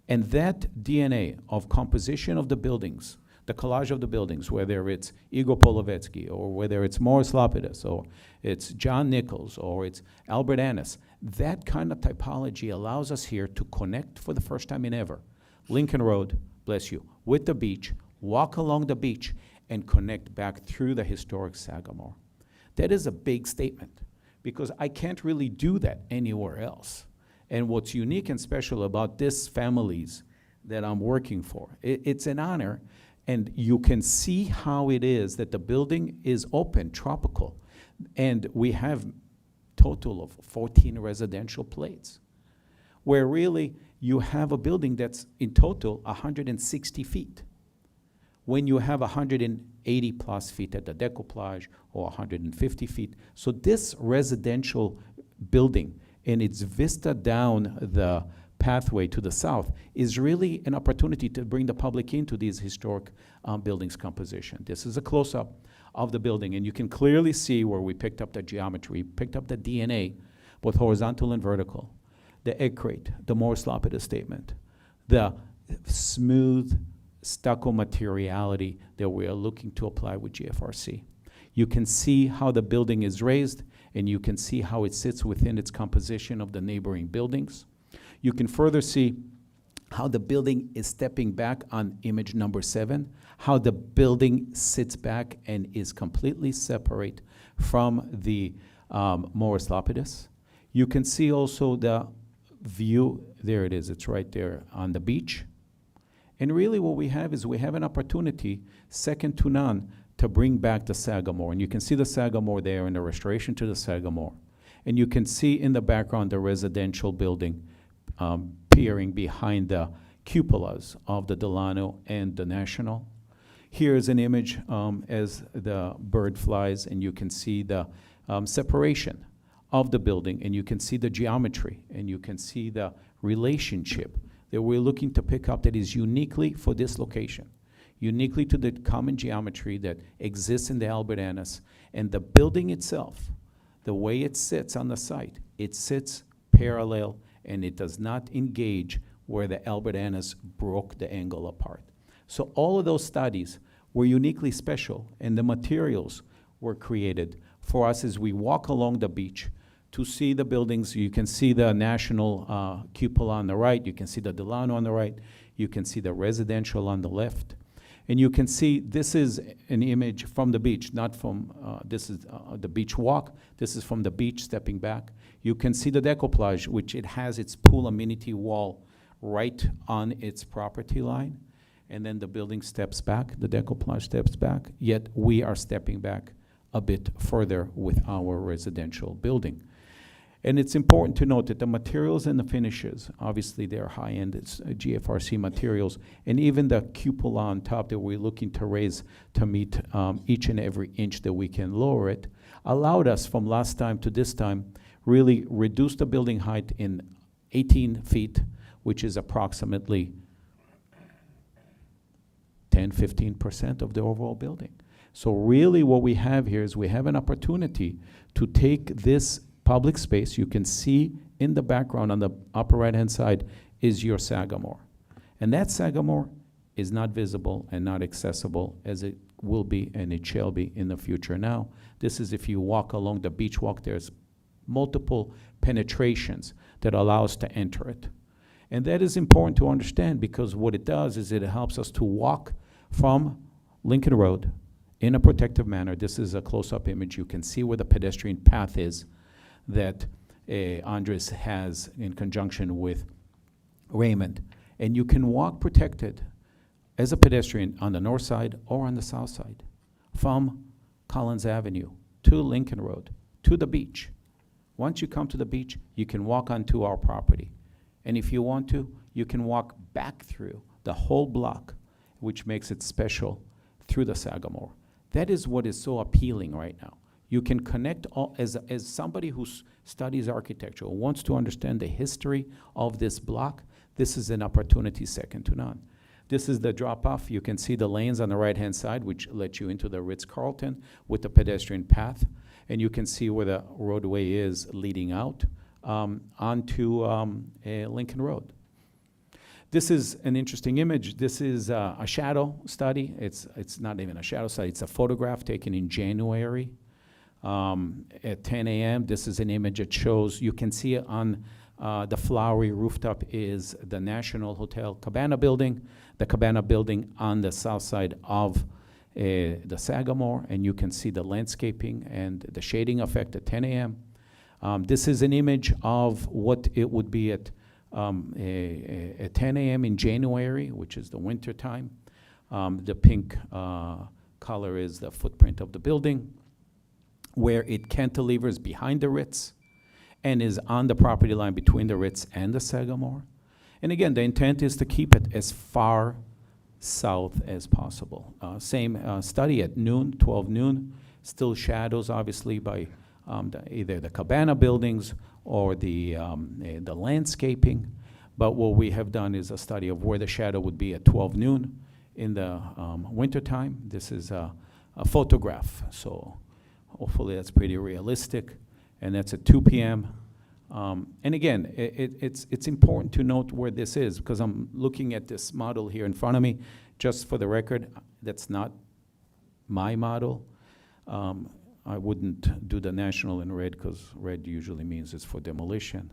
Speaker 16: And that DNA of composition of the buildings, the collage of the buildings, whether it's Igor Polovetsky or whether it's Morris Lapidus or it's John Nichols or it's Albert Annis, that kind of typology allows us here to connect for the first time in ever. Lincoln Road, bless you, with the beach, walk along the beach and connect back through the historic Sagamore. That is a big statement because I can't really do that anywhere else. And what's unique and special about this families that I'm working for, it's an honor. And you can see how it is that the building is open, tropical, and we have total of 14 residential plates, where really you have a building that's in total 160 feet. When you have 180 plus feet at the Decoplage or 150 feet. So this residential building and its vista down the pathway to the south is really an opportunity to bring the public into these historic buildings composition. This is a close-up of the building, and you can clearly see where we picked up the geometry, picked up the DNA, both horizontal and vertical, the egg crate, the Morris Lapidus statement, the smooth stucco materiality that we are looking to apply with GFRC. You can see how the building is raised, and you can see how it sits within its composition of the neighboring buildings. You can further see how the building is stepping back on image number 7, how the building sits back and is completely separate from the Morris Lapidus. You can see also the view, there it is, it's right there on the beach. And really what we have is we have an opportunity, second to none, to bring back the Sagamore. And you can see the Sagamore there and the restoration to the Sagamore. And you can see in the background the residential building peering behind the cupolas of the Delano and the National. Here's an image as the bird flies, and you can see the separation of the building, and you can see the geometry, and you can see the relationship that we're looking to pick up that is uniquely for this location, uniquely to the common geometry that exists in the Albert Annis. And the building itself, the way it sits on the site, it sits parallel and it does not engage where the Albert Annis broke the angle apart. So all of those studies were uniquely special, and the materials were created for us as we walk along the beach to see the buildings. You can see the National cupola on the right, you can see the Delano on the right, you can see the residential on the left. And you can see this is an image from the beach, not from, this is the beach walk. This is from the beach stepping back. You can see the Decoplage, which it has its pool amenity wall right on its property line. And then the building steps back, the Decoplage steps back, yet we are stepping back a bit further with our residential building. And it's important to note that the materials and the finishes, obviously they're high-end, it's GFRC materials, and even the cupola on top that we're looking to raise to meet each and every inch that we can lower it, allowed us from last time to this time really reduce the building height in 18 feet, which is approximately 10–15% of the overall building. So really what we have here is we have an opportunity to take this public space. You can see in the background on the upper right-hand side is your Sagamore. And that Sagamore is not visible and not accessible as it will be and it shall be in the future. Now, this is if you walk along the beach walk, there's multiple penetrations that allow us to enter it. And that is important to understand because what it does is it helps us to walk from Lincoln Road in a protective manner. This is a close-up image. You can see where the pedestrian path is that Andres has in conjunction with Raymond. And you can walk protected as a pedestrian on the north side or on the south side from Collins Avenue to Lincoln Road to the beach. Once you come to the beach, you can walk onto our property. And if you want to, you can walk back through the whole block, which makes it special, through the Sagamore. That is what is so appealing right now. You can connect all, as somebody who studies architecture, or wants to understand the history of this block, this is an opportunity second to none. This is the drop-off. You can see the lanes on the right-hand side, which let you into the Ritz-Carlton with the pedestrian path. And you can see where the roadway is leading out onto Lincoln Road. This is an interesting image. This is a shadow study. It's not even a shadow study. It's a photograph taken in January at 10 a.m. This is an image that shows, you can see on the flowery rooftop is the National Hotel Cabana building, the Cabana building on the south side of the Sagamore, and you can see the landscaping and the shading effect at 10 a.m. This is an image of what it would be at 10 a.m. in January, which is the winter time. The pink color is the footprint of the building, where it cantilevers behind the Ritz and is on the property line between the Ritz and the Sagamore. And again, the intent is to keep it as far south as possible. Same study at noon, 12 noon, still shadows obviously by either the Cabana buildings or the landscaping. But what we have done is a study of where the shadow would be at 12 noon in the winter time. This is a photograph, so hopefully that's pretty realistic. And that's at 2 p.m. And again, it's important to note where this is because I'm looking at this model here in front of me. Just for the record, that's not my model. I wouldn't do the national in red because red usually means it's for demolition.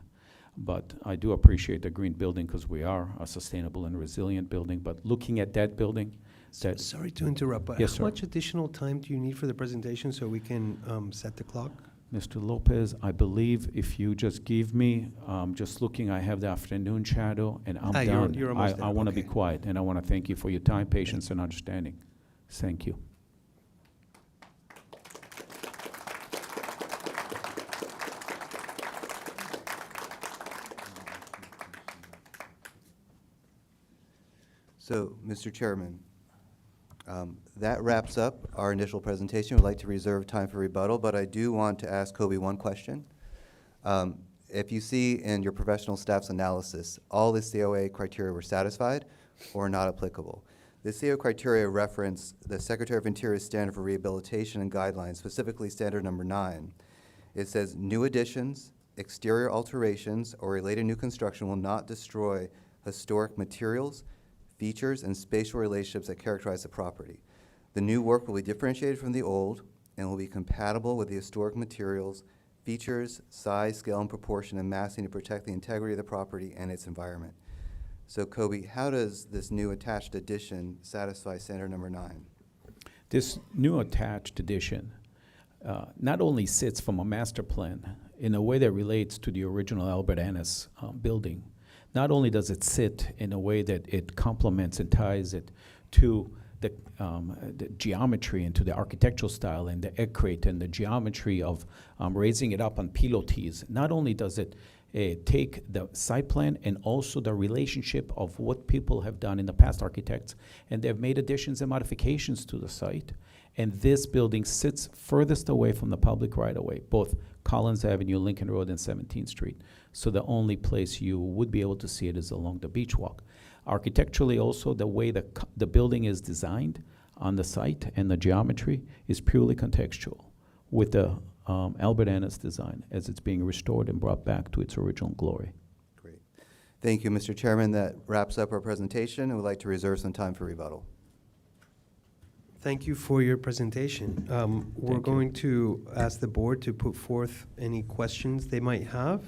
Speaker 16: But I do appreciate the green building because we are a sustainable and resilient building. But looking at that building,
Speaker 2: Sorry to interrupt, but
Speaker 16: Yes,
Speaker 2: how
Speaker 16: sir.
Speaker 2: much additional time do you need for the presentation so we can set the clock?
Speaker 16: Mr. Lopez, I believe if you just give me, just looking, I have the afternoon shadow, and I'm done.
Speaker 2: You're almost there,
Speaker 16: I want to be
Speaker 2: okay.
Speaker 16: quiet, and I want to thank you for your time, patience, and understanding. Thank you.
Speaker 1: So, Mr. Chairman, that wraps up our initial presentation. We'd like to reserve time for rebuttal, but I do want to ask Kobe one question. If you see in your professional staff's analysis, all the COA criteria were satisfied or not applicable. The COA criteria reference the Secretary of Interior's standard for rehabilitation and guidelines, specifically standard number 9. It says, new additions, exterior alterations, or related new construction will not destroy historic materials, features, and spatial relationships that characterize the property. The new work will be differentiated from the old and will be compatible with the historic materials, features, size, scale, and proportion, and massing to protect the integrity of the property and its environment. So, Kobe, how does this new attached addition satisfy standard number 9?
Speaker 16: This new attached addition not only sits from a master plan in a way that relates to the original Albert Annis building, not only does it sit in a way that it complements and ties it to the geometry and to the architectural style and the ecrate and the geometry of raising it up on pilotis. Not only does it take the site plan and also the relationship of what people have done in the past, architects, and they've made additions and modifications to the site. And this building sits furthest away from the public right-of-way, both Collins Avenue, Lincoln Road, and 17th Street. So the only place you would be able to see it is along the beach walk. Architecturally also, the way the building is designed on the site and the geometry is purely contextual with the Albert Annis design as it's being restored and brought back to its original glory.
Speaker 1: Great. Thank you, Mr. Chairman. That wraps up our presentation, and we'd like to reserve some time for rebuttal.
Speaker 2: Thank you for your presentation. We're going to ask the board to put forth any questions they might have.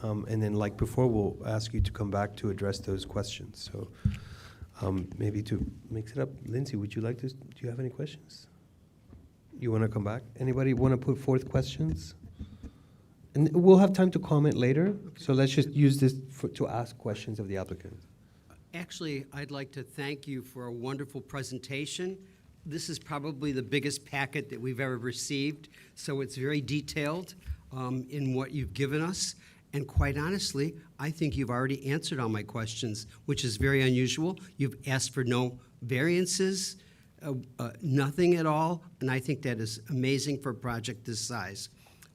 Speaker 2: And then like before, we'll ask you to come back to address those questions. So maybe to mix it up, Lindsay, would you like to, do you have any questions? You want to come back? Anybody want to put forth questions? And we'll have time to comment later. So let's just use this to ask questions of the applicant.
Speaker 9: Actually, I'd like to thank you for a wonderful presentation. This is probably the biggest packet that we've ever received, so it's very detailed in what you've given us. And quite honestly, I think you've already answered all my questions, which is very unusual. You've asked for no variances, nothing at all, and I think that is amazing for a project this size.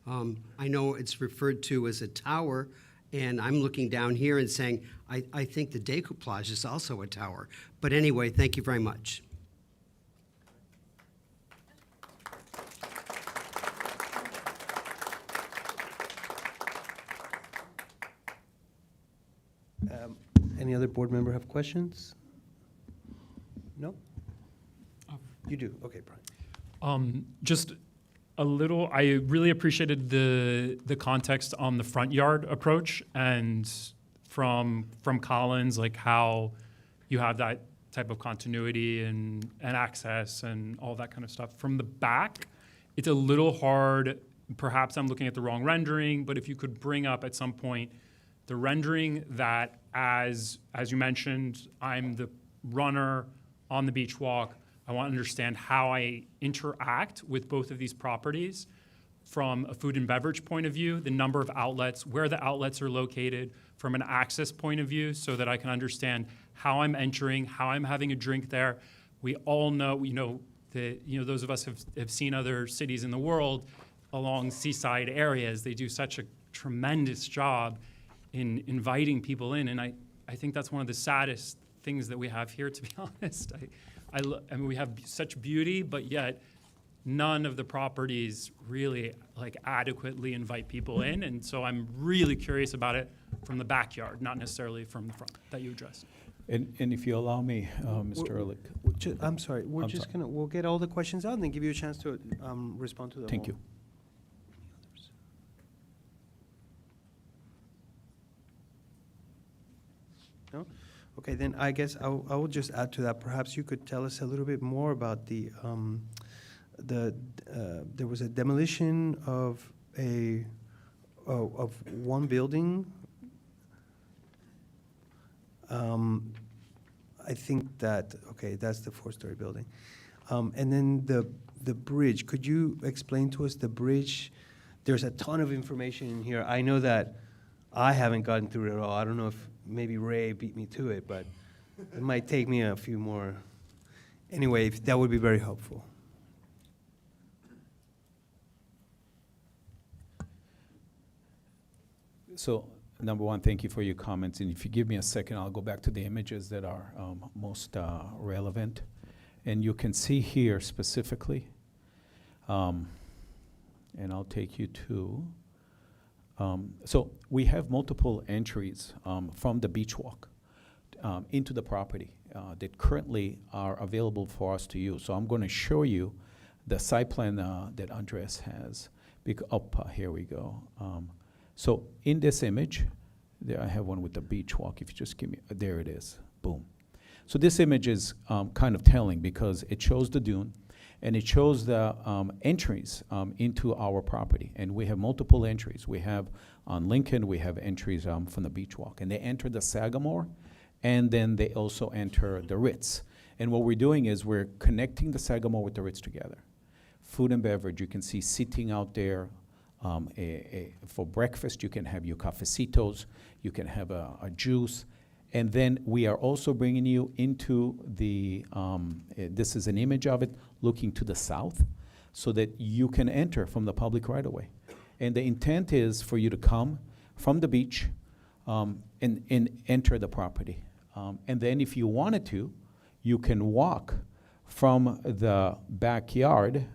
Speaker 9: I know it's referred to as a tower, and I'm looking down here and saying, I think the Decoupage is also a tower. But anyway, thank you very much.
Speaker 2: Any other board member have questions? No? You do? Okay, Brian.
Speaker 18: Just a little, I really appreciated the context on the front yard approach and from Collins, like how you have that type of continuity and access and all that kind of stuff. From the back, it's a little hard. Perhaps I'm looking at the wrong rendering, but if you could bring up at some point the rendering that, as you mentioned, I'm the runner on the beach walk. I want to understand how I interact with both of these properties from a food and beverage point of view, the number of outlets, where the outlets are located, from an access point of view, so that I can understand how I'm entering, how I'm having a drink there. We all know, those of us have seen other cities in the world along seaside areas. They do such a tremendous job in inviting people in, and I think that's one of the saddest things that we have here, to be honest. I mean, we have such beauty, but yet none of the properties really adequately invite people in, and so I'm really curious about it from the backyard, not necessarily from the front that you addressed.
Speaker 16: And if you allow me, Mr. Ehrlich.
Speaker 2: I'm sorry, we'll get all the questions out and then give you a chance to respond to them.
Speaker 16: Thank you.
Speaker 2: No? Okay, then I guess I will just add to that. Perhaps you could tell us a little bit more about there was a demolition of one building. I think that's the 4-story building. And then the bridge, could you explain to us the bridge? There's a ton of information in here. I know that I haven't gotten through it at all. I don't know if maybe Ray beat me to it, but it might take me a few more. Anyway, that would be very helpful.
Speaker 16: So, number one, thank you for your comments. And if you give me a second, I'll go back to the images that are most relevant. And you can see here specifically, and I'll take you to, so we have multiple entries from the beach walk into the property that currently are available for us to use. So I'm going to show you the site plan that Andres has. Here we go. So in this image, there I have one with the beach walk. If you just give me, there it is, boom. So this image is kind of telling because it shows the dune and it shows the entries into our property. And we have multiple entries. We have on Lincoln, we have entries from the beach walk. And they enter the Sagamore, and then they also enter the Ritz. And what we're doing is we're connecting the Sagamore with the Ritz together. Food and beverage, you can see sitting out there. For breakfast, you can have your cafecitos, you can have a juice, and then we are also bringing you into the, this is an image of it, looking to the south, so that you can enter from the public right away. And the intent is for you to come from the beach and enter the property. And then if you wanted to, you can walk from the backyard,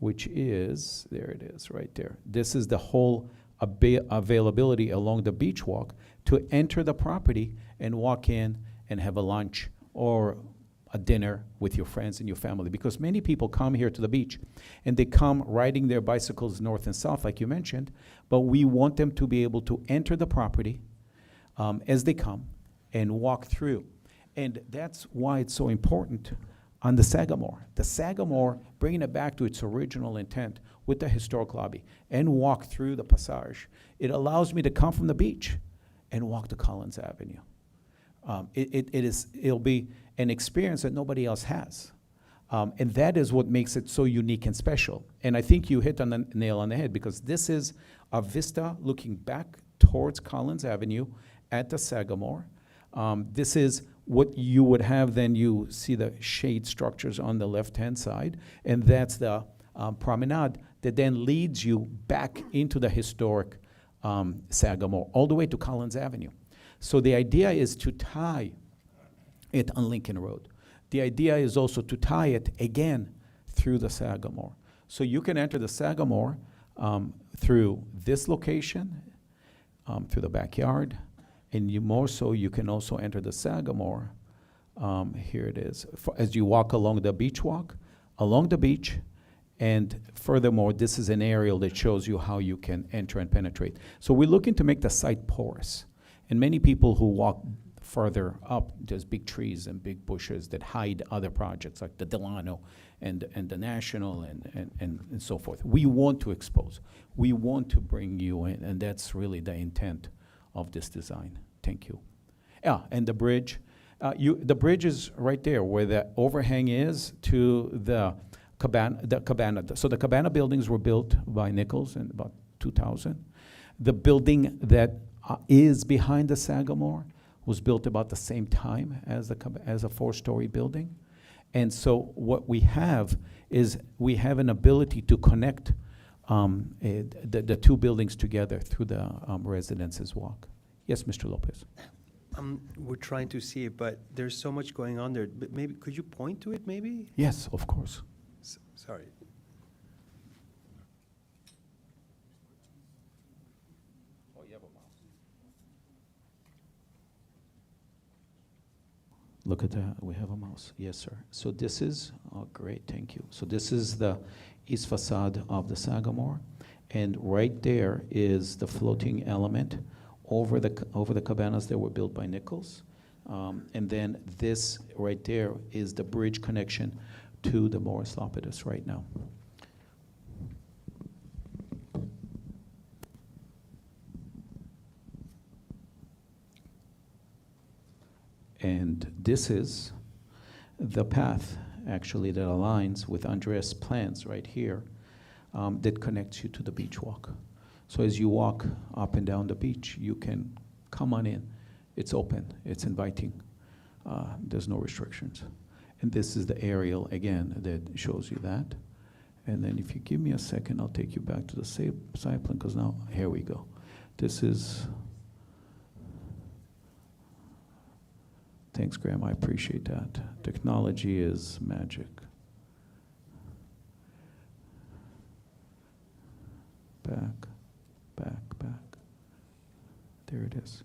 Speaker 16: which is, there it is, right there. This is the whole availability along the beach walk to enter the property and walk in and have a lunch or a dinner with your friends and your family, because many people come here to the beach and they come riding their bicycles north and south, like you mentioned, but we want them to be able to enter the property as they come and walk through. And that's why it's so important on the Sagamore. The Sagamore, bringing it back to its original intent with the historic lobby and walk through the Passage, it allows me to come from the beach and walk to Collins Avenue. It'll be an experience that nobody else has. And that is what makes it so unique and special. And I think you hit on the nail on the head, because this is a vista looking back towards Collins Avenue at the Sagamore. This is what you would have, then you see the shade structures on the left-hand side, and that's the promenade that then leads you back into the historic Sagamore, all the way to Collins Avenue. So the idea is to tie it on Lincoln Road. The idea is also to tie it again through the Sagamore. So you can enter the Sagamore through this location, through the backyard, and you can also enter the Sagamore. Here it is. As you walk along the beach walk, along the beach, and furthermore, this is an aerial that shows you how you can enter and penetrate. So we're looking to make the site porous. And many people who walk further up, there's big trees and big bushes that hide other projects like the Delano and the National and so forth. We want to expose. We want to bring you in, and that's really the intent of this design. Thank you. Yeah, and the bridge. The bridge is right there where the overhang is to the cabana. So the cabana buildings were built by Nichols in about 2000. The building that is behind the Sagamore was built about the same time as a four-story building. And so what we have is we have an ability to connect the two buildings together through the Residences Walk. Yes, Mr. Lopez.
Speaker 2: We're trying to see it, but there's so much going on there. But maybe, could you point to it, maybe?
Speaker 16: Yes, of course.
Speaker 2: Sorry.
Speaker 16: Look at that, we have a mouse. Yes, sir. So this is, oh, great, thank you. So this is the east facade of the Sagamore, and right there is the floating element over the cabanas that were built by Nichols. And then this right there is the bridge connection to the Morris Lapidus right now. And this is the path, actually, that aligns with Andreas' plans right here, that connects you to the beach walk. So as you walk up and down the beach, you can come on in. It's open, it's inviting. There's no restrictions. And this is the aerial, again, that shows you that. And then if you give me a second, I'll take you back to the site plan, because now, here we go. This is, thanks, Graham, I appreciate that. Technology is magic. Back, back, back. There it is.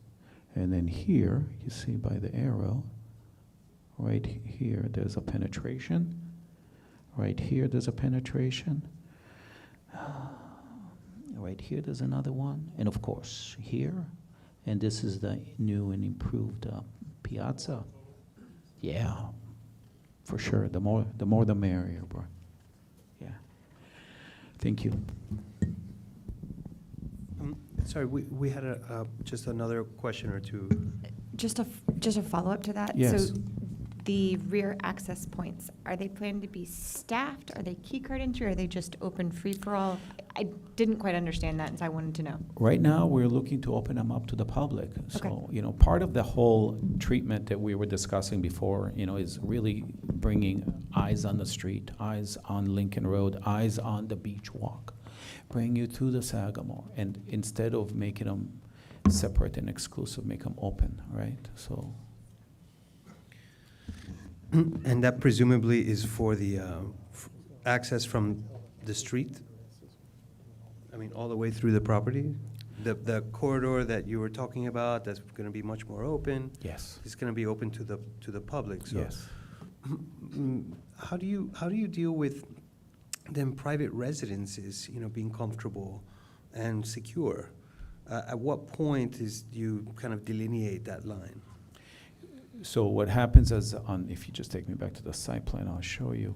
Speaker 16: And then here, you see by the arrow, right here, there's a penetration. Right here, there's a penetration. Right here, there's another one. And of course, here. And this is the new and improved piazza. Yeah, for sure. The more the merrier, bro. Yeah. Thank you.
Speaker 2: Sorry, we had just another question or two.
Speaker 5: Just a follow-up to that.
Speaker 16: Yes.
Speaker 5: So the rear access points, are they planned to be staffed? Are they key card entry? Are they just open free-for-all? I didn't quite understand that, and so I wanted to know.
Speaker 16: Right now, we're looking to open them up to the public. So, part of the whole treatment that we were discussing before, is really bringing eyes on the street, eyes on Lincoln Road, eyes on the beach walk, bring you to the Sagamore, and instead of making them separate and exclusive, make them open, right? So.
Speaker 2: And that presumably is for the access from the street? I mean, all the way through the property? The corridor that you were talking about, that's going to be much more open?
Speaker 16: Yes.
Speaker 2: It's going to be open to the public, so.
Speaker 16: Yes.
Speaker 2: How do you deal with then private residences, being comfortable and secure? At what point do you kind of delineate that line?
Speaker 16: So what happens is, if you just take me back to the site plan, I'll show you.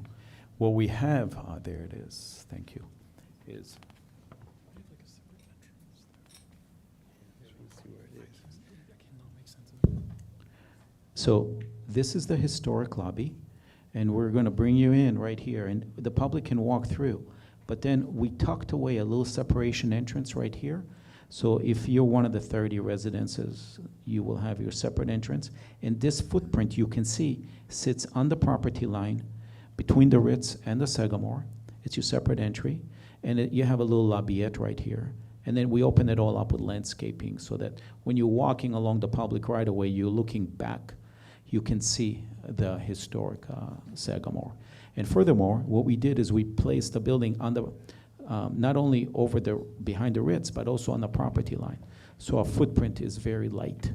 Speaker 16: What we have, there it is, thank you, is. So this is the historic lobby, and we're going to bring you in right here, and the public can walk through. But then we tucked away a little separation entrance right here. So if you're one of the 30 residences, you will have your separate entrance. And this footprint, you can see, sits on the property line between the Ritz and the Sagamore. It's your separate entry. And you have a little lobbyette right here. And then we open it all up with landscaping so that when you're walking along the public right away, you're looking back, you can see the historic Sagamore. And furthermore, what we did is we placed the building on the not only behind the Ritz, but also on the property line. So our footprint is very light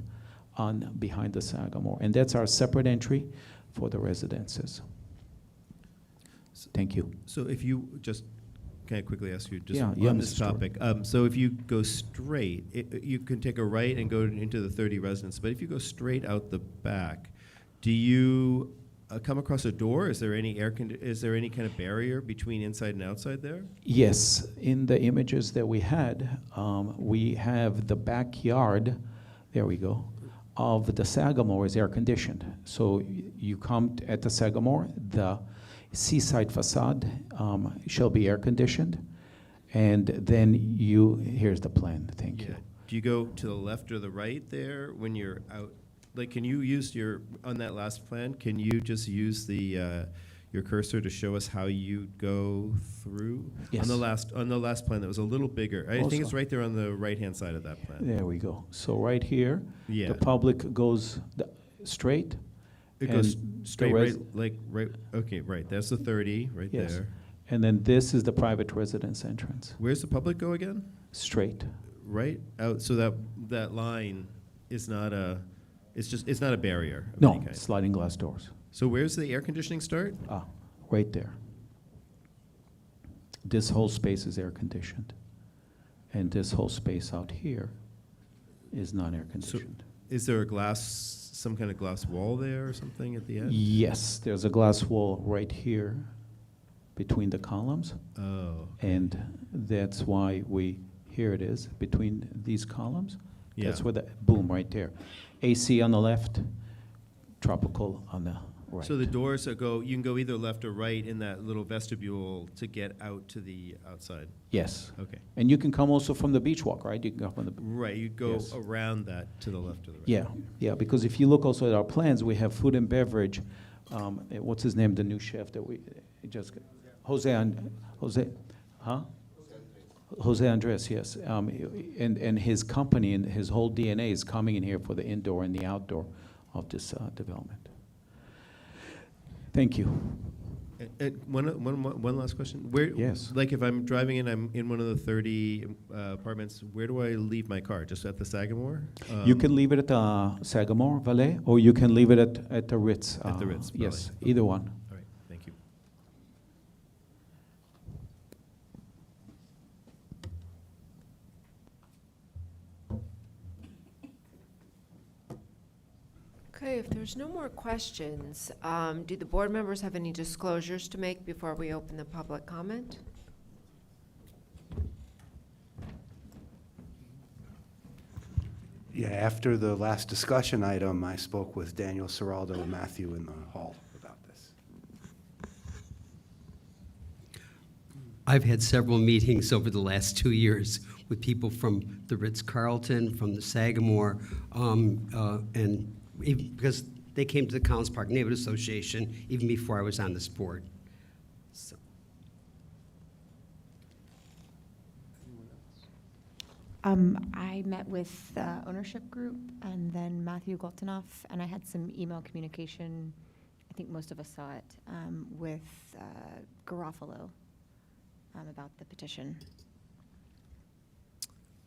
Speaker 16: behind the Sagamore. And that's our separate entry for the residences. Thank you.
Speaker 17: So if you just, can I quickly ask you just
Speaker 16: Yeah,
Speaker 17: on this
Speaker 16: Mr. Stewart.
Speaker 17: topic? So if you go straight, you can take a right and go into the 30 residents, but if you go straight out the back, do you come across a door? Is there any is there any kind of barrier between inside and outside there?
Speaker 16: Yes, in the images that we had, we have the backyard, there we go, of the Sagamore is air conditioned. So you come at the Sagamore, the seaside facade shall be air conditioned, and then here's the plan, thank you.
Speaker 17: Do you go to the left or the right there when you're out? Like, can you use on that last plan, can you just use your cursor to show us how you go through?
Speaker 16: Yes.
Speaker 17: On the last plan that was a little bigger. I think it's
Speaker 16: Also-
Speaker 17: right there on the right-hand side of that plan.
Speaker 16: There we go. So right here,
Speaker 17: Yeah.
Speaker 16: the public goes straight.
Speaker 17: It goes
Speaker 16: and the
Speaker 17: straight,
Speaker 16: res-
Speaker 17: okay, right, that's the 30, right
Speaker 16: Yes.
Speaker 17: there.
Speaker 16: And then this is the private residence entrance.
Speaker 17: Where's the public go again?
Speaker 16: Straight.
Speaker 17: Right out, so that line is not it's not a barrier of
Speaker 16: No,
Speaker 17: any kind.
Speaker 16: sliding glass doors.
Speaker 17: So where's the air conditioning start?
Speaker 16: Right there. This whole space is air conditioned. And this whole space out here is not air conditioned.
Speaker 17: Is there some kind of glass wall there or something at the end?
Speaker 16: Yes, there's a glass wall right here between the columns.
Speaker 17: Oh.
Speaker 16: And that's why here it is, between these columns.
Speaker 17: Yeah.
Speaker 16: That's where boom, right there. AC on the left, tropical on the right.
Speaker 17: So the doors you can go either left or right in that little vestibule to get out to the outside?
Speaker 16: Yes.
Speaker 17: Okay.
Speaker 16: And you can come also from the beach walk, right? You can come from the.
Speaker 17: Right, you'd go
Speaker 16: Yes.
Speaker 17: around that to the left or the right?
Speaker 16: Yeah, because if you look also at our plans, we have food and beverage. What's his name, the new chef that we just, Jose Andres, yes. And his company and his whole DNA is coming in here for the indoor and the outdoor of this development. Thank you.
Speaker 17: One last question.
Speaker 16: Yes.
Speaker 17: Like if I'm driving in, I'm in one of the 30 apartments, where do I leave my car? Just at the Sagamore?
Speaker 16: You can leave it at the Sagamore Valet, or you can leave it at the Ritz.
Speaker 17: At the Ritz,
Speaker 16: Yes,
Speaker 17: Valet.
Speaker 16: either one.
Speaker 17: All right, thank you.
Speaker 4: Okay, if there's no more questions, do the board members have any disclosures to make before we open the public comment?
Speaker 15: Yeah, after the last discussion item, I spoke with Daniel Seraldo and Matthew in the hall about this.
Speaker 9: I've had several meetings over the last 2 years with people from the Ritz-Carlton, from the Sagamore, and because they came to the Collins Park Neighborhood Association even before I was on this board. So.
Speaker 5: I met with the ownership group and then Matthew Goltanoff, and I had some email communication, I think most of us saw it, with Garofalo about the petition.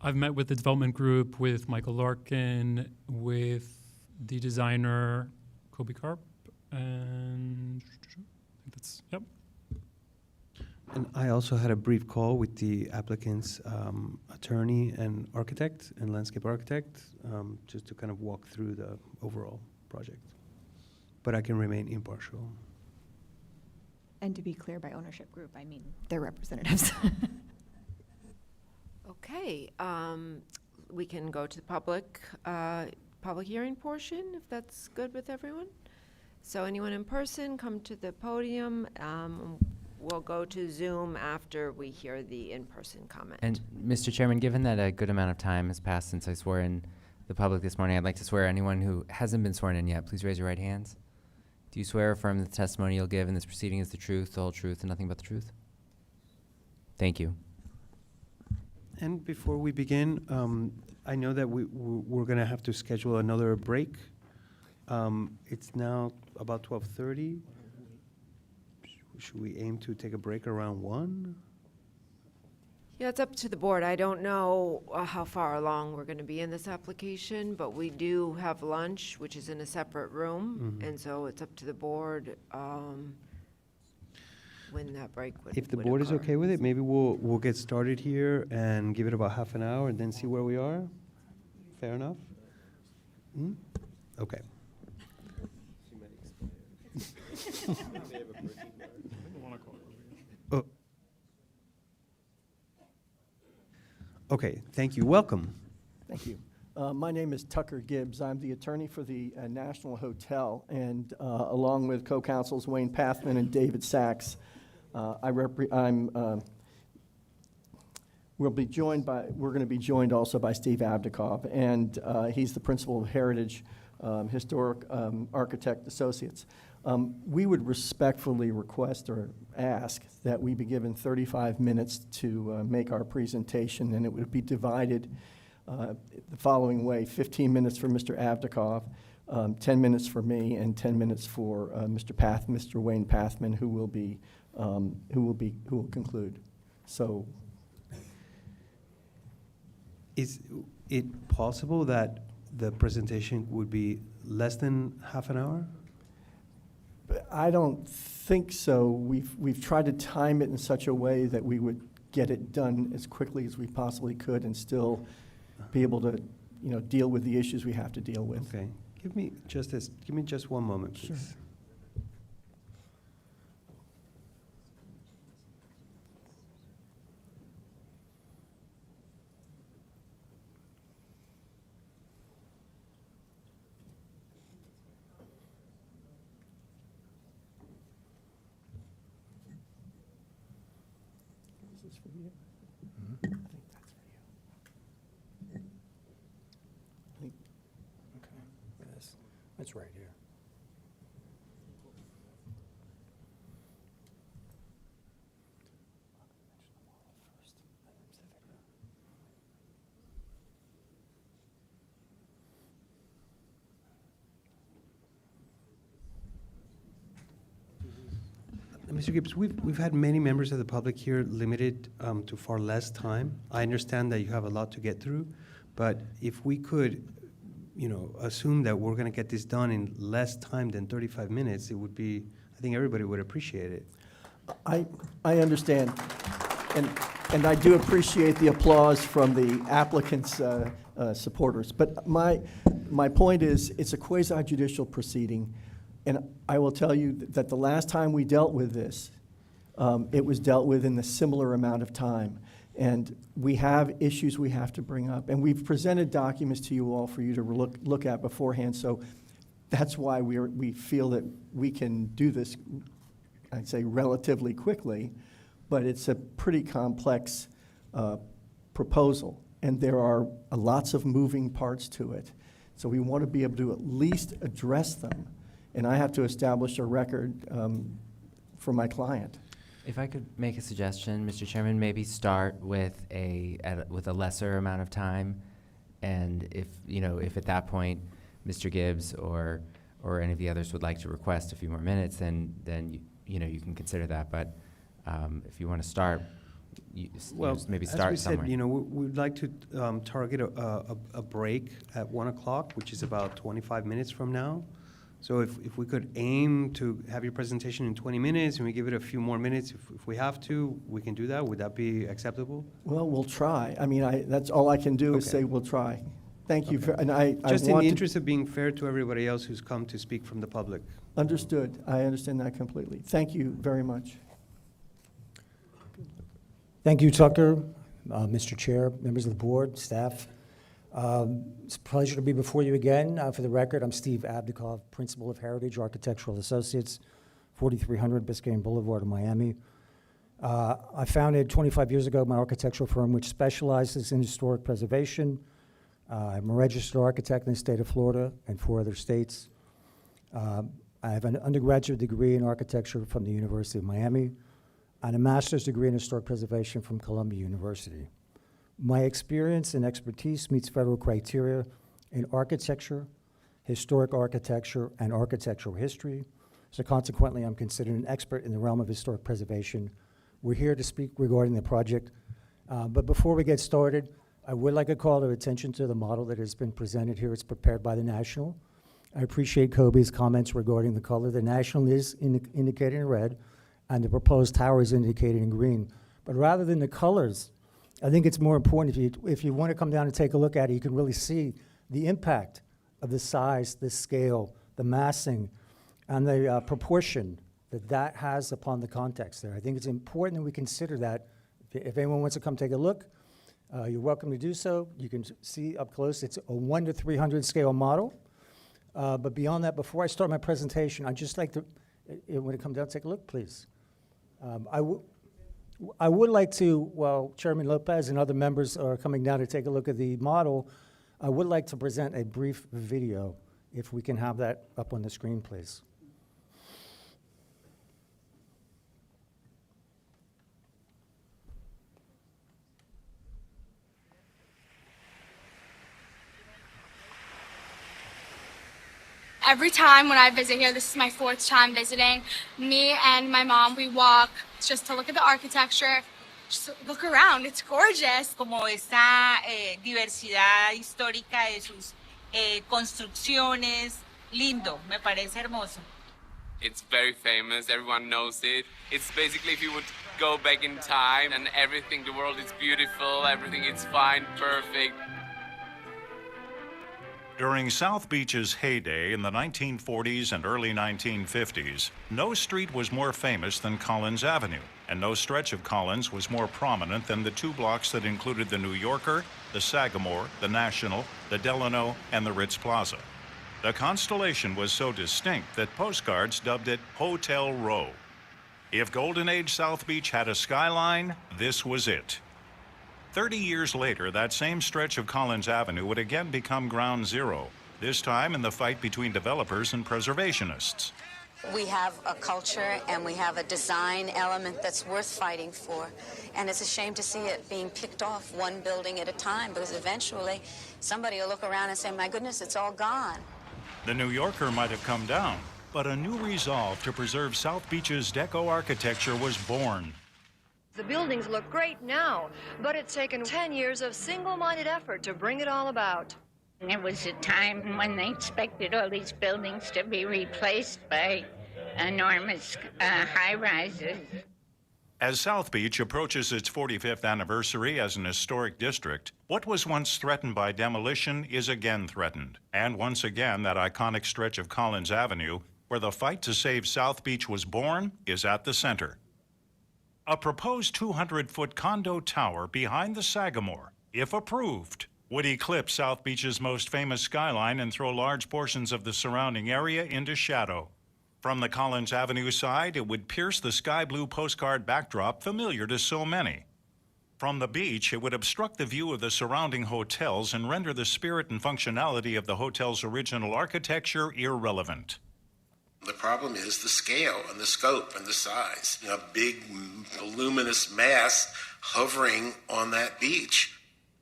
Speaker 18: I've met with the development group, with Michael Larkin, with the designer Kobe Karp, And I think that's, yep.
Speaker 2: And I also had a brief call with the applicant's attorney and architect and landscape architect, just to kind of walk through the overall project. But I can remain impartial.
Speaker 5: And to be clear, by ownership group, I mean their representatives.
Speaker 4: Okay, we can go to the public hearing portion, if that's good with everyone. So anyone in person, come to the podium. We'll go to Zoom after we hear the in-person comment.
Speaker 7: And Mr. Chairman, given that a good amount of time has passed since I swore in the public this morning, I'd like to swear anyone who hasn't been sworn in yet, please raise your right hands. Do you swear or affirm that the testimony you'll give in this proceeding is the truth, the whole truth, and nothing but the truth? Thank you.
Speaker 2: And before we begin, I know that we're going to have to schedule another break. It's now about 12:30. Should we aim to take a break around 1?
Speaker 4: Yeah, it's up to the board. I don't know how far along we're going to be in this application, but we do have lunch, which is in a separate room, and so it's up to the board when that break would
Speaker 2: If the
Speaker 4: would
Speaker 2: board is
Speaker 4: occur.
Speaker 2: okay with it, maybe we'll get started here and give it about half an hour and then see where we are. Fair enough? Okay. Oh. Okay, thank you. Welcome.
Speaker 19: Thank you. My name is Tucker Gibbs. I'm the attorney for the National Hotel, and along with co-counsels Wayne Pathman and David Sachs, we're going to be joined also by Steve Abdikov, and he's the principal of Heritage Historic Architect Associates. We would respectfully request or ask that we be given 35 minutes to make our presentation, and it would be divided the following way: 15 minutes for Mr. Abdikov, 10 minutes for me, and 10 minutes for Mr. Wayne Pathman, who will conclude. So,
Speaker 2: Is it possible that the presentation would be less than half an hour?
Speaker 19: I don't think so. We've tried to time it in such a way that we would get it done as quickly as we possibly could and still be able to, deal with the issues we have to deal with.
Speaker 2: Okay. Give me just one moment, please.
Speaker 19: Sure. Is this for you? I think that's for you. I think, okay, that's right here.
Speaker 2: Mr. Gibbs, we've had many members of the public here limited to far less time. I understand that you have a lot to get through, but if we could, assume that we're going to get this done in less time than 35 minutes, it would be, I think everybody would appreciate it.
Speaker 19: I understand, and I do appreciate the applause from the applicant's supporters. But my point is, it's a quasi-judicial proceeding, and I will tell you that the last time we dealt with this, it was dealt with in a similar amount of time. And we have issues we have to bring up, and we've presented documents to you all for you to look at beforehand. So that's why we feel that we can do this, I'd say, relatively quickly, but it's a pretty complex proposal, and there are lots of moving parts to it. So we want to be able to at least address them, and I have to establish a record for my client.
Speaker 7: If I could make a suggestion, Mr. Chairman, maybe start with a lesser amount of time, and if at that point Mr. Gibbs or any of the others would like to request a few more minutes, then you can consider that. But if you want to start, maybe start
Speaker 2: as we
Speaker 7: somewhere.
Speaker 2: said, we'd like to target a break at 1 o'clock, which is about 25 minutes from now. So if we could aim to have your presentation in 20 minutes and we give it a few more minutes, if we have to, we can do that. Would that be acceptable?
Speaker 19: Well, we'll try. I mean, that's all I can do is
Speaker 2: Okay.
Speaker 19: say we'll try. Thank you.
Speaker 2: Okay.
Speaker 19: And I
Speaker 2: Just in
Speaker 19: want
Speaker 2: the
Speaker 19: to-
Speaker 2: interest of being fair to everybody else who's come to speak from the public.
Speaker 19: Understood. I understand that completely. Thank you very much.
Speaker 3: Thank you, Tucker, Mr. Chair, members of the board, staff. It's a pleasure to be before you again. For the record, I'm Steve Abdikov, Principal of Heritage Architectural Associates, 4300 Biscayne Boulevard in Miami. I founded 25 years ago my architectural firm, which specializes in historic preservation. I'm a registered architect in the state of Florida and 4 other states. I have an undergraduate degree in architecture from the University of Miami and a master's degree in historic preservation from Columbia University. My experience and expertise meets federal criteria in architecture, historic architecture, and architectural history. So consequently, I'm considered an expert in the realm of historic preservation. We're here to speak regarding the project. But before we get started, I would like to call to attention to the model that has been presented here. It's prepared by the National. I appreciate Kobe's comments regarding the color. The National is indicated in red, and the proposed tower is indicated in green. But rather than the colors, I think it's more important if you want to come down and take a look at it, you can really see the impact of the size, the scale, the massing, and the proportion that has upon the context there. I think it's important that we consider that. If anyone wants to come take a look, you're welcome to do so. You can see up close. It's a 1 to 300 scale model. But beyond that, before I start my presentation, I'd just like to, when it comes down, take a look, please. I would like to, while Chairman Lopez and other members are coming down to take a look at the model, I would like to present a brief video, if we can have that up on the screen, please.
Speaker 20: Every time when I visit here, this is my 4th time visiting, me and my mom, we walk just to look at the architecture, just look around, it's gorgeous.
Speaker 22: Como esta diversidad histórica de sus construcciones, lindo, me parece hermoso.
Speaker 23: It's very famous, everyone knows it. It's basically if you would go back in time and everything, the world is beautiful, everything is fine, perfect.
Speaker 25: During South Beach's heyday in the 1940s and early 1950s, no street was more famous than Collins Avenue, and no stretch of Collins was more prominent than the 2 blocks that included the New Yorker, the Sagamore, the National, the Delano, and the Ritz Plaza. The constellation was so distinct that postcards dubbed it Hotel Row. If Golden Age South Beach had a skyline, this was it. 30 years later, that same stretch of Collins Avenue would again become ground zero, this time in the fight between developers and preservationists.
Speaker 26: We have a culture and we have a design element that's worth fighting for. And it's a shame to see it being picked off one building at a time, because eventually somebody will look around and say, my goodness, it's all gone.
Speaker 25: The New Yorker might have come down, but a new resolve to preserve South Beach's Deco architecture was born.
Speaker 27: The buildings look great now, but it's taken 10 years of single-minded effort to bring it all about.
Speaker 28: There was a time when they expected all these buildings to be replaced by enormous high-rises.
Speaker 25: As South Beach approaches its 45th anniversary as an historic district, what was once threatened by demolition is again threatened. And once again, that iconic stretch of Collins Avenue, where the fight to save South Beach was born, is at the center. A proposed 200-foot condo tower behind the Sagamore, if approved, would eclipse South Beach's most famous skyline and throw large portions of the surrounding area into shadow. From the Collins Avenue side, it would pierce the sky blue postcard backdrop familiar to so many. From the beach, it would obstruct the view of the surrounding hotels and render the spirit and functionality of the hotel's original architecture irrelevant.
Speaker 29: The problem is the scale and the scope and the size. A big, voluminous mass hovering on that beach.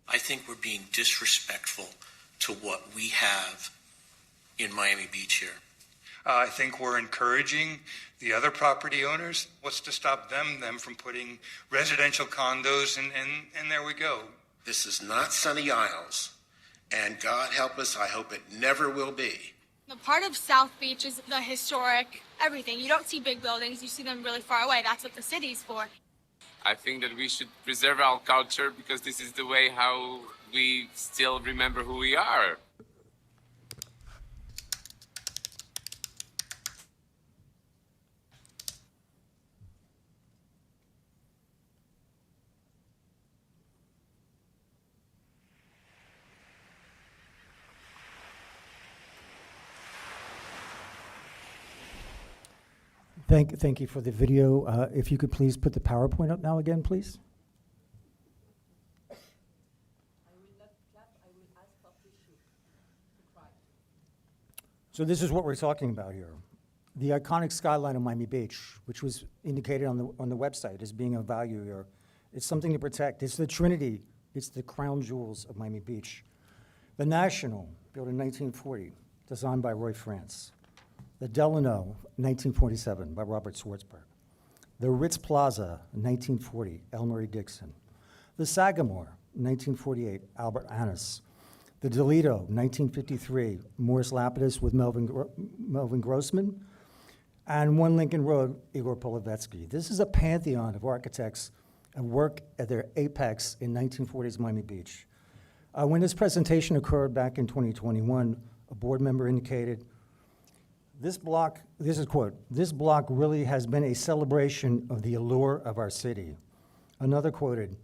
Speaker 30: I think we're being disrespectful to what we have in Miami Beach here.
Speaker 31: I think we're encouraging the other property owners. What's to stop them from putting residential condos and there we go.
Speaker 29: This is not Sunny Isles, and God help us, I hope it never will be.
Speaker 20: The part of South Beach is the historic everything. You don't see big buildings, you see them really far away. That's what the city's for.
Speaker 23: I think that we should preserve our culture because this is the way how we still remember who we are.
Speaker 3: Thank you for the video. If you could please put the PowerPoint up now again, please. So this is what we're talking about here. The iconic skyline of Miami Beach, which was indicated on the website as being of value here. It's something to protect. It's the Trinity. It's the crown jewels of Miami Beach. The National, built in 1940, designed by Roy France. The Delano, 1947, by Robert Schwartzberg. The Ritz Plaza, 1940, Elmery Dixon. The Sagamore, 1948, Albert Annis. The Delito, 1953, Morris Lapidus with Melvin Grossman. And One Lincoln Road, Igor Polovetsky. This is a pantheon of architects and work at their apex in 1940s Miami Beach. When this presentation occurred back in 2021, a board member indicated, this block, this is a quote, "This block really has been a celebration of the allure of our city." Another quoted,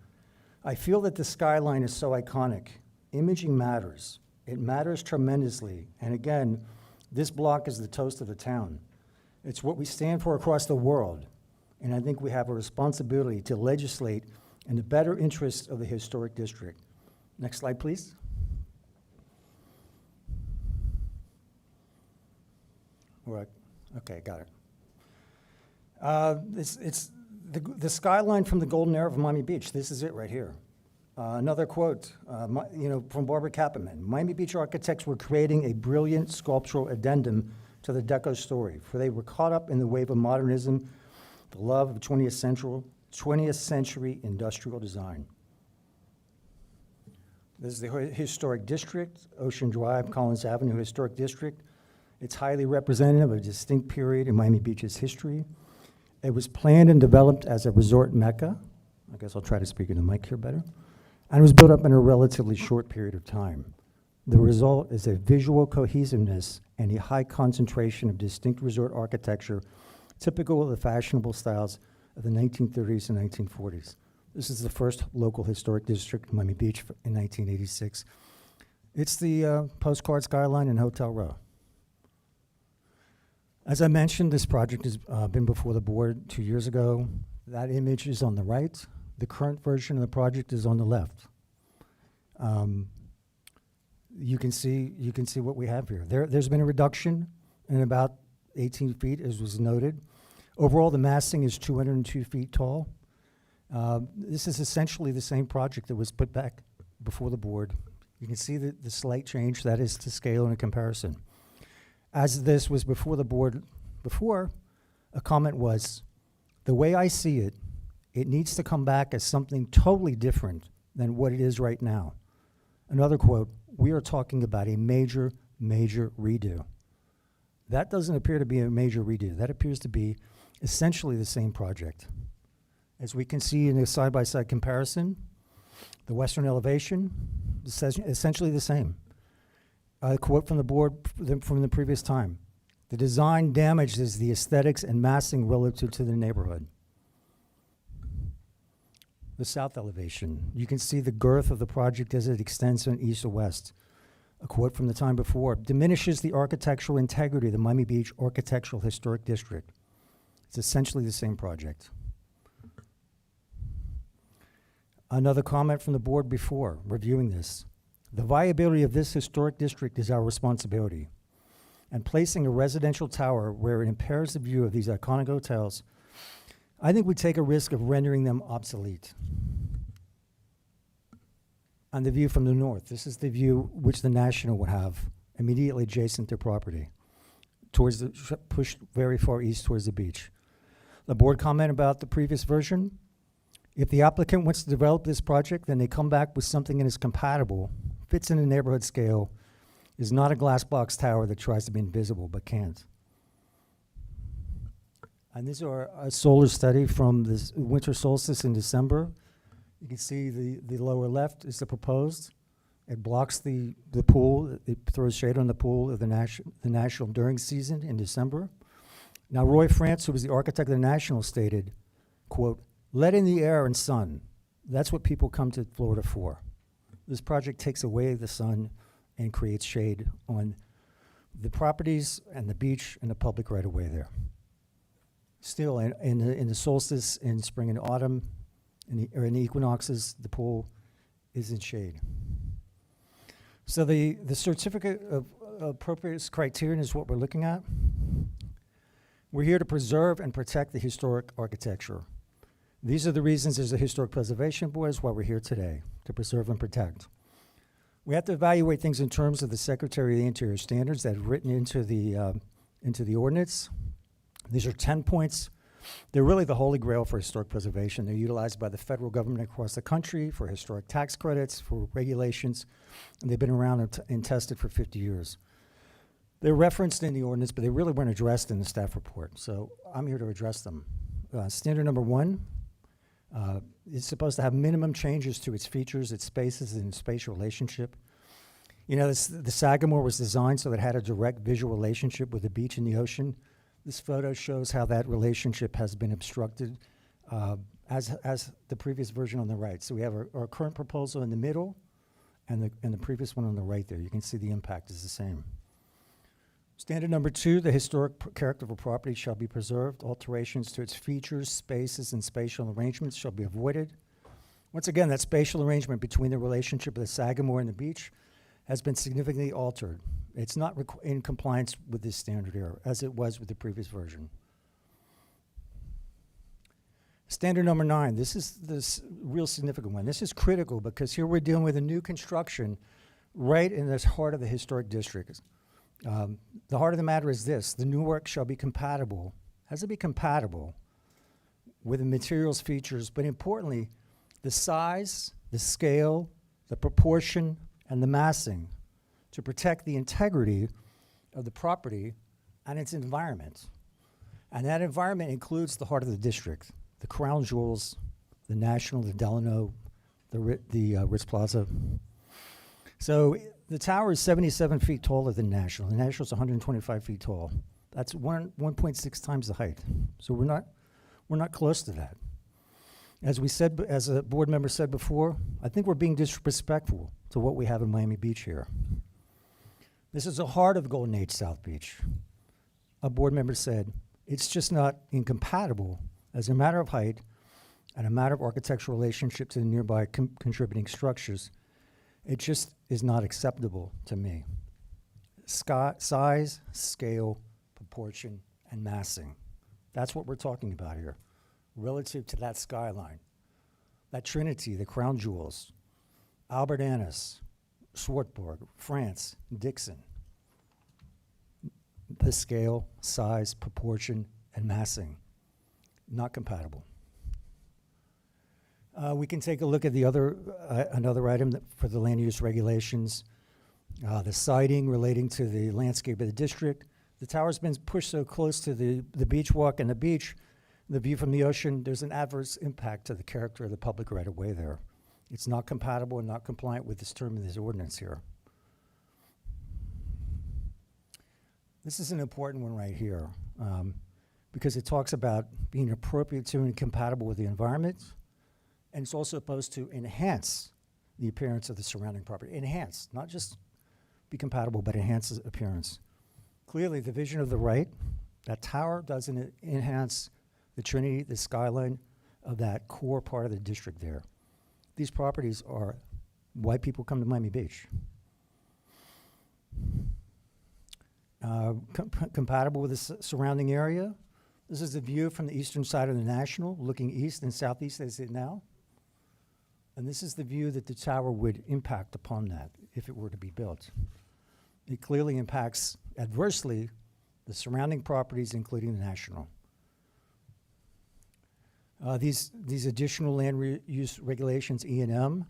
Speaker 3: "I feel that the skyline is so iconic. Imaging matters. It matters tremendously. And again, this block is the toast of the town. It's what we stand for across the world. And I think we have a responsibility to legislate in the better interests of the historic district." Next slide, please. Right. Okay, got it. It's the skyline from the golden era of Miami Beach. This is it right here. Another quote, from Barbara Kappeman. "Miami Beach architects were creating a brilliant sculptural addendum to the Deco story, for they were caught up in the wave of modernism, the love of 20th century industrial design." This is the historic district, Ocean Drive, Collins Avenue Historic District. It's highly representative of a distinct period in Miami Beach's history. It was planned and developed as a resort mecca. I guess I'll try to speak into the mic here better. And it was built up in a relatively short period of time. The result is a visual cohesiveness and a high concentration of distinct resort architecture, typical of the fashionable styles of the 1930s and 1940s. This is the first local historic district in Miami Beach in 1986. It's the postcard skyline in Hotel Row. As I mentioned, this project has been before the board 2 years ago. That image is on the right. The current version of the project is on the left. You can see what we have here. There's been a reduction in about 18 feet, as was noted. Overall, the massing is 202 feet tall. This is essentially the same project that was put back before the board. You can see the slight change, that is to scale and a comparison. As this was before the board before, a comment was, "The way I see it, it needs to come back as something totally different than what it is right now." Another quote, "We are talking about a major, major redo." That doesn't appear to be a major redo. That appears to be essentially the same project. As we can see in a side-by-side comparison, the western elevation is essentially the same. A quote from the board from the previous time, "The design damages the aesthetics and massing relative to the neighborhood." The south elevation, you can see the girth of the project as it extends from east to west. A quote from the time before, "Diminishes the architectural integrity of the Miami Beach Architectural Historic District." It's essentially the same project. Another comment from the board before, reviewing this. "The viability of this historic district is our responsibility. And placing a residential tower where it impairs the view of these iconic hotels, I think we take a risk of rendering them obsolete." And the view from the north, this is the view which the National would have immediately adjacent to property, pushed very far east towards the beach. The board comment about the previous version. If the applicant wants to develop this project, then they come back with something that is compatible, fits in the neighborhood scale, is not a glass box tower that tries to be invisible but can't. And these are a solar study from this winter solstice in December. You can see the lower left is the proposed. It blocks the pool. It throws shade on the pool of the National during season in December. Now, Roy France, who was the architect of the National, stated, quote, "Let in the air and sun. That's what people come to Florida for." This project takes away the sun and creates shade on the properties and the beach and the public right of way there. Still, in the solstice, in spring and autumn, in the equinoxes, the pool is in shade. So the certificate of appropriate criterion is what we're looking at. We're here to preserve and protect the historic architecture. These are the reasons there's a Historic Preservation Board, is why we're here today, to preserve and protect. We have to evaluate things in terms of the Secretary of the Interior standards that are written into the ordinance. These are 10 points. They're really the holy grail for historic preservation. They're utilized by the federal government across the country for historic tax credits, for regulations, and they've been around and tested for 50 years. They're referenced in the ordinance, but they really weren't addressed in the staff report, so I'm here to address them. Standard number 1, it's supposed to have minimum changes to its features, its spaces, and its spatial relationship. You know, the Sagamore was designed so that it had a direct visual relationship with the beach and the ocean. This photo shows how that relationship has been obstructed as the previous version on the right. So we have our current proposal in the middle and the previous one on the right there. You can see the impact is the same. Standard number 2, the historic character of a property shall be preserved. Alterations to its features, spaces, and spatial arrangements shall be avoided. Once again, that spatial arrangement between the relationship of the Sagamore and the beach has been significantly altered. It's not in compliance with this standard here, as it was with the previous version. Standard number 9, this is this real significant one. This is critical because here we're dealing with a new construction right in the heart of the historic district. The heart of the matter is this: the new work shall be compatible, has to be compatible with the materials, features, but importantly, the size, the scale, the proportion, and the massing to protect the integrity of the property and its environment. And that environment includes the heart of the district, the crown jewels, the National, the Delano, the Ritz Plaza. So the tower is 77 feet taller than National. The National is 125 feet tall. That's 1.6 times the height. So we're not close to that. As we said, as a board member said before, I think we're being disrespectful to what we have in Miami Beach here. This is the heart of Golden Age South Beach. A board member said, it's just not incompatible as a matter of height and a matter of architectural relationship to the nearby contributing structures. It just is not acceptable to me. Size, scale, proportion, and massing. That's what we're talking about here, relative to that skyline. That trinity, the crown jewels, Albert Annis, Swartborg, France, Dixon. The scale, size, proportion, and massing, not compatible. We can take a look at the another item for the land use regulations. The siding relating to the landscape of the district. The tower's been pushed so close to the beach walk and the beach, the view from the ocean, there's an adverse impact to the character of the public right of way there. It's not compatible and not compliant with this term in this ordinance here. This is an important one right here because it talks about being appropriate to and compatible with the environment, and it's also supposed to enhance the appearance of the surrounding property. Enhance, not just be compatible, but enhance the appearance. Clearly, the vision of the right, that tower doesn't enhance the trinity, the skyline of that core part of the district there. These properties are why people come to Miami Beach. Compatible with the surrounding area. This is the view from the eastern side of the National, looking east and southeast as it now. And this is the view that the tower would impact upon that if it were to be built. It clearly impacts adversely the surrounding properties, including the National. These additional land use regulations, E&M,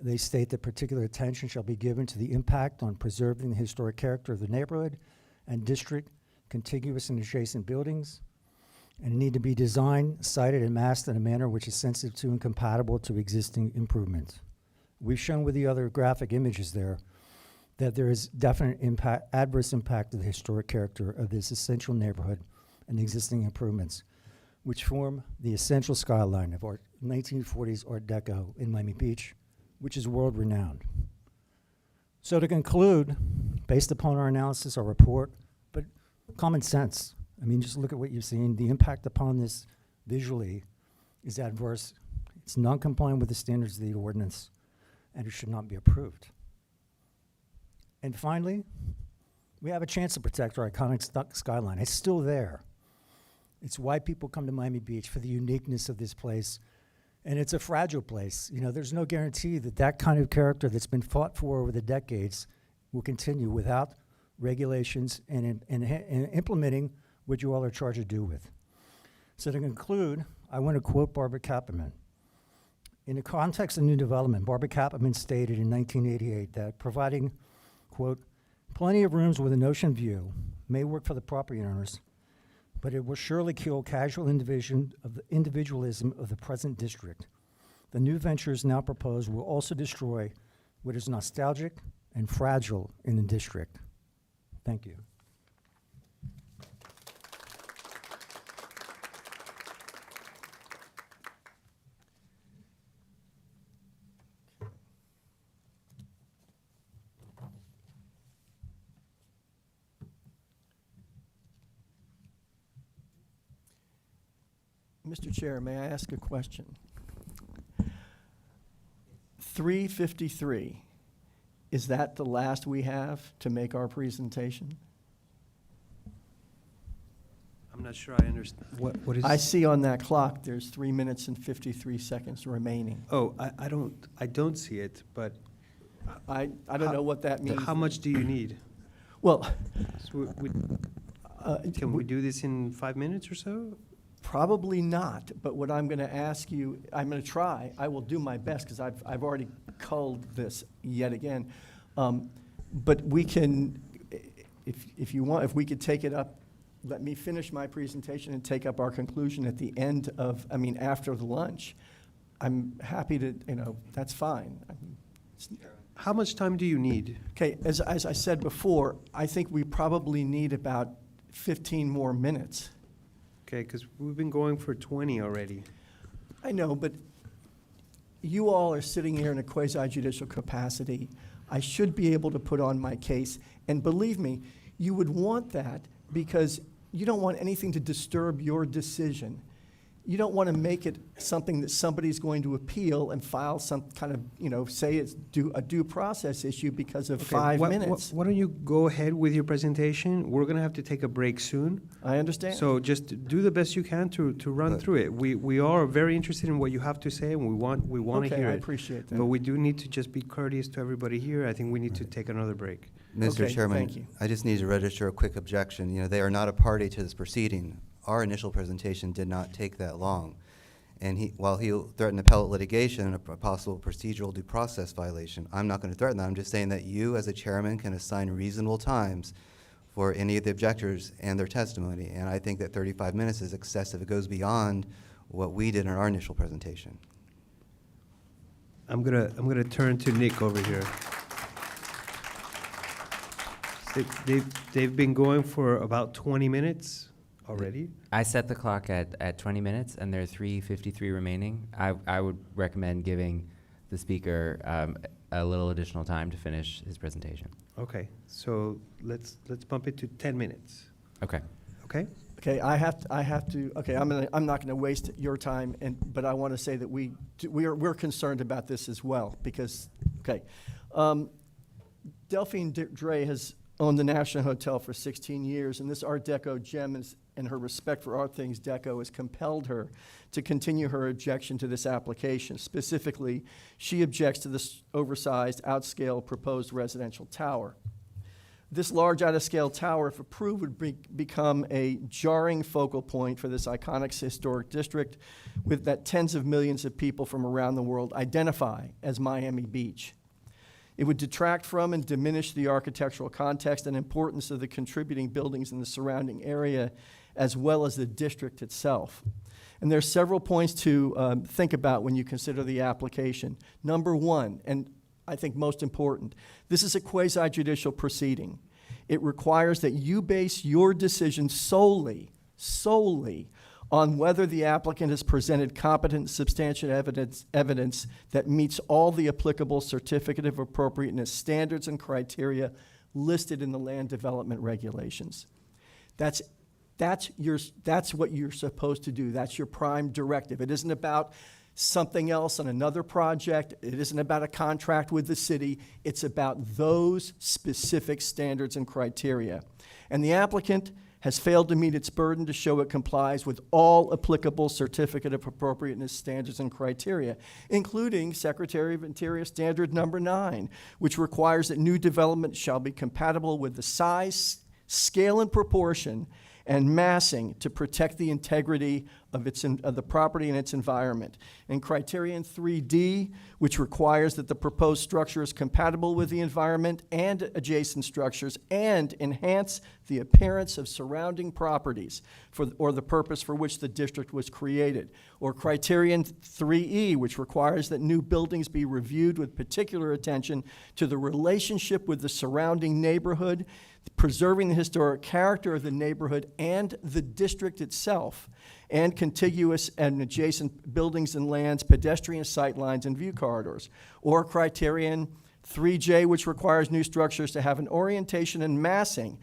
Speaker 3: They state that particular attention shall be given to the impact on preserving the historic character of the neighborhood and district, contiguous and adjacent buildings, and need to be designed, sited, and masked in a manner which is sensitive to and compatible to existing improvements. We've shown with the other graphic images there that there is definite impact, adverse impact to the historic character of this essential neighborhood and existing improvements, which form the essential skyline of our 1940s Art Deco in Miami Beach, which is world-renowned. So to conclude, based upon our analysis, our report, but common sense, I mean, just look at what you've seen. The impact upon this visually is adverse. It's non-compliant with the standards of the ordinance, and it should not be approved. And finally, we have a chance to protect our iconic skyline. It's still there. It's why people come to Miami Beach, for the uniqueness of this place. And it's a fragile place. You know, there's no guarantee that that kind of character that's been fought for over the decades will continue without regulations and implementing what you all are charged to do with. So to conclude, I want to quote Barbara Kapperman. In the context of new development, Barbara Kapperman stated in 1988 that providing, quote, plenty of rooms with an ocean view may work for the property owners, but it will surely kill casual individualism of the present district. The new ventures now proposed will also destroy what is nostalgic and fragile in the district. Thank you.
Speaker 19: Mr. Chair, may I ask a question? 353, is that the last we have to make our presentation?
Speaker 2: I'm not sure I understand. What is?
Speaker 19: I see on that clock, there's 3 minutes and 53 seconds remaining.
Speaker 2: Oh, I don't see it, but.
Speaker 19: I don't know what that means.
Speaker 2: How much do you need?
Speaker 19: Well,
Speaker 2: So can we do this in 5 minutes or so?
Speaker 19: probably not, but what I'm going to ask you, I'm going to try. I will do my best because I've already culled this yet again. But we can, if you want, if we could take it up, let me finish my presentation and take up our conclusion at the end of, after the lunch. I'm happy to, that's fine.
Speaker 2: How much time do you need?
Speaker 19: Okay, as I said before, I think we probably need about 15 more minutes.
Speaker 2: Okay, because we've been going for 20 already.
Speaker 19: I know, but you all are sitting here in a quasi-judicial capacity. I should be able to put on my case, and believe me, you would want that because you don't want anything to disturb your decision. You don't want to make it something that somebody's going to appeal and file some kind of, say it's a due process issue because of 5 minutes.
Speaker 2: Why don't you go ahead with your presentation? We're going to have to take a break soon.
Speaker 19: I understand.
Speaker 2: So just do the best you can to run through it. We are very interested in what you have to say, and we want to hear it.
Speaker 19: I appreciate that.
Speaker 2: But we do need to just be courteous to everybody here. I think we need to take another break.
Speaker 1: Mr.
Speaker 19: Okay,
Speaker 1: Chairman,
Speaker 19: thank you.
Speaker 1: I just need to register a quick objection. They are not a party to this proceeding. Our initial presentation did not take that long. And while he threatened appellate litigation, a possible procedural due process violation, I'm not going to threaten that. I'm just saying that you, as a chairman, can assign reasonable times for any of the objectors and their testimony. And I think that 35 minutes is excessive. It goes beyond what we did in our initial presentation.
Speaker 2: I'm gonna turn to Nick over here. They've been going for about 20 minutes already.
Speaker 7: I set the clock at 20 minutes, and there are 3:53 remaining. I would recommend giving the speaker a little additional time to finish his presentation.
Speaker 2: Okay, so let's bump it to 10 minutes.
Speaker 7: Okay.
Speaker 2: Okay?
Speaker 19: Okay, I have to. Okay, I'm not going to waste your time, but I want to say that we're concerned about this as well because, okay, Delphine Dre has owned the National Hotel for 16 years, and this Art Deco gem and her respect for all things Deco has compelled her to continue her objection to this application. Specifically, she objects to this oversized, outscale proposed residential tower. This large out-of-scale tower, if approved, would become a jarring focal point for this iconic historic district with that tens of millions of people from around the world identify as Miami Beach. It would detract from and diminish the architectural context and importance of the contributing buildings in the surrounding area, as well as the district itself. And there are several points to think about when you consider the application. Number one, and I think most important, this is a quasi-judicial proceeding. It requires that you base your decision solely on whether the applicant has presented competent, substantial evidence that meets all the applicable certificate of appropriateness standards and criteria listed in the land development regulations. That's what you're supposed to do. That's your prime directive. It isn't about something else on another project. It isn't about a contract with the city. It's about those specific standards and criteria. And the applicant has failed to meet its burden to show it complies with all applicable certificate of appropriateness standards and criteria, including Secretary of Interior Standard Number 9, which requires that new development shall be compatible with the size, scale, and proportion and massing to protect the integrity of the property and its environment. And Criterion 3D, which requires that the proposed structure is compatible with the environment and adjacent structures and enhance the appearance of surrounding properties or the purpose for which the district was created. Or Criterion 3E, which requires that new buildings be reviewed with particular attention to the relationship with the surrounding neighborhood, preserving the historic character of the neighborhood and the district itself, and contiguous and adjacent buildings and lands, pedestrian sightlines, and view corridors. Or Criterion 3J, which requires new structures to have an orientation and massing,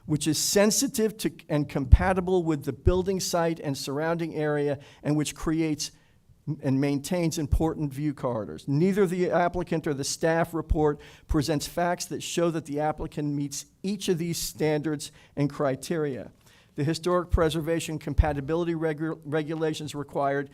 Speaker 19: which is sensitive to and compatible with the building site and surrounding area, and which creates and maintains important view corridors. Neither the applicant or the staff report presents facts that show that the applicant meets each of these standards and criteria. The historic preservation compatibility regulations require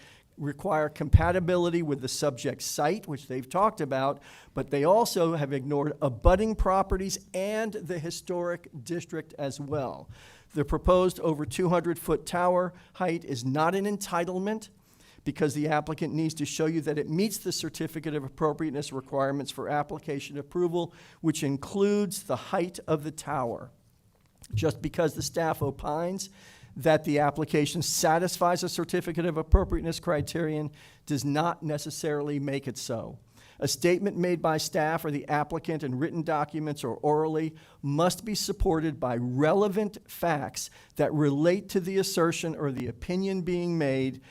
Speaker 19: compatibility with the subject site, which they've talked about, but they also have ignored abutting properties and the historic district as well. The proposed over 200-foot tower height is not an entitlement, because the applicant needs to show you that it meets the certificate of appropriateness requirements for application approval, which includes the height of the tower. Just because the staff opines that the application satisfies a certificate of appropriateness criterion does not necessarily make it so. A statement made by staff or the applicant in written documents or orally must be supported by relevant facts that relate to the assertion or the opinion being made.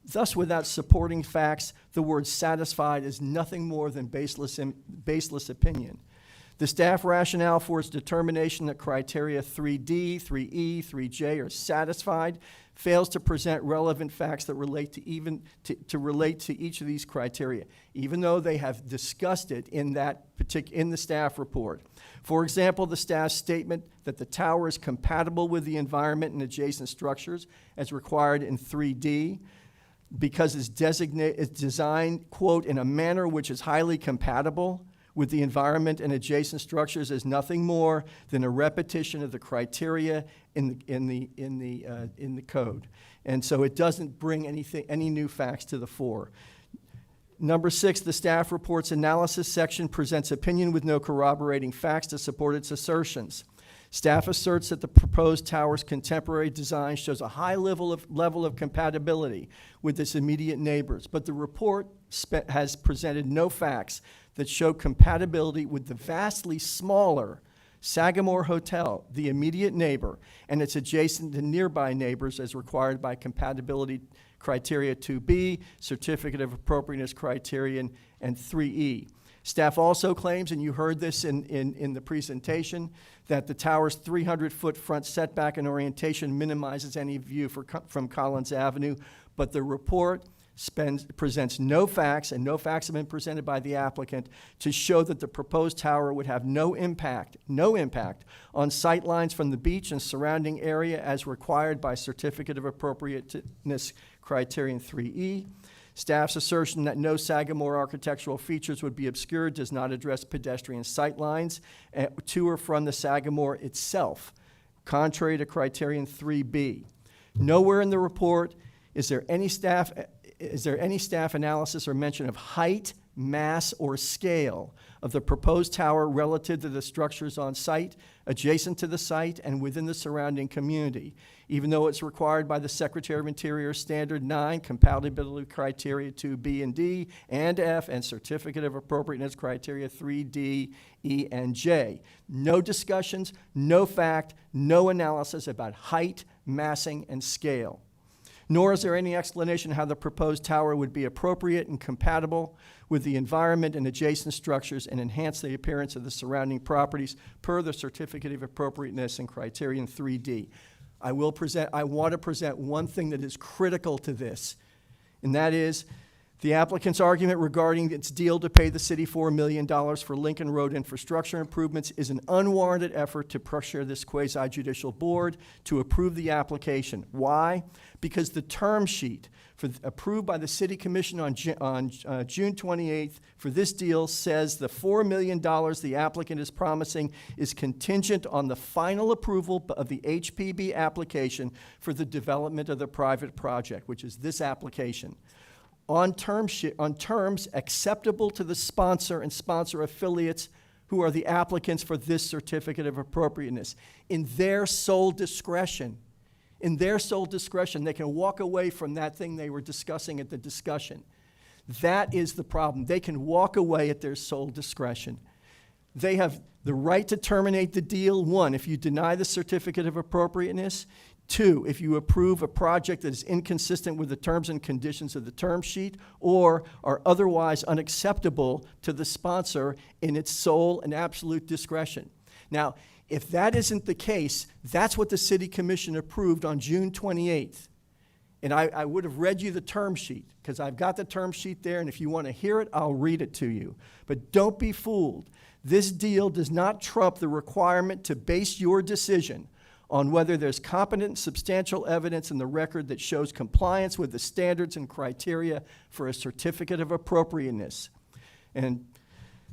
Speaker 19: Thus, without supporting facts, the word satisfied is nothing more than baseless opinion. The staff rationale for its determination that criteria 3D, 3E, 3J are satisfied fails to present relevant facts that relate to each of these criteria, even though they have discussed it in the staff report. For example, the staff's statement that the tower is compatible with the environment and adjacent structures as required in 3D, because it's designed, quote, in a manner which is highly compatible with the environment and adjacent structures, is nothing more than a repetition of the criteria in the code. And so it doesn't bring any new facts to the fore. Number 6, the staff report's analysis section presents opinion with no corroborating facts to support its assertions. Staff asserts that the proposed tower's contemporary design shows a high level of compatibility with its immediate neighbors, but the report has presented no facts that show compatibility with the vastly smaller Sagamore Hotel, the immediate neighbor, and its adjacent and nearby neighbors as required by compatibility criteria 2B, certificate of appropriateness criterion, and 3E. Staff also claims, and you heard this in the presentation, that the tower's 300-foot front setback and orientation minimizes any view from Collins Avenue, but the report presents no facts, and no facts have been presented by the applicant to show that the proposed tower would have no impact on sightlines from the beach and surrounding area as required by certificate of appropriateness criterion 3E. Staff's assertion that no Sagamore architectural features would be obscured does not address pedestrian sightlines to or from the Sagamore itself, contrary to criterion 3B. Nowhere in the report is there any staff analysis or mention of height, mass, or scale of the proposed tower relative to the structures on site, adjacent to the site, and within the surrounding community, even though it's required by the Secretary of Interior Standard 9, Compatibility Criteria 2B and D and F, and Certificate of Appropriateness Criteria 3D, E, and J. No discussions, no fact, no analysis about height, massing, and scale. Nor is there any explanation how the proposed tower would be appropriate and compatible with the environment and adjacent structures and enhance the appearance of the surrounding properties per the Certificate of Appropriateness and Criterion 3D. I want to present one thing that is critical to this, and that is the applicant's argument regarding its deal to pay the city $4 million for Lincoln Road infrastructure improvements is an unwarranted effort to pressure this quasi-judicial board to approve the application. Why? Because the term sheet approved by the City Commission on June 28th for this deal says the $4 million the applicant is promising is contingent on the final approval of the HPB application for the development of the private project, which is this application, on terms acceptable to the sponsor and sponsor affiliates who are the applicants for this certificate of appropriateness. In their sole discretion, they can walk away from that thing they were discussing at the discussion. That is the problem. They can walk away at their sole discretion. They have the right to terminate the deal, 1, if you deny the certificate of appropriateness, 2, if you approve a project that is inconsistent with the terms and conditions of the term sheet or are otherwise unacceptable to the sponsor in its sole and absolute discretion. Now, if that isn't the case, that's what the City Commission approved on June 28th. And I would have read you the term sheet, because I've got the term sheet there, and if you want to hear it, I'll read it to you. But don't be fooled. This deal does not trump the requirement to base your decision on whether there's competent, substantial evidence in the record that shows compliance with the standards and criteria for a certificate of appropriateness. And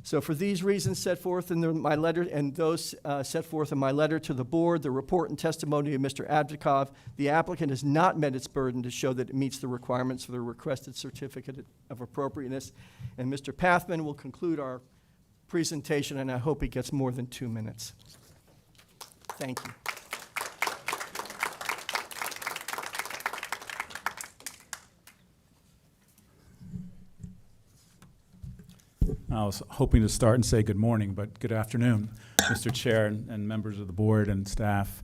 Speaker 19: so for these reasons set forth in my letter and those set forth in my letter to the board, the report and testimony of Mr. Abdikov, the applicant has not met its burden to show that it meets the requirements for the requested certificate of appropriateness. And Mr. Pathman will conclude our presentation, and I hope he gets more than 2 minutes. Thank you.
Speaker 6: I was hoping to start and say good morning, but good afternoon, Mr. Chair and members of the board and staff.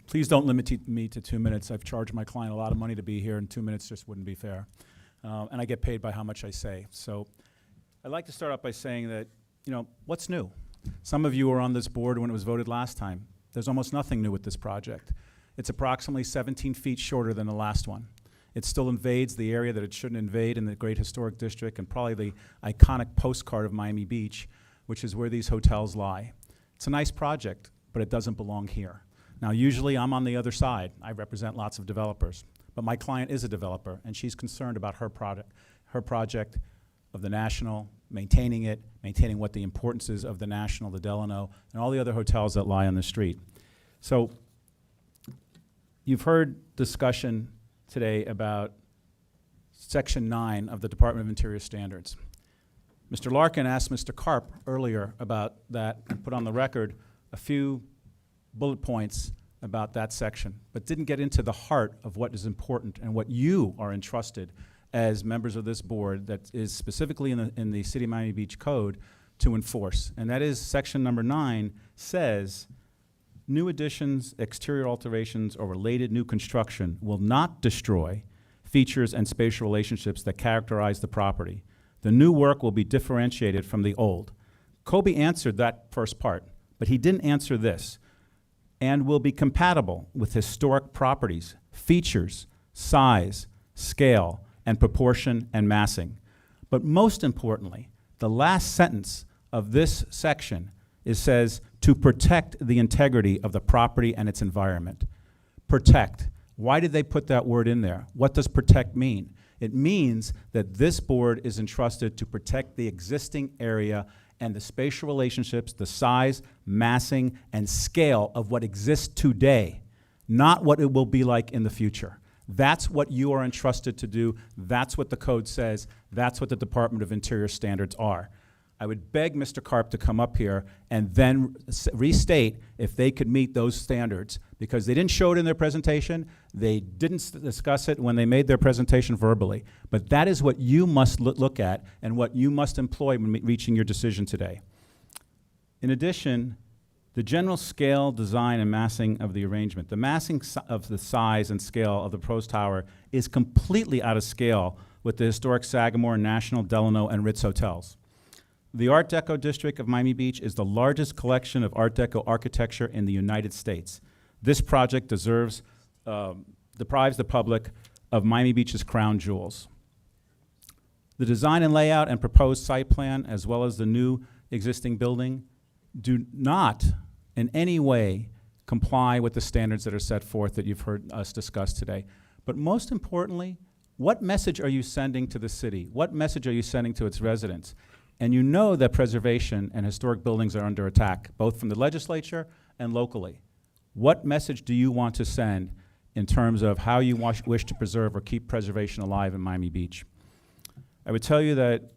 Speaker 6: Please don't limit me to 2 minutes. I've charged my client a lot of money to be here, and 2 minutes just wouldn't be fair. And I get paid by how much I say. So I'd like to start out by saying that, what's new? Some of you were on this board when it was voted last time. There's almost nothing new with this project. It's approximately 17 feet shorter than the last one. It still invades the area that it shouldn't invade in the Great Historic District and probably the iconic postcard of Miami Beach, which is where these hotels lie. It's a nice project, but it doesn't belong here. Now, usually I'm on the other side. I represent lots of developers, but my client is a developer, and she's concerned about her project of the National, maintaining it, maintaining what the importance is of the National, the Delano, and all the other hotels that lie on the street. So you've heard discussion today about Section 9 of the Department of Interior Standards. Mr. Larkin asked Mr. Karp earlier about that and put on the record a few bullet points about that section, but didn't get into the heart of what is important and what you are entrusted as members of this board that is specifically in the City of Miami Beach Code to enforce. And that is Section number 9 says, new additions, exterior alterations, or related new construction will not destroy features and spatial relationships that characterize the property. The new work will be differentiated from the old. Kobe answered that first part, but he didn't answer this. And will be compatible with historic properties, features, size, scale, and proportion and massing. But most importantly, the last sentence of this section says, to protect the integrity of the property and its environment. Protect. Why did they put that word in there? What does protect mean? It means that this board is entrusted to protect the existing area and the spatial relationships, the size, massing, and scale of what exists today, not what it will be like in the future. That's what you are entrusted to do. That's what the code says. That's what the Department of Interior standards are. I would beg Mr. Karp to come up here and then restate if they could meet those standards, because they didn't show it in their presentation. They didn't discuss it when they made their presentation verbally. But that is what you must look at and what you must employ when reaching your decision today. In addition, the general scale, design, and massing of the arrangement, the massing of the size and scale of the proposed tower is completely out of scale with the historic Sagamore, National, Delano, and Ritz hotels. The Art Deco district of Miami Beach is the largest collection of Art Deco architecture in the United States. This project deprives the public of Miami Beach's crown jewels. The design and layout and proposed site plan, as well as the new existing building, do not in any way comply with the standards that are set forth that you've heard us discuss today. But most importantly, what message are you sending to the city? What message are you sending to its residents? And you know that preservation and historic buildings are under attack, both from the legislature and locally. What message do you want to send in terms of how you wish to preserve or keep preservation alive in Miami Beach? I would tell you that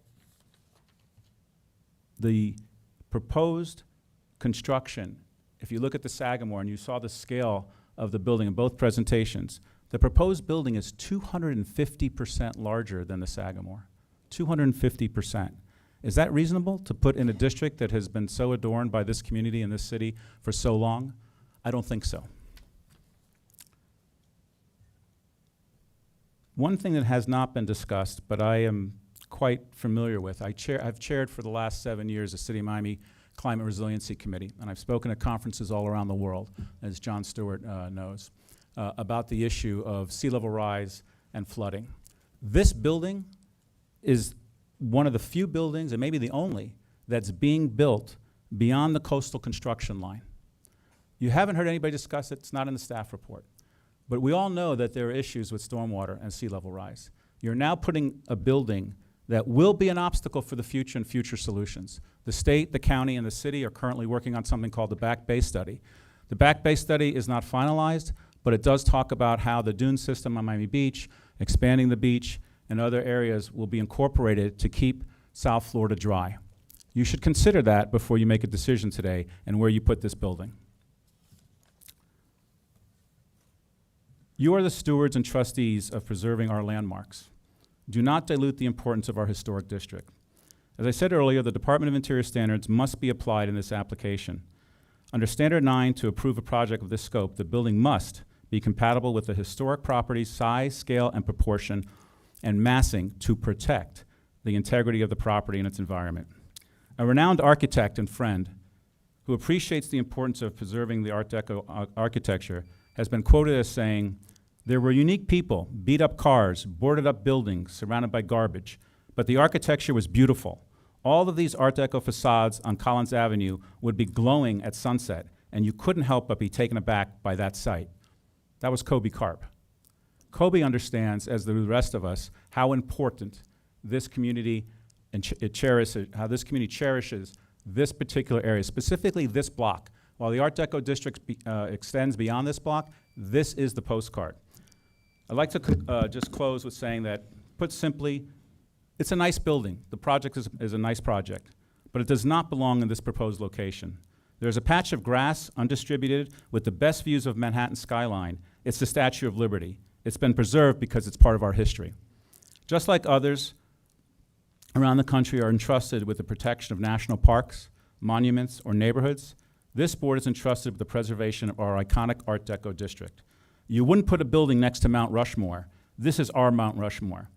Speaker 6: the proposed construction, if you look at the Sagamore and you saw the scale of the building in both presentations, the proposed building is 250% larger than the Sagamore. 250%. Is that reasonable to put in a district that has been so adorned by this community and this city for so long? I don't think so. One thing that has not been discussed, but I am quite familiar with, I've chaired for the last 7 years the City of Miami Climate Resiliency Committee, and I've spoken at conferences all around the world, as John Stewart knows, about the issue of sea level rise and flooding. This building is one of the few buildings, and maybe the only, that's being built beyond the coastal construction line. You haven't heard anybody discuss it. It's not in the staff report. But we all know that there are issues with stormwater and sea level rise. You're now putting a building that will be an obstacle for the future and future solutions. The state, the county, and the city are currently working on something called the Back Bay Study. The Back Bay Study is not finalized, but it does talk about how the dune system on Miami Beach, expanding the beach, and other areas will be incorporated to keep South Florida dry. You should consider that before you make a decision today and where you put this building. You are the stewards and trustees of preserving our landmarks. Do not dilute the importance of our historic district. As I said earlier, the Department of Interior standards must be applied in this application. Under Standard 9, to approve a project of this scope, the building must be compatible with the historic property's size, scale, and proportion, and massing to protect the integrity of the property and its environment. A renowned architect and friend who appreciates the importance of preserving the Art Deco architecture has been quoted as saying, "There were unique people, beat up cars, boarded up buildings, surrounded by garbage, but the architecture was beautiful. All of these Art Deco facades on Collins Avenue would be glowing at sunset, and you couldn't help but be taken aback by that sight." That was Kobe Karp. Kobe understands, as the rest of us, how important this community how this community cherishes this particular area, specifically this block. While the Art Deco district extends beyond this block, this is the postcard. I'd like to just close with saying that, put simply, it's a nice building. The project is a nice project, but it does not belong in this proposed location. There's a patch of grass, undistributed, with the best views of Manhattan skyline. It's the Statue of Liberty. It's been preserved because it's part of our history. Just like others around the country are entrusted with the protection of national parks, monuments, or neighborhoods, this board is entrusted with the preservation of our iconic Art Deco district. You wouldn't put a building next to Mount Rushmore. This is our Mount Rushmore,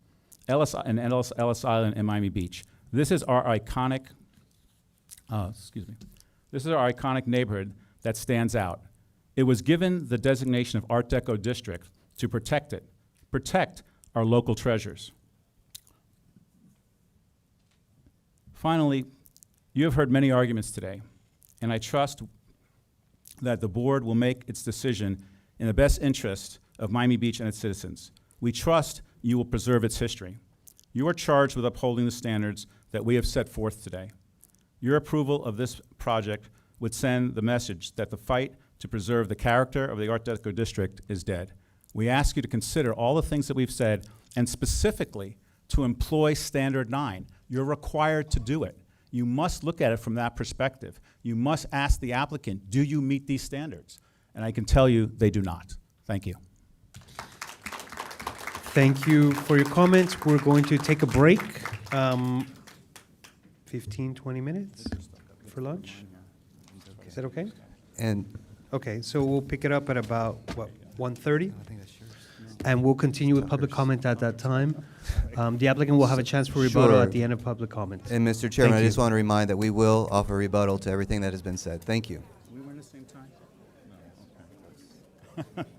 Speaker 6: Ellis Island and Miami Beach. This is our iconic, This is our iconic neighborhood that stands out. It was given the designation of Art Deco district to protect it, protect our local treasures. Finally, you have heard many arguments today, and I trust that the board will make its decision in the best interest of Miami Beach and its citizens. We trust you will preserve its history. You are charged with upholding the standards that we have set forth today. Your approval of this project would send the message that the fight to preserve the character of the Art Deco district is dead. We ask you to consider all the things that we've said, and specifically to employ Standard 9. You're required to do it. You must look at it from that perspective. You must ask the applicant, do you meet these standards? And I can tell you they do not. Thank you.
Speaker 2: Thank you for your comments. We're going to take a break, 15, 20 minutes for lunch. Is that okay?
Speaker 1: And
Speaker 2: Okay, so we'll pick it up at about, what, 1:30? And we'll continue with public comment at that time. The applicant will have a chance for rebuttal
Speaker 1: Sure.
Speaker 2: at the end of public comment.
Speaker 1: And Mr. Chairman,
Speaker 2: Thank
Speaker 1: I just
Speaker 2: you.
Speaker 1: want to remind that we will offer rebuttal to everything that has been said. Thank you.
Speaker 6: We were in the same time? No, okay.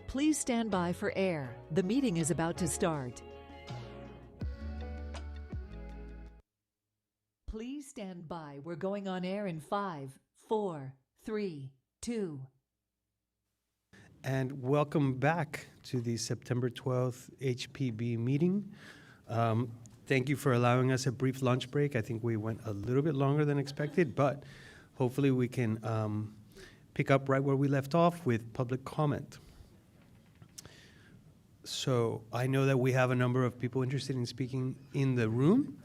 Speaker 8: Please stand by for air. The meeting is about to start. Please stand by. We're going on air in 5, 4, 3, 2.
Speaker 2: And welcome back to the September 12th HPB meeting. Thank you for allowing us a brief lunch break. I think we went a little bit longer than expected, but hopefully we can pick up right where we left off with public comment. So I know that we have a number of people interested in speaking in the room.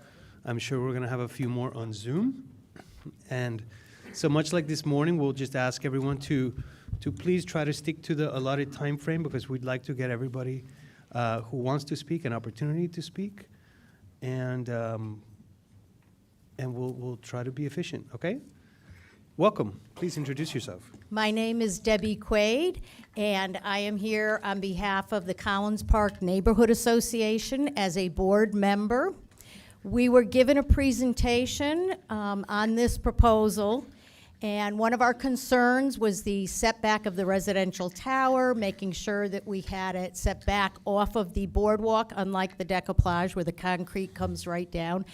Speaker 2: I'm sure we're going to have a few more on Zoom. And so much like this morning, we'll just ask everyone to please try to stick to the allotted time frame, because we'd like to get everybody who wants to speak an opportunity to speak. And we'll try to be efficient, okay? Welcome. Please introduce yourself.
Speaker 10: My name is Debbie Quaid, and I am here on behalf of the Collins Park Neighborhood Association as a board member. We were given a presentation on this proposal, and one of our concerns was the setback of the residential tower, making sure that we had it set back off of the boardwalk, unlike the decoupage where the concrete comes right down,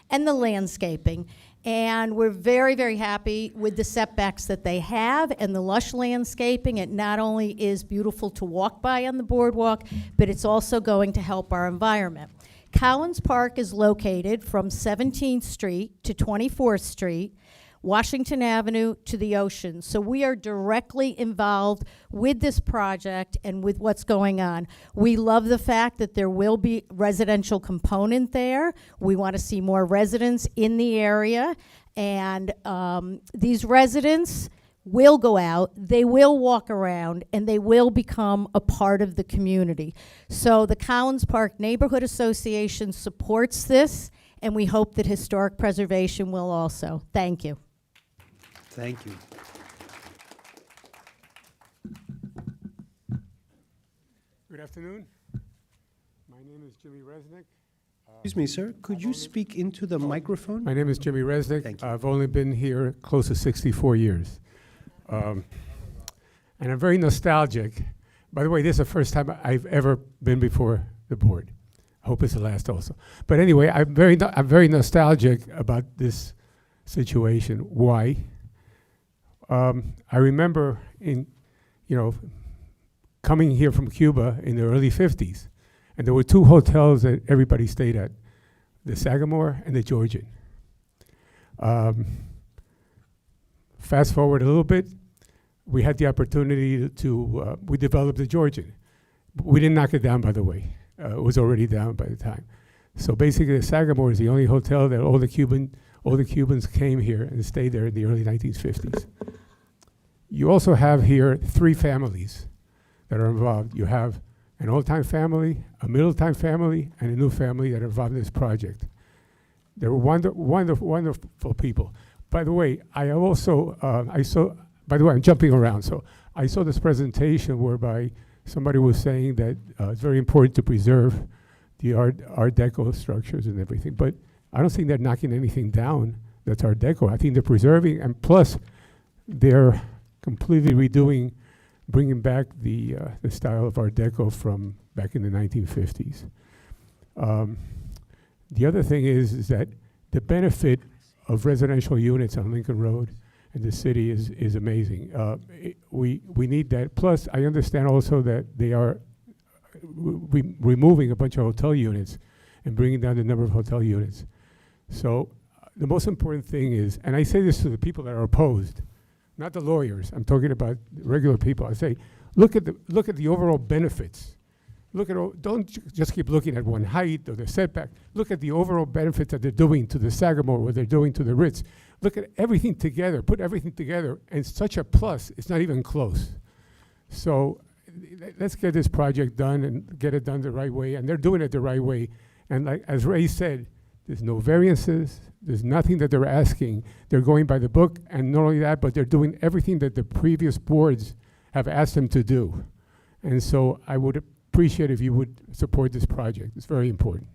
Speaker 10: and the landscaping. And we're very, very happy with the setbacks that they have and the lush landscaping. It not only is beautiful to walk by on the boardwalk, but it's also going to help our environment. Collins Park is located from 17th Street to 24th Street, Washington Avenue to the ocean. So we are directly involved with this project and with what's going on. We love the fact that there will be residential component there. We want to see more residents in the area. And these residents will go out, they will walk around, and they will become a part of the community. So the Collins Park Neighborhood Association supports this, and we hope that Historic Preservation will also. Thank you.
Speaker 2: Thank you.
Speaker 11: Good afternoon. My name is Jimmy Resnick.
Speaker 2: Excuse me, sir. Could you speak into the microphone?
Speaker 11: My name is Jimmy Resnick.
Speaker 2: Thank you.
Speaker 11: I've only been here close to 64 years. And I'm very nostalgic. By the way, this is the first time I've ever been before the board. I hope it's the last also. But anyway, I'm very nostalgic about this situation. Why? I remember coming here from Cuba in the early 50s, and there were two hotels that everybody stayed at, the Sagamore and the Georgian. Fast forward a little bit, we had the opportunity to we developed the Georgian. We didn't knock it down, by the way. It was already down by the time. So basically, the Sagamore is the only hotel that all the Cubans came here and stayed there in the early 1950s. You also have here 3 families that are involved. You have an old-time family, a middle-time family, and a new family that are involved in this project. They're wonderful people. By the way, I also, by the way, I'm jumping around. So I saw this presentation whereby somebody was saying that it's very important to preserve the Art Deco structures and everything. But I don't think they're knocking anything down that's Art Deco. I think they're preserving, and plus they're completely redoing, bringing back the style of Art Deco from back in the 1950s. The other thing is that the benefit of residential units on Lincoln Road in the city is amazing. We need that. Plus, I understand also that they are removing a bunch of hotel units and bringing down the number of hotel units. So the most important thing is, and I say this to the people that are opposed, not the lawyers, I'm talking about regular people. I say, look at the overall benefits. Don't just keep looking at one height or the setback. Look at the overall benefits that they're doing to the Sagamore, what they're doing to the Ritz. Look at everything together, put everything together, and such a plus, it's not even close. So let's get this project done and get it done the right way, and they're doing it the right way. And like as Ray said, there's no variances, there's nothing that they're asking. They're going by the book, and not only that, but they're doing everything that the previous boards have asked them to do. And so I would appreciate if you would support this project. It's very important.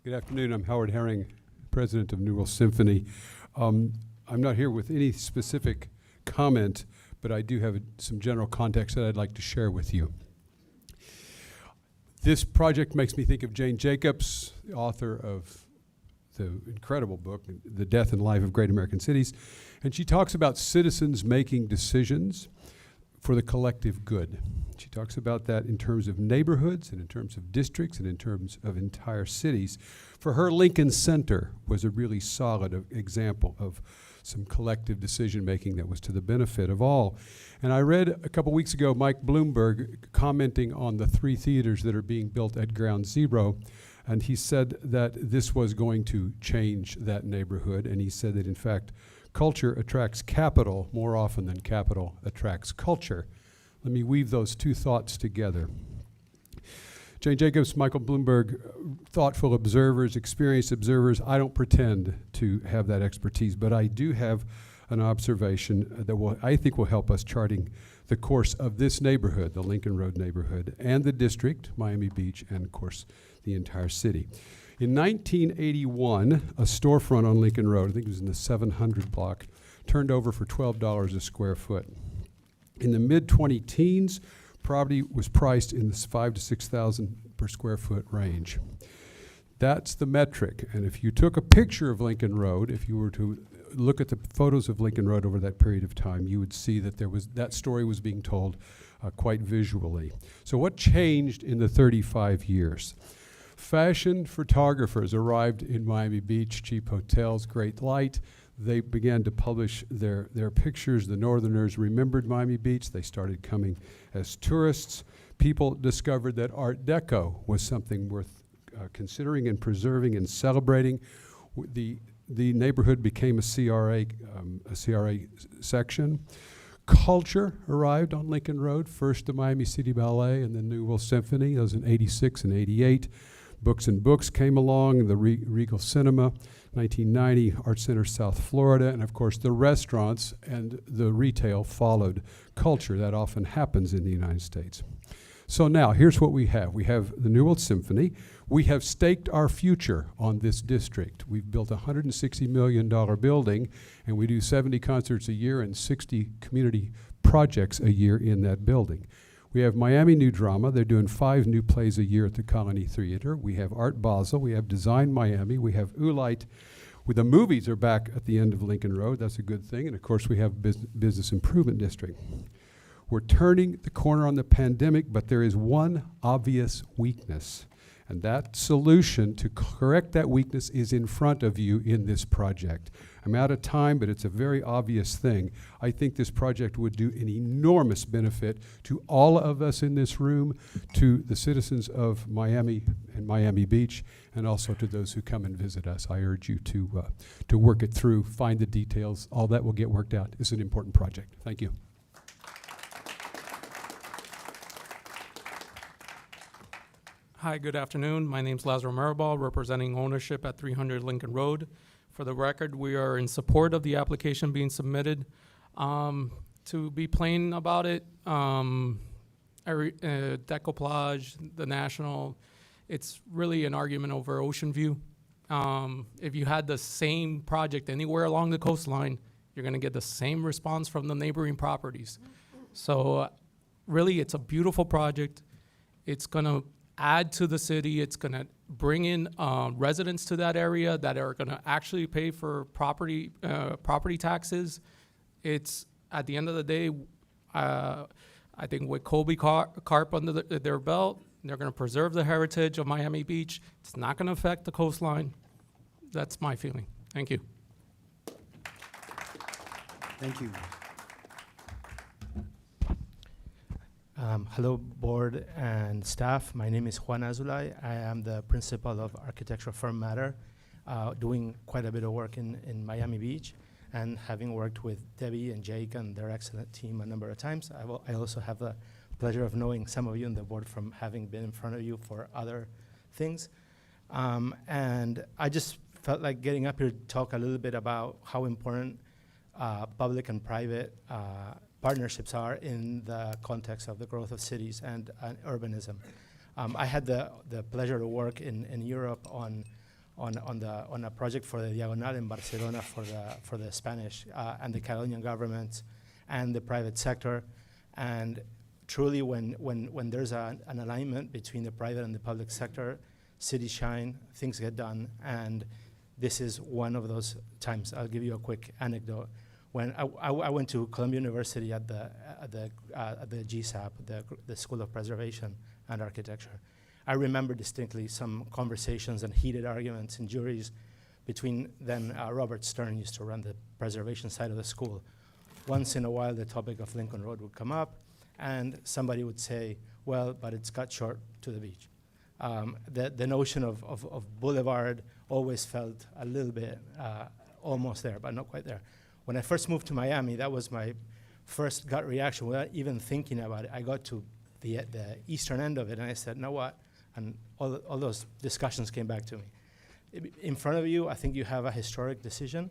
Speaker 12: Good afternoon. I'm Howard Herring,
Speaker 5: president of New World Symphony. I'm not here with any specific comment, but I do have some general context that I'd like to share with you. This project makes me think of Jane Jacobs, the author of the incredible book, The Death and Life of Great American Cities. And she talks about citizens making decisions for the collective good. She talks about that in terms of neighborhoods and in terms of districts and in terms of entire cities. For her, Lincoln Center was a really solid example of some collective decision-making that was to the benefit of all. And I read a couple weeks ago Mike Bloomberg commenting on the 3 theaters that are being built at Ground Zero, and he said that this was going to change that neighborhood, and he said that, in fact, culture attracts capital more often than capital attracts culture. Let me weave those two thoughts together. Jane Jacobs, Michael Bloomberg, thoughtful observers, experienced observers. I don't pretend to have that expertise, but I do have an observation that I think will help us charting the course of this neighborhood, the Lincoln Road neighborhood, and the district, Miami Beach, and of course, the entire city. In 1981, a storefront on Lincoln Road, I think it was in the 700 block, turned over for $12 a square foot. In the mid-2010s, property was priced in the $5,000 to $6,000 per square foot range. That's the metric. And if you took a picture of Lincoln Road, if you were to look at the photos of Lincoln Road over that period of time, you would see that that story was being told quite visually. So what changed in the 35 years? Fashion photographers arrived in Miami Beach, cheap hotels, great light. They began to publish their pictures. The Northerners remembered Miami Beach. They started coming as tourists. People discovered that Art Deco was something worth considering and preserving and celebrating. The neighborhood became a CRA section. Culture arrived on Lincoln Road, first the Miami City Ballet and then New World Symphony. That was in '86 and '88. Books and Books came along, the Regal Cinema, 1990, Art Center South Florida, and of course the restaurants and the retail followed culture. That often happens in the United States. So now, here's what we have. We have the New World Symphony. We have staked our future on this district. We've built a $160 million building, and we do 70 concerts a year and 60 community projects a year in that building. We have Miami New Drama. They're doing 5 new plays a year at the Colony Theater. We have Art Basel. We have Design Miami. We have Oolite. The movies are back at the end of Lincoln Road. That's a good thing. And of course, we have Business Improvement District. We're turning the corner on the pandemic, but there is one obvious weakness. And that solution to correct that weakness is in front of you in this project. I'm out of time, but it's a very obvious thing. I think this project would do an enormous benefit to all of us in this room, to the citizens of Miami and Miami Beach, and also to those who come and visit us. I urge you to work it through, find the details. All that will get worked out. It's an important project. Thank you.
Speaker 9: Hi, good afternoon. My name's Lazaro Mirabal, representing ownership at 300 Lincoln Road. For the record, we are in support of the application being submitted. To be plain about it, Decoplage, the National, it's really an argument over Ocean View. If you had the same project anywhere along the coastline, you're gonna get the same response from the neighboring properties. So really, it's a beautiful project. It's gonna add to the city. It's going to bring in residents to that area that are going to actually pay for property taxes. It's, at the end of the day, I think with Colby Carp under their belt, they're going to preserve the heritage of Miami Beach. It's not going to affect the coastline. That's my feeling. Thank you.
Speaker 12: Thank you.
Speaker 13: Hello, board and staff. My name is Juan Azulay. I am the principal of architectural firm Matter, doing quite a bit of work in Miami Beach, and having worked with Debbie and Jake and their excellent team a number of times. I also have the pleasure of knowing some of you on the board from having been in front of you for other things. And I just felt like getting up here to talk a little bit about how important public and private partnerships are in the context of the growth of cities and urbanism. I had the pleasure to work in Europe on on a project for the Diagonal in Barcelona for the Spanish and the Catalonian government and the private sector. And truly, when there's an alignment between the private and the public sector, cities shine, things get done, and this is one of those times. I'll give you a quick anecdote. When I went to Columbia University at the GSAP, the School of Preservation and Architecture, I remember distinctly some conversations and heated arguments in juries between then Robert Stern used to run the preservation side of the school. Once in a while, the topic of Lincoln Road would come up, and somebody would say, well, but it's cut short to the beach. The notion of boulevard always felt a little bit almost there, but not quite there. When I first moved to Miami, that was my first gut reaction without even thinking about it. I got to the eastern end of it, and I said, know what? And all those discussions came back to me. In front of you, I think you have a historic decision.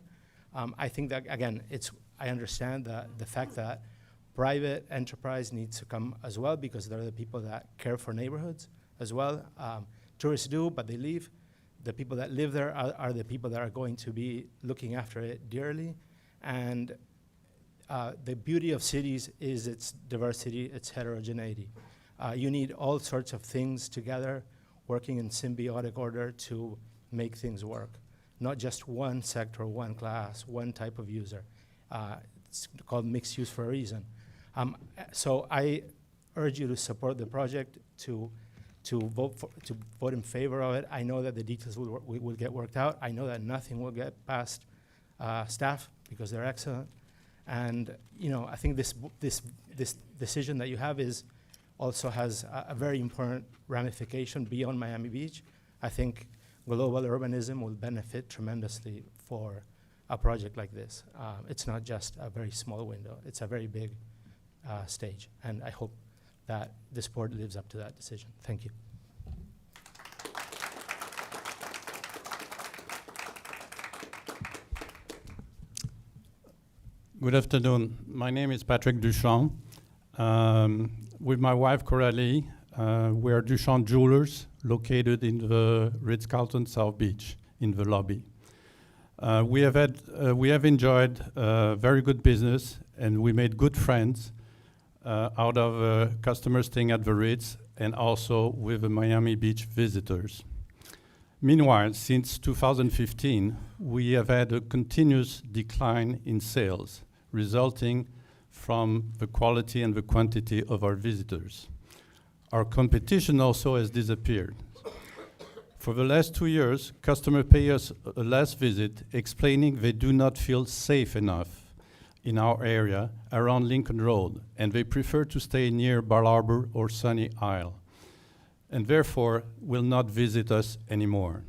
Speaker 13: I think that, again, I understand the fact that private enterprise needs to come as well, because they're the people that care for neighborhoods as well. Tourists do, but they leave. The people that live there are the people that are going to be looking after it dearly. And the beauty of cities is its diversity, its heterogeneity. You need all sorts of things together, working in symbiotic order to make things work. Not just one sector, one class, one type of user. It's called mixed use for a reason. So I urge you to support the project, to vote in favor of it. I know that the details will get worked out. I know that nothing will get past staff because they're excellent. And I think this decision that you have also has a very important ramification beyond Miami Beach. I think global urbanism will benefit tremendously for a project like this. It's not just a very small window, it's a very big stage. And I hope that this board lives up to that decision. Thank you.
Speaker 4: Good afternoon. My name is Patrick Duchamp. With my wife Coralie, we are Duchamp Jewelers, located in the Ritz-Carlton South Beach, in the lobby. We have enjoyed very good business, and we made good friends out of customers staying at the Ritz and also with the Miami Beach visitors. Meanwhile, since 2015, we have had a continuous decline in sales, resulting from the quality and the quantity of our visitors. Our competition also has disappeared. For the last 2 years, customers pay us a last visit, explaining they do not feel safe enough in our area around Lincoln Road, and they prefer to stay near Bar Harbor or Sunny Isle, and therefore will not visit us anymore.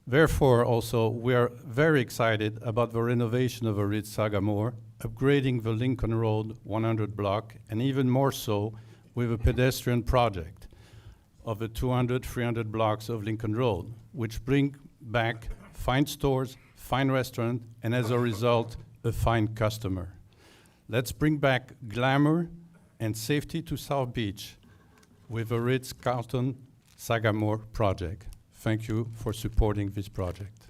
Speaker 4: Therefore, also, we are very excited about the renovation of the Ritz Sagamore, upgrading the Lincoln Road 100 block, and even more so with a pedestrian project of the 200, 300 blocks of Lincoln Road, which bring back fine stores, fine restaurant, and as a result, a fine customer. Let's bring back glamour and safety to South Beach with the Ritz-Carlton Sagamore project. Thank you for supporting this project.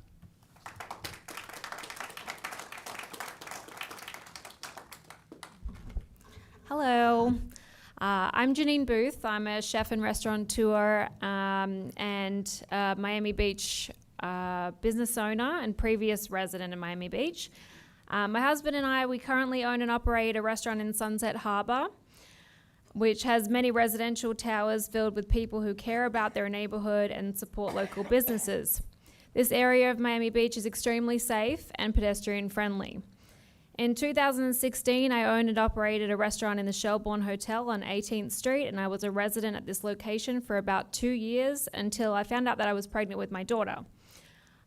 Speaker 12: Hello, I'm Janine Booth. I'm a chef and restaurateur and Miami Beach business owner and previous resident in Miami Beach. My husband and I, we currently own and operate a restaurant in Sunset Harbor, which has many residential towers filled with people who care about their neighborhood and support local businesses. This area of Miami Beach is extremely safe and pedestrian friendly. In 2016, I owned and operated a restaurant in the Shelbourne Hotel on 18th Street, and I was a resident at this location for about 2 years until I found out that I was pregnant with my daughter.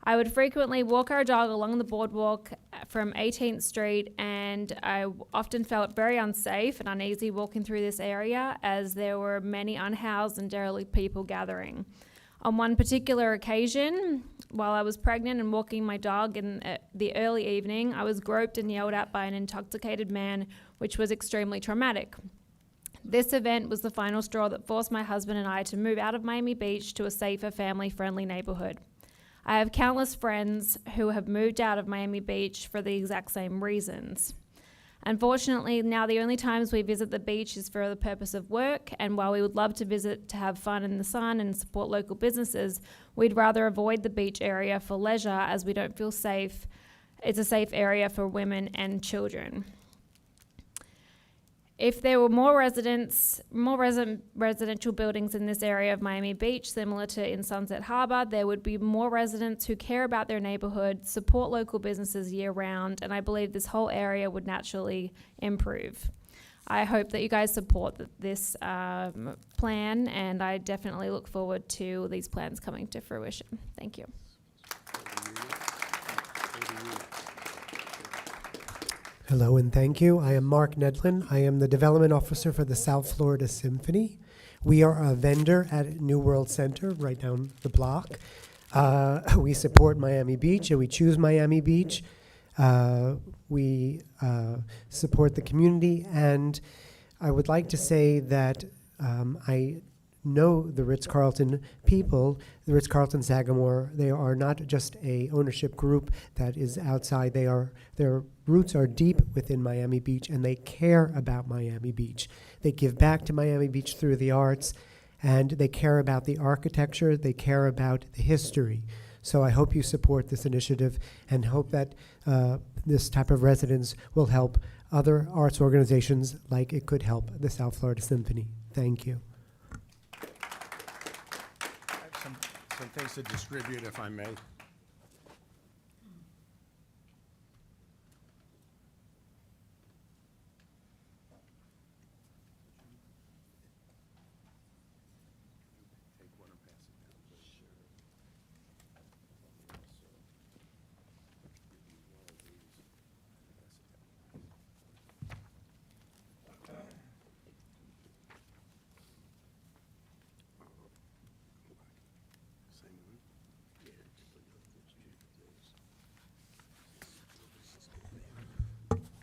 Speaker 12: I would frequently walk our dog along the boardwalk from 18th Street, and I often felt very unsafe and uneasy walking through this area as there were many unhoused and derelict people gathering. On one particular occasion, while I was pregnant and walking my dog in the early evening, I was groped and yelled at by an intoxicated man, which was extremely traumatic. This event was the final straw that forced my husband and I to move out of Miami Beach to a safer, family-friendly neighborhood. I have countless friends who have moved out of Miami Beach for the exact same reasons. Unfortunately, now the only times we visit the beach is for the purpose of work, and while we would love to visit to have fun in the sun and support local businesses, we'd rather avoid the beach area for leisure as we don't feel safe. It's a safe area for women and children. If there were more residential buildings in this area of Miami Beach, similar to in Sunset Harbor, there would be more residents who care about their neighborhood, support local businesses year round, and I believe this whole area would naturally improve. I hope that you guys support this plan, and I definitely look forward to these plans coming to fruition. Thank you.
Speaker 14: Hello and thank you. I am Mark Nedlin. I am the Development Officer for the South Florida Symphony. We are a vendor at New World Center right down the block. We support Miami Beach and we choose Miami Beach. We support the community, and I would like to say that I know the Ritz-Carlton people, the Ritz-Carlton Sagamore. They are not just a ownership group that is outside. Their roots are deep within Miami Beach, and they care about Miami Beach. They give back to Miami Beach through the arts, and they care about the architecture. They care about the history. So I hope you support this initiative and hope that this type of residence will help other arts organizations like it could help the South Florida Symphony. Thank you.
Speaker 15: Some things to distribute, if I may.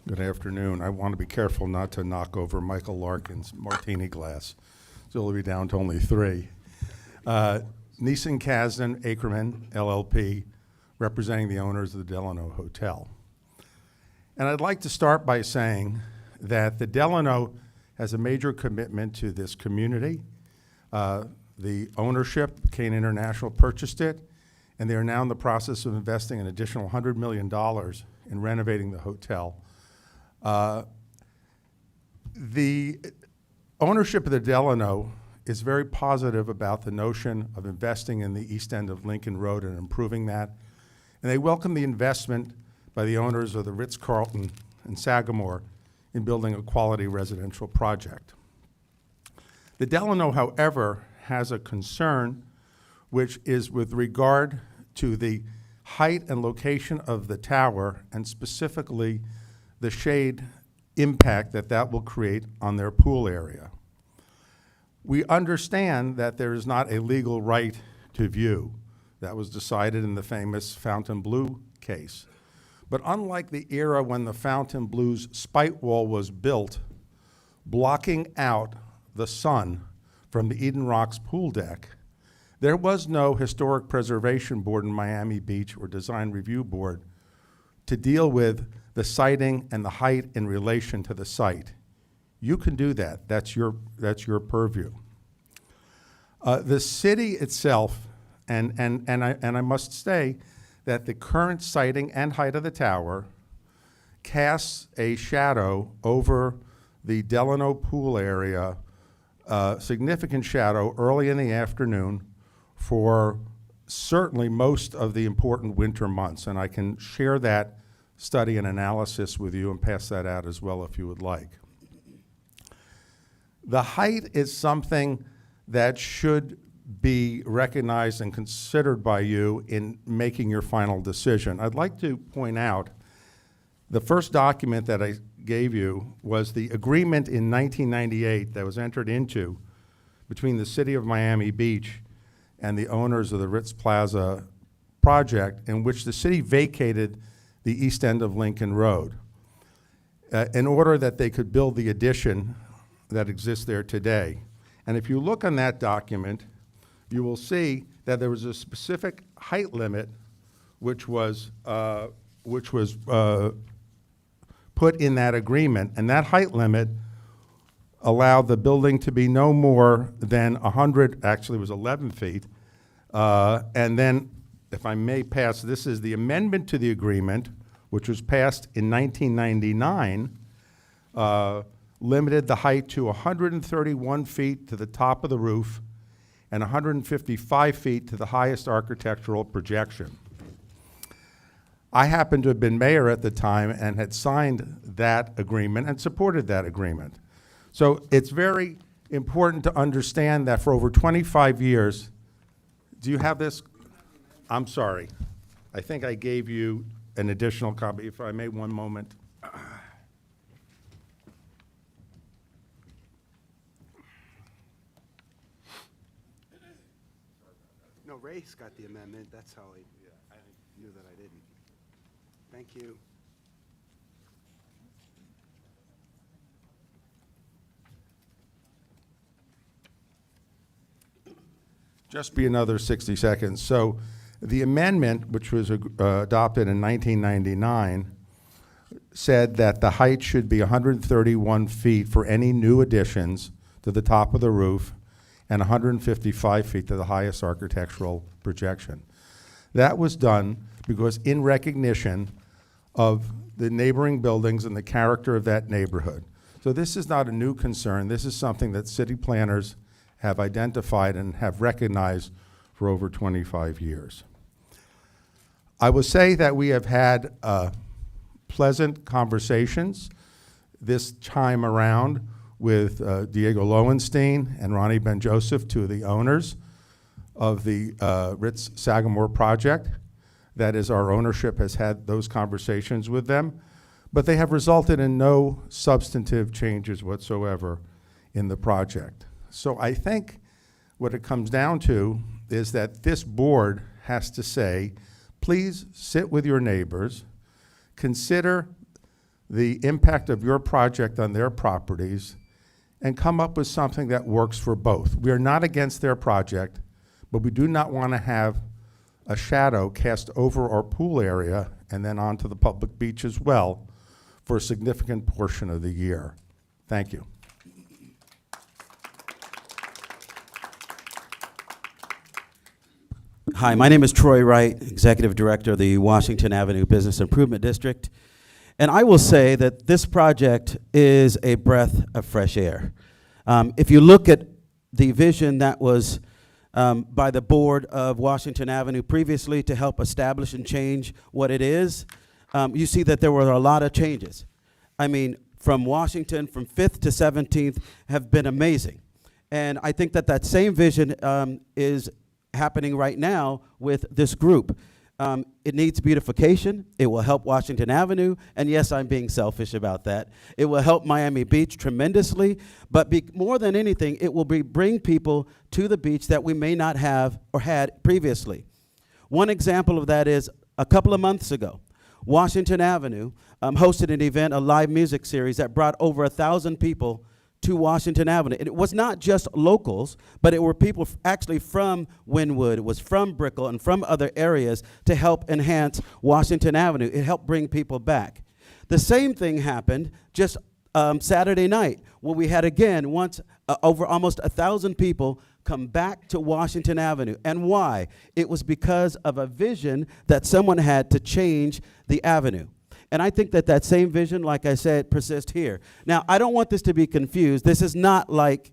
Speaker 15: Good afternoon. I want to be careful not to knock over Michael Larkin's martini glass, so it'll be down to only 3. Neeson Kasdan Ackerman, LLP, representing the owners of the Delano Hotel. And I'd like to start by saying that the Delano has a major commitment to this community. The ownership, Kane International, purchased it, and they are now in the process of investing an additional $100 million in renovating the hotel. The ownership of the Delano is very positive about the notion of investing in the east end of Lincoln Road and improving that. And they welcome the investment by the owners of the Ritz-Carlton and Sagamore in building a quality residential project. The Delano, however, has a concern, which is with regard to the height and location of the tower, and specifically the shade impact that will create on their pool area. We understand that there is not a legal right to view. That was decided in the famous Fontainebleau case. But unlike the era when the Fontainebleau's spite wall was built, blocking out the sun from the Eden Rocks pool deck, there was no historic preservation board in Miami Beach or design review board to deal with the siting and the height in relation to the site. You can do that. That's your purview. The city itself, and I must say that the current siting and height of the tower casts a shadow over the Delano pool area, significant shadow early in the afternoon for certainly most of the important winter months, and I can share that study and analysis with you and pass that out as well if you would like. The height is something that should be recognized and considered by you in making your final decision. I'd like to point out the first document that I gave you was the agreement in 1998 that was entered into between the city of Miami Beach and the owners of the Ritz Plaza project, in which the city vacated the east end of Lincoln Road in order that they could build the addition that exists there today. And if you look on that document, you will see that there was a specific height limit which was put in that agreement, and that height limit allowed the building to be no more than 100, actually it was 11 feet. And then, if I may pass, this is the amendment to the agreement, which was passed in 1999, limited the height to 131 feet to the top of the roof and 155 feet to the highest architectural projection. I happened to have been mayor at the time and had signed that agreement and supported that agreement. So it's very important to understand that for over 25 years, do you have this? I'm sorry. I think I gave you an additional copy, if I may, one moment.
Speaker 16: No, Ray's got the amendment. That's how I knew that I didn't. Thank you.
Speaker 15: Just be another 60 seconds. So the amendment, which was adopted in 1999, said that the height should be 131 feet for any new additions to the top of the roof and 155 feet to the highest architectural projection. That was done because in recognition of the neighboring buildings and the character of that neighborhood. So this is not a new concern. This is something that city planners have identified and have recognized for over 25 years. I will say that we have had pleasant conversations this time around with Diego Lowenstein and Ronnie Ben Joseph, two of the owners of the Ritz Sagamore project. That is, our ownership has had those conversations with them, but they have resulted in no substantive changes whatsoever in the project. So I think what it comes down to is that this board has to say, please sit with your neighbors, consider the impact of your project on their properties, and come up with something that works for both. We are not against their project, but we do not want to have a shadow cast over our pool area and then onto the public beach as well for a significant portion of the year. Thank you.
Speaker 17: Hi, my name is Troy Wright, Executive Director of the Washington Avenue Business Improvement District. And I will say that this project is a breath of fresh air. If you look at the vision that was by the board of Washington Avenue previously to help establish and change what it is, you see that there were a lot of changes. I mean, from Washington, from 5th to 17th, have been amazing. And I think that that same vision is happening right now with this group. It needs beautification. It will help Washington Avenue. And yes, I'm being selfish about that. It will help Miami Beach tremendously. But more than anything, it will bring people to the beach that we may not have or had previously. One example of that is a couple of months ago, Washington Avenue hosted an event, a live music series that brought over 1,000 people to Washington Avenue. And it was not just locals, but it were people actually from Wynwood, it was from Brickell, and from other areas to help enhance Washington Avenue. It helped bring people back. The same thing happened just Saturday night, where we had again over almost 1,000 people come back to Washington Avenue. And why? It was because of a vision that someone had to change the avenue. And I think that that same vision, like I said, persists here. Now, I don't want this to be confused. This is not like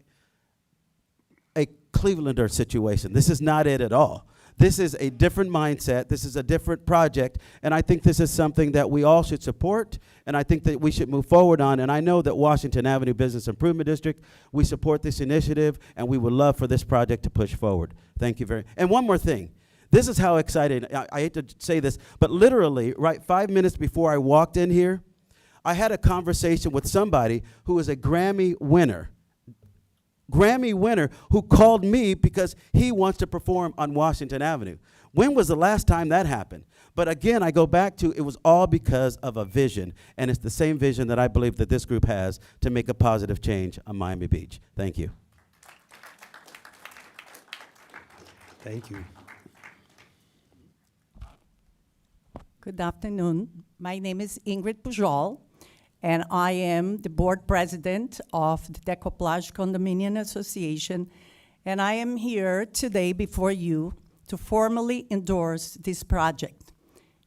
Speaker 17: a Clevelander situation. This is not it at all. This is a different mindset. This is a different project. And I think this is something that we all should support, and I think that we should move forward on. And I know that Washington Avenue Business Improvement District, we support this initiative, and we would love for this project to push forward. Thank you very much. And one more thing. This is how excited, I hate to say this, but literally, right 5 minutes before I walked in here, I had a conversation with somebody who is a Grammy winner who called me because he wants to perform on Washington Avenue. When was the last time that happened? But again, I go back to it was all because of a vision, and it's the same vision that I believe that this group has to make a positive change on Miami Beach. Thank you.
Speaker 2: Thank you.
Speaker 18: Good afternoon. My name is Ingrid Pujol, and I am the board president of the Decoplage Condominium Association, and I am here today before you to formally endorse this project,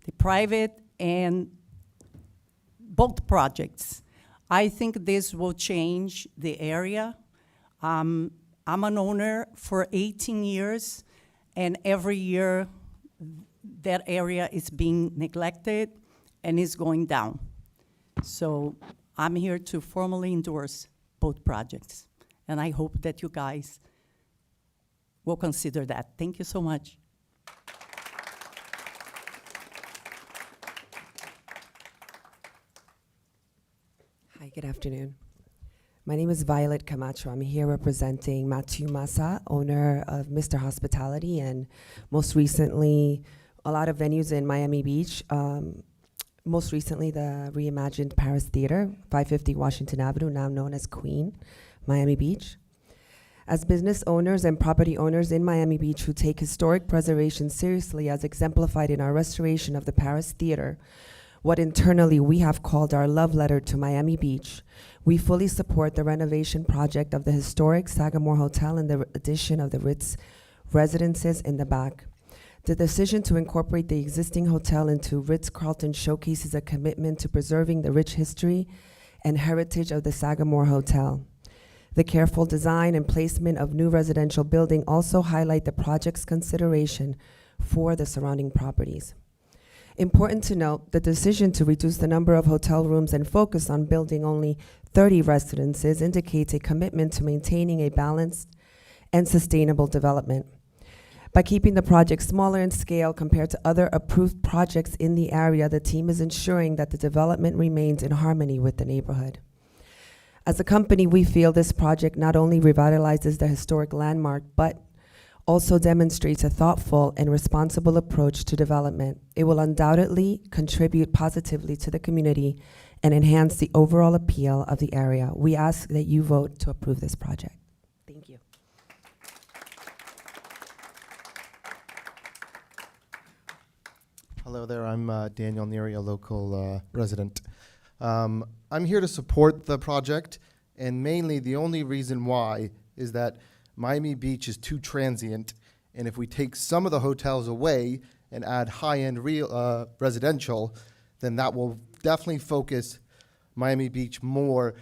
Speaker 18: the private and both projects. I think this will change the area. I'm an owner for 18 years, and every year that area is being neglected and is going down. So I'm here to formally endorse both projects, and I hope that you guys will consider that. Thank you so much.
Speaker 21: Hi, good afternoon. My name is Violet Camacho. I'm here representing Matthew Massa, owner of Mr. Hospitality, and most recently, a lot of venues in Miami Beach. Most recently, the reimagined Paris Theater, 550 Washington Avenue, now known as Queen, Miami Beach. As business owners and property owners in Miami Beach who take historic preservation seriously, as exemplified in our restoration of the Paris Theater, what internally we have called our love letter to Miami Beach, we fully support the renovation project of the historic Sagamore Hotel and the addition of the Ritz residences in the back. The decision to incorporate the existing hotel into Ritz-Carlton showcases a commitment to preserving the rich history and heritage of the Sagamore Hotel. The careful design and placement of new residential building also highlight the project's consideration for the surrounding properties. Important to note, the decision to reduce the number of hotel rooms and focus on building only 30 residences indicates a commitment to maintaining a balanced and sustainable development. By keeping the project smaller in scale compared to other approved projects in the area, the team is ensuring that the development remains in harmony with the neighborhood. As a company, we feel this project not only revitalizes the historic landmark, but also demonstrates a thoughtful and responsible approach to development. It will undoubtedly contribute positively to the community and enhance the overall appeal of the area. We ask that you vote to approve this project. Thank you.
Speaker 22: Hello there, I'm Daniel Neary, a local resident. I'm here to support the project, and mainly the only reason why is that Miami Beach is too transient, and if we take some of the hotels away and add high-end residential, then that will definitely focus Miami Beach more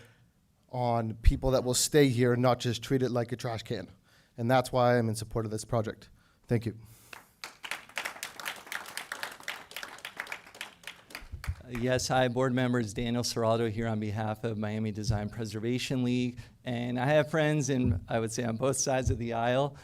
Speaker 22: on people that will stay here and not just treat it like a trash can. And that's why I'm in support of this project. Thank you.
Speaker 24: Yes, hi, board members. Daniel Serrato here on behalf of Miami Design Preservation League. And I have friends I would say on both sides of the aisle.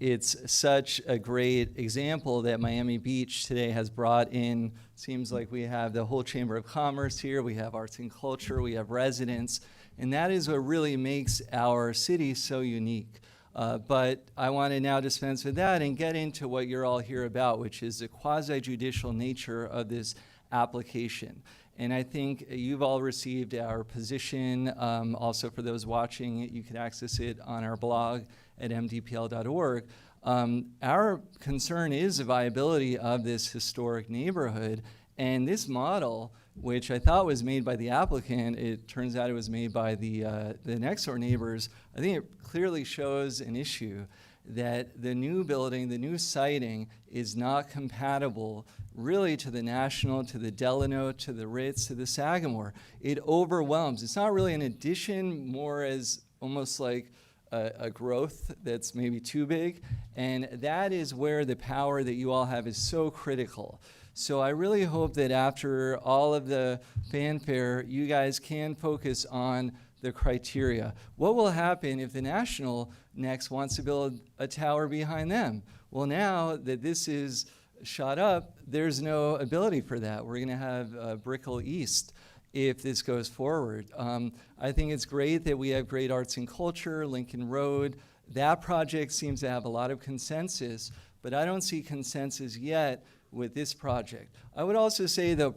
Speaker 24: It's such a great example that Miami Beach today has brought in. Seems like we have the whole Chamber of Commerce here, we have arts and culture, we have residents, and that is what really makes our city so unique. But I want to now dispense with that and get into what you're all here about, which is the quasi-judicial nature of this application. And I think you've all received our position. Also, for those watching, you can access it on our blog at mdpl.org. Our concern is the viability of this historic neighborhood. And this model, which I thought was made by the applicant, it turns out it was made by the next door neighbors. I think it clearly shows an issue that the new building, the new siting, is not compatible really to the National, to the Delano, to the Ritz, to the Sagamore. It overwhelms. It's not really an addition, more as almost like a growth that's maybe too big. And that is where the power that you all have is so critical. So I really hope that after all of the fanfare, you guys can focus on the criteria. What will happen if the National next wants to build a tower behind them? Well, now that this is shot up, there's no ability for that. We're going to have Brickell East if this goes forward. I think it's great that we have great arts and culture, Lincoln Road. That project seems to have a lot of consensus, but I don't see consensus yet with this project. I would also say, though,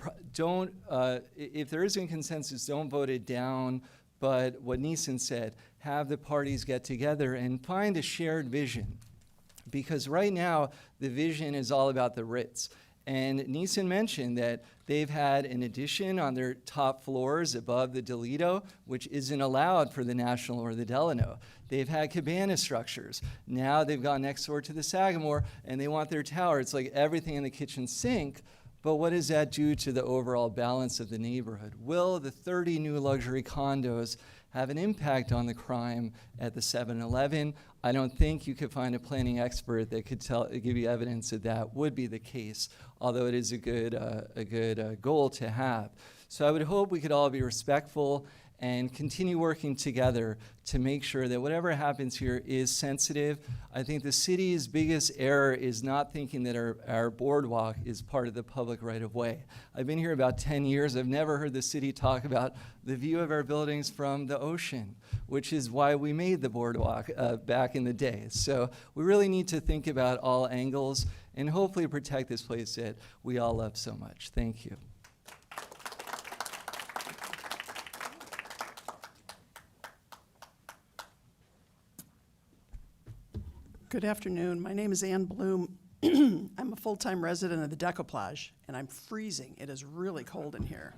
Speaker 24: if there isn't consensus, don't vote it down. But what Neeson said, have the parties get together and find a shared vision. because right now the vision is all about the Ritz. And Neeson mentioned that they've had an addition on their top floors above the Delito, which isn't allowed for the National or the Delano. They've had cabana structures. Now they've gone next door to the Sagamore and they want their tower. It's like everything in the kitchen sink. But what does that do to the overall balance of the neighborhood? Will the 30 new luxury condos have an impact on the crime at the 7-Eleven? I don't think you could find a planning expert that could give you evidence that that would be the case, although it is a good goal to have. So I would hope we could all be respectful and continue working together to make sure that whatever happens here is sensitive. I think the city's biggest error is not thinking that our boardwalk is part of the public right-of-way. I've been here about 10 years. I've never heard the city talk about the view of our buildings from the ocean, which is why we made the boardwalk back in the day. So we really need to think about all angles and hopefully protect this place that we all love so much. Thank you.
Speaker 3: Good afternoon. My name is Ann Bloom. I'm a full-time resident of the Decoplage, and I'm freezing. It is really cold in here.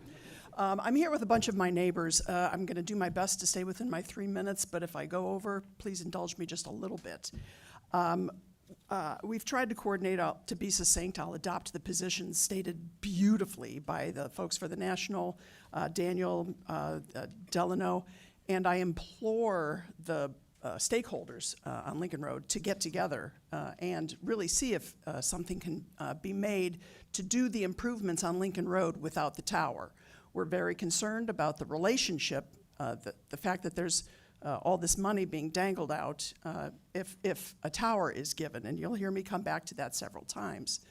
Speaker 3: I'm here with a bunch of my neighbors. I'm going to do my best to stay within my 3 minutes, but if I go over, please indulge me just a little bit. We've tried to coordinate to be succinct. I'll adopt the positions stated beautifully by the folks for the National, Daniel Delano, and I implore the stakeholders on Lincoln Road to get together and really see if something can be made to do the improvements on Lincoln Road without the tower. We're very concerned about the relationship, the fact that there's all this money being dangled out if a tower is given, and you'll hear me come back to that several times.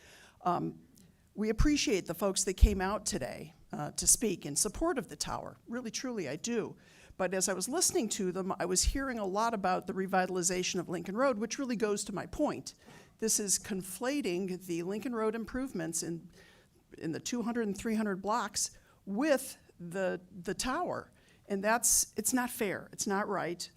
Speaker 3: We appreciate the folks that came out today to speak in support of the tower. Really, truly, I do. But as I was listening to them, I was hearing a lot about the revitalization of Lincoln Road, which really goes to my point. This is conflating the Lincoln Road improvements in the 200 and 300 blocks with the tower. And it's not fair. It's not right.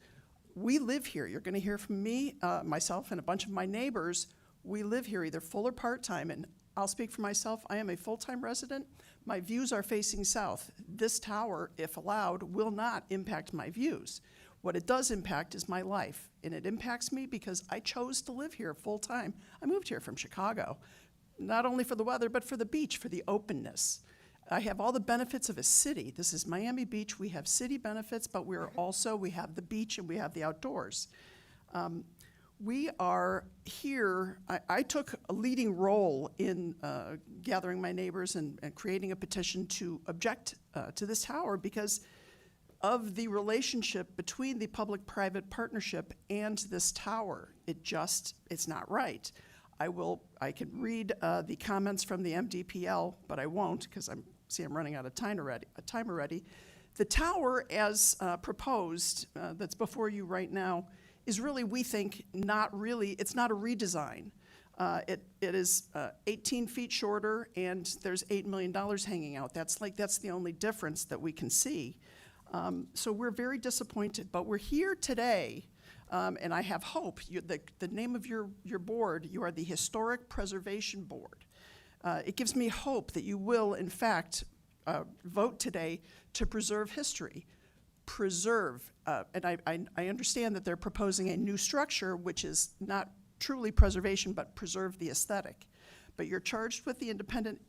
Speaker 3: We live here. You're going to hear from me, myself, and a bunch of my neighbors. We live here either full or part-time. And I'll speak for myself. I am a full-time resident. My views are facing south. This tower, if allowed, will not impact my views. What it does impact is my life, and it impacts me because I chose to live here full-time. I moved here from Chicago, not only for the weather, but for the beach, for the openness. I have all the benefits of a city. This is Miami Beach. We have city benefits, but we have the beach and we have the outdoors. We are here, I took a leading role in gathering my neighbors and creating a petition to object to this tower because of the relationship between the public-private partnership and this tower. It's not right. I can read the comments from the MDPL, but I won't because I'm running out of time already. The tower as proposed, that's before you right now, is really, we think, it's not a redesign. It is 18 feet shorter and there's $8 million hanging out. That's the only difference that we can see. So we're very disappointed, but we're here today, and I have hope. The name of your board, you are the Historic Preservation Board. It gives me hope that you will, in fact, vote today to preserve history. And I understand that they're proposing a new structure, which is not truly preservation, but preserve the aesthetic. But you're charged with the independent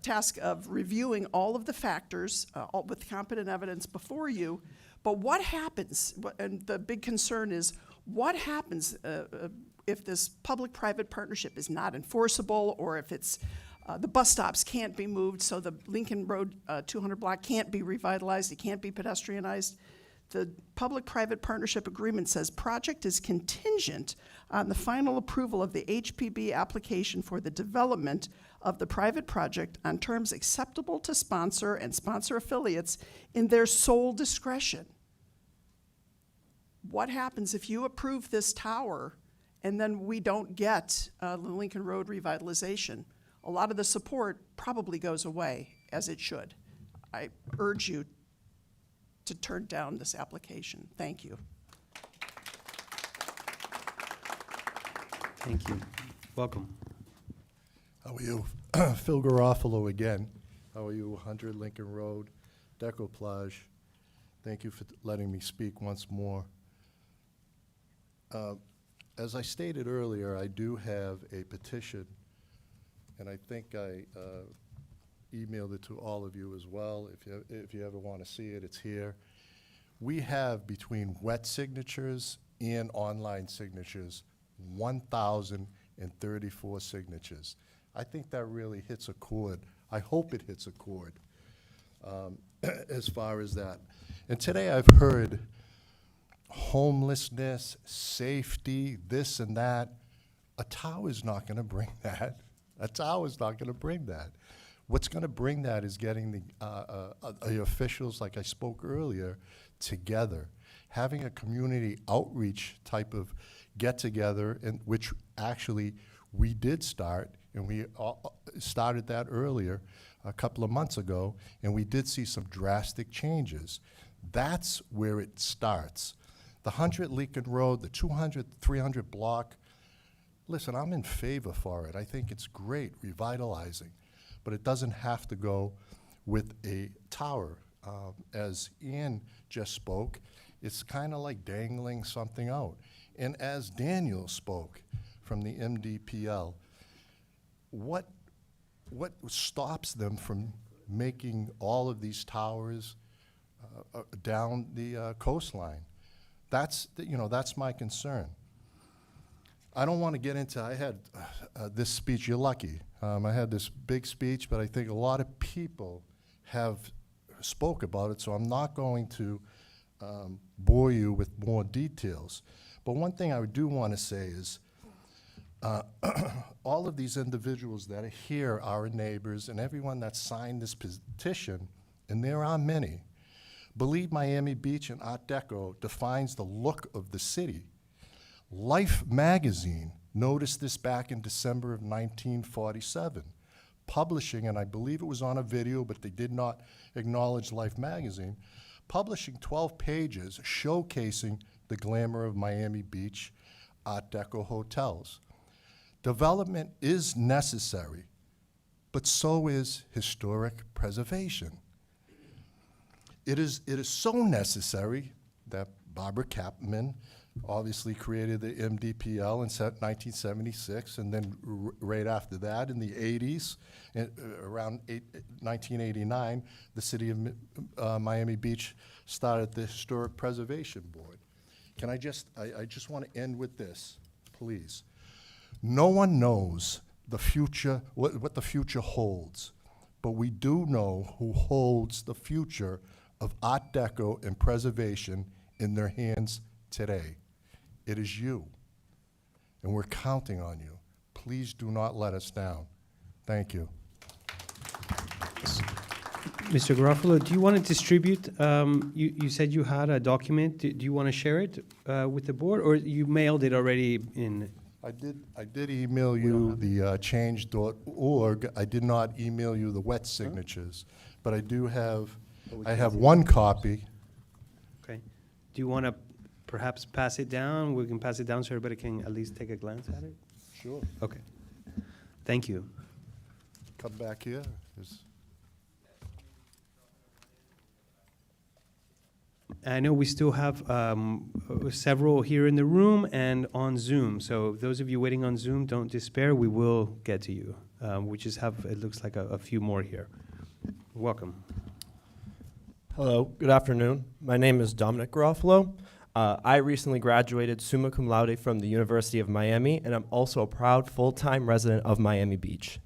Speaker 3: task of reviewing all of the factors with competent evidence before you. But what happens, and the big concern is, what happens if this public-private partnership is not enforceable, or if it's the bus stops can't be moved, so the Lincoln Road 200 block can't be revitalized, it can't be pedestrianized. The public-private partnership agreement says project is contingent on the final approval of the HPB application for the development of the private project on terms acceptable to sponsor and sponsor affiliates in their sole discretion. What happens if you approve this tower and then we don't get the Lincoln Road revitalization? A lot of the support probably goes away, as it should. I urge you to turn down this application. Thank you.
Speaker 2: Thank you. Welcome.
Speaker 22: How are you? Phil Garofalo again. How are you? 100 Lincoln Road, Decoplage. Thank you for letting me speak once more. As I stated earlier, I do have a petition, and I think I emailed it to all of you as well. If you ever want to see it, it's here. We have, between wet signatures and online signatures, 1,034 signatures. I think that really hits a chord. I hope it hits a chord as far as that. And today I've heard homelessness, safety, this and that. A tower is not going to bring that. A tower is not going to bring that. What's going to bring that is getting the officials, like I spoke earlier, together, having a community outreach type of get-together, which actually we did start, and we started that earlier a couple of months ago, and we did see some drastic changes. That's where it starts. The 100 Lincoln Road, the 200, 300 block, listen, I'm in favor for it. I think it's great, revitalizing, but it doesn't have to go with a tower. As Ian just spoke, it's kind of like dangling something out. And as Daniel spoke from the MDPL, what stops them from making all of these towers down the coastline? That's my concern. I don't want to get into, I had this speech, you're lucky. I had this big speech, but I think a lot of people have spoke about it, so I'm not going to bore you with more details. But one thing I do want to say is all of these individuals that are here, our neighbors, and everyone that signed this petition, and there are many, believe Miami Beach and Art Deco defines the look of the city. Life magazine noticed this back in December of 1947, publishing, and I believe it was on a video, but they did not acknowledge Life magazine, publishing 12 pages showcasing the glamour of Miami Beach Art Deco hotels. Development is necessary, but so is historic preservation. It is so necessary that Barbara Kapman obviously created the MDPL in 1976, and then right after that, in the 80s, around 1989, the city of Miami Beach started the Historic Preservation Board. Can I just want to end with this, please. No one knows the future, what the future holds, but we do know who holds the future of Art Deco and preservation in their hands today. It is you, and we're counting on you. Please do not let us down. Thank you.
Speaker 2: Mr. Garofalo, do you want to distribute, you said you had a document, do you want to share it with the board, or you mailed it already in?
Speaker 22: I did email you the change.org. I did not email you the wet signatures, but I do have, I have one copy.
Speaker 2: Okay. Do you want to perhaps pass it down? We can pass it down so everybody can at least take a glance at it?
Speaker 22: Sure.
Speaker 2: Okay. Thank you.
Speaker 22: Come back here.
Speaker 2: I know we still have several here in the room and on Zoom. So those of you waiting on Zoom, don't despair. We will get to you. We just have, it looks like a few more here. Welcome.
Speaker 7: Hello, good afternoon. My name is Dominic Garofalo. I recently graduated summa cum laude from the University of Miami, and I'm also a proud full-time resident of Miami Beach.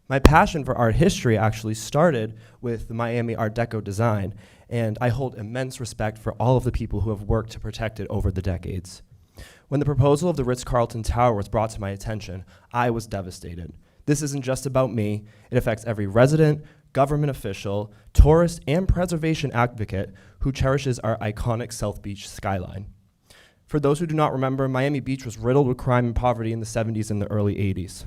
Speaker 7: My passion for art history actually started with the Miami Art Deco design, and I hold immense respect for all of the people who have worked to protect it over the decades. When the proposal of the Ritz-Carlton Tower was brought to my attention, I was devastated. This isn't just about me, it affects every resident, government official, tourist, and preservation advocate who cherishes our iconic South Beach skyline. For those who do not remember, Miami Beach was riddled with crime and poverty in the 70s and the early 80s.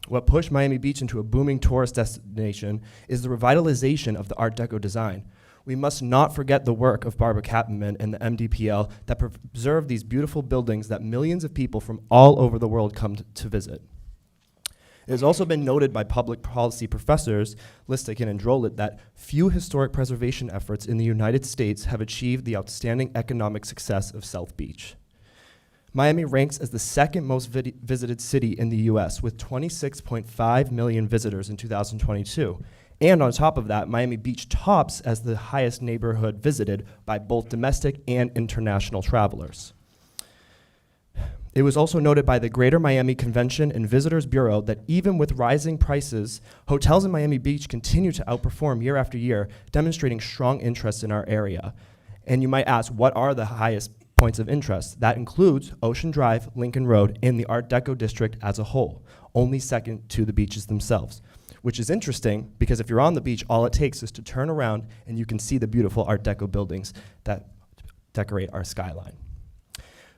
Speaker 7: What pushed Miami Beach into a booming tourist destination is the revitalization of the Art Deco design. We must not forget the work of Barbara Kappenman and the MDPL that preserve these beautiful buildings that millions of people from all over the world come to visit. It has also been noted by public policy professors Listikin and Drolit that few historic preservation efforts in the United States have achieved the outstanding economic success of South Beach. Miami ranks as the second most visited city in the US with 26.5 million visitors in 2022. And on top of that, Miami Beach tops as the highest neighborhood visited by both domestic and international travelers. It was also noted by the Greater Miami Convention and Visitors Bureau that even with rising prices, hotels in Miami Beach continue to outperform year after year, demonstrating strong interest in our area. And you might ask, what are the highest points of interest? That includes Ocean Drive, Lincoln Road, and the Art Deco district as a whole, only second to the beaches themselves. Which is interesting because if you're on the beach, all it takes is to turn around and you can see the beautiful Art Deco buildings that decorate our skyline.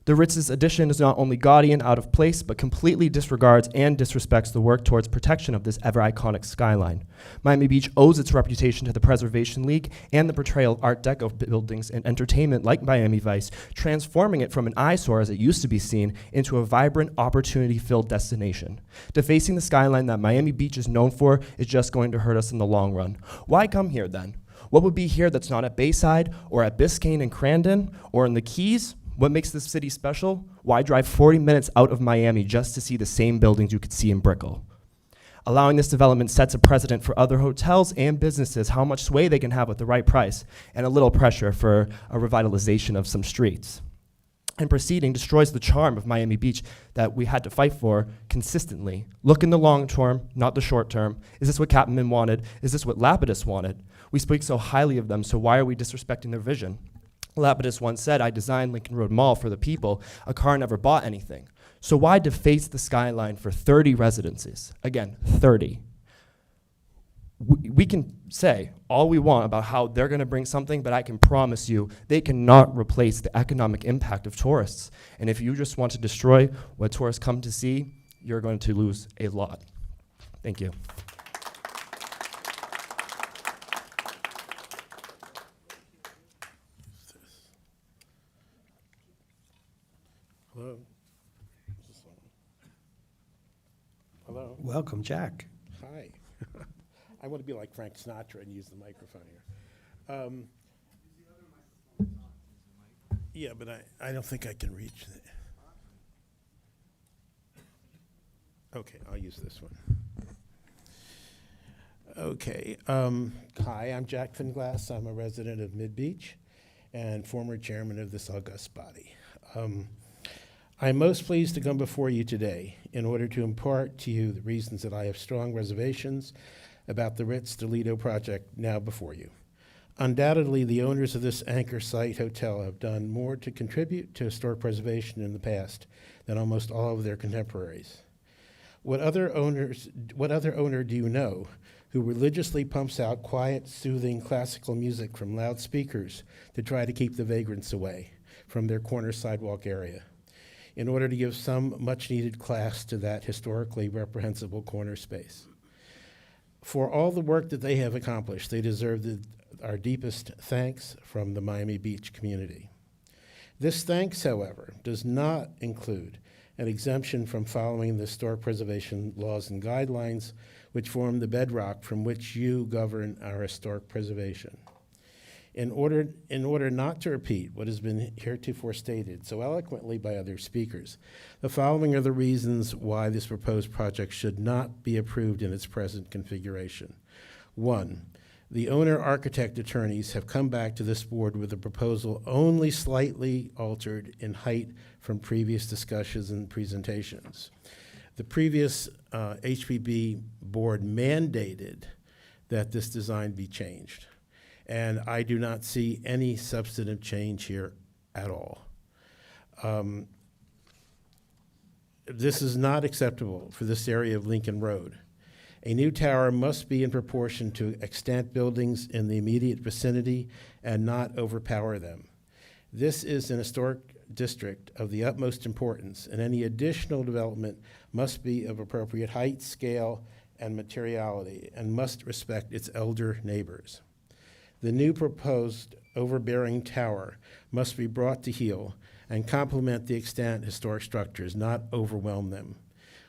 Speaker 7: The Ritz's addition is not only gaudy and out of place, but completely disregards and disrespects the work towards protection of this ever-iconic skyline. Miami Beach owes its reputation to the Preservation League and the portrayal of Art Deco buildings and entertainment like Miami Vice, transforming it from an eyesore, as it used to be seen, into a vibrant, opportunity-filled destination. Defacing the skyline that Miami Beach is known for is just going to hurt us in the long run. Why come here then? What would be here that's not at Bayside, or at Biscayne and Crandon, or in the Keys? What makes this city special? Why drive 40 minutes out of Miami just to see the same buildings you could see in Brickell? Allowing this development sets a precedent for other hotels and businesses how much sway they can have with the right price and a little pressure for a revitalization of some streets. And proceeding destroys the charm of Miami Beach that we had to fight for consistently. Look in the long term, not the short term. Is this what Kappenman wanted? Is this what Lapidus wanted? We speak so highly of them, so why are we disrespecting their vision? Lapidus once said, "I designed Lincoln Road Mall for the people. A car never bought anything." So why deface the skyline for 30 residences? Again, 30. We can say all we want about how they're going to bring something, but I can promise you they cannot replace the economic impact of tourists. And if you just want to destroy what tourists come to see, you're going to lose a lot. Thank you.
Speaker 1: Hello. Hello.
Speaker 2: Welcome, Jack.
Speaker 1: Hi. I want to be like Frank Sinatra and use the microphone here. Yeah, but I don't think I can reach it. Okay, I'll use this one. Okay. Hi, I'm Jack Finglass. I'm a resident of Mid-Beach and former chairman of this august body. I'm most pleased to come before you today in order to impart to you the reasons that I have strong reservations about the Ritz-Toledo project now before you. Undoubtedly, the owners of this anchor site hotel have done more to contribute to historic preservation in the past than almost all of their contemporaries. What other owner do you know who religiously pumps out quiet, soothing classical music from loudspeakers to try to keep the vagrants away from their corner sidewalk area, in order to give some much-needed class to that historically reprehensible corner space? For all the work that they have accomplished, they deserve our deepest thanks from the Miami Beach community. This thanks, however, does not include an exemption from following the historic preservation laws and guidelines which form the bedrock from which you govern our historic preservation. In order not to repeat what has been heretofore stated so eloquently by other speakers, the following are the reasons why this proposed project should not be approved in its present configuration. 1, the owner architect attorneys have come back to this board with a proposal only slightly altered in height from previous discussions and presentations. The previous HPB board mandated that this design be changed, and I do not see any substantive change here at all. This is not acceptable for this area of Lincoln Road. A new tower must be in proportion to extant buildings in the immediate vicinity and not overpower them. This is an historic district of the utmost importance, and any additional development must be of appropriate height, scale, and materiality, and must respect its elder neighbors. The new proposed overbearing tower must be brought to heel and complement the extant historic structures, not overwhelm them.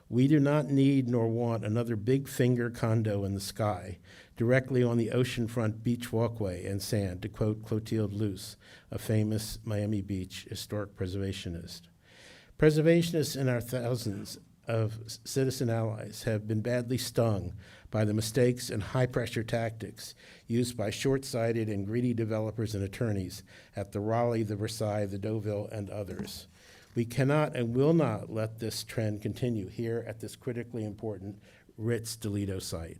Speaker 1: We do not need nor want another big finger condo in the sky, directly on the oceanfront beach walkway and sand, to quote Clotilde Luce, a famous Miami Beach historic preservationist. Preservationists and our thousands of citizen allies have been badly stung by the mistakes and high-pressure tactics used by short-sighted and greedy developers and attorneys at the Raleigh, the Versailles, the Deauville, and others. We cannot and will not let this trend continue here at this critically important Ritz-Toledo site.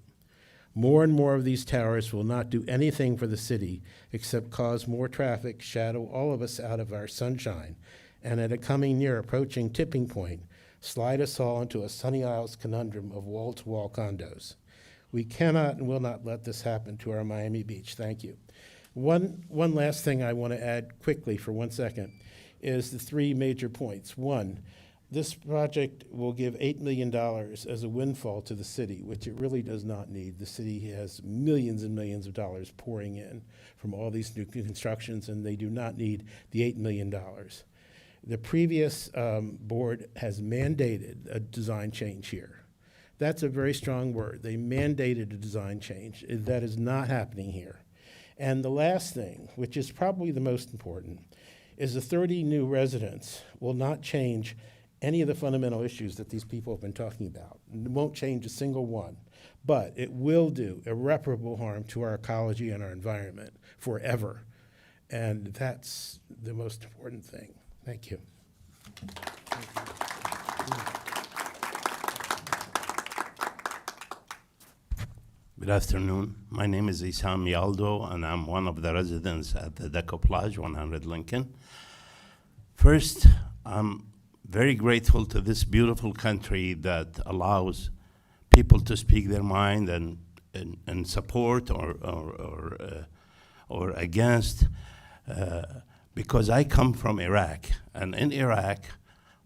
Speaker 1: More and more of these towers will not do anything for the city except cause more traffic, shadow all of us out of our sunshine, and at a coming near approaching tipping point, slide us all into a Sunny Isles conundrum of wall-to-wall condos. We cannot and will not let this happen to our Miami Beach. Thank you. One last thing I want to add quickly for 1 second is the three major points. One, this project will give $8 million as a windfall to the city, which it really does not need. The city has millions and millions of dollars pouring in from all these new constructions, and they do not need the $8 million. The previous board has mandated a design change here. That's a very strong word. They mandated a design change. That is not happening here. And the last thing, which is probably the most important, is the 30 new residents will not change any of the fundamental issues that these people have been talking about. It won't change a single one, but it will do irreparable harm to our ecology and our environment forever. And that's the most important thing. Thank you.
Speaker 6: Good afternoon. My name is Isam Yaldo, and I'm one of the residents at the Decoplage, 100 Lincoln. First, I'm very grateful to this beautiful country that allows people to speak their mind and support or against, because I come from Iraq, and in Iraq,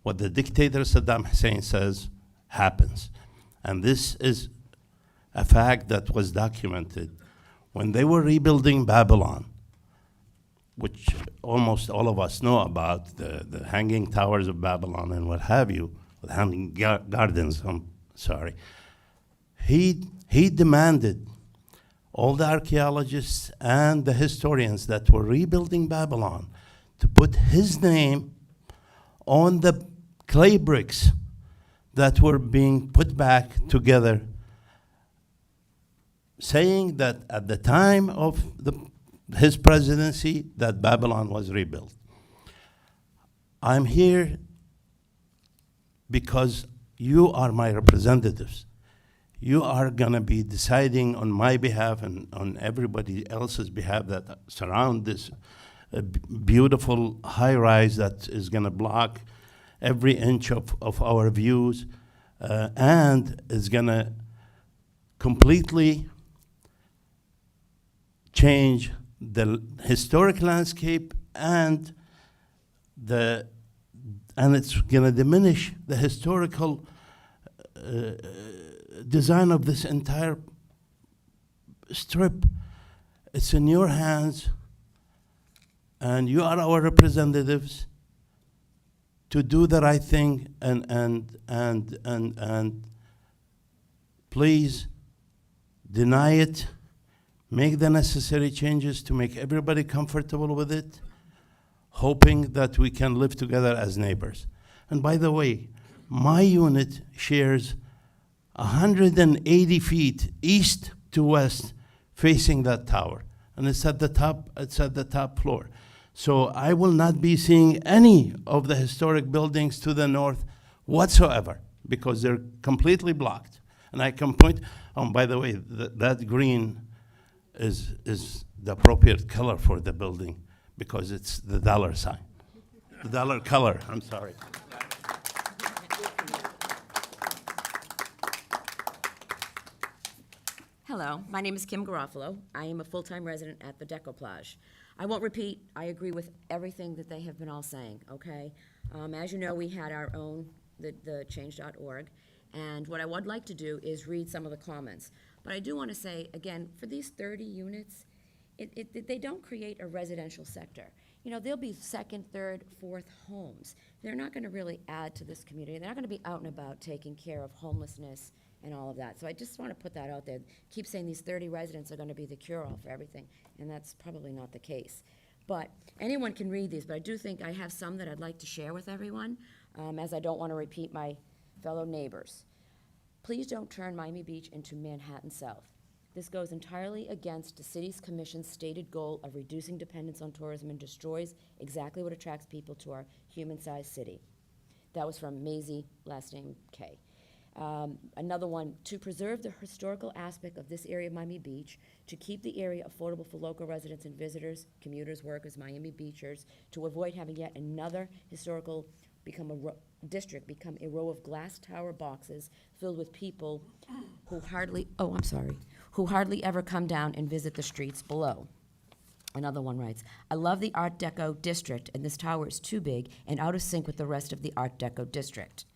Speaker 6: what the dictator Saddam Hussein says happens. And this is a fact that was documented. When they were rebuilding Babylon, which almost all of us know about, the hanging towers of Babylon and what have you, the hanging gardens, I'm sorry, he demanded all the archaeologists and the historians that were rebuilding Babylon to put his name on the clay bricks that were being put back together, saying that at the time of his presidency that Babylon was rebuilt. I'm here because you are my representatives. You are gonna be deciding on my behalf and on everybody else's behalf that surround this beautiful high-rise that is gonna block every inch of our views and is gonna completely change the historic landscape and it's going to diminish the historical design of this entire strip. It's in your hands, and you are our representatives to do the right thing and please deny it. Make the necessary changes to make everybody comfortable with it, hoping that we can live together as neighbors. And by the way, my unit shares 180 feet east to west facing that tower. And it's at the top floor. So I will not be seeing any of the historic buildings to the north whatsoever because they're completely blocked. And I can point, by the way, that green is the appropriate color for the building because it's the dollar sign. The dollar color, I'm sorry.
Speaker 19: Hello, my name is Kim Garofalo. I am a full-time resident at the Decoplage. I won't repeat, I agree with everything that they have been all saying, okay? As you know, we had our own, the change.org, and what I would like to do is read some of the comments. But I do want to say, again, for these 30 units, they don't create a residential sector. You know, there'll be second, third, fourth homes. They're not gonna really add to this community. They're not gonna be out and about taking care of homelessness and all of that. So I just wanna put that out there. Keep saying these 30 residents are gonna be the cure-all for everything, and that's probably not the case. But anyone can read these, but I do think I have some that I'd like to share with everyone, as I don't wanna repeat my fellow neighbors. Please don't turn Miami Beach into Manhattan South. This goes entirely against the city's commission's stated goal of reducing dependence on tourism and destroys exactly what attracts people to our human-sized city. That was from Maisie, last name K. Another one, to preserve the historical aspect of this area of Miami Beach, to keep the area affordable for local residents and visitors, commuters, workers, Miami Beachers, to avoid having yet another historical district become a row of glass tower boxes filled with people who hardly ever come down and visit the streets below. Another one writes, I love the Art Deco district, and this tower is too big and out of sync with the rest of the Art Deco district.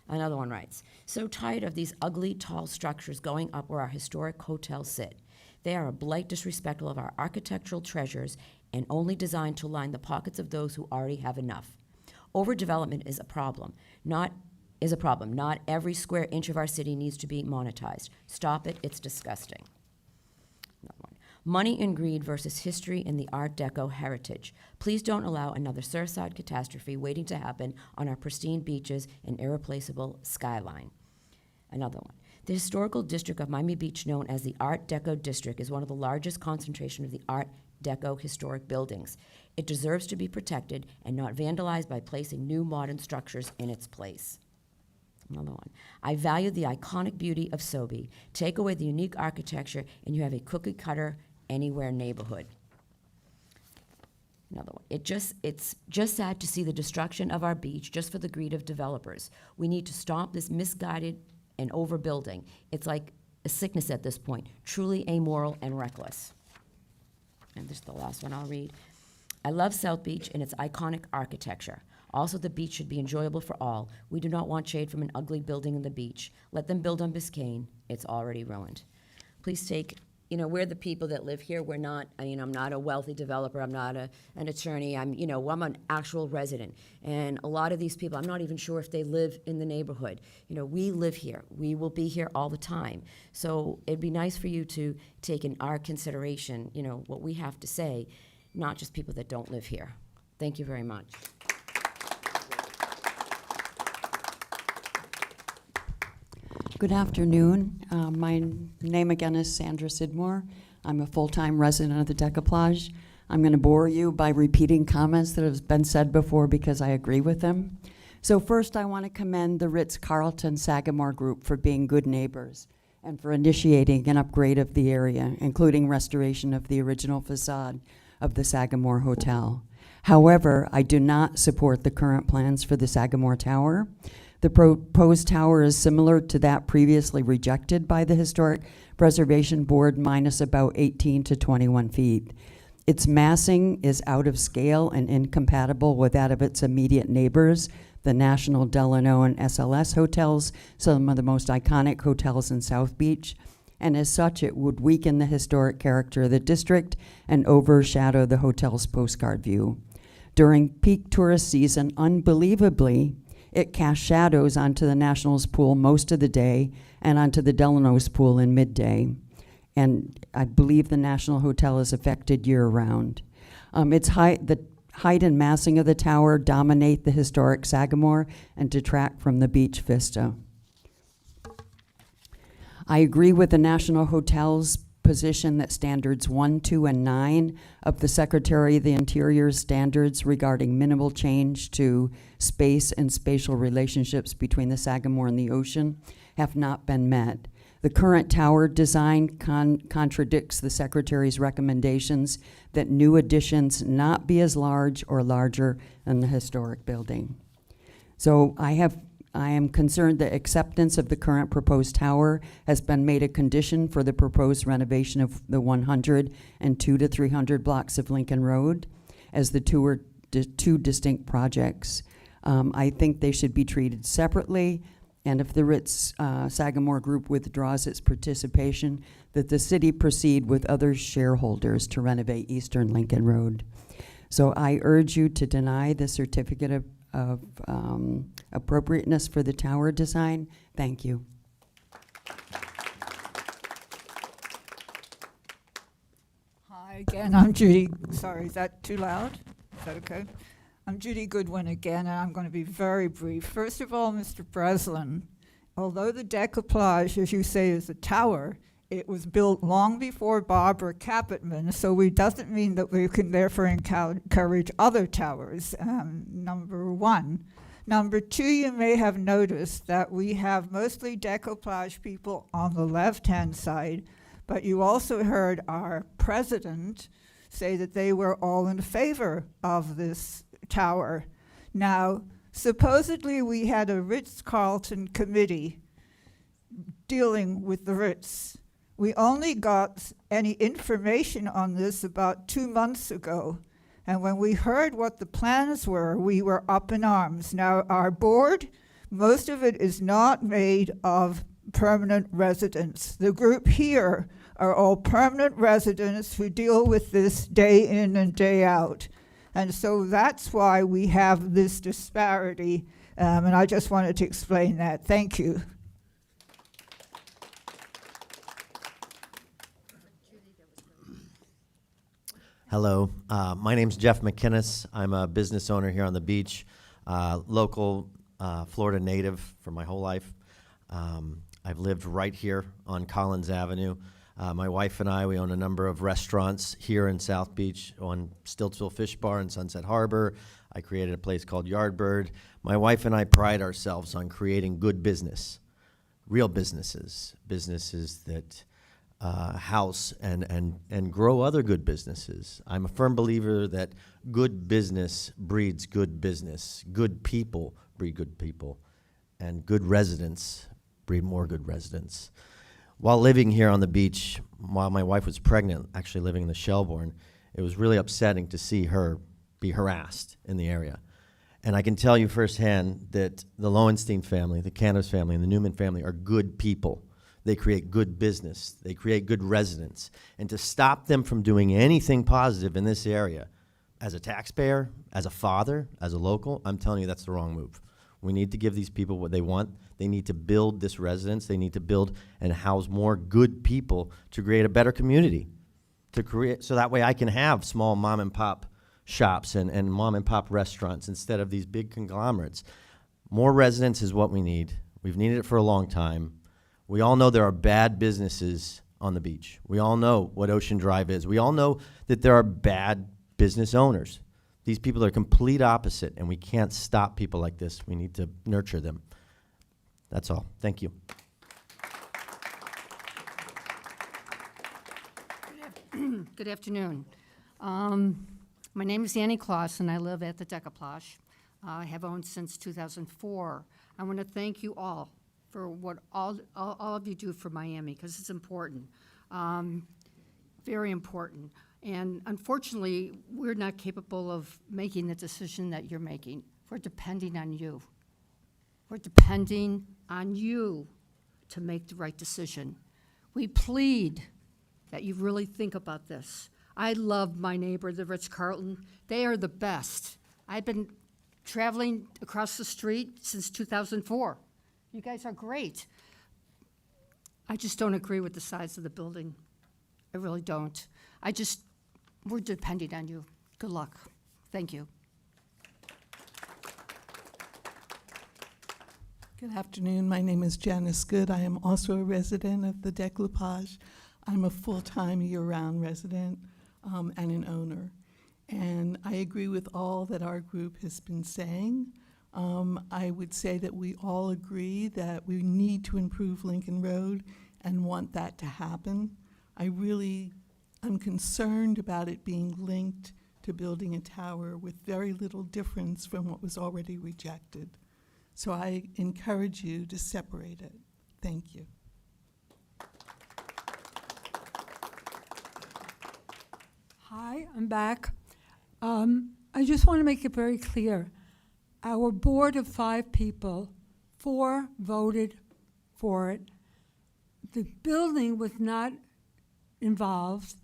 Speaker 19: Another one writes, so tired of these ugly, tall structures going up where our historic hotels sit. They are a blight disrespectful of our architectural treasures and only designed to line the pockets of those who already have enough. Overdevelopment is a problem. Not every square inch of our city needs to be monetized. Stop it, it's disgusting. Another one. Money and greed versus history and the Art Deco heritage. Please don't allow another Surfside catastrophe waiting to happen on our pristine beaches and irreplaceable skyline. Another one. The historical district of Miami Beach, known as the Art Deco district, is one of the largest concentration of the Art Deco historic buildings. It deserves to be protected and not vandalized by placing new modern structures in its place. Another one. I value the iconic beauty of Sobe. Take away the unique architecture and you have a cookie cutter anywhere neighborhood. Another one. It's just sad to see the destruction of our beach just for the greed of developers. We need to stop this misguided and overbuilding. It's like a sickness at this point, truly amoral and reckless. And this is the last one I'll read. I love South Beach and its iconic architecture. Also, the beach should be enjoyable for all. We do not want shade from an ugly building in the beach. Let them build on Biscayne. It's already ruined. Please take, we're the people that live here. We're not, I'm not a wealthy developer. I'm not an attorney. I'm an actual resident. And a lot of these people, I'm not even sure if they live in the neighborhood. We live here. We will be here all the time. So it'd be nice for you to take in our consideration, what we have to say, not just people that don't live here. Thank you very much.
Speaker 8: Good afternoon. My name again is Sandra Sidmore. I'm a full-time resident of the Decoplage. I'm going to bore you by repeating comments that have been said before because I agree with them. So first, I want to commend the Ritz-Carlton Sagamore Group for being good neighbors and for initiating an upgrade of the area, including restoration of the original facade of the Sagamore Hotel. However, I do not support the current plans for the Sagamore Tower. The proposed tower is similar to that previously rejected by the Historic Preservation Board, minus about 18 to 21 feet. Its massing is out of scale and incompatible with that of its immediate neighbors, the National Delano and SLS hotels, some of the most iconic hotels in South Beach. And as such, it would weaken the historic character of the district and overshadow the hotel's postcard view. During peak tourist season, unbelievably, it casts shadows onto the Nationals pool most of the day and onto the Delano's pool in midday. And I believe the National Hotel is affected year-round. The height and massing of the tower dominate the historic Sagamore and detract from the beach vista. I agree with the National Hotel's position that standards 1, 2, and 9 of the Secretary of the Interior's standards regarding minimal change to space and spatial relationships between the Sagamore and the ocean have not been met. The current tower design contradicts the Secretary's recommendations that new additions not be as large or larger than the historic building. So I am concerned that acceptance of the current proposed tower has been made a condition for the proposed renovation of the 100 and 200 to 300 blocks of Lincoln Road, as the two are two distinct projects. I think they should be treated separately, and if the Ritz Sagamore Group withdraws its participation, that the city proceed with other shareholders to renovate Eastern Lincoln Road. So I urge you to deny the certificate of appropriateness for the tower design. Thank you.
Speaker 10: Hi again, I'm Judy. Sorry, is that too loud? Is that okay? I'm Judy Goodwin again, and I'm going to be very brief. First of all, Mr. Breslin, although the decoupage, as you say, is a tower, it was built long before Barbara Capitman, so it doesn't mean that we can therefore encourage other towers, number one. Number two, you may have noticed that we have mostly decoupage people on the left-hand side, but you also heard our president say that they were all in favor of this tower. Now, supposedly we had a Ritz-Carlton committee dealing with the Ritz. We only got any information on this about 2 months ago. And when we heard what the plans were, we were up in arms. Now, our board, most of it is not made of permanent residents. The group here are all permanent residents who deal with this day in and day out. And so that's why we have this disparity. And I just wanted to explain that. Thank you.
Speaker 11: Hello, my name's Jeff McInnes. I'm a business owner here on the beach, local Florida native for my whole life. I've lived right here on Collins Avenue. My wife and I, we own a number of restaurants here in South Beach, on Stiltsville Fish Bar in Sunset Harbor. I created a place called Yardbird. My wife and I pride ourselves on creating good business, real businesses, businesses that house and grow other good businesses. I'm a firm believer that good business breeds good business. Good people breed good people. And good residents breed more good residents. While living here on the beach, while my wife was pregnant, actually living in the Shelbourne, it was really upsetting to see her be harassed in the area. And I can tell you firsthand that the Lowenstein family, the Candace family, and the Newman family are good people. They create good business. They create good residents. And to stop them from doing anything positive in this area, as a taxpayer, as a father, as a local, I'm telling you that's the wrong move. We need to give these people what they want. They need to build this residence. They need to build and house more good people to create a better community, to create, so that way I can have small mom and pop shops and mom and pop restaurants instead of these big conglomerates. More residents is what we need. We've needed it for a long time. We all know there are bad businesses on the beach. We all know what Ocean Drive is. We all know that there are bad business owners. These people are complete opposite, and we can't stop people like this. We need to nurture them. That's all. Thank you.
Speaker 20: Good afternoon. My name is Annie Kloss, and I live at the Decoplage. I have owned since 2004. I want to thank you all for what all of you do for Miami, because it's important, very important. And unfortunately, we're not capable of making the decision that you're making. We're depending on you. We're depending on you to make the right decision. We plead that you really think about this. I love my neighbor, the Ritz-Carlton. They are the best. I've been traveling across the street since 2004. You guys are great. I just don't agree with the size of the building. I really don't. We're depending on you. Good luck. Thank you.
Speaker 23: Good afternoon. My name is Janice Good. I am also a resident of the Decoupage. I'm a full-time year-round resident and an owner. And I agree with all that our group has been saying. I would say that we all agree that we need to improve Lincoln Road and want that to happen. I'm concerned about it being linked to building a tower with very little difference from what was already rejected. So I encourage you to separate it. Thank you.
Speaker 25: Hi, I'm back. I just want to make it very clear. Our board of 5 people 4 voted for it. The building was not involved.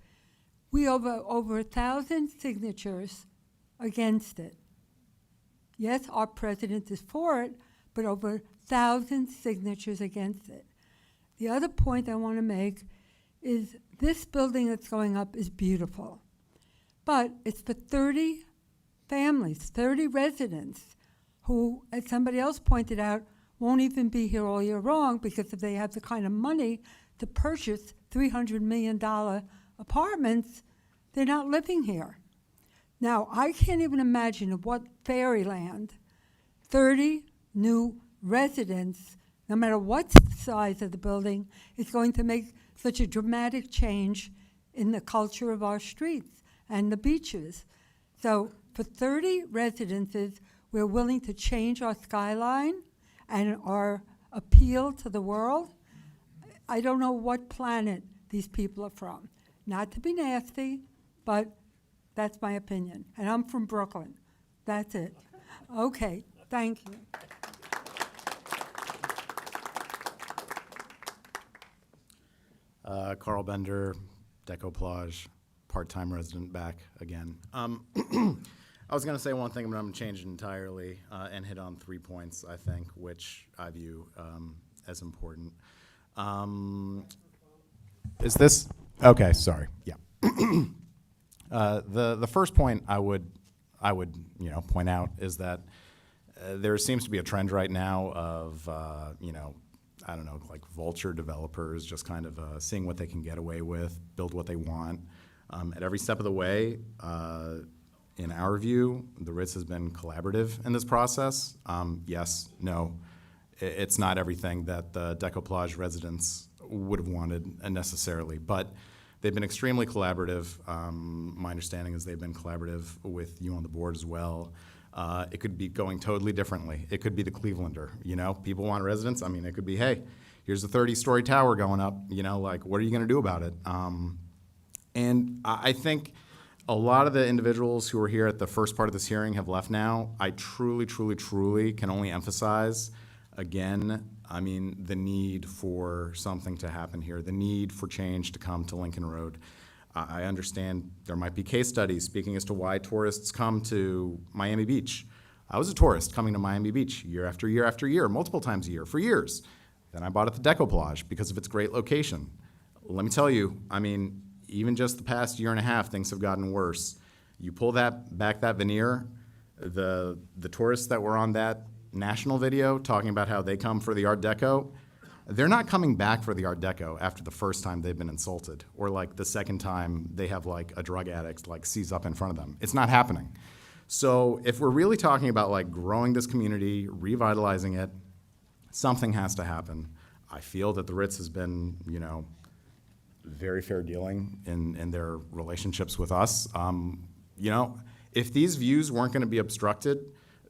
Speaker 25: We over 1,000 signatures against it. Yes, our president is for it, but over 1,000 signatures against it. The other point I want to make is this building that's going up is beautiful, but it's for 30 families, 30 residents who, as somebody else pointed out, won't even be here all year long because if they have the kind of money to purchase $300 million apartments, they're not living here. Now, I can't even imagine what fairyland 30 new residents, no matter what size of the building, is going to make such a dramatic change in the culture of our streets and the beaches. So for 30 residences, we're willing to change our skyline and our appeal to the world. I don't know what planet these people are from. Not to be nasty, but that's my opinion. And I'm from Brooklyn. That's it. Okay, thank you.
Speaker 4: Carl Bender, Decoplage, part-time resident back again. I was going to say one thing, but I'm going to change it entirely and hit on 3 points, I think, which I view as important. Is this? Okay, sorry. Yeah. The first point I would point out is that there seems to be a trend right now of I don't know, like vulture developers just kind of seeing what they can get away with, build what they want. At every step of the way, in our view, the Ritz has been collaborative in this process. Yes, no, it's not everything that the Decoplage residents would have wanted necessarily, but they've been extremely collaborative. My understanding is they've been collaborative with you on the board as well. It could be going totally differently. It could be the Clevelander, people want residents. I mean, it could be, hey, here's a 30-story tower going up, like, what are you gonna do about it? And I think a lot of the individuals who were here at the first part of this hearing have left now. I truly, truly, truly can only emphasize, again, I mean, the need for something to happen here, the need for change to come to Lincoln Road. I understand there might be case studies speaking as to why tourists come to Miami Beach. I was a tourist coming to Miami Beach year after year after year, multiple times a year for years. Then I bought at the Decoplage because of its great location. Let me tell you, I mean, even just the past year and a half, things have gotten worse. You pull that veneer, the tourists that were on that national video talking about how they come for the Art Deco, they're not coming back for the Art Deco after the first time they've been insulted, or like the second time they have like a drug addict like seize up in front of them. It's not happening. So if we're really talking about like growing this community, revitalizing it, something has to happen. I feel that the Ritz has been, very fair dealing in their relationships with us. If these views weren't going to be obstructed,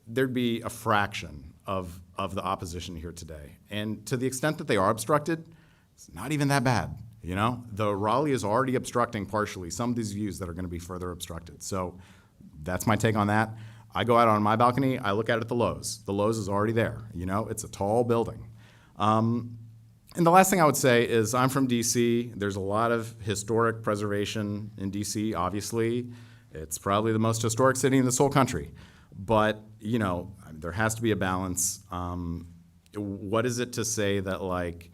Speaker 4: there'd be a fraction of the opposition here today. And to the extent that they are obstructed, it's not even that bad. The Raleigh is already obstructing partially some of these views that are going to be further obstructed. So that's my take on that. I go out on my balcony, I look out at the Lowe's. The Lowe's is already there. It's a tall building. And the last thing I would say is I'm from DC. There's a lot of historic preservation in DC, obviously. It's probably the most historic city in this whole country. But, there has to be a balance. What is it to say that, like,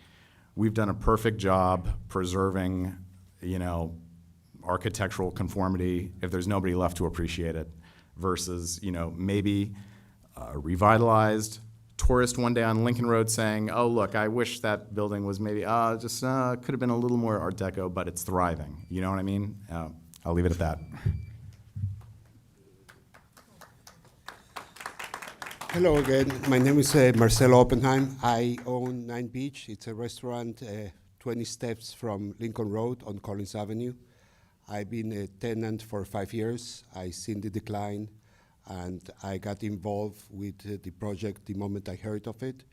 Speaker 4: we've done a perfect job preserving, architectural conformity if there's nobody left to appreciate it versus, maybe revitalized tourist one day on Lincoln Road saying, oh, look, I wish that building was maybe could have been a little more Art Deco, but it's thriving. You know what I mean? I'll leave it at that.
Speaker 5: Hello again. My name is Marcelo Oppenheim. I own Nine Beach. It's a restaurant 20 steps from Lincoln Road on Collins Avenue. I've been a tenant for 5 years. I've seen the decline, and I got involved with the project the moment I heard of it,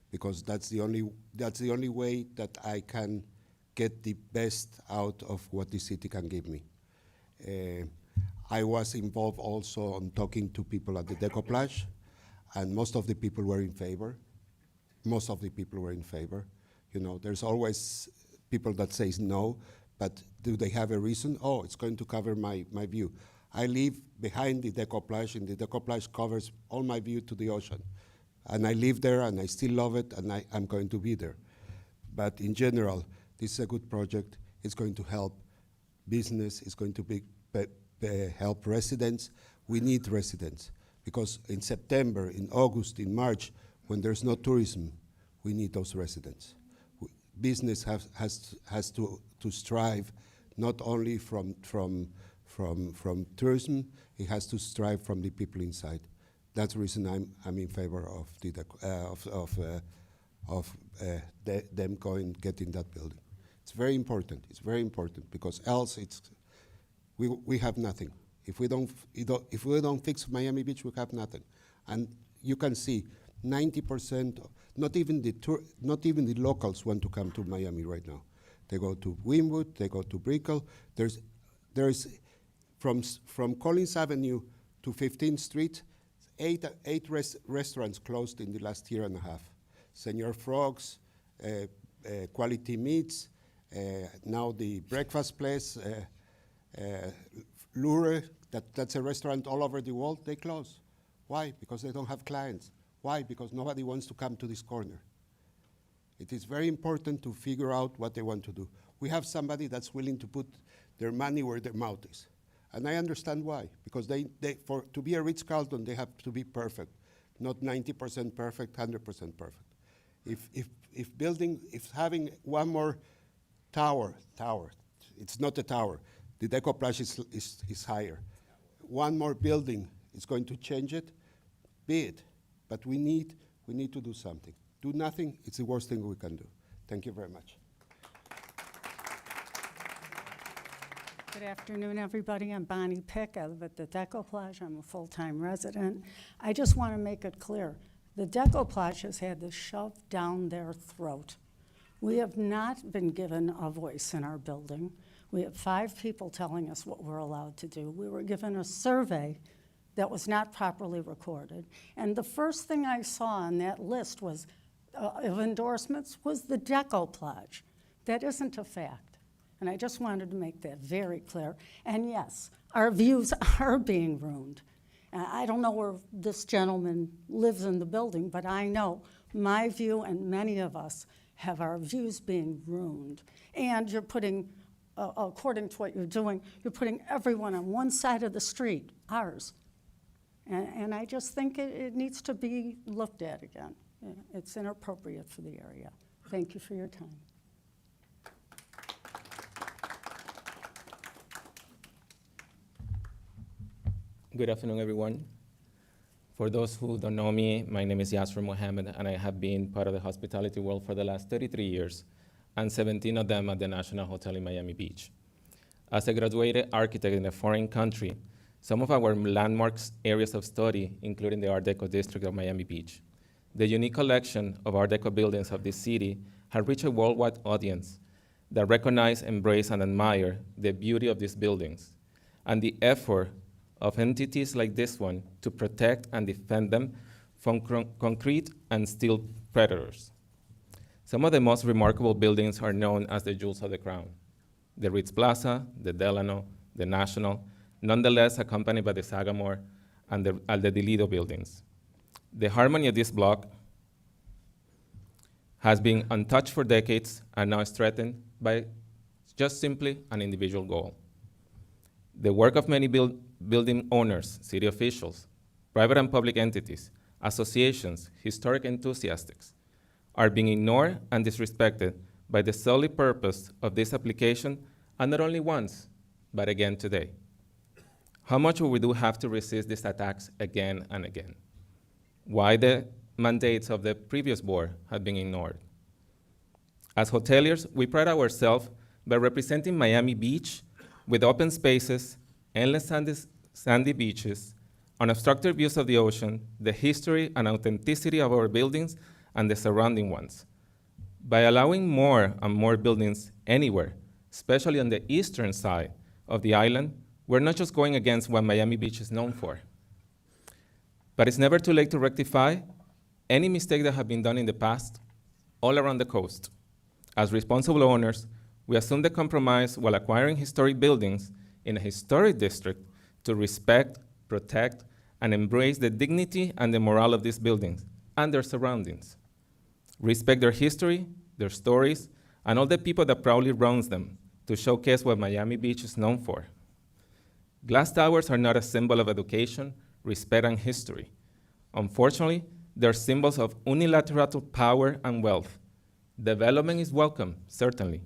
Speaker 5: because that's the only way that I can get the best out of what the city can give me. I was involved also on talking to people at the Decoplage, and most of the people were in favor. most of the people were in favor. You know, there's always people that says no, but do they have a reason? Oh, it's going to cover my view. I live behind the Decoplage, and the Decoplage covers all my view to the ocean. And I live there, and I still love it, and I'm going to be there. But in general, this is a good project. It's going to help business. It's going to help residents. We need residents, because in September, in August, in March, when there's no tourism, we need those residents. Business has to strive not only from tourism, it has to strive from the people inside. That's the reason I'm in favor of them getting that building. It's very important. It's very important, because else we have nothing. If we don't fix Miami Beach, we have nothing. And you can see 90%. Not even the locals want to come to Miami right now. They go to Wynwood. They go to Brickell. There's from Collins Avenue to 15th Street, eight restaurants closed in the last year and a half. Senor Frogs, Quality Meats, now the breakfast place, Lure, that's a restaurant all over the world, they close. Why? Because they don't have clients. Why? Because nobody wants to come to this corner. It is very important to figure out what they want to do. We have somebody that's willing to put their money where their mouth is. And I understand why, because to be a Ritz-Carlton, they have to be perfect, not 90% perfect, 100% perfect. If having one more tower, it's not a tower, the Decoplage is higher. One more building is going to change it, be it. But we need to do something. Do nothing, it's the worst thing we can do. Thank you very much.
Speaker 18: Good afternoon, everybody. I'm Bonnie Pick. I live at the Decoplage. I'm a full-time resident. I just want to make it clear. The Decoplage has had this shoved down their throat. We have not been given a voice in our building. We have 5 people telling us what we're allowed to do. We were given a survey that was not properly recorded. And the first thing I saw on that list was, of endorsements was the Decoplage. That isn't a fact. And I just wanted to make that very clear. And yes, our views are being ruined. I don't know where this gentleman lives in the building, but I know my view and many of us have our views being ruined. And you're putting, according to what you're doing, you're putting everyone on one side of the street, ours. And I just think it needs to be looked at again. It's inappropriate for the area. Thank you for your time.
Speaker 9: Good afternoon, everyone. For those who don't know me, my name is Yasser Mohammed, and I have been part of the hospitality world for the last 33 years, and 17 of them at the National Hotel in Miami Beach. As a graduated architect in a foreign country, some of our landmark areas of study, including the Art Deco district of Miami Beach. The unique collection of Art Deco buildings of this city have reached a worldwide audience that recognize, embrace, and admire the beauty of these buildings and the effort of entities like this one to protect and defend them from concrete and steel predators. Some of the most remarkable buildings are known as the jewels of the crown: the Ritz Plaza, the Delano, the National, nonetheless accompanied by the Sagamore and the Lido buildings. The harmony of this block has been untouched for decades and now is threatened by just simply an individual goal. The work of many building owners, city officials, private and public entities, associations, historic enthusiasts are being ignored and disrespected by the solely purpose of this application, and not only once, but again today. How much will we do have to resist these attacks again and again? Why the mandates of the previous board have been ignored? As hoteliers, we pride ourselves by representing Miami Beach with open spaces, endless sandy beaches, unobstructed views of the ocean, the history and authenticity of our buildings and the surrounding ones. By allowing more and more buildings anywhere, especially on the eastern side of the island, we're not just going against what Miami Beach is known for. But it's never too late to rectify any mistake that have been done in the past all around the coast. As responsible owners, we assume the compromise while acquiring historic buildings in a historic district to respect, protect, and embrace the dignity and the morale of these buildings and their surroundings. Respect their history, their stories, and all the people that proudly runs them to showcase what Miami Beach is known for. Glass towers are not a symbol of education, respect, and history. Unfortunately, they're symbols of unilateral power and wealth. Development is welcome, certainly.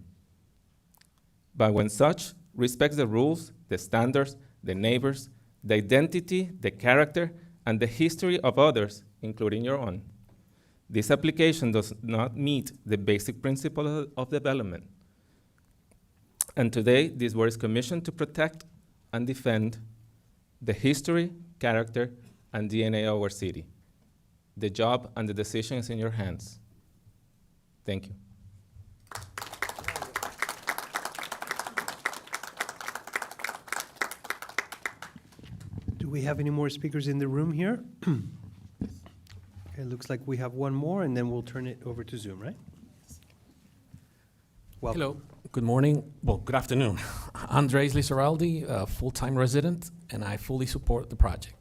Speaker 9: But when such respects the rules, the standards, the neighbors, the identity, the character, and the history of others, including your own. This application does not meet the basic principle of development. And today, this board is commissioned to protect and defend the history, character, and DNA of our city. The job and the decision is in your hands. Thank you.
Speaker 2: Do we have any more speakers in the room here? It looks like we have one more, and then we'll turn it over to Zoom, right? Welcome.
Speaker 12: Hello, good morning, well, good afternoon. Andres Lizarraldi, a full-time resident, and I fully support the project.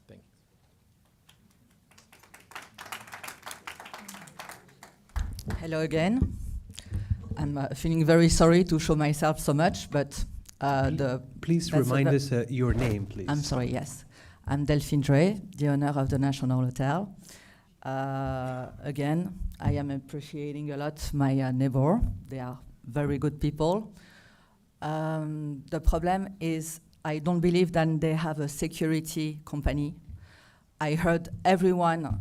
Speaker 12: Thank you.
Speaker 13: Hello again. I'm feeling very sorry to show myself so much, but
Speaker 2: Please remind us your name, please.
Speaker 13: I'm sorry, yes. I'm Delphine Dre, the owner of the National Hotel. Again, I am appreciating a lot my neighbor. They are very good people. The problem is I don't believe that they have a security company. I heard everyone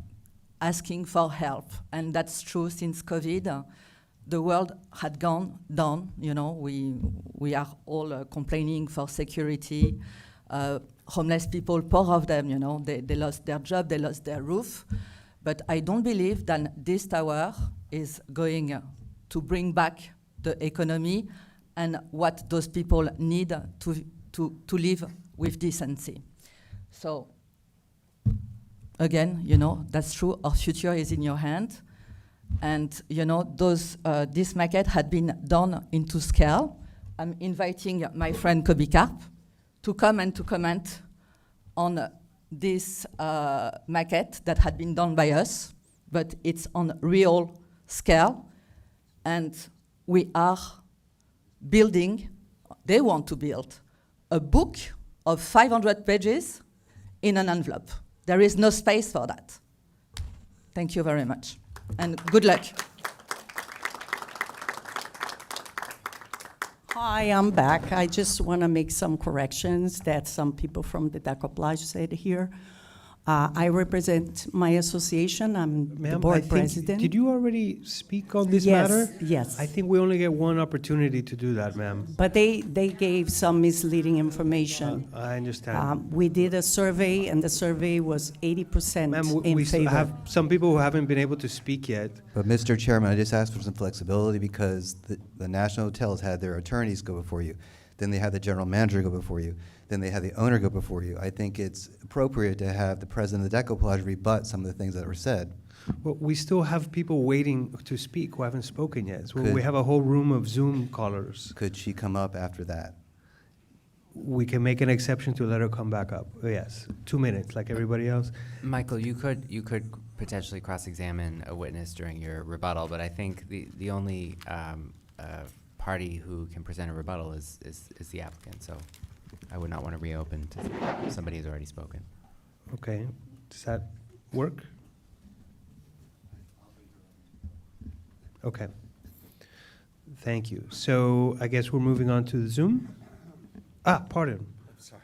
Speaker 13: asking for help, and that's true since COVID. The world had gone down, you know, we are all complaining for security. Homeless people, poor of them, you know, they lost their job, they lost their roof. But I don't believe that this tower is going to bring back the economy and what those people need to live with decency. So, again, you know, that's true, our future is in your hand. And, you know, this maquette had been done into scale. I'm inviting my friend Kobe Karp to come and to comment on this maquette that had been done by us, but it's on real scale. And we are building, they want to build, a book of 500 pages in an envelope. There is no space for that. Thank you very much, and good luck.
Speaker 18: Hi, I'm back. I just want to make some corrections that some people from the Decoplage said here. I represent my association. I'm the board president.
Speaker 2: Did you already speak on this
Speaker 18: Yes,
Speaker 2: matter?
Speaker 18: yes.
Speaker 2: I think we only get one opportunity to do that, ma'am.
Speaker 18: But they gave some misleading information.
Speaker 2: I understand.
Speaker 18: We did a survey, and the survey was 80%
Speaker 2: Ma'am,
Speaker 18: in
Speaker 2: we
Speaker 18: favor.
Speaker 2: have some people who haven't been able to speak yet.
Speaker 14: But Mr. Chairman, I just asked for some flexibility because the National Hotels had their attorneys go before you. Then they had the general manager go before you. Then they had the owner go before you. I think it's appropriate to have the president of the Decoplage rebut some of the things that were said.
Speaker 2: Well, we still have people waiting to speak who haven't spoken yet. So
Speaker 14: Could-
Speaker 2: we have a whole room of Zoom callers.
Speaker 14: Could she come up after that?
Speaker 2: We can make an exception to let her come back up. Yes, 2 minutes, like everybody else.
Speaker 15: Michael, you could potentially cross-examine a witness during your rebuttal, but I think the only party who can present a rebuttal is the applicant. So I would not want to reopen to somebody who's already spoken.
Speaker 2: Okay, does that work? Okay. Thank you. So I guess we're moving on to the Zoom. Pardon.
Speaker 16: Sorry.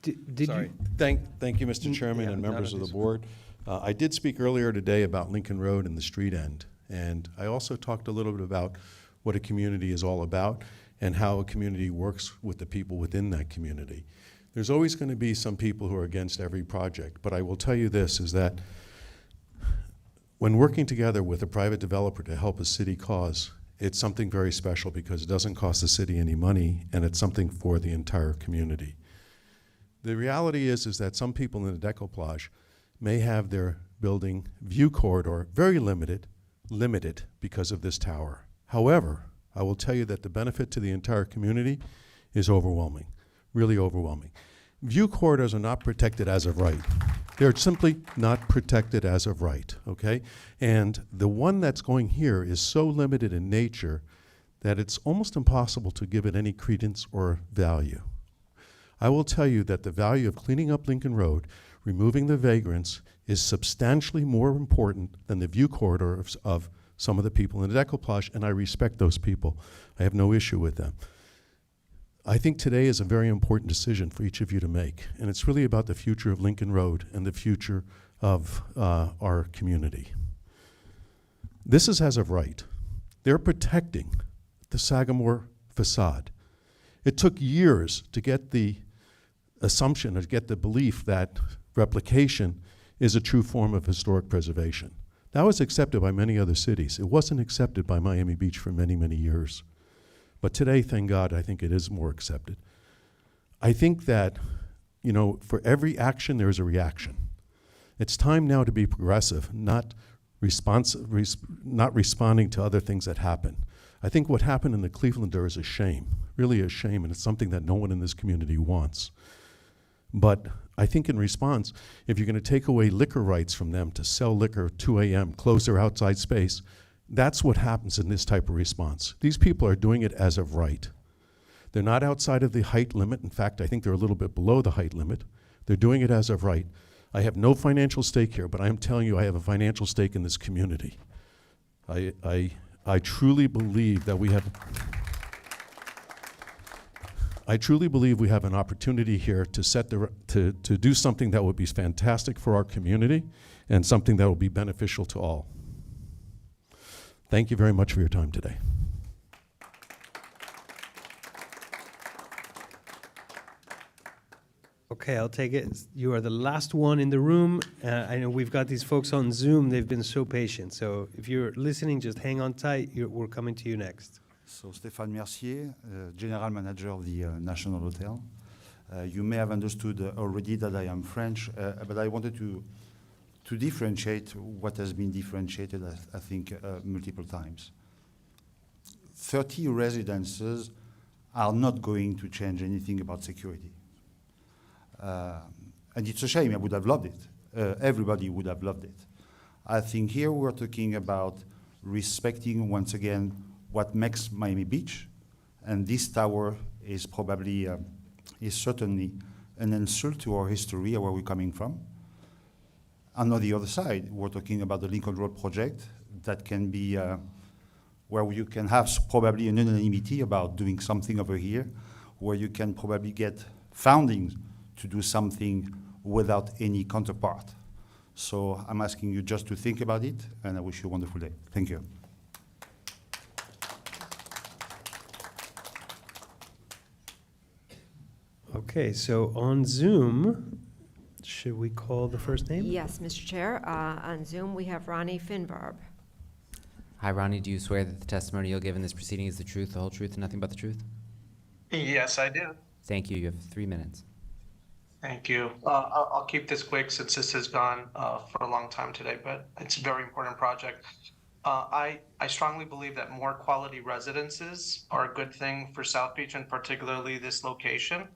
Speaker 2: Did
Speaker 16: Sorry.
Speaker 2: you?
Speaker 16: Thank you, Mr. Chairman
Speaker 2: Yeah,
Speaker 16: and
Speaker 2: not
Speaker 16: members
Speaker 2: on
Speaker 16: of the
Speaker 2: this
Speaker 16: board. I did speak earlier today about Lincoln Road and the street end. And I also talked a little bit about what a community is all about and how a community works with the people within that community. There's always going to be some people who are against every project, but I will tell you this, is that when working together with a private developer to help a city cause, it's something very special because it doesn't cost the city any money and it's something for the entire community. The reality is that some people in the Decoplage may have their building view corridor, very limited because of this tower. However, I will tell you that the benefit to the entire community is overwhelming, really overwhelming. View corridors are not protected as of right. They're simply not protected as of right, okay? And the one that's going here is so limited in nature that it's almost impossible to give it any credence or value. I will tell you that the value of cleaning up Lincoln Road, removing the vagrants, is substantially more important than the view corridor of some of the people in the decoupage, and I respect those people. I have no issue with them. I think today is a very important decision for each of you to make, and it's really about the future of Lincoln Road and the future of our community. This is as of right. They're protecting the Sagamore facade. It took years to get the assumption or to get the belief that replication is a true form of historic preservation. That was accepted by many other cities. It wasn't accepted by Miami Beach for many, many years. But today, thank God, I think it is more accepted. I think that, you know, for every action, there is a reaction. It's time now to be progressive, not responding to other things that happen. I think what happened in the Clevelander is a shame, really a shame, and it's something that no one in this community wants. But I think in response, if you're going to take away liquor rights from them to sell liquor at 2 a.m., close their outside space, that's what happens in this type of response. These people are doing it as of right. They're not outside of the height limit. In fact, I think they're a little bit below the height limit. They're doing it as of right. I have no financial stake here, but I am telling you I have a financial stake in this community. I truly believe that we have an opportunity here to to do something that would be fantastic for our community and something that will be beneficial to all. Thank you very much for your time today.
Speaker 2: Okay, I'll take it. You are the last one in the room. I know we've got these folks on Zoom. They've been so patient. So if you're listening, just hang on tight. We're coming to you next.
Speaker 3: So Stéphane Mercier, General Manager of the National Hotel. You may have understood already that I am French, but I wanted to differentiate what has been differentiated, I think, multiple times. 30 residences are not going to change anything about security. And it's a shame. I would have loved it. Everybody would have loved it. I think here we're talking about respecting, once again, what makes Miami Beach, and this tower is probably, is certainly an insult to our history, where we're coming from. And on the other side, we're talking about the Lincoln Road project that can be, where you can have probably an unanimity about doing something over here, where you can probably get funding to do something without any counterpart. So I'm asking you just to think about it, and I wish you a wonderful day. Thank you.
Speaker 2: Okay, so on Zoom, should we call the first name?
Speaker 17: Yes, Mr. Chair. On Zoom, we have Ronnie Finbarb.
Speaker 15: Hi, Ronnie. Do you swear that the testimony you'll give in this proceeding is the truth, the whole truth, and nothing but the truth?
Speaker 21: Yes, I do.
Speaker 15: Thank you. You have 3 minutes.
Speaker 21: Thank you. I'll keep this quick since this has gone for a long time today, but it's a very important project. I strongly believe that more quality residences are a good thing for South Beach, and particularly this location.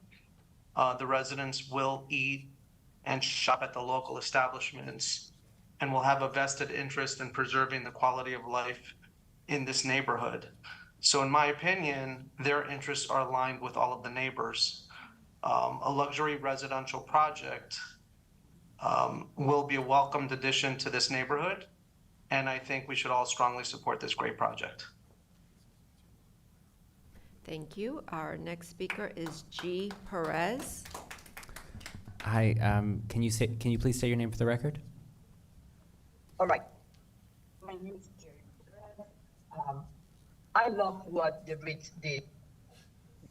Speaker 21: The residents will eat and shop at the local establishments and will have a vested interest in preserving the quality of life in this neighborhood. So in my opinion, their interests are aligned with all of the neighbors. A luxury residential project will be a welcomed addition to this neighborhood, and I think we should all strongly support this great project.
Speaker 17: Thank you. Our next speaker is G. Perez.
Speaker 15: Hi. Can you please say your name for the record?
Speaker 22: All right. My name is Jerry. I love what the Ritz did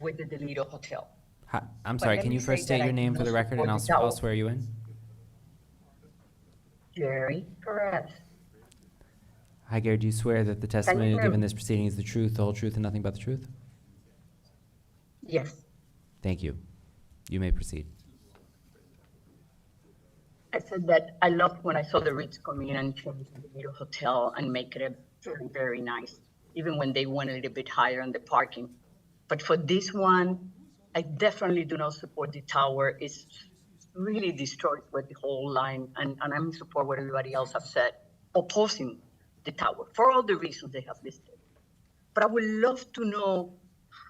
Speaker 22: with the Delito Hotel.
Speaker 15: Hi, I'm
Speaker 22: But
Speaker 15: sorry.
Speaker 22: let
Speaker 15: Can
Speaker 22: me
Speaker 15: you first
Speaker 22: say
Speaker 15: state
Speaker 22: that
Speaker 15: your
Speaker 22: I
Speaker 15: name
Speaker 22: do
Speaker 15: for the
Speaker 22: not
Speaker 15: record, and
Speaker 22: support the
Speaker 15: I'll
Speaker 22: tower.
Speaker 15: swear you in?
Speaker 22: Jerry Perez.
Speaker 15: Hi, Gary. Do you swear that the testimony you'll
Speaker 22: hear
Speaker 15: give in
Speaker 22: me?
Speaker 15: this proceeding is the truth, the whole truth, and nothing but the truth?
Speaker 22: Yes.
Speaker 15: Thank you. You may proceed.
Speaker 22: I said that I loved when I saw the Ritz come in and change the little hotel and make it a very, very nice, even when they went a little bit higher on the parking. But for this one, I definitely do not support the tower. It's really destroyed with the whole line, and I'm in support what everybody else has said, opposing the tower for all the reasons they have listed. But I would love to know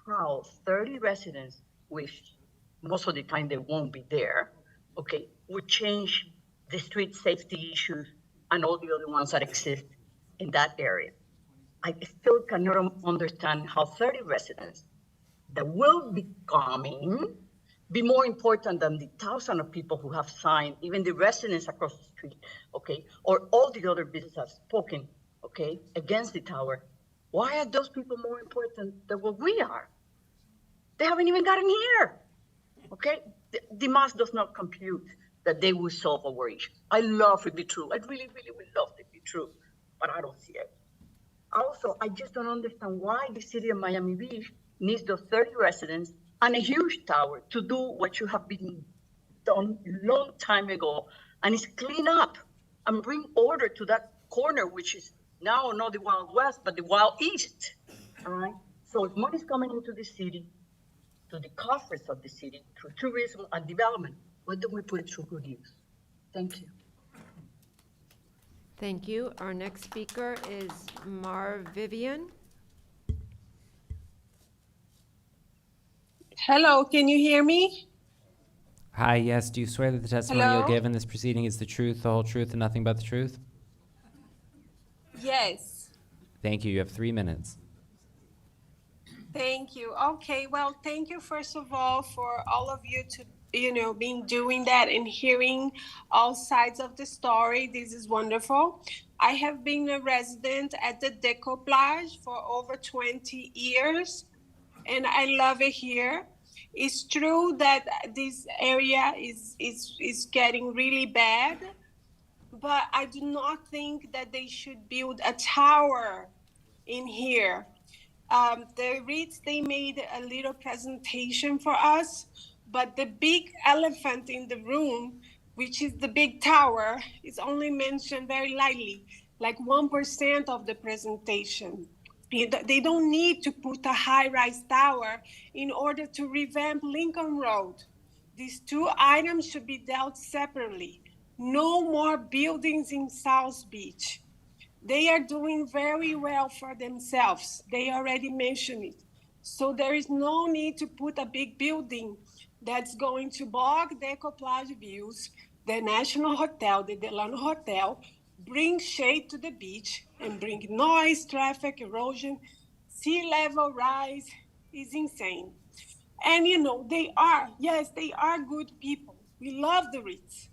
Speaker 22: how 30 residents, which most of the time they won't be there, okay, would change the street safety issues and all the other ones that exist in that area. I still cannot understand how 30 residents that will be coming be more important than the thousands of people who have signed, even the residents across the street, okay, or all the other businesses have spoken, okay, against the tower. Why are those people more important than what we are? They haven't even gotten here, okay? The math does not compute that they will solve our issues. I love it be true. I really, really would love it to be true, but I don't see it. Also, I just don't understand why the city of Miami Beach needs those 30 residents and a huge tower to do what you have been done a long time ago, and it's clean up and bring order to that corner, which is now not the Wild West, but the Wild East, all right? So if money's coming into the city, to the coffers of the city, through tourism and development, why don't we put it through good use? Thank you.
Speaker 17: Thank you. Our next speaker is Mar Vivian.
Speaker 1: Hello, can you hear me?
Speaker 15: Hi, yes. Do you swear that the testimony
Speaker 1: Hello?
Speaker 15: you'll give in this proceeding is the truth, the whole truth, and nothing but the truth?
Speaker 1: Yes,
Speaker 15: Thank you. You have 3 minutes.
Speaker 1: thank you. Okay, well, thank you first of all for all of you to, being doing that and hearing all sides of the story. This is wonderful. I have been a resident at the Decoplage for over 20 years, and I love it here. It's true that this area is getting really bad, but I do not think that they should build a tower in here. The Ritz, they made a little presentation for us, but the big elephant in the room, which is the big tower, is only mentioned very lightly, like 1% of the presentation. They don't need to put a high-rise tower in order to revamp Lincoln Road. These two items should be dealt separately. No more buildings in South Beach. They are doing very well for themselves. They already mentioned it. So there is no need to put a big building that's going to bog Decoplage views, the National Hotel, the Delano Hotel, bring shade to the beach, and bring noise, traffic, erosion, sea level rise. Is insane. And they are good people. We love the Ritz.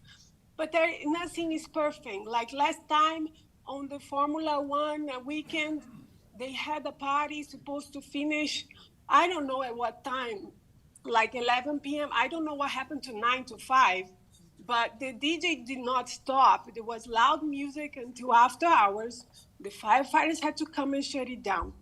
Speaker 1: But nothing is perfect. Like last time on the Formula One weekend, they had a party supposed to finish, I don't know at what time, like 11 p.m. I don't know what happened to 9 to 5, but the DJ did not stop. There was loud music until after hours. The firefighters had to come and shut it down.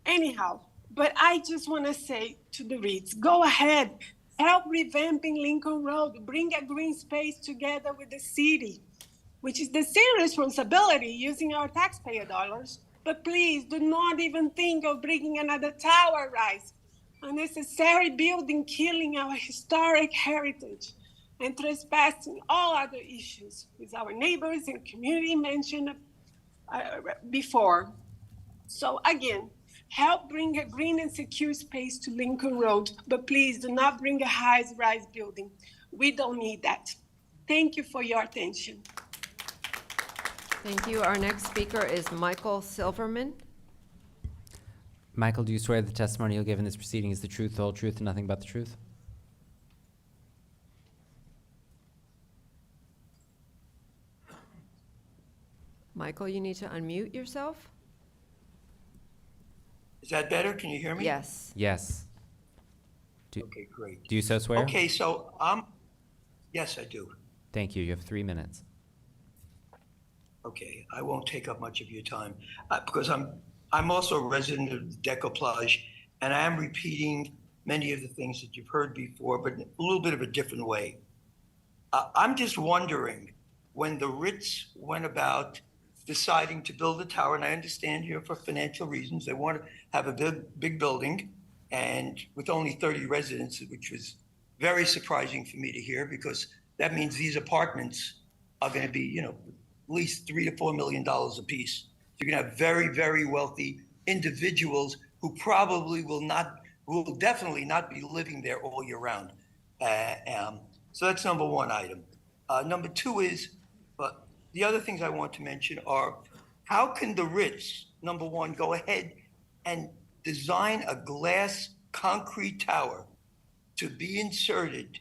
Speaker 1: Anyhow, but I just want to say to the Ritz, go ahead, help revamping Lincoln Road, bring a green space together with the city, which is the city responsibility using our taxpayer dollars. But please do not even think of bringing another tower rise, unnecessary building killing our historic heritage and trespassing all other issues with our neighbors and community mentioned before. So again, help bring a green and secure space to Lincoln Road, but please do not bring a high-rise building. We don't need that. Thank you for your attention.
Speaker 17: Thank you. Our next speaker is Michael Silverman.
Speaker 15: Michael, do you swear the testimony you'll give in this proceeding is the truth, the whole truth, and nothing but the truth?
Speaker 17: Michael, you need to unmute yourself.
Speaker 6: Is that better? Can you hear me?
Speaker 17: Yes.
Speaker 15: Yes.
Speaker 6: Okay, great.
Speaker 15: Do you so swear?
Speaker 6: Okay, so yes, I do.
Speaker 15: Thank you. You have 3 minutes.
Speaker 6: Okay, I won't take up much of your time because I'm also a resident of the Decoplage, and I am repeating many of the things that you've heard before, but in a little bit of a different way. I'm just wondering when the Ritz went about deciding to build a tower, and I understand here for financial reasons, they want to have a big building, and with only 30 residents, which was very surprising for me to hear, because that means these apartments are going to be, at least $3 to $4 million a piece. You're going to have very, very wealthy individuals who probably will definitely not be living there all year round. So that's number one item. Number two is, the other things I want to mention are, how can the Ritz, number one, go ahead and design a glass concrete tower to be inserted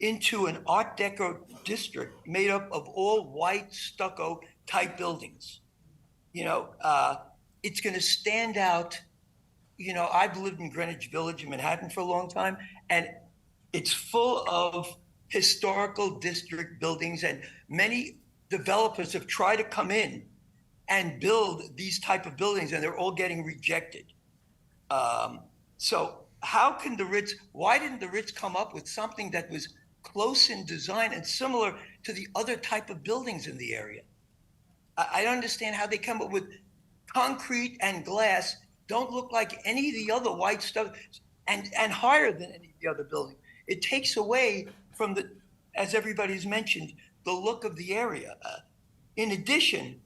Speaker 6: into an Art Deco district made up of all white stucco type buildings? It's going to stand out. I've lived in Greenwich Village in Manhattan for a long time, and it's full of historical district buildings, and many developers have tried to come in and build these type of buildings, and they're all getting rejected. So how can why didn't the Ritz come up with something that was close in design and similar to the other type of buildings in the area? I don't understand how they come up with concrete and glass, don't look like any of the other white stuff, and higher than any of the other buildings. It takes away from as everybody's mentioned, the look of the area. In addition,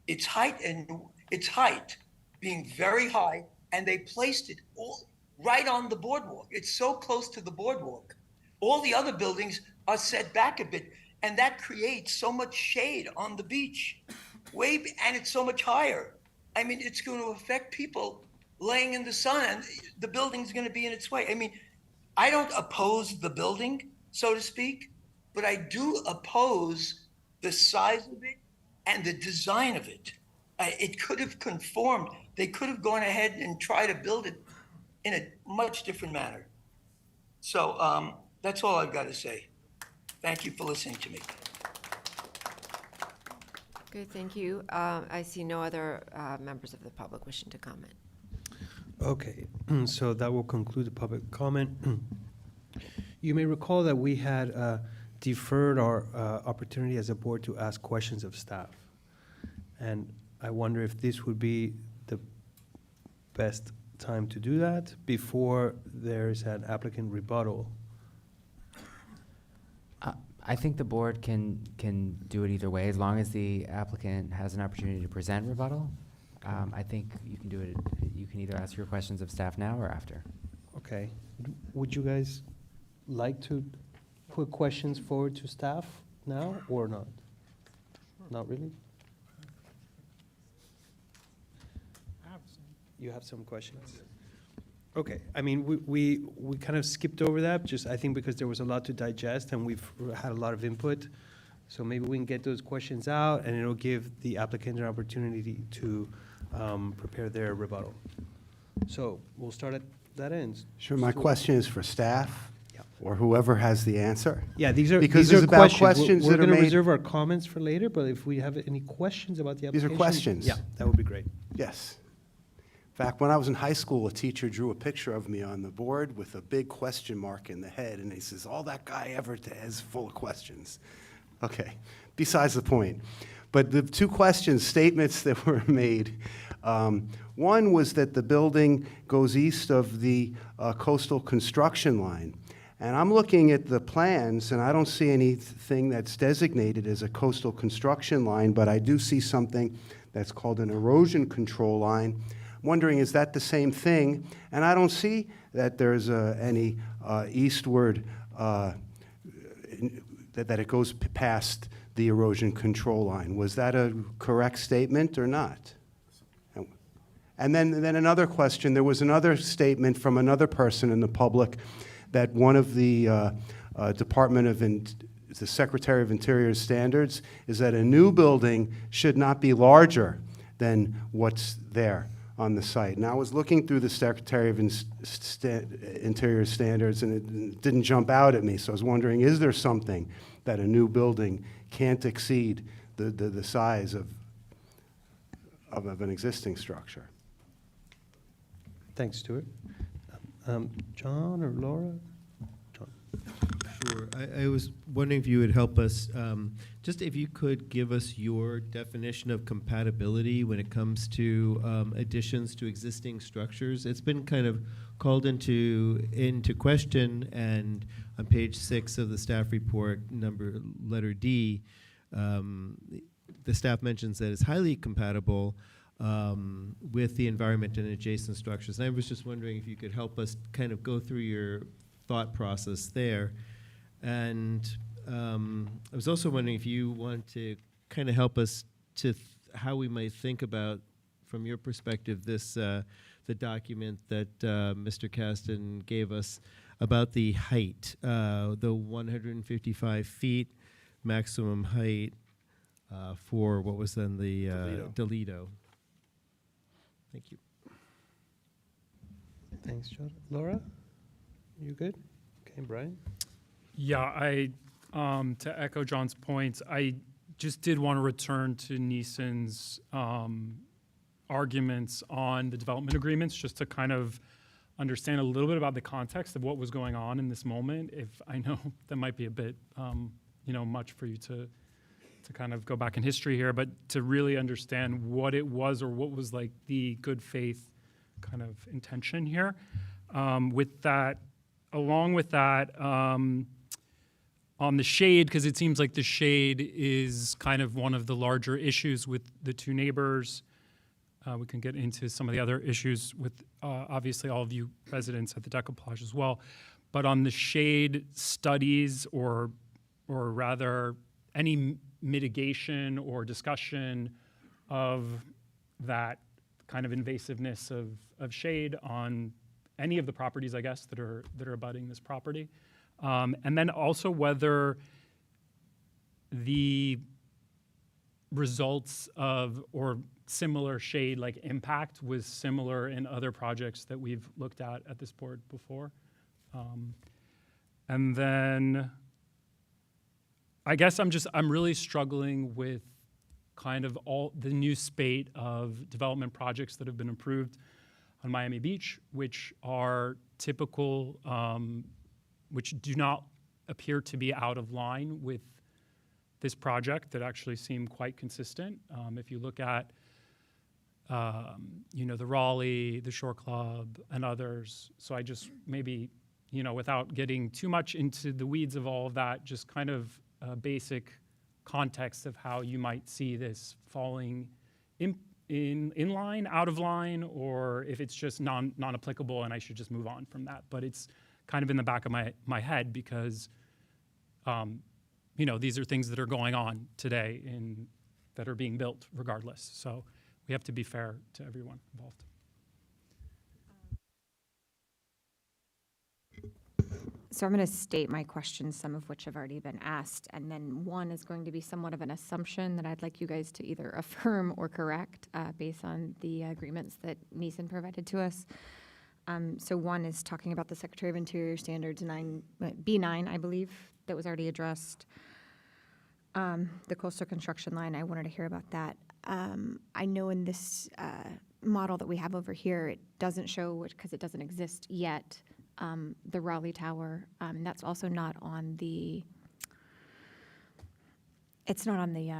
Speaker 6: its height being very high, and they placed it all right on the boardwalk. It's so close to the boardwalk. All the other buildings are set back a bit, and that creates so much shade on the beach. And it's so much higher. I mean, it's going to affect people laying in the sun, and the building's going to be in its way. I mean, I don't oppose the building, so to speak, but I do oppose the size of it and the design of it. It could have conformed. They could have gone ahead and tried to build it in a much different manner. So that's all I've got to say. Thank you for listening to me.
Speaker 17: Good, thank you. I see no other members of the public wishing to comment.
Speaker 2: Okay, so that will conclude the public comment. You may recall that we had deferred our opportunity as a board to ask questions of staff. And I wonder if this would be the best time to do that before there's an applicant rebuttal.
Speaker 15: I think the board can do it either way, as long as the applicant has an opportunity to present rebuttal. I think you can do it. You can either ask your questions of staff now or after.
Speaker 2: Okay. Would you guys like to put questions forward to staff now or not? Not really? You have some questions? Okay, I mean, we kind of skipped over that, just I think because there was a lot to digest and we've had a lot of input. So maybe we can get those questions out and it'll give the applicant an opportunity to prepare their rebuttal. So we'll start at that end.
Speaker 5: Sure, my question is for staff or whoever has the answer.
Speaker 2: Yeah, these are
Speaker 5: because
Speaker 2: these
Speaker 5: it's
Speaker 2: are
Speaker 5: about
Speaker 2: questions. We're
Speaker 5: that are
Speaker 2: going to
Speaker 5: made.
Speaker 2: reserve our comments for later, but if we have any questions about the
Speaker 5: These
Speaker 2: application.
Speaker 5: are questions.
Speaker 2: Yeah, that would be great.
Speaker 5: Yes. In fact, when I was in high school, a teacher drew a picture of me on the board with a big question mark in the head, and he says, all that guy ever is full of questions. Okay, besides the point. But the two statements that were made, one was that the building goes east of the coastal construction line. And I'm looking at the plans, and I don't see anything that's designated as a coastal construction line, but I do see something that's called an erosion control line. I'm wondering, is that the same thing? And I don't see that there's any eastward, that it goes past the erosion control line. Was that a correct statement or not? And then another question, there was another statement from another person in the public that one of the the Secretary of Interior's standards is that a new building should not be larger than what's there on the site. And I was looking through the Secretary of Interior standards, and it didn't jump out at me. So I was wondering, is there something that a new building can't exceed the size of an existing structure?
Speaker 2: Thanks, Stuart. John or Laura? John.
Speaker 7: Sure. I was wondering if you would help us, just if you could give us your definition of compatibility when it comes to additions to existing structures. It's been kind of called into question, and on page 6 of the staff report, letter D, the staff mentions that it's highly compatible with the environment and adjacent structures. And I was just wondering if you could help us kind of go through your thought process there. And I was also wondering if you want to kind of help us to how we might think about, from your perspective, this the document that Mr. Kasten gave us about the height, the 155 feet maximum height for what was then the Delito. Thank you.
Speaker 2: Thanks, John. Laura, you good? Okay, Brian?
Speaker 8: Yeah, to echo John's points, I just did want to return to Neeson's arguments on the development agreements, just to kind of understand a little bit about the context of what was going on in this moment. If I know that might be a bit, much for you to kind of go back in history here, but to really understand what it was, or what was like the good faith kind of intention here. With that, along with that, on the shade, because it seems like the shade is kind of one of the larger issues with the two neighbors. We can get into some of the other issues with obviously all of you residents at the Decoupage as well. But on the shade studies, or rather any mitigation or discussion of that kind of invasiveness of shade on any of the properties, I guess, that are abutting this property. And then also whether the results of or similar shade like impact was similar in other projects that we've looked at this board before. And then I guess I'm really struggling with kind of all the new spate of development projects that have been approved on Miami Beach, which are typical, which do not appear to be out of line with this project, that actually seem quite consistent. If you look at, the Raleigh, the Shore Club, and others. So I just maybe, without getting too much into the weeds of all of that, just kind of basic context of how you might see this falling in line, out of line, or if it's just non-applicable and I should just move on from that. But it's kind of in the back of my head because, these are things that are going on today that are being built regardless. So we have to be fair to everyone involved.
Speaker 10: So I'm going to state my questions, some of which have already been asked, and then one is going to be somewhat of an assumption that I'd like you guys to either affirm or correct based on the agreements that Neeson provided to us. So one is talking about the Secretary of Interior Standards B9, I believe, that was already addressed. The coastal construction line, I wanted to hear about that. I know in this model that we have over here, it doesn't show, because it doesn't exist yet, the Raleigh Tower. That's also not on the, it's not on the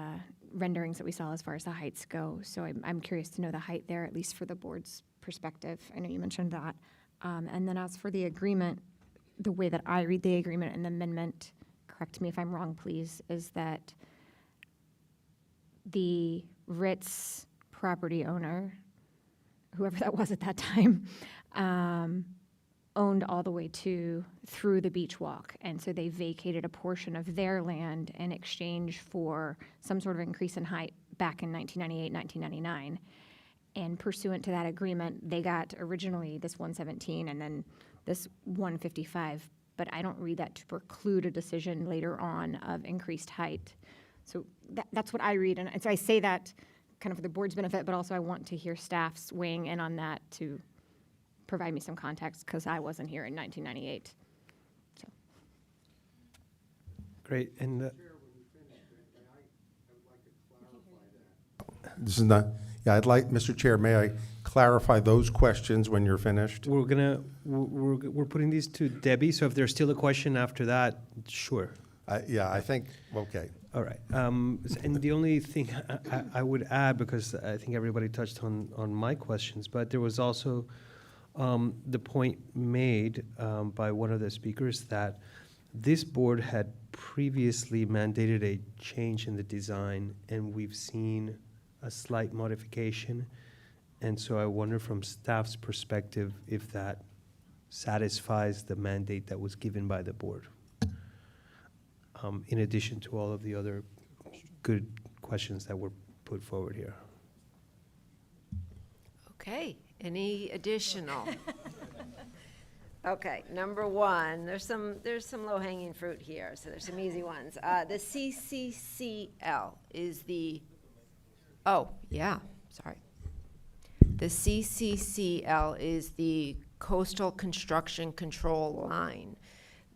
Speaker 10: renderings that we saw as far as the heights go. So I'm curious to know the height there, at least for the board's perspective. I know you mentioned that. And then as for the agreement, the way that I read the agreement and the amendment, correct me if I'm wrong, please, is that the Ritz property owner, whoever that was at that time, owned all the way through the beach walk. And so they vacated a portion of their land in exchange for some sort of increase in height back in 1998, 1999. And pursuant to that agreement, they got originally this 117 and then this 155, but I don't read that to preclude a decision later on of increased height. So that's what I read. And so I say that kind of for the board's benefit, but also I want to hear staff's weighing in on that to provide me some context, because I wasn't here in 1998. So.
Speaker 2: Great. And
Speaker 19: this is not, yeah, I'd like, Mr. Chair, may I
Speaker 11: clarify those questions when you're finished?
Speaker 2: We're putting these to Debbie, so if there's still a question after that, sure.
Speaker 11: Yeah, I think, okay.
Speaker 2: All right. And the only thing I would add, because I think everybody touched on my questions, but there was also the point made by one of the speakers that this board had previously mandated a change in the design, and we've seen a slight modification. And so I wonder from staff's perspective if that satisfies the mandate that was given by the board, in addition to all of the other good questions that were put forward here.
Speaker 17: Okay, any additional? Okay, number one, there's some low-hanging fruit here, so there's some easy ones. The CCCL is the, oh, yeah, sorry. The CCCL is the Coastal Construction Control Line.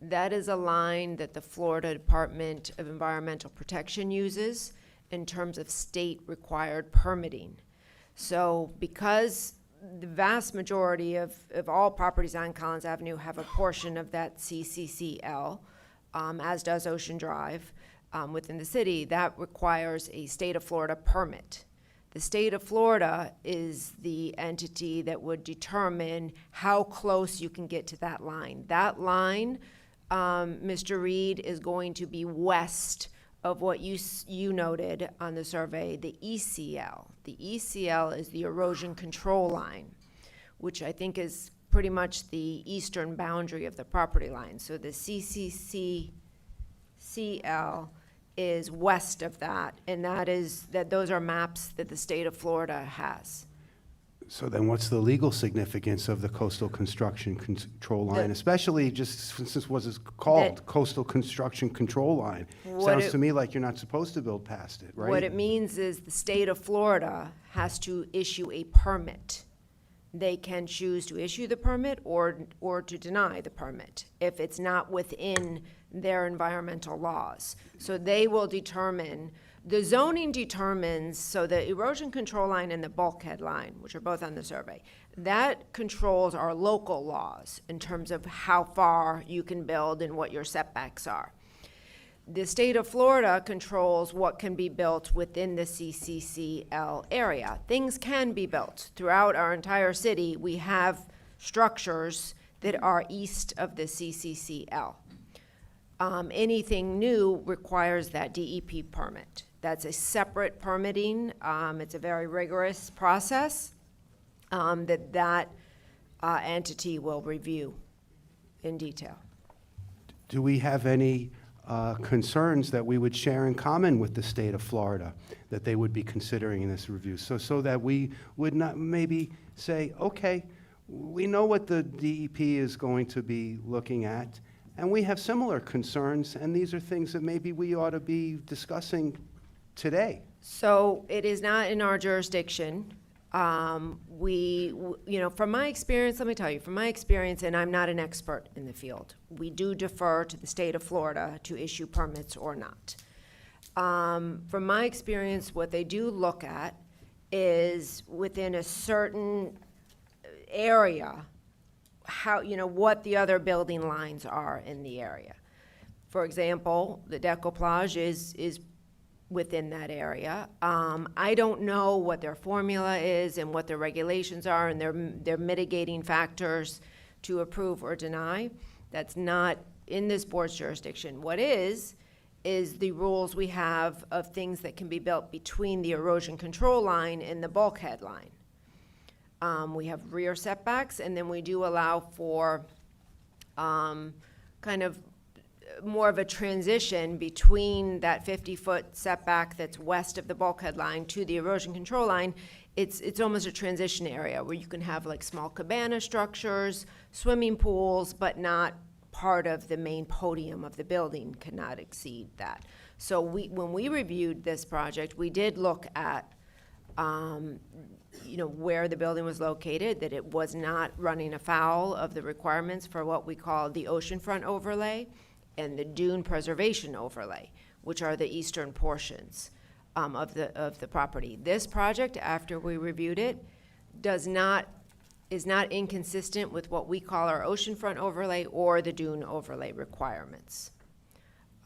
Speaker 17: That is a line that the Florida Department of Environmental Protection uses in terms of state-required permitting. So because the vast majority of all properties on Collins Avenue have a portion of that CCCL, as does Ocean Drive, within the city, that requires a state of Florida permit. The state of Florida is the entity that would determine how close you can get to that line. That line, Mr. Reed, is going to be west of what you noted on the survey, the ECL. The ECL is the erosion control line, which I think is pretty much the eastern boundary of the property line. So the CCCL is west of that, and those are maps that the state of Florida has.
Speaker 19: So then what's the legal significance of the coastal construction control line, especially just since this was called coastal construction control line? Sounds to me like you're not supposed to build past it, right?
Speaker 17: What it means is the state of Florida has to issue a permit. They can choose to issue the permit or to deny the permit if it's not within their environmental laws. So they will determine. The zoning determines, so the erosion control line and the bulkhead line, which are both on the survey, that controls our local laws in terms of how far you can build and what your setbacks are. The state of Florida controls what can be built within the CCCL area. Things can be built. Throughout our entire city, we have structures that are east of the CCCL. Anything new requires that DEP permit. That's a separate permitting. It's a very rigorous process that entity will review in detail.
Speaker 19: Do we have any concerns that we would share in common with the state of Florida that they would be considering in this review? So that we would not maybe say, okay, we know what the DEP is going to be looking at, and we have similar concerns, and these are things that maybe we ought to be discussing today.
Speaker 17: So it is not in our jurisdiction. From my experience, let me tell you, from my experience, and I'm not an expert in the field, we do defer to the state of Florida to issue permits or not. From my experience, what they do look at is within a certain area, what the other building lines are in the area. For example, the Decoplage is within that area. I don't know what their formula is and what their regulations are and their mitigating factors to approve or deny. That's not in this board's jurisdiction. What is the rules we have of things that can be built between the erosion control line and the bulkhead line. We have rear setbacks, and then we do allow for kind of more of a transition between that 50-foot setback that's west of the bulkhead line to the erosion control line. It's almost a transition area where you can have like small cabana structures, swimming pools, but not part of the main podium of the building, cannot exceed that. So when we reviewed this project, we did look at where the building was located, that it was not running afoul of the requirements for what we call the oceanfront overlay and the dune preservation overlay, which are the eastern portions of the property. This project, after we reviewed it, is not inconsistent with what we call our oceanfront overlay or the dune overlay requirements.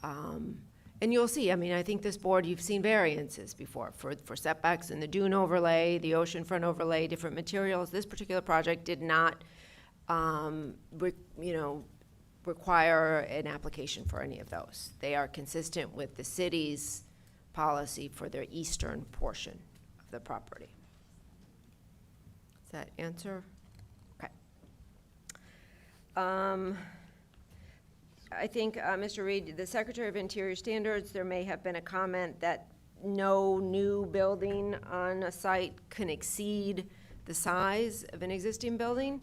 Speaker 17: And you'll see, I mean, I think this board, you've seen variances before for setbacks in the dune overlay, the oceanfront overlay, different materials. This particular project did not, require an application for any of those. They are consistent with the city's policy for their eastern portion of the property. Does that answer? Okay. I think, Mr. Reed, the Secretary of Interior Standards, there may have been a comment that no new building on a site can exceed the size of an existing building.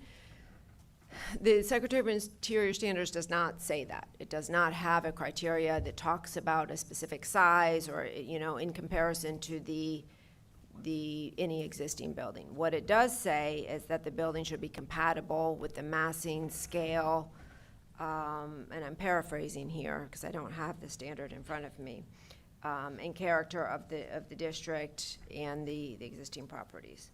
Speaker 17: The Secretary of Interior Standards does not say that. It does not have a criteria that talks about a specific size or, in comparison to any existing building. What it does say is that the building should be compatible with the massing scale, and I'm paraphrasing here because I don't have the standard in front of me, and character of the district and the existing properties.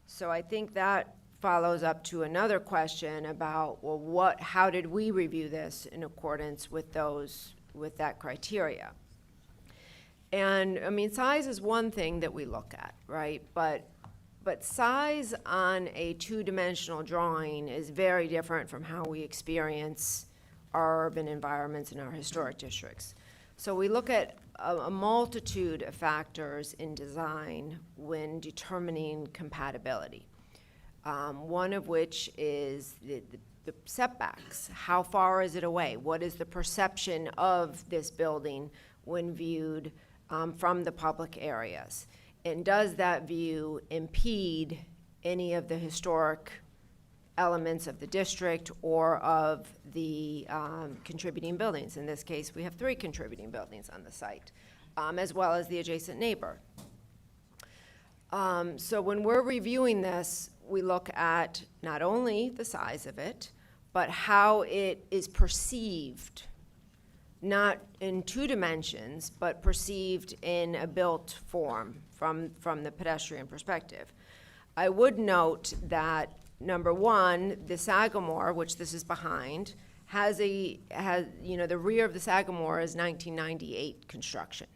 Speaker 17: So I think that follows up to another question about, well, how did we review this in accordance with that criteria? And I mean, size is one thing that we look at, right? But size on a two-dimensional drawing is very different from how we experience our urban environments in our historic districts. So we look at a multitude of factors in design when determining compatibility. One of which is the setbacks. How far is it away? What is the perception of this building when viewed from the public areas? And does that view impede any of the historic elements of the district or of the contributing buildings? In this case, we have 3 contributing buildings on the site, as well as the adjacent neighbor. So when we're reviewing this, we look at not only the size of it, but how it is perceived, not in 2 dimensions, but perceived in a built form from the pedestrian perspective. I would note that, number one, the Sagamore, which this is behind, has the rear of the Sagamore is 1998 construction.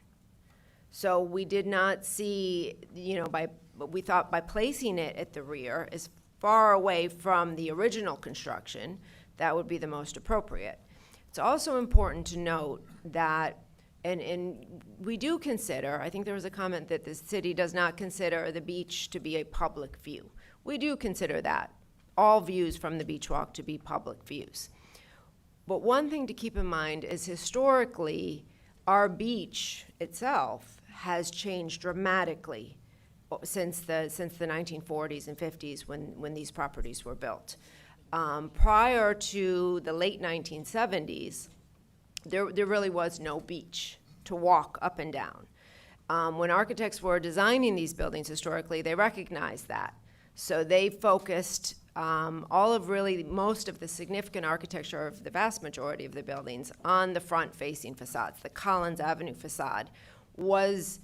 Speaker 17: So we did not see, we thought by placing it at the rear, as far away from the original construction, that would be the most appropriate. It's also important to note that, and we do consider, I think there was a comment that the city does not consider the beach to be a public view. We do consider that, all views from the beach walk to be public views. But one thing to keep in mind is historically, our beach itself has changed dramatically since the 1940s and 50s when these properties were built. Prior to the late 1970s, there really was no beach to walk up and down. When architects were designing these buildings historically, they recognized that. So they focused most of the significant architecture of the vast majority of the buildings on the front-facing facades. The Collins Avenue facade was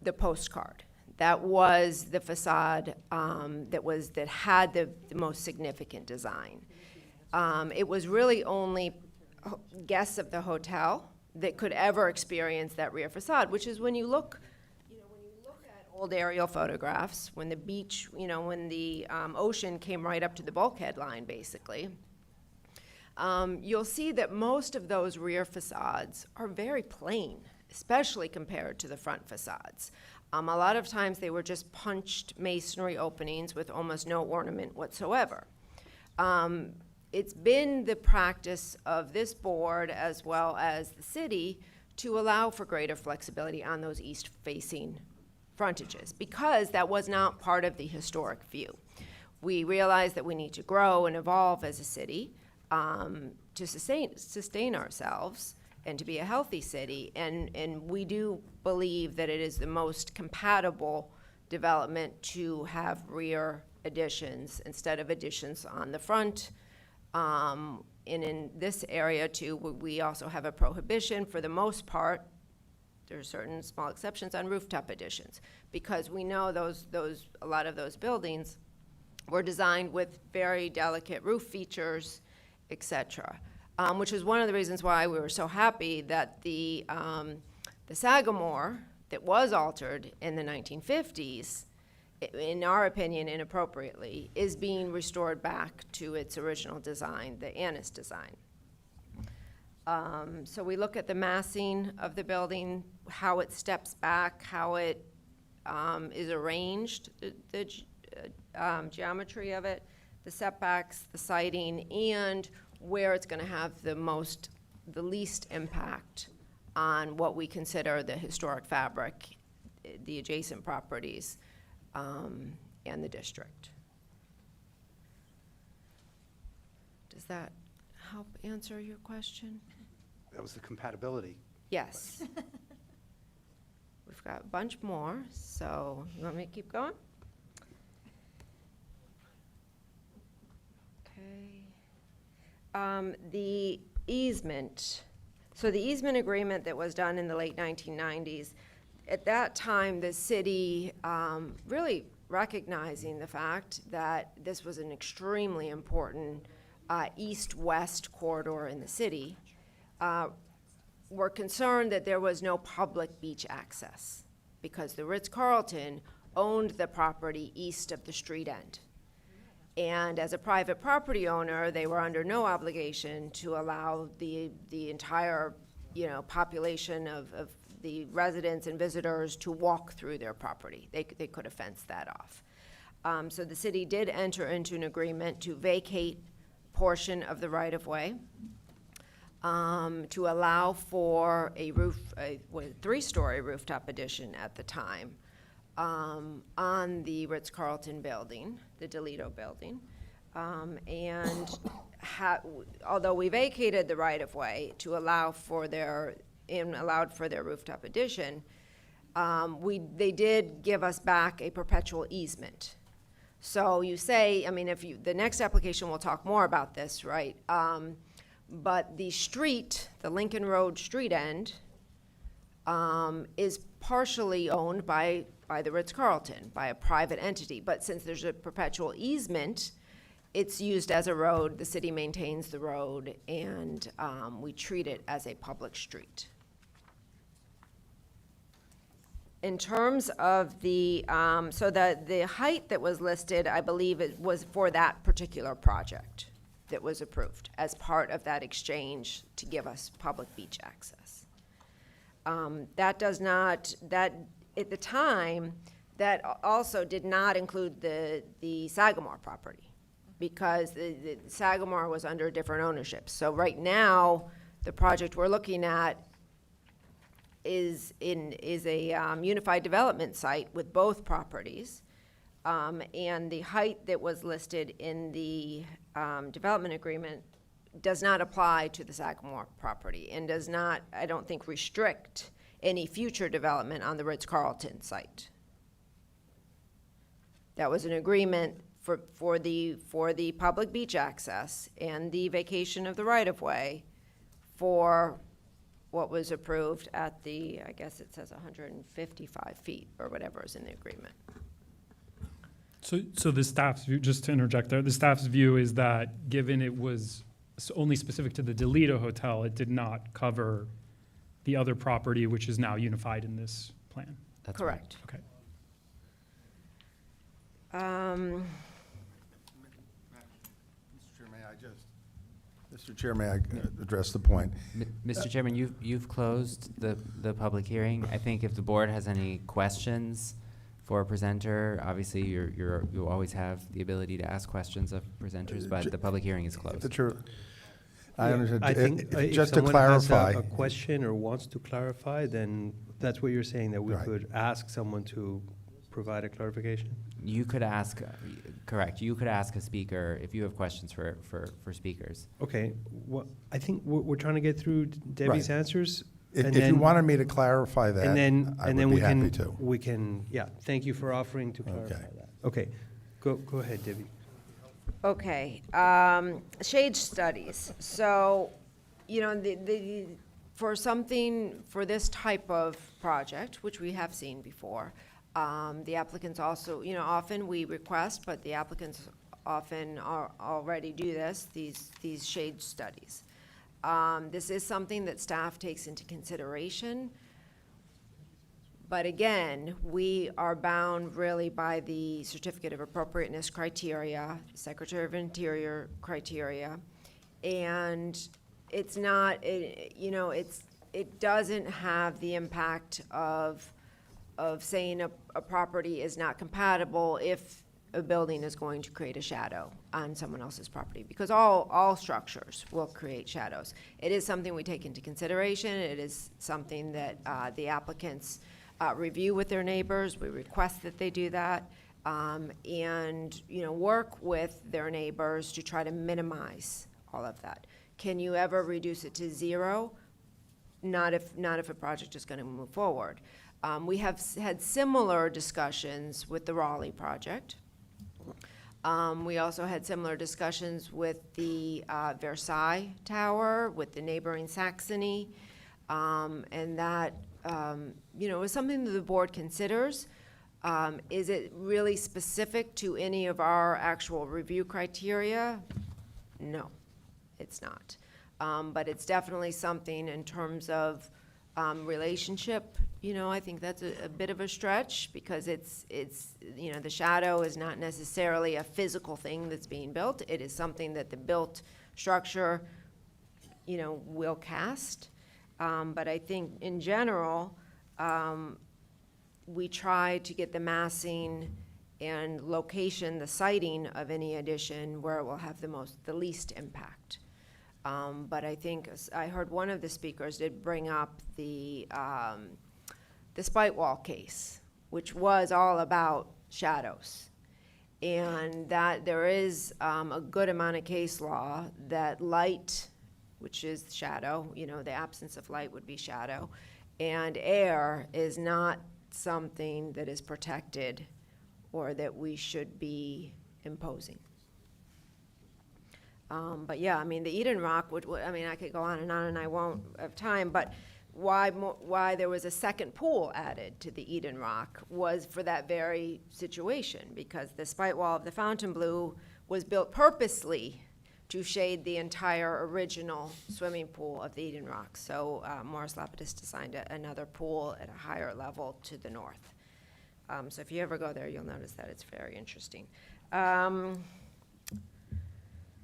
Speaker 17: the postcard. That was the facade that had the most significant design. It was really only guests of the hotel that could ever experience that rear facade, which is when you look at old aerial photographs, when the beach, when the ocean came right up to the bulkhead line, basically, you'll see that most of those rear facades are very plain, especially compared to the front facades. A lot of times they were just punched masonry openings with almost no ornament whatsoever. It's been the practice of this board as well as the city to allow for greater flexibility on those east-facing frontages because that was not part of the historic view. We realize that we need to grow and evolve as a city to sustain ourselves and to be a healthy city, and we do believe that it is the most compatible development to have rear additions instead of additions on the front. And in this area too, we also have a prohibition for the most part. There are certain small exceptions on rooftop additions because we know a lot of those buildings were designed with very delicate roof features, et cetera, which is one of the reasons why we were so happy that the Sagamore that was altered in the 1950s, in our opinion inappropriately, is being restored back to its original design, the Annis design. So we look at the massing of the building, how it steps back, how it is arranged, the geometry of it, the setbacks, the siding, and where it's going to have the least impact on what we consider the historic fabric, the adjacent properties, and the district. Does that help answer your question?
Speaker 19: That was the compatibility.
Speaker 17: Yes. We've got a bunch more, so you want me to keep going? Okay. The easement. So the easement agreement that was done in the late 1990s, at that time, the city really recognizing the fact that this was an extremely important east-west corridor in the city, were concerned that there was no public beach access because the Ritz-Carlton owned the property east of the street end. And as a private property owner, they were under no obligation to allow the entire, population of the residents and visitors to walk through their property. They could have fenced that off. So the city did enter into an agreement to vacate portion of the right-of-way, to allow for a three-story rooftop addition at the time, on the Ritz-Carlton building, the Delito building. Although we vacated the right-of-way to allow for allowed for their rooftop addition, they did give us back a perpetual easement. So you say, the next application will talk more about this, right? But the street, the Lincoln Road street end, is partially owned by the Ritz-Carlton, by a private entity. But since there's a perpetual easement, it's used as a road. The city maintains the road, and we treat it as a public street. In terms of the height that was listed, I believe it was for that particular project that was approved as part of that exchange to give us public beach access. At the time, that also did not include the Sagamore property because the Sagamore was under different ownership. So right now, the project we're looking at is a unified development site with both properties. And the height that was listed in the development agreement does not apply to the Sagamore property and does not, I don't think, restrict any future development on the Ritz-Carlton site. That was an agreement for the public beach access and the vacation of the right-of-way for what was approved at I guess it says 155 feet or whatever is in the agreement.
Speaker 8: So the staff's view, just to interject there, the staff's view is that given it was only specific to the Delito Hotel, it did not cover the other property, which is now unified in this plan.
Speaker 15: That's
Speaker 17: correct.
Speaker 8: Okay.
Speaker 11: Mr. Chair, may I address the point?
Speaker 15: Mr. Chairman, you've closed the public hearing. I think if the board has any questions for a presenter, obviously you always have the ability to ask questions of presenters, but the public hearing is closed.
Speaker 11: I understand.
Speaker 2: I think if
Speaker 11: Just to
Speaker 2: someone has
Speaker 11: clarify.
Speaker 2: a question or wants to clarify, then that's what you're saying, that we
Speaker 11: Right.
Speaker 2: could ask someone to provide a clarification?
Speaker 15: You could ask, correct, you could ask a speaker if you have questions for speakers.
Speaker 2: Okay, I think we're trying to get through Debbie's
Speaker 11: Right.
Speaker 2: answers.
Speaker 11: If you wanted me to clarify that, I would be happy to.
Speaker 2: We can, yeah, thank you for offering to clarify that. Okay, go ahead, Debbie.
Speaker 17: Okay, shade studies. So, for this type of project, which we have seen before, The applicants also, often we request, but the applicants often already do this, these shade studies. This is something that staff takes into consideration. But again, we are bound really by the Certificate of Appropriateness criteria, Secretary of Interior criteria. And it's not, it doesn't have the impact of saying a property is not compatible if a building is going to create a shadow on someone else's property, because all structures will create shadows. It is something we take into consideration. It is something that the applicants review with their neighbors. We request that they do that, and work with their neighbors to try to minimize all of that. Can you ever reduce it to zero? Not if a project is going to move forward. We have had similar discussions with the Raleigh project. We also had similar discussions with the Versailles Tower, with the neighboring Saxony, and that is something that the board considers. Is it really specific to any of our actual review criteria? No, it's not. But it's definitely something in terms of relationship. I think that's a bit of a stretch, because it's the shadow is not necessarily a physical thing that's being built. It is something that the built structure, will cast. But I think in general, we try to get the massing and location, the siting of any addition where it will have the least impact. But I think I heard one of the speakers did bring up the Spite Wall case, which was all about shadows. And that there is a good amount of case law that light, which is shadow, the absence of light would be shadow, and air is not something that is protected or that we should be imposing. But yeah, the Eden Rock I could go on and I won't have time, but why there was a second pool added to the Eden Rock was for that very situation, because the spite wall of the Fontainebleau was built purposely to shade the entire original swimming pool of the Eden Rock. So Morris Lapidus designed another pool at a higher level to the north. So if you ever go there, you'll notice that it's very interesting.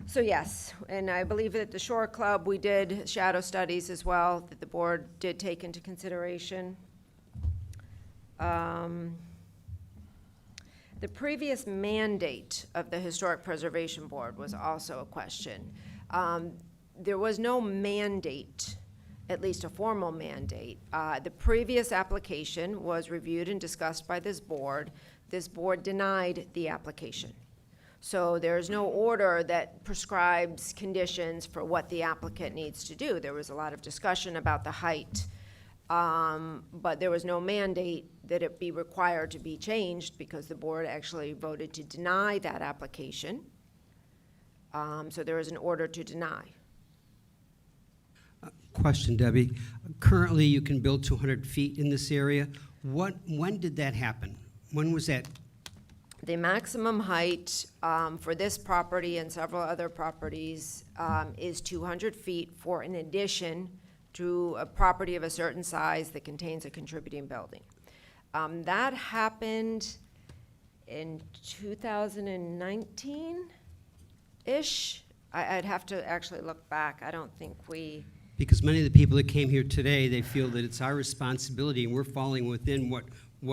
Speaker 17: So yes, and I believe at the Shore Club, we did shadow studies as well that the board did take into consideration. The previous mandate of the Historic Preservation Board was also a question. There was no mandate, at least a formal mandate. The previous application was reviewed and discussed by this board. This board denied the application. So there's no order that prescribes conditions for what the applicant needs to do. There was a lot of discussion about the height, but there was no mandate that it be required to be changed, because the board actually voted to deny that application. So there was an order to deny.
Speaker 4: Question, Debbie. Currently, you can build 200 feet in this area. When did that happen? When was that?
Speaker 17: The maximum height for this property and several other properties is 200 feet for an addition to a property of a certain size that contains a contributing building. That happened in 2019-ish. I'd have to actually look back. I don't think we...
Speaker 4: Because many of the people that came here today, they feel that it's our responsibility and we're falling within what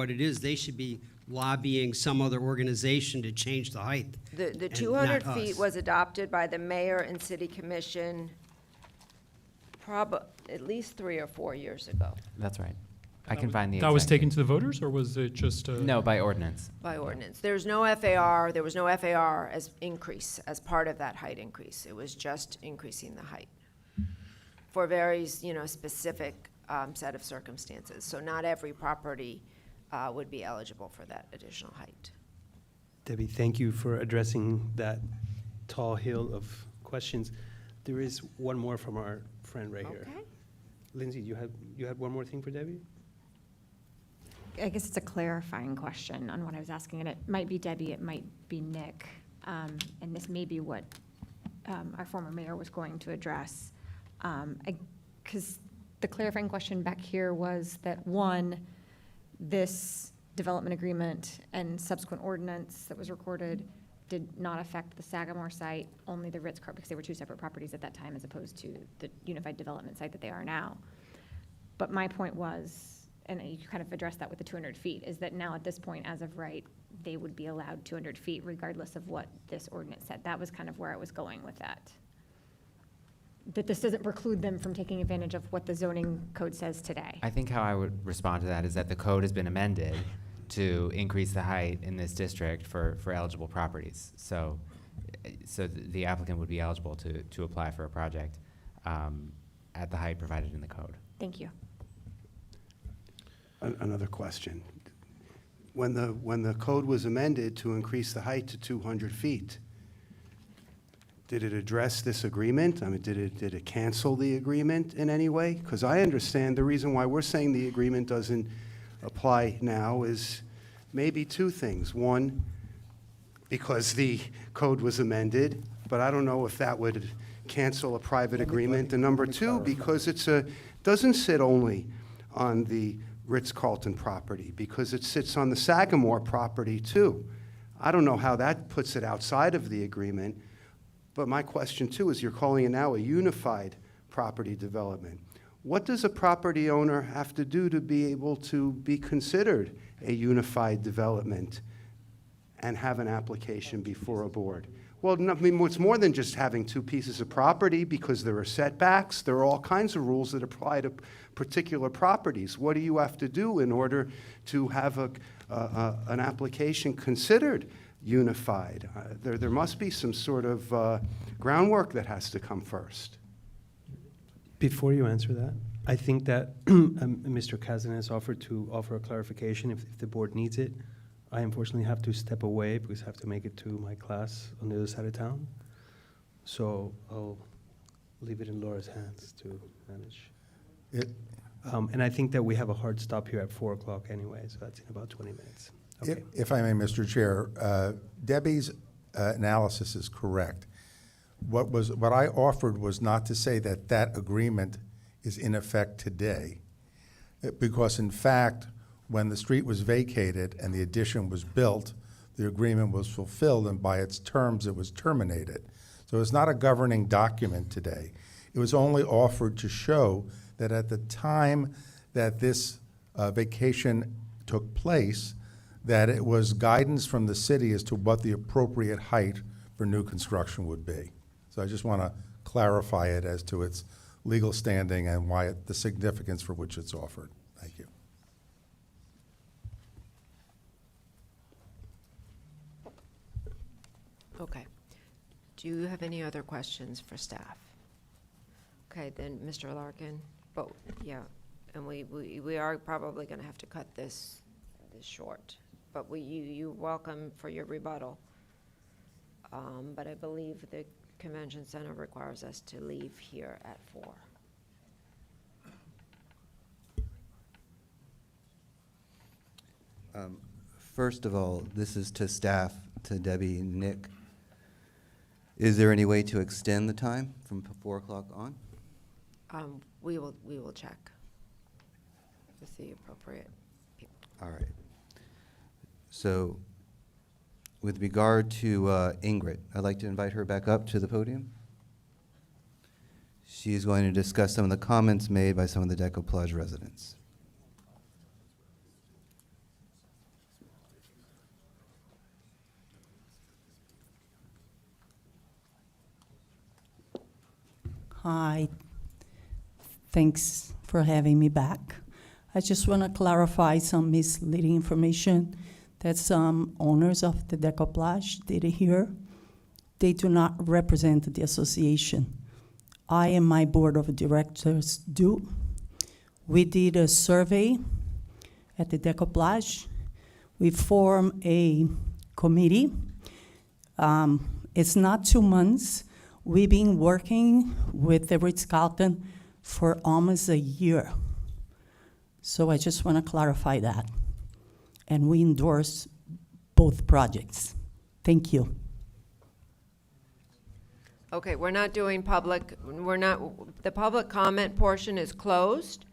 Speaker 4: it is. They should be lobbying some other organization to change the height.
Speaker 17: The 200 feet was adopted by the mayor and city commission at least 3 or 4 years ago.
Speaker 15: That's right. I can find the
Speaker 8: That was
Speaker 15: exact
Speaker 8: taken
Speaker 15: date.
Speaker 8: to the voters, or was it just
Speaker 15: No, by ordinance.
Speaker 17: By ordinance. There's no FAR. There was no FAR as increase, as part of that height increase. It was just increasing the height for very, specific set of circumstances. So not every property would be eligible for that additional height.
Speaker 2: Debbie, thank you for addressing that tall hill of questions. There is one more from our friend right here.
Speaker 17: Okay.
Speaker 2: Lindsay, you had one more thing for Debbie?
Speaker 10: I guess it's a clarifying question on what I was asking, and it might be Debbie, it might be Nick, and this may be what our former mayor was going to address. Because the clarifying question back here was that, one, this development agreement and subsequent ordinance that was recorded did not affect the Sagamore site, only the Ritz-Carlton, because they were two separate properties at that time as opposed to the unified development site that they are now. But my point was, and you kind of addressed that with the 200 feet, is that now at this point, as of right, they would be allowed 200 feet regardless of what this ordinance said. That was kind of where I was going with that. That this doesn't preclude them from taking advantage of what the zoning code says today.
Speaker 15: I think how I would respond to that is that the code has been amended to increase the height in this district for eligible properties. So the applicant would be eligible to apply for a project at the height provided in the code.
Speaker 10: Thank you.
Speaker 19: Another question. When the code was amended to increase the height to 200 feet, did it address this agreement? I mean, did it cancel the agreement in any way? Because I understand the reason why we're saying the agreement doesn't apply now is maybe two things. One, because the code was amended, but I don't know if that would cancel a private agreement. And number two, because doesn't sit only on the Ritz-Carlton property, because it sits on the Sagamore property too. I don't know how that puts it outside of the agreement, but my question too is, you're calling it now a unified property development. What does a property owner have to do to be able to be considered a unified development and have an application before a board? Well, I mean, it's more than just having two pieces of property, because there are setbacks. There are all kinds of rules that apply to particular properties. What do you have to do in order to have an application considered unified? There must be some sort of groundwork that has to come first.
Speaker 2: Before you answer that, I think that Mr. Kazan has offered to offer a clarification if the board needs it. I unfortunately have to step away because I have to make it to my class on the other side of town. So I'll leave it in Laura's hands to manage. And I think that we have a hard stop here at 4 o'clock anyway, so that's in about 20 minutes. Okay.
Speaker 11: If I may, Mr. Chair, Debbie's analysis is correct. What I offered was not to say that that agreement is in effect today, because in fact, when the street was vacated and the addition was built, the agreement was fulfilled, and by its terms, it was terminated. So it's not a governing document today. It was only offered to show that at the time that this vacation took place, that it was guidance from the city as to what the appropriate height for new construction would be. So I just want to clarify it as to its legal standing and why the significance for which it's offered. Thank you.
Speaker 17: Okay. Do you have any other questions for staff? Okay, then Mr. Larkin. But yeah, and we are probably going to have to cut this short. But you're welcome for your rebuttal. But I believe the convention center requires us to leave here at 4.
Speaker 14: First of all, this is to staff, to Debbie and Nick. Is there any way to extend the time from 4 o'clock on?
Speaker 17: We will check with the appropriate people.
Speaker 14: All right. So with regard to Ingrid, I'd like to invite her back up to the podium. She's going to discuss some of the comments made by some of the Decoupage residents.
Speaker 18: Hi. Thanks for having me back. I just want to clarify some misleading information that some owners of the Decoupage did hear. They do not represent the association. I and my board of directors do. We did a survey at the Decoupage. We formed a committee. It's not 2 months. We've been working with the Ritz-Carlton for almost a year. So I just want to clarify that. and we endorse both projects. Thank you.
Speaker 17: Okay, we're not doing public, the public comment portion is closed.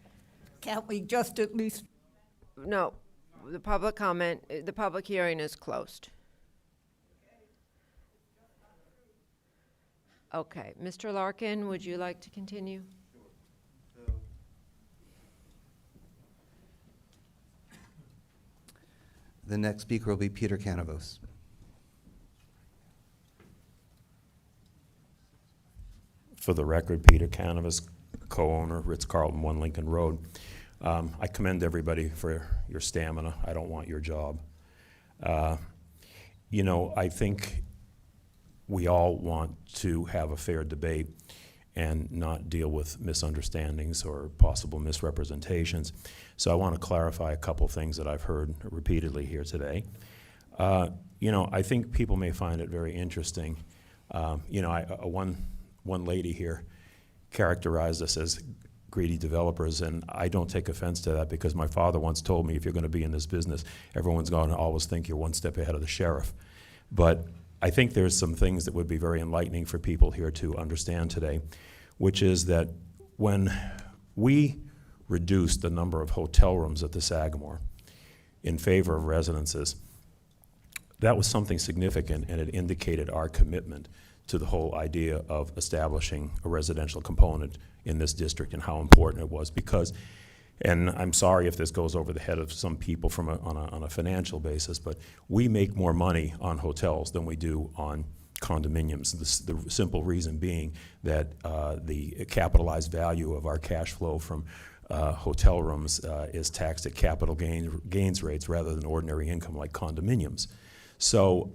Speaker 18: Can't we just at least?
Speaker 17: No, the public comment, the public hearing is closed. Okay, Mr. Larkin, would you like to continue?
Speaker 14: The next speaker will be Peter Canavos.
Speaker 9: For the record, Peter Canavos, co-owner, Ritz-Carlton, 1 Lincoln Road. I commend everybody for your stamina. I don't want your job. You know, I think we all want to have a fair debate and not deal with misunderstandings or possible misrepresentations. So I want to clarify a couple things that I've heard repeatedly here today. You know, I think people may find it very interesting. You know, one lady here characterized us as greedy developers, and I don't take offense to that because my father once told me if you're going to be in this business, everyone's going to always think you're one step ahead of the sheriff. But I think there's some things that would be very enlightening for people here to understand today, which is that when we reduced the number of hotel rooms at the Sagamore in favor of residences, that was something significant, and it indicated our commitment to the whole idea of establishing a residential component in this district and how important it was. Because, and I'm sorry if this goes over the head of some people from on a financial basis, but we make more money on hotels than we do on condominiums. The simple reason being that the capitalized value of our cash flow from hotel rooms is taxed at capital gains rates rather than ordinary income like condominiums. So,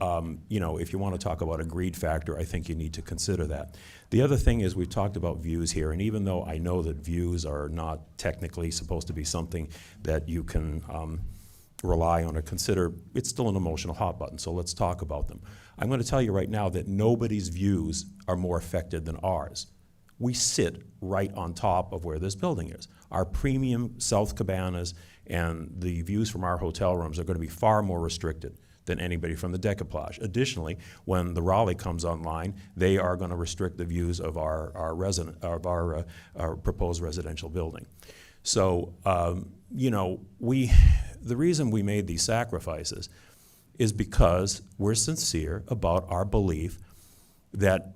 Speaker 9: you know, if you want to talk about a greed factor, I think you need to consider that. The other thing is we've talked about views here, and even though I know that views are not technically supposed to be something that you can rely on or consider, it's still an emotional hot button, so let's talk about them. I'm going to tell you right now that nobody's views are more affected than ours. We sit right on top of where this building is. Our premium South Cabanas and the views from our hotel rooms are going to be far more restricted than anybody from the Decoplage. Additionally, when the Raleigh comes online, they are going to restrict the views of our proposed residential building. So, you know, the reason we made these sacrifices is because we're sincere about our belief that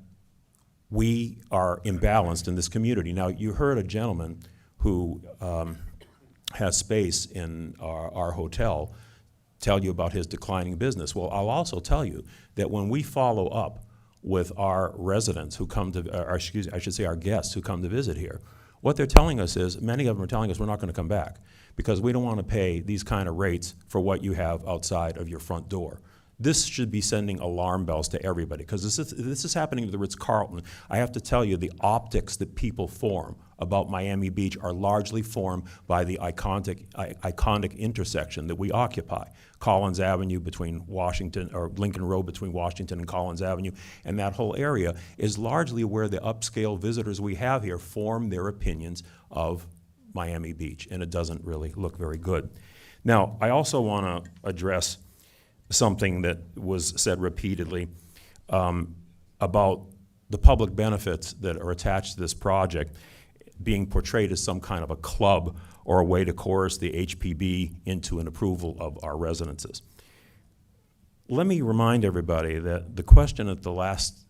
Speaker 9: we are imbalanced in this community. Now, you heard a gentleman who has space in our hotel tell you about his declining business. Well, I'll also tell you that when we follow up with our residents who come to, or excuse me, I should say our guests who come to visit here, what they're telling us is, many of them are telling us we're not going to come back because we don't want to pay these kind of rates for what you have outside of your front door. This should be sending alarm bells to everybody because this is happening to the Ritz-Carlton. I have to tell you, the optics that people form about Miami Beach are largely formed by the iconic intersection that we occupy. Collins Avenue between Washington, or Lincoln Road between Washington and Collins Avenue, and that whole area is largely where the upscale visitors we have here form their opinions of Miami Beach, and it doesn't really look very good. Now, I also want to address something that was said repeatedly about the public benefits that are attached to this project being portrayed as some kind of a club or a way to coerce the HPB into an approval of our residences. Let me remind everybody that the question at the last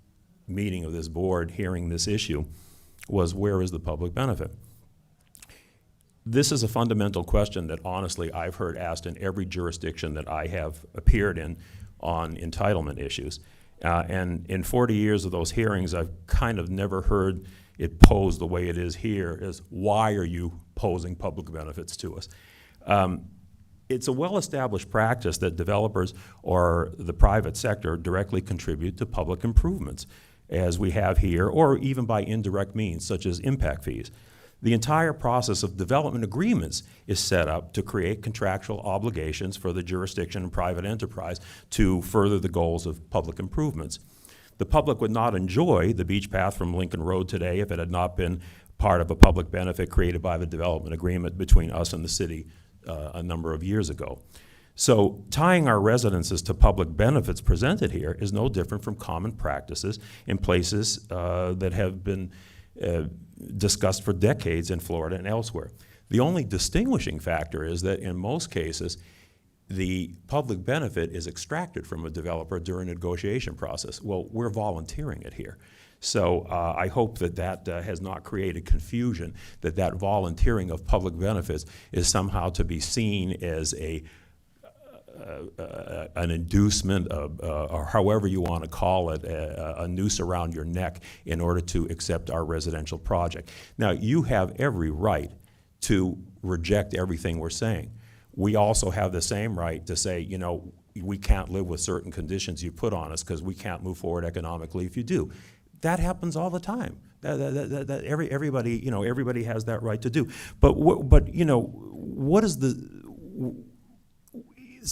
Speaker 9: meeting of this board hearing this issue was, where is the public benefit? This is a fundamental question that honestly I've heard asked in every jurisdiction that I have appeared in on entitlement issues. And in 40 years of those hearings, I've kind of never heard it posed the way it is here, is why are you posing public benefits to us? It's a well-established practice that developers or the private sector directly contribute to public improvements, as we have here, or even by indirect means, such as impact fees. The entire process of development agreements is set up to create contractual obligations for the jurisdiction and private enterprise to further the goals of public improvements. The public would not enjoy the beach path from Lincoln Road today if it had not been part of a public benefit created by the development agreement between us and the city a number of years ago. So tying our residences to public benefits presented here is no different from common practices in places that have been discussed for decades in Florida and elsewhere. The only distinguishing factor is that in most cases, the public benefit is extracted from a developer during a negotiation process. Well, we're volunteering it here. So I hope that that has not created confusion, that that volunteering of public benefits is somehow to be seen as an inducement, or however you want to call it, a noose around your neck in order to accept our residential project. Now, you have every right to reject everything we're saying. We also have the same right to say, you know, we can't live with certain conditions you put on us because we can't move forward economically if you do. That happens all the time. Everybody, you know, everybody has that right to do. But you know, what is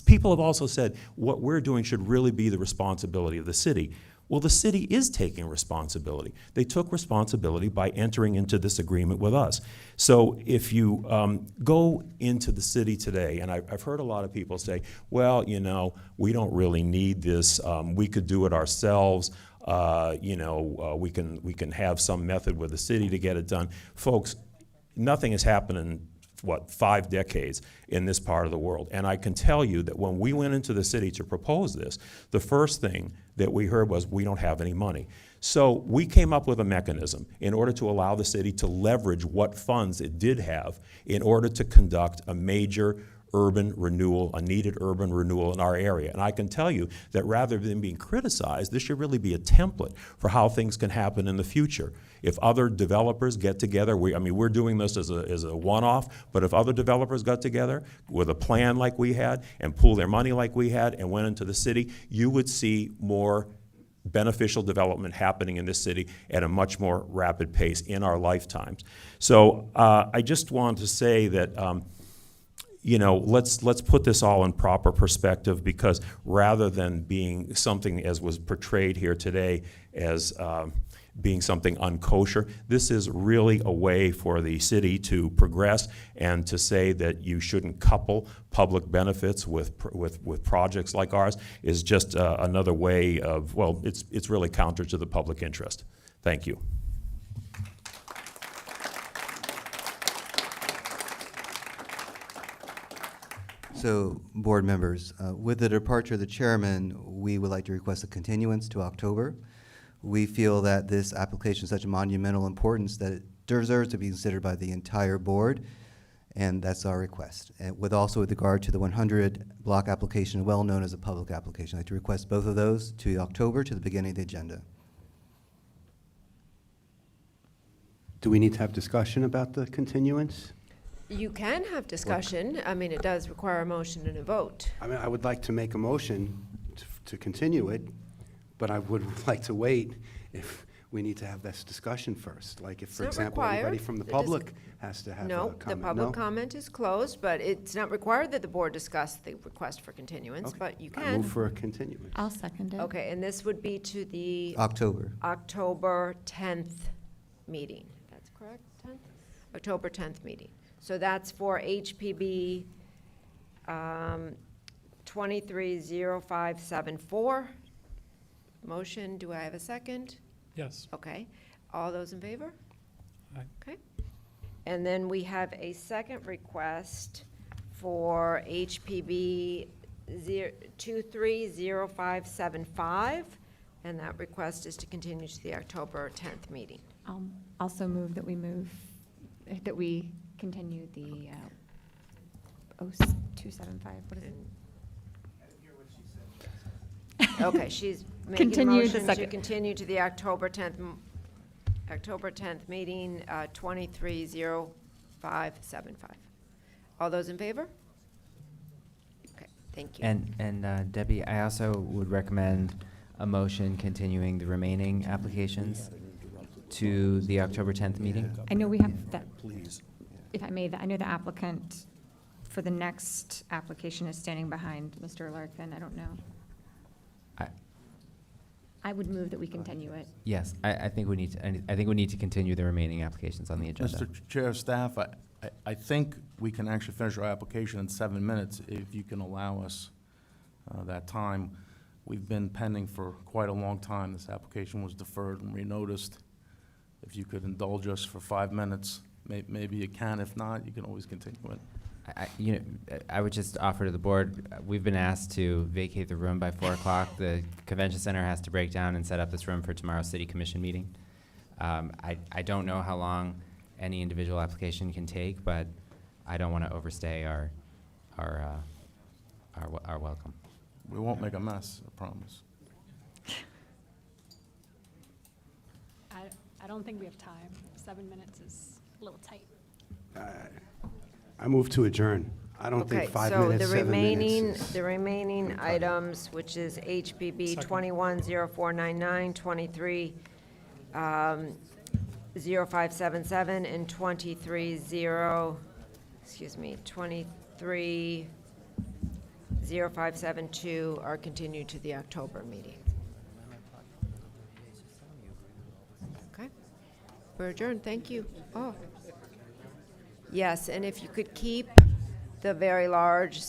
Speaker 9: people have also said what we're doing should really be the responsibility of the city. Well, the city is taking responsibility. They took responsibility by entering into this agreement with us. So if you go into the city today, and I've heard a lot of people say, well, you know, we don't really need this. We could do it ourselves. You know, we can have some method with the city to get it done. Folks, nothing has happened in 5 decades in this part of the world. And I can tell you that when we went into the city to propose this, the first thing that we heard was, we don't have any money. So we came up with a mechanism in order to allow the city to leverage what funds it did have in order to conduct a major urban renewal, a needed urban renewal in our area. And I can tell you that rather than being criticized, this should really be a template for how things can happen in the future. If other developers get together, we're doing this as a one-off, but if other developers got together with a plan like we had and pooled their money like we had and went into the city, you would see more beneficial development happening in this city at a much more rapid pace in our lifetimes. So I just want to say that you know, let's put this all in proper perspective, because rather than being something as was portrayed here today as being something unkosher, this is really a way for the city to progress and to say that you shouldn't couple public benefits with projects like ours is just another way of, well, it's really counter to the public interest. Thank you.
Speaker 14: So, board members, with the departure of the chairman, we would like to request a continuance to October. We feel that this application is such a monumental importance that it deserves to be considered by the entire board, and that's our request. And with regard to the 100 block application, well known as a public application, I'd like to request both of those to October, to the beginning of the agenda.
Speaker 19: Do we need to have discussion about the continuance?
Speaker 17: You can have discussion. I mean, it does require a motion and a vote.
Speaker 19: I mean, I would like to make a motion to continue it, but I would like to wait if we need to have this discussion first. Like if, for
Speaker 17: It's not
Speaker 19: example,
Speaker 17: required.
Speaker 19: anybody from the public has to have a
Speaker 17: No,
Speaker 19: comment.
Speaker 17: the public comment is closed, but it's not required that the board discuss the request for continuance,
Speaker 19: Okay.
Speaker 17: but you
Speaker 19: I
Speaker 17: can.
Speaker 19: move for a continuance.
Speaker 10: I'll second it.
Speaker 17: Okay, and this would be to the
Speaker 14: October.
Speaker 17: October 10th meeting. That's correct, 10th? October 10th meeting. So that's for HPB 230574. Motion, do I have a second?
Speaker 8: Yes.
Speaker 17: Okay. All those in favor?
Speaker 8: Aye.
Speaker 17: Okay. And then we have a second request for HPB 230575, and that request is to continue to the October 10th meeting.
Speaker 10: I'll also move that we continue the 0275, what is it?
Speaker 17: Okay, she's making a
Speaker 10: Continue the
Speaker 17: motion to
Speaker 10: second.
Speaker 17: continue to the October 10th meeting, 230575. All those in favor? Okay, thank you.
Speaker 15: And Debbie, I also would recommend a motion continuing the remaining applications to the October 10th meeting.
Speaker 10: I know we have that,
Speaker 9: Please.
Speaker 10: if I may, I know the applicant for the next application is standing behind Mr. Larkin. I don't know. I would move that we continue it.
Speaker 15: Yes, I think we need to continue the remaining applications on the agenda.
Speaker 12: Mr. Chair, staff, I think we can actually finish our application in 7 minutes if you can allow us that time. We've been pending for quite a long time. This application was deferred and renoticed. If you could indulge us for 5 minutes, maybe you can. If not, you can always continue it.
Speaker 15: I would just offer to the board, we've been asked to vacate the room by 4 o'clock. The convention center has to break down and set up this room for tomorrow's city commission meeting. I don't know how long any individual application can take, but I don't want to overstay our welcome.
Speaker 12: We won't make a mess, I promise.
Speaker 20: I don't think we have time. 7 minutes is a little tight.
Speaker 19: I move to adjourn. I don't think 5 minutes, 7 minutes.
Speaker 17: The remaining items, which is HPB 210499, 230577, and 230572 are continued to the October meeting. Okay. We're adjourned. Thank you. Oh. Yes, and if you could keep the very large